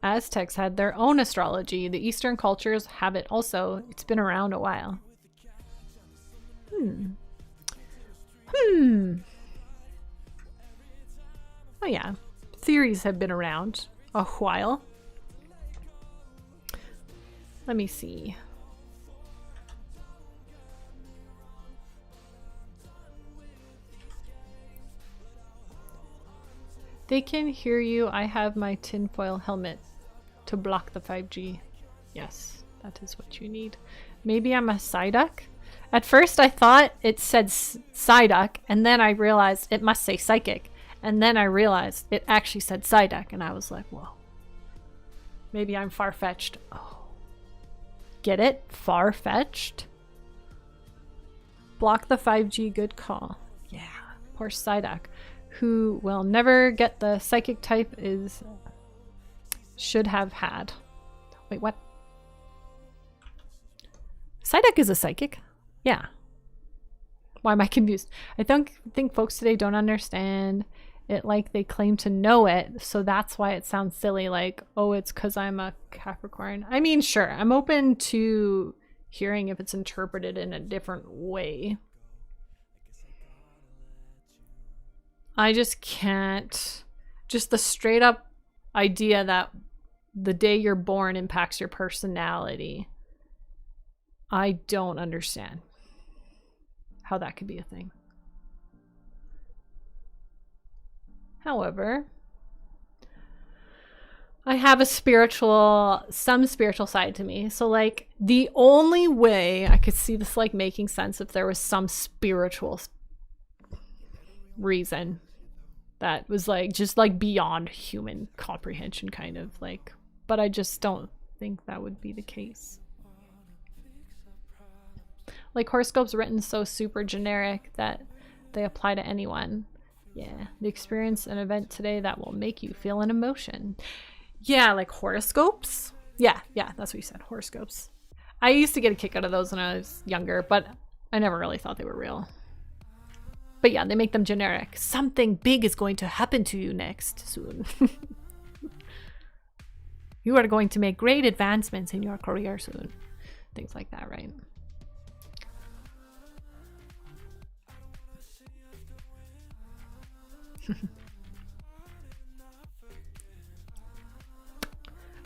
Aztecs had their own astrology. The Eastern cultures have it also. It's been around a while. Oh yeah, theories have been around a while. Let me see. They can hear you. I have my tinfoil helmet to block the 5G. Yes, that is what you need. Maybe I'm a Psyduck? At first I thought it said Psyduck, and then I realized it must say Psychic. And then I realized it actually said Psyduck, and I was like, whoa. Maybe I'm far-fetched. Oh. Get it? Far-fetched? Block the 5G, good call. Yeah, poor Psyduck, who will never get the psychic type should have had. Wait, what? Psyduck is a psychic? Yeah. Why am I confused? I think folks today don't understand it like they claim to know it, so that's why it sounds silly, like, oh, it's because I'm a Capricorn. I mean, sure, I'm open to hearing if it's interpreted in a different way. I just can't. Just the straight up idea that the day you're born impacts your personality. I don't understand how that could be a thing. However, I have some spiritual side to me. So like the only way I could see this like making sense if there was some spiritual reason that was like just like beyond human comprehension kind of like, but I just don't think that would be the case. Like horoscopes written so super generic that they apply to anyone. Yeah, the experience an event today that will make you feel an emotion. Yeah, like horoscopes. Yeah, that's what you said, horoscopes. I used to get a kick out of those when I was younger, but I never really thought they were real. But yeah, they make them generic. Something big is going to happen to you next soon. You are going to make great advancements in your career soon. Things like that, right?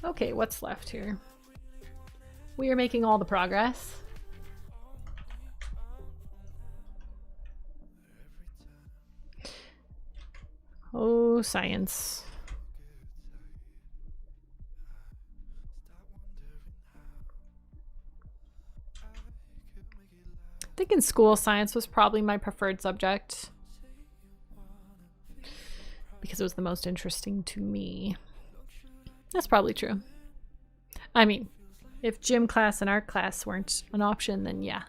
Okay, what's left here? We are making all the progress. Oh, science. I think in school, science was probably my preferred subject because it was the most interesting to me. That's probably true. I mean, if gym class and art class weren't an option, then yeah.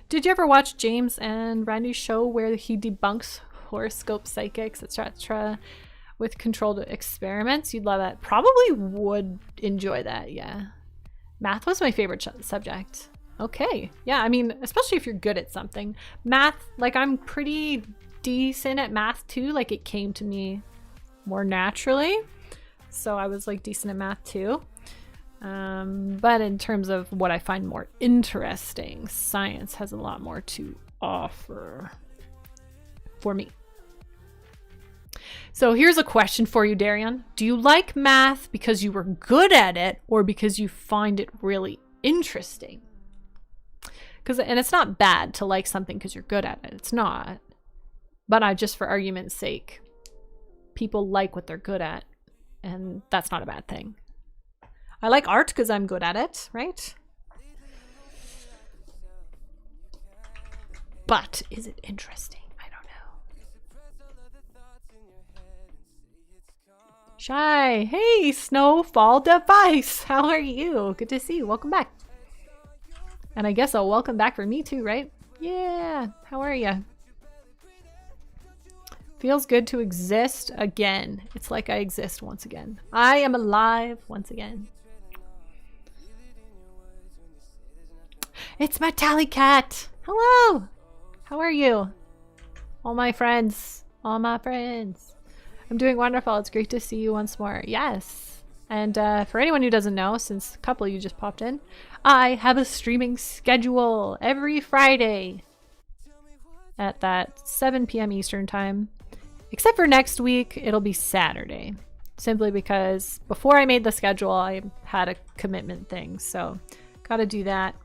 Did you ever watch James and Randy's show where he debunks horoscope psychics, etc., with controlled experiments? You'd love that. Probably would enjoy that, yeah. Math was my favorite subject. Okay, yeah, I mean, especially if you're good at something. Math, like I'm pretty decent at math too, like it came to me more naturally. So I was like decent at math too. But in terms of what I find more interesting, science has a lot more to offer for me. So here's a question for you, Darian. Do you like math because you were good at it or because you find it really interesting? And it's not bad to like something because you're good at it. It's not. But I just, for argument's sake, people like what they're good at. And that's not a bad thing. I like art because I'm good at it, right? But is it interesting? I don't know. Shy. Hey, Snowfall Device. How are you? Good to see you. Welcome back. And I guess a welcome back for me too, right? Yeah. How are you? Feels good to exist again. It's like I exist once again. I am alive once again. It's my tally cat. Hello. How are you? All my friends. All my friends. I'm doing wonderful. It's great to see you once more. Yes. And for anyone who doesn't know, since a couple of you just popped in, I have a streaming schedule every Friday at that 7 p.m. Eastern time. Except for next week, it'll be Saturday. Simply because before I made the schedule, I had a commitment thing. So, gotta do that.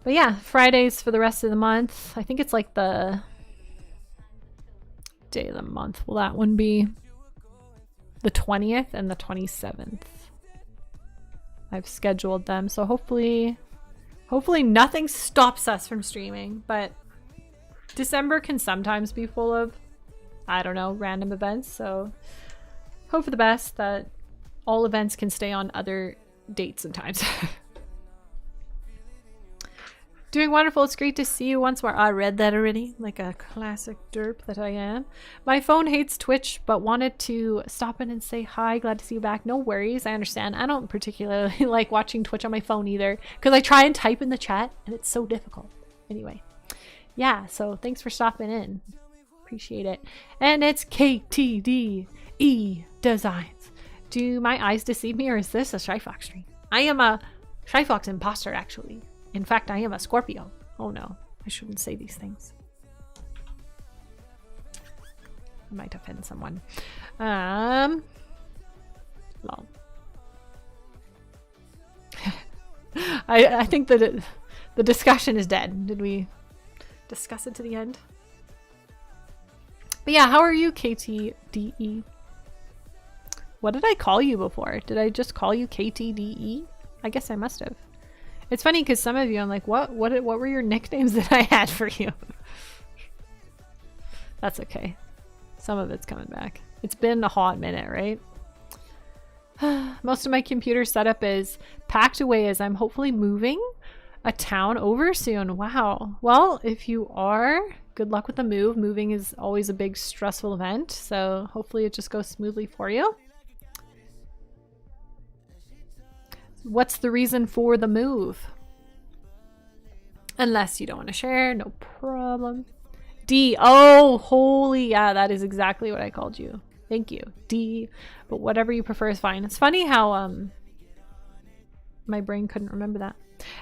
But yeah, Fridays for the rest of the month. I think it's like the day of the month. Will that one be? The 20th and the 27th. I've scheduled them. So hopefully nothing stops us from streaming. But December can sometimes be full of, I don't know, random events. So hope for the best that all events can stay on other dates and times. Doing wonderful. It's great to see you once more. I read that already, like a classic derp that I am. My phone hates Twitch, but wanted to stop in and say hi. Glad to see you back. No worries. I understand. I don't particularly like watching Twitch on my phone either, because I try and type in the chat, and it's so difficult. Anyway, yeah, so thanks for stopping in. Appreciate it. And it's KTDE Designs. Do my eyes deceive me, or is this a Shy Fox stream? I am a Shy Fox imposter, actually. In fact, I am a Scorpio. Oh no, I shouldn't say these things. I might offend someone. Lol. I think that the discussion is dead. Did we discuss it to the end? But yeah, how are you, KTDE? What did I call you before? Did I just call you KTDE? I guess I must have. It's funny because some of you, I'm like, what were your nicknames that I had for you? That's okay. Some of it's coming back. It's been a hot minute, right? Most of my computer setup is packed away as I'm hopefully moving a town over soon. Wow. Well, if you are, good luck with the move. Moving is always a big stressful event, so hopefully it just goes smoothly for you. What's the reason for the move? Unless you don't want to share, no problem. D. Oh, holy. Yeah, that is exactly what I called you. Thank you. D. But whatever you prefer is fine. It's funny how my brain couldn't remember that.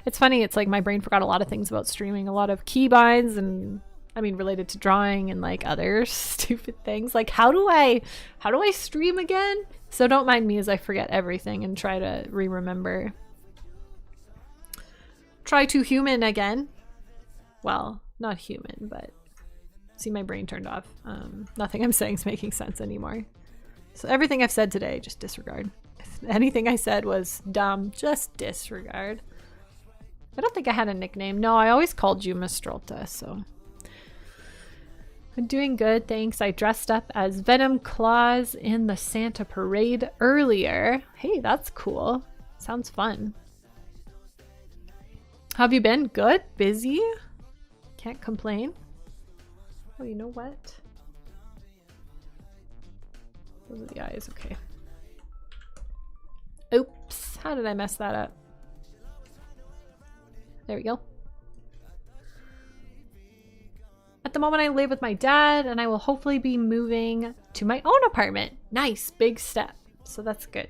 It's funny. It's like my brain forgot a lot of things about streaming. A lot of keybinds and I mean related to drawing and like other stupid things. Like how do I stream again? So don't mind me as I forget everything and try to remember. Try to human again. Well, not human, but see my brain turned off. Nothing I'm saying is making sense anymore. So everything I've said today, just disregard. If anything I said was dumb, just disregard. I don't think I had a nickname. No, I always called you Mistrolta, so. I'm doing good, thanks. I dressed up as Venom Claus in the Santa Parade earlier. Hey, that's cool. Sounds fun. How have you been? Good? Busy? Can't complain. Oh, you know what? Those are the eyes, okay. Oops, how did I mess that up? There we go. At the moment I live with my dad and I will hopefully be moving to my own apartment. Nice, big step. So that's good.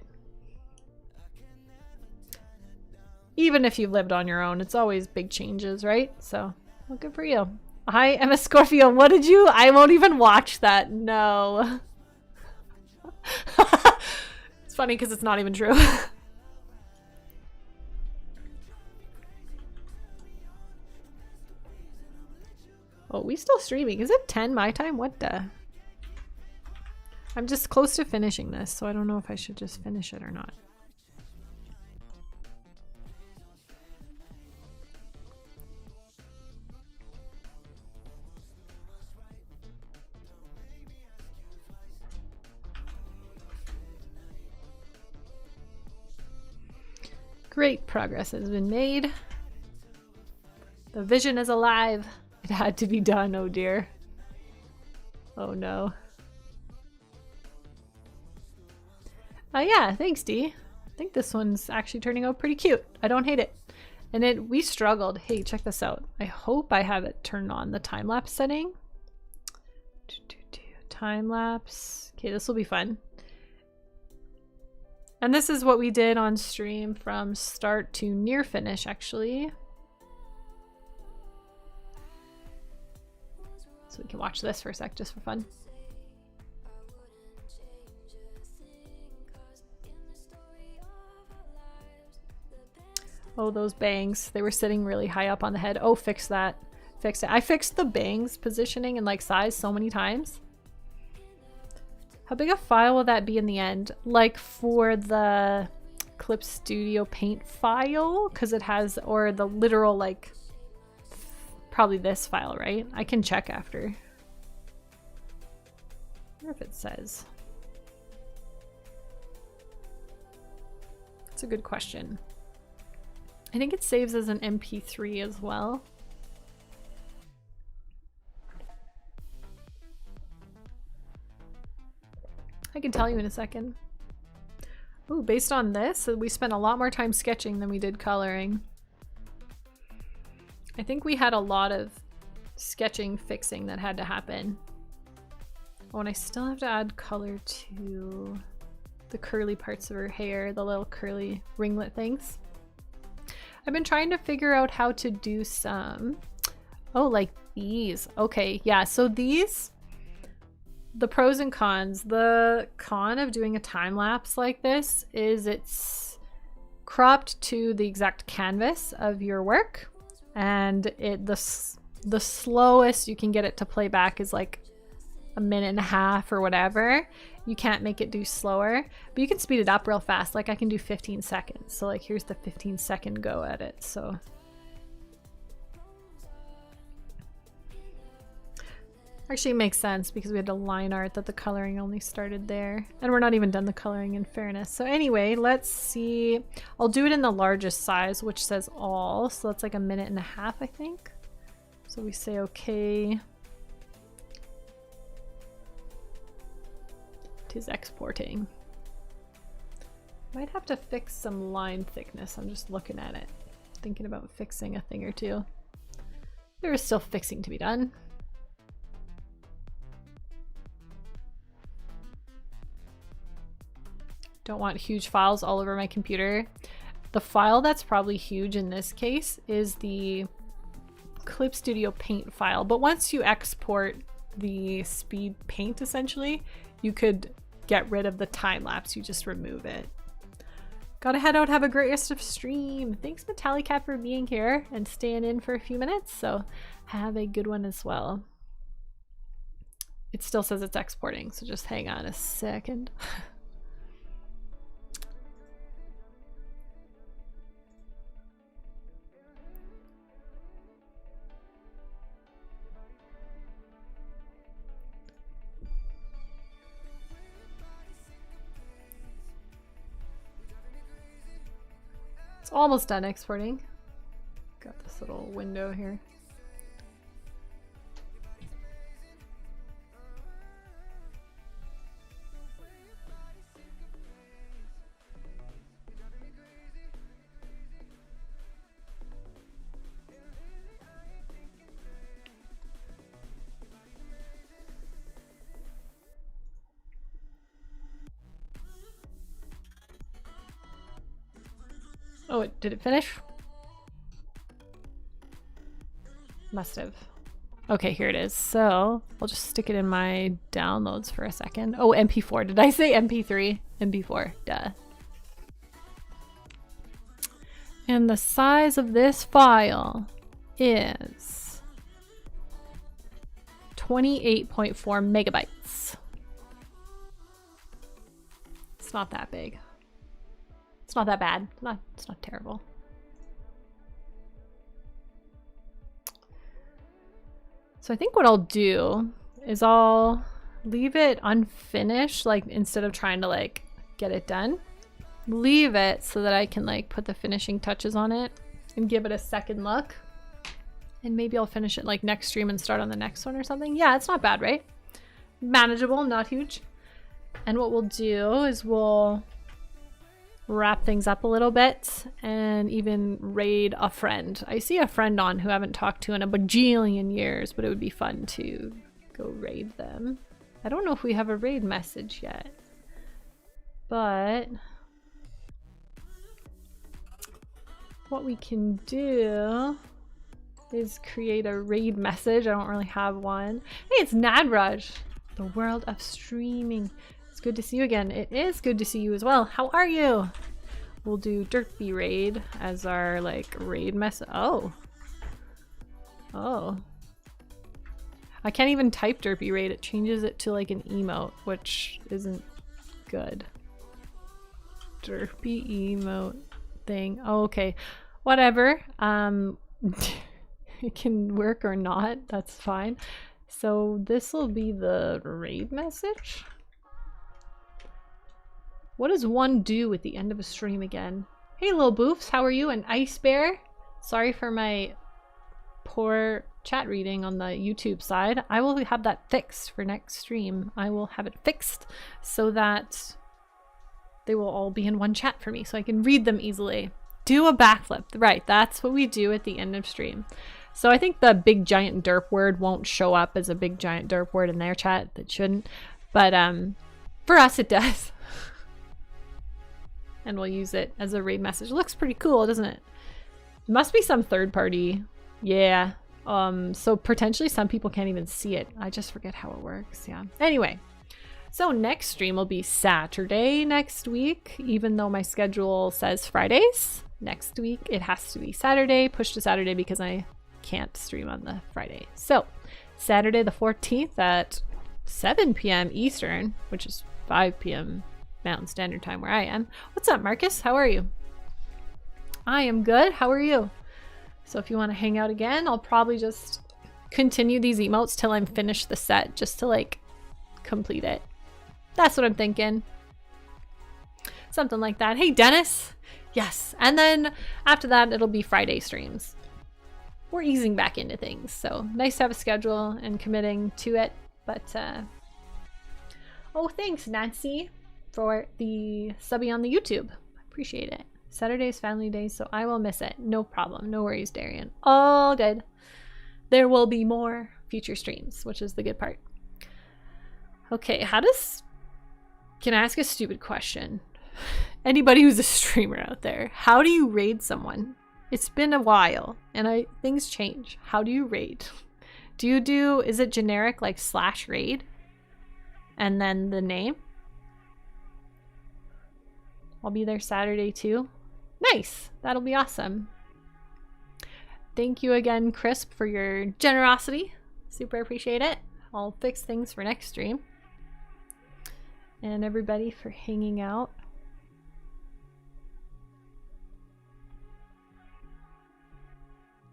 Even if you've lived on your own, it's always big changes, right? So, well, good for you. I am a Scorpio. What did you? I won't even watch that. No. It's funny because it's not even true. Oh, we still streaming. Is it 10 my time? What the? I'm just close to finishing this, so I don't know if I should just finish it or not. Great progress has been made. The vision is alive. It had to be done, oh dear. Oh no. Yeah, thanks D. I think this one's actually turning out pretty cute. I don't hate it. And we struggled. Hey, check this out. I hope I have it turned on, the time-lapse setting. Time-lapse. Okay, this will be fun. And this is what we did on stream from start to near finish, actually. So we can watch this for a sec, just for fun. Oh, those bangs. They were sitting really high up on the head. Oh, fix that. Fix it. I fixed the bangs positioning and like size so many times. How big a file will that be in the end? Like for the Clip Studio Paint file? Because it has, or the literal like, probably this file, right? I can check after. I wonder if it says. That's a good question. I think it saves as an MP3 as well. I can tell you in a second. Ooh, based on this, we spent a lot more time sketching than we did coloring. I think we had a lot of sketching fixing that had to happen. Oh, and I still have to add color to the curly parts of her hair, the little curly ringlet things. I've been trying to figure out how to do some, oh, like these. Okay, yeah, so these, the pros and cons. The con of doing a time lapse like this is it's cropped to the exact canvas of your work, and the slowest you can get it to play back is like a minute and a half or whatever. You can't make it do slower, but you can speed it up real fast. Like I can do 15 seconds. So like here's the 15-second go at it. So actually it makes sense because we had to line art that the coloring only started there. And we're not even done the coloring in fairness. So anyway, let's see. I'll do it in the largest size, which says all. So that's like a minute and a half, I think. So we say okay. It is exporting. Might have to fix some line thickness. I'm just looking at it, thinking about fixing a thing or two. There is still fixing to be done. Don't want huge files all over my computer. The file that's probably huge in this case is the Clip Studio Paint file, but once you export the speed paint, essentially, you could get rid of the time lapse. You just remove it. Gotta head out, have a great rest of stream. Thanks Metallicat for being here and staying in for a few minutes, so have a good one as well. It still says it's exporting, so just hang on a second. Almost done exporting. Got this little window here. Oh, did it finish? Must have. Okay, here it is. So I'll just stick it in my downloads for a second. Oh, MP4. Did I say MP3? MP4, duh. And the size of this file is 28.4 megabytes. It's not that big. It's not that bad. It's not terrible. So I think what I'll do is I'll leave it unfinished, like instead of trying to like get it done, leave it so that I can like put the finishing touches on it and give it a second look. And maybe I'll finish it like next stream and start on the next one or something. Yeah, it's not bad, right? Manageable, not huge. And what we'll do is we'll wrap things up a little bit and even raid a friend. I see a friend on who I haven't talked to in a bajillion years, but it would be fun to go raid them. I don't know if we have a raid message yet, but what we can do is create a raid message. I don't really have one. Hey, it's Nadrush, the world of streaming. Good to see you again. It is good to see you as well. How are you? We'll do Derpy Raid as our like raid mess. Oh. I can't even type Derpy Raid. It changes it to like an emote, which isn't good. Derpy emote thing. Oh, okay. Whatever. It can work or not. That's fine. So this will be the raid message. What does one do at the end of a stream again? Hey, little boofs, how are you? An ice bear? Sorry for my poor chat reading on the YouTube side. I will have that fixed for next stream. I will have it fixed so that they will all be in one chat for me so I can read them easily. Do a backflip. Right, that's what we do at the end of stream. So I think the big giant derp word won't show up as a big giant derp word in their chat. That shouldn't. But for us it does. And we'll use it as a raid message. It looks pretty cool, doesn't it? It must be some third party. Yeah. So potentially some people can't even see it. I just forget how it works. Yeah. Anyway. So next stream will be Saturday next week, even though my schedule says Fridays. Next week it has to be Saturday, pushed to Saturday because I can't stream on the Friday. So Saturday the 14th at 7 p.m. Eastern, which is 5 p.m. Mountain Standard Time where I am. What's up, Marcus? How are you? I am good. How are you? So if you want to hang out again, I'll probably just continue these emotes till I'm finished the set, just to like complete it. That's what I'm thinking. Something like that. Hey, Dennis. Yes. And then after that, it'll be Friday streams. We're easing back into things. So nice to have a schedule and committing to it. But, oh, thanks, Nancy, for the subby on the YouTube. Appreciate it. Saturday's family day, so I will miss it. No problem. No worries, Darian. All good. There will be more future streams, which is the good part. Okay, can I ask a stupid question? Anybody who's a streamer out there, how do you raid someone? It's been a while and things change. How do you raid? Is it generic like /raid and then the name? I'll be there Saturday too. Nice. That'll be awesome. Thank you again, Crisp, for your generosity. Super appreciate it. I'll fix things for next stream. And everybody for hanging out.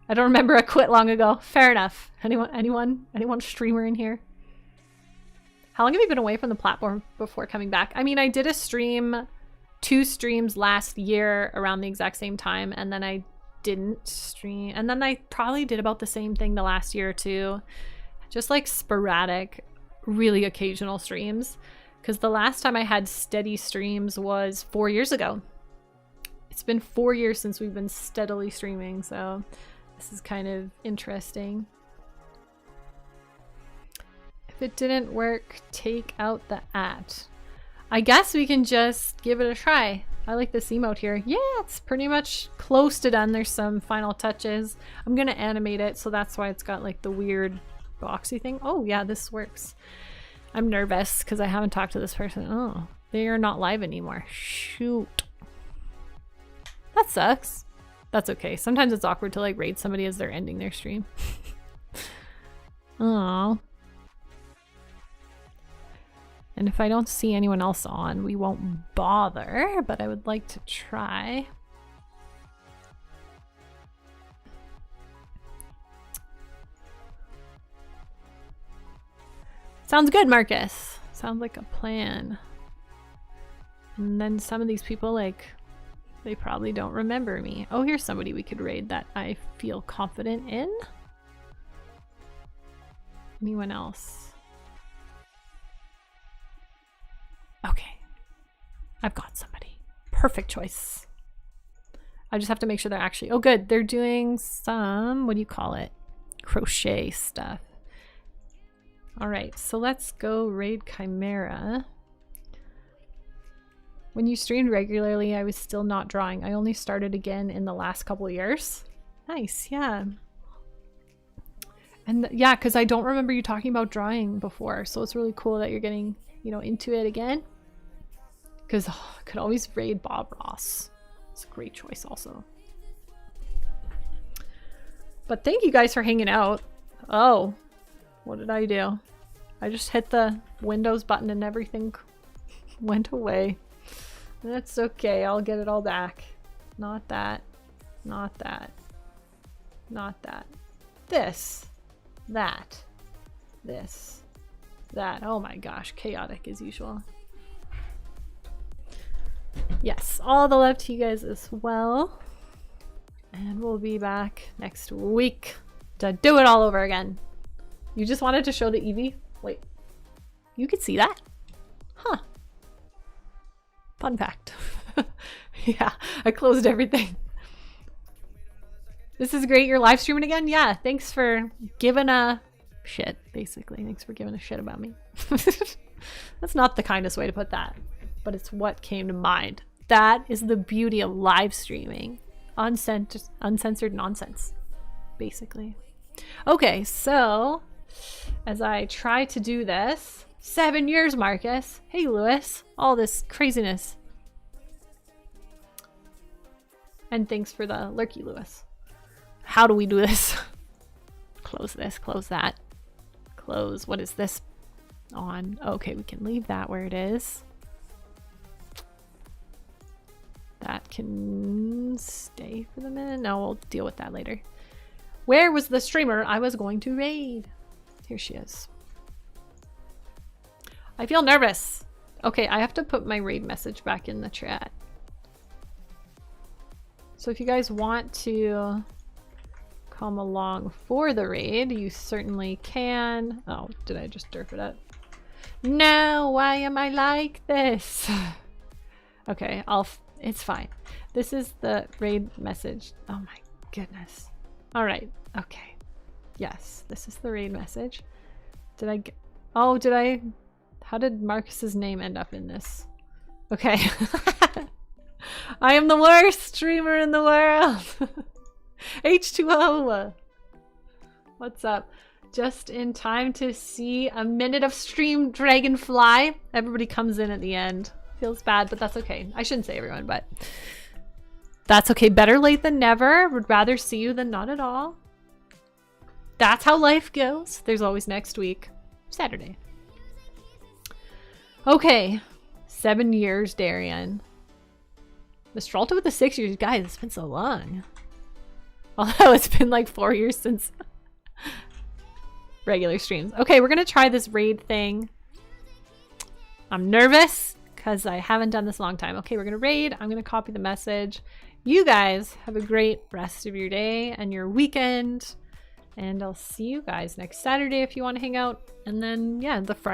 I don't remember, I quit long ago. Fair enough. Anyone streamer in here? How long have you been away from the platform before coming back? I mean, I did a stream, 2 streams last year around the exact same time, and then I didn't stream. And then I probably did about the same thing the last year or two. Just like sporadic, really occasional streams. Because the last time I had steady streams was 4 years ago. It's been 4 years since we've been steadily streaming, so this is kind of interesting. If it didn't work, take out the @ I guess we can just give it a try. I like this emote here. Yeah, it's pretty much close to done. There's some final touches. I'm gonna animate it, so that's why it's got like the weird boxy thing. Oh yeah, this works. I'm nervous because I haven't talked to this person. Oh, they are not live anymore. Shoot. That sucks. That's okay. Sometimes it's awkward to like raid somebody as they're ending their stream. Oh. And if I don't see anyone else on, we won't bother, but I would like to try. Sounds good, Marcus. Sounds like a plan. And then some of these people, like, they probably don't remember me. Oh, here's somebody we could raid that I feel confident in. Anyone else? Okay. I've got somebody. Perfect choice. I just have to make sure they're actually... Oh, good. They're doing some... What do you call it? Crochet stuff. All right, so let's go raid Chimera. When you streamed regularly, I was still not drawing. I only started again in the last couple of years. Nice, yeah. And yeah, because I don't remember you talking about drawing before, so it's really cool that you're getting, you know, into it again. Because I could always raid Bob Ross. It's a great choice also. But thank you guys for hanging out. Oh. What did I do? I just hit the Windows button and everything went away. That's okay. I'll get it all back. Not that. Not that. Not that. This. That. This. That. Oh my gosh. Chaotic as usual. Yes, all the love to you guys as well. And we'll be back next week to do it all over again. You just wanted to show the Eevee? Wait, you could see that? Huh. Fun fact. Yeah, I closed everything. This is great. You're live streaming again? Yeah, thanks for giving a shit, basically. Thanks for giving a shit about me. That's not the kindest way to put that, but it's what came to mind. That is the beauty of live streaming. Uncensored nonsense, basically. Okay, so as I try to do this, 7 years, Marcus. Hey, Lewis. All this craziness. And thanks for the lurky, Lewis. How do we do this? Close this, close that. Close, what is this on? Okay, we can leave that where it is. That can stay for the minute. No, we'll deal with that later. Where was the streamer I was going to raid? Here she is. I feel nervous. Okay, I have to put my raid message back in the chat. So if you guys want to come along for the raid, you certainly can. Oh, did I just derp it up? No, why am I like this? Okay, it's fine. This is the raid message. Oh my goodness. All right, okay. Yes, this is the raid message. Did I get, oh, did I, how did Marcus's name end up in this? Okay. I am the worst streamer in the world. H2O. What's up? Just in time to see a minute of stream Dragonfly. Everybody comes in at the end. Feels bad, but that's okay. I shouldn't say everyone, but that's okay. Better late than never. Would rather see you than not at all. That's how life goes. There's always next week. Saturday. Okay. 7 years, Darian. Mistralta with the 6 years. Guys, it's been so long. Although it's been like 4 years since regular streams. Okay, we're going to try this raid thing. I'm nervous because I haven't done this a long time. Okay, we're going to raid. I'm going to copy the message. You guys have a great rest of your day and your weekend. And I'll see you guys next Saturday if you want to hang out. And then, yeah, the Friday.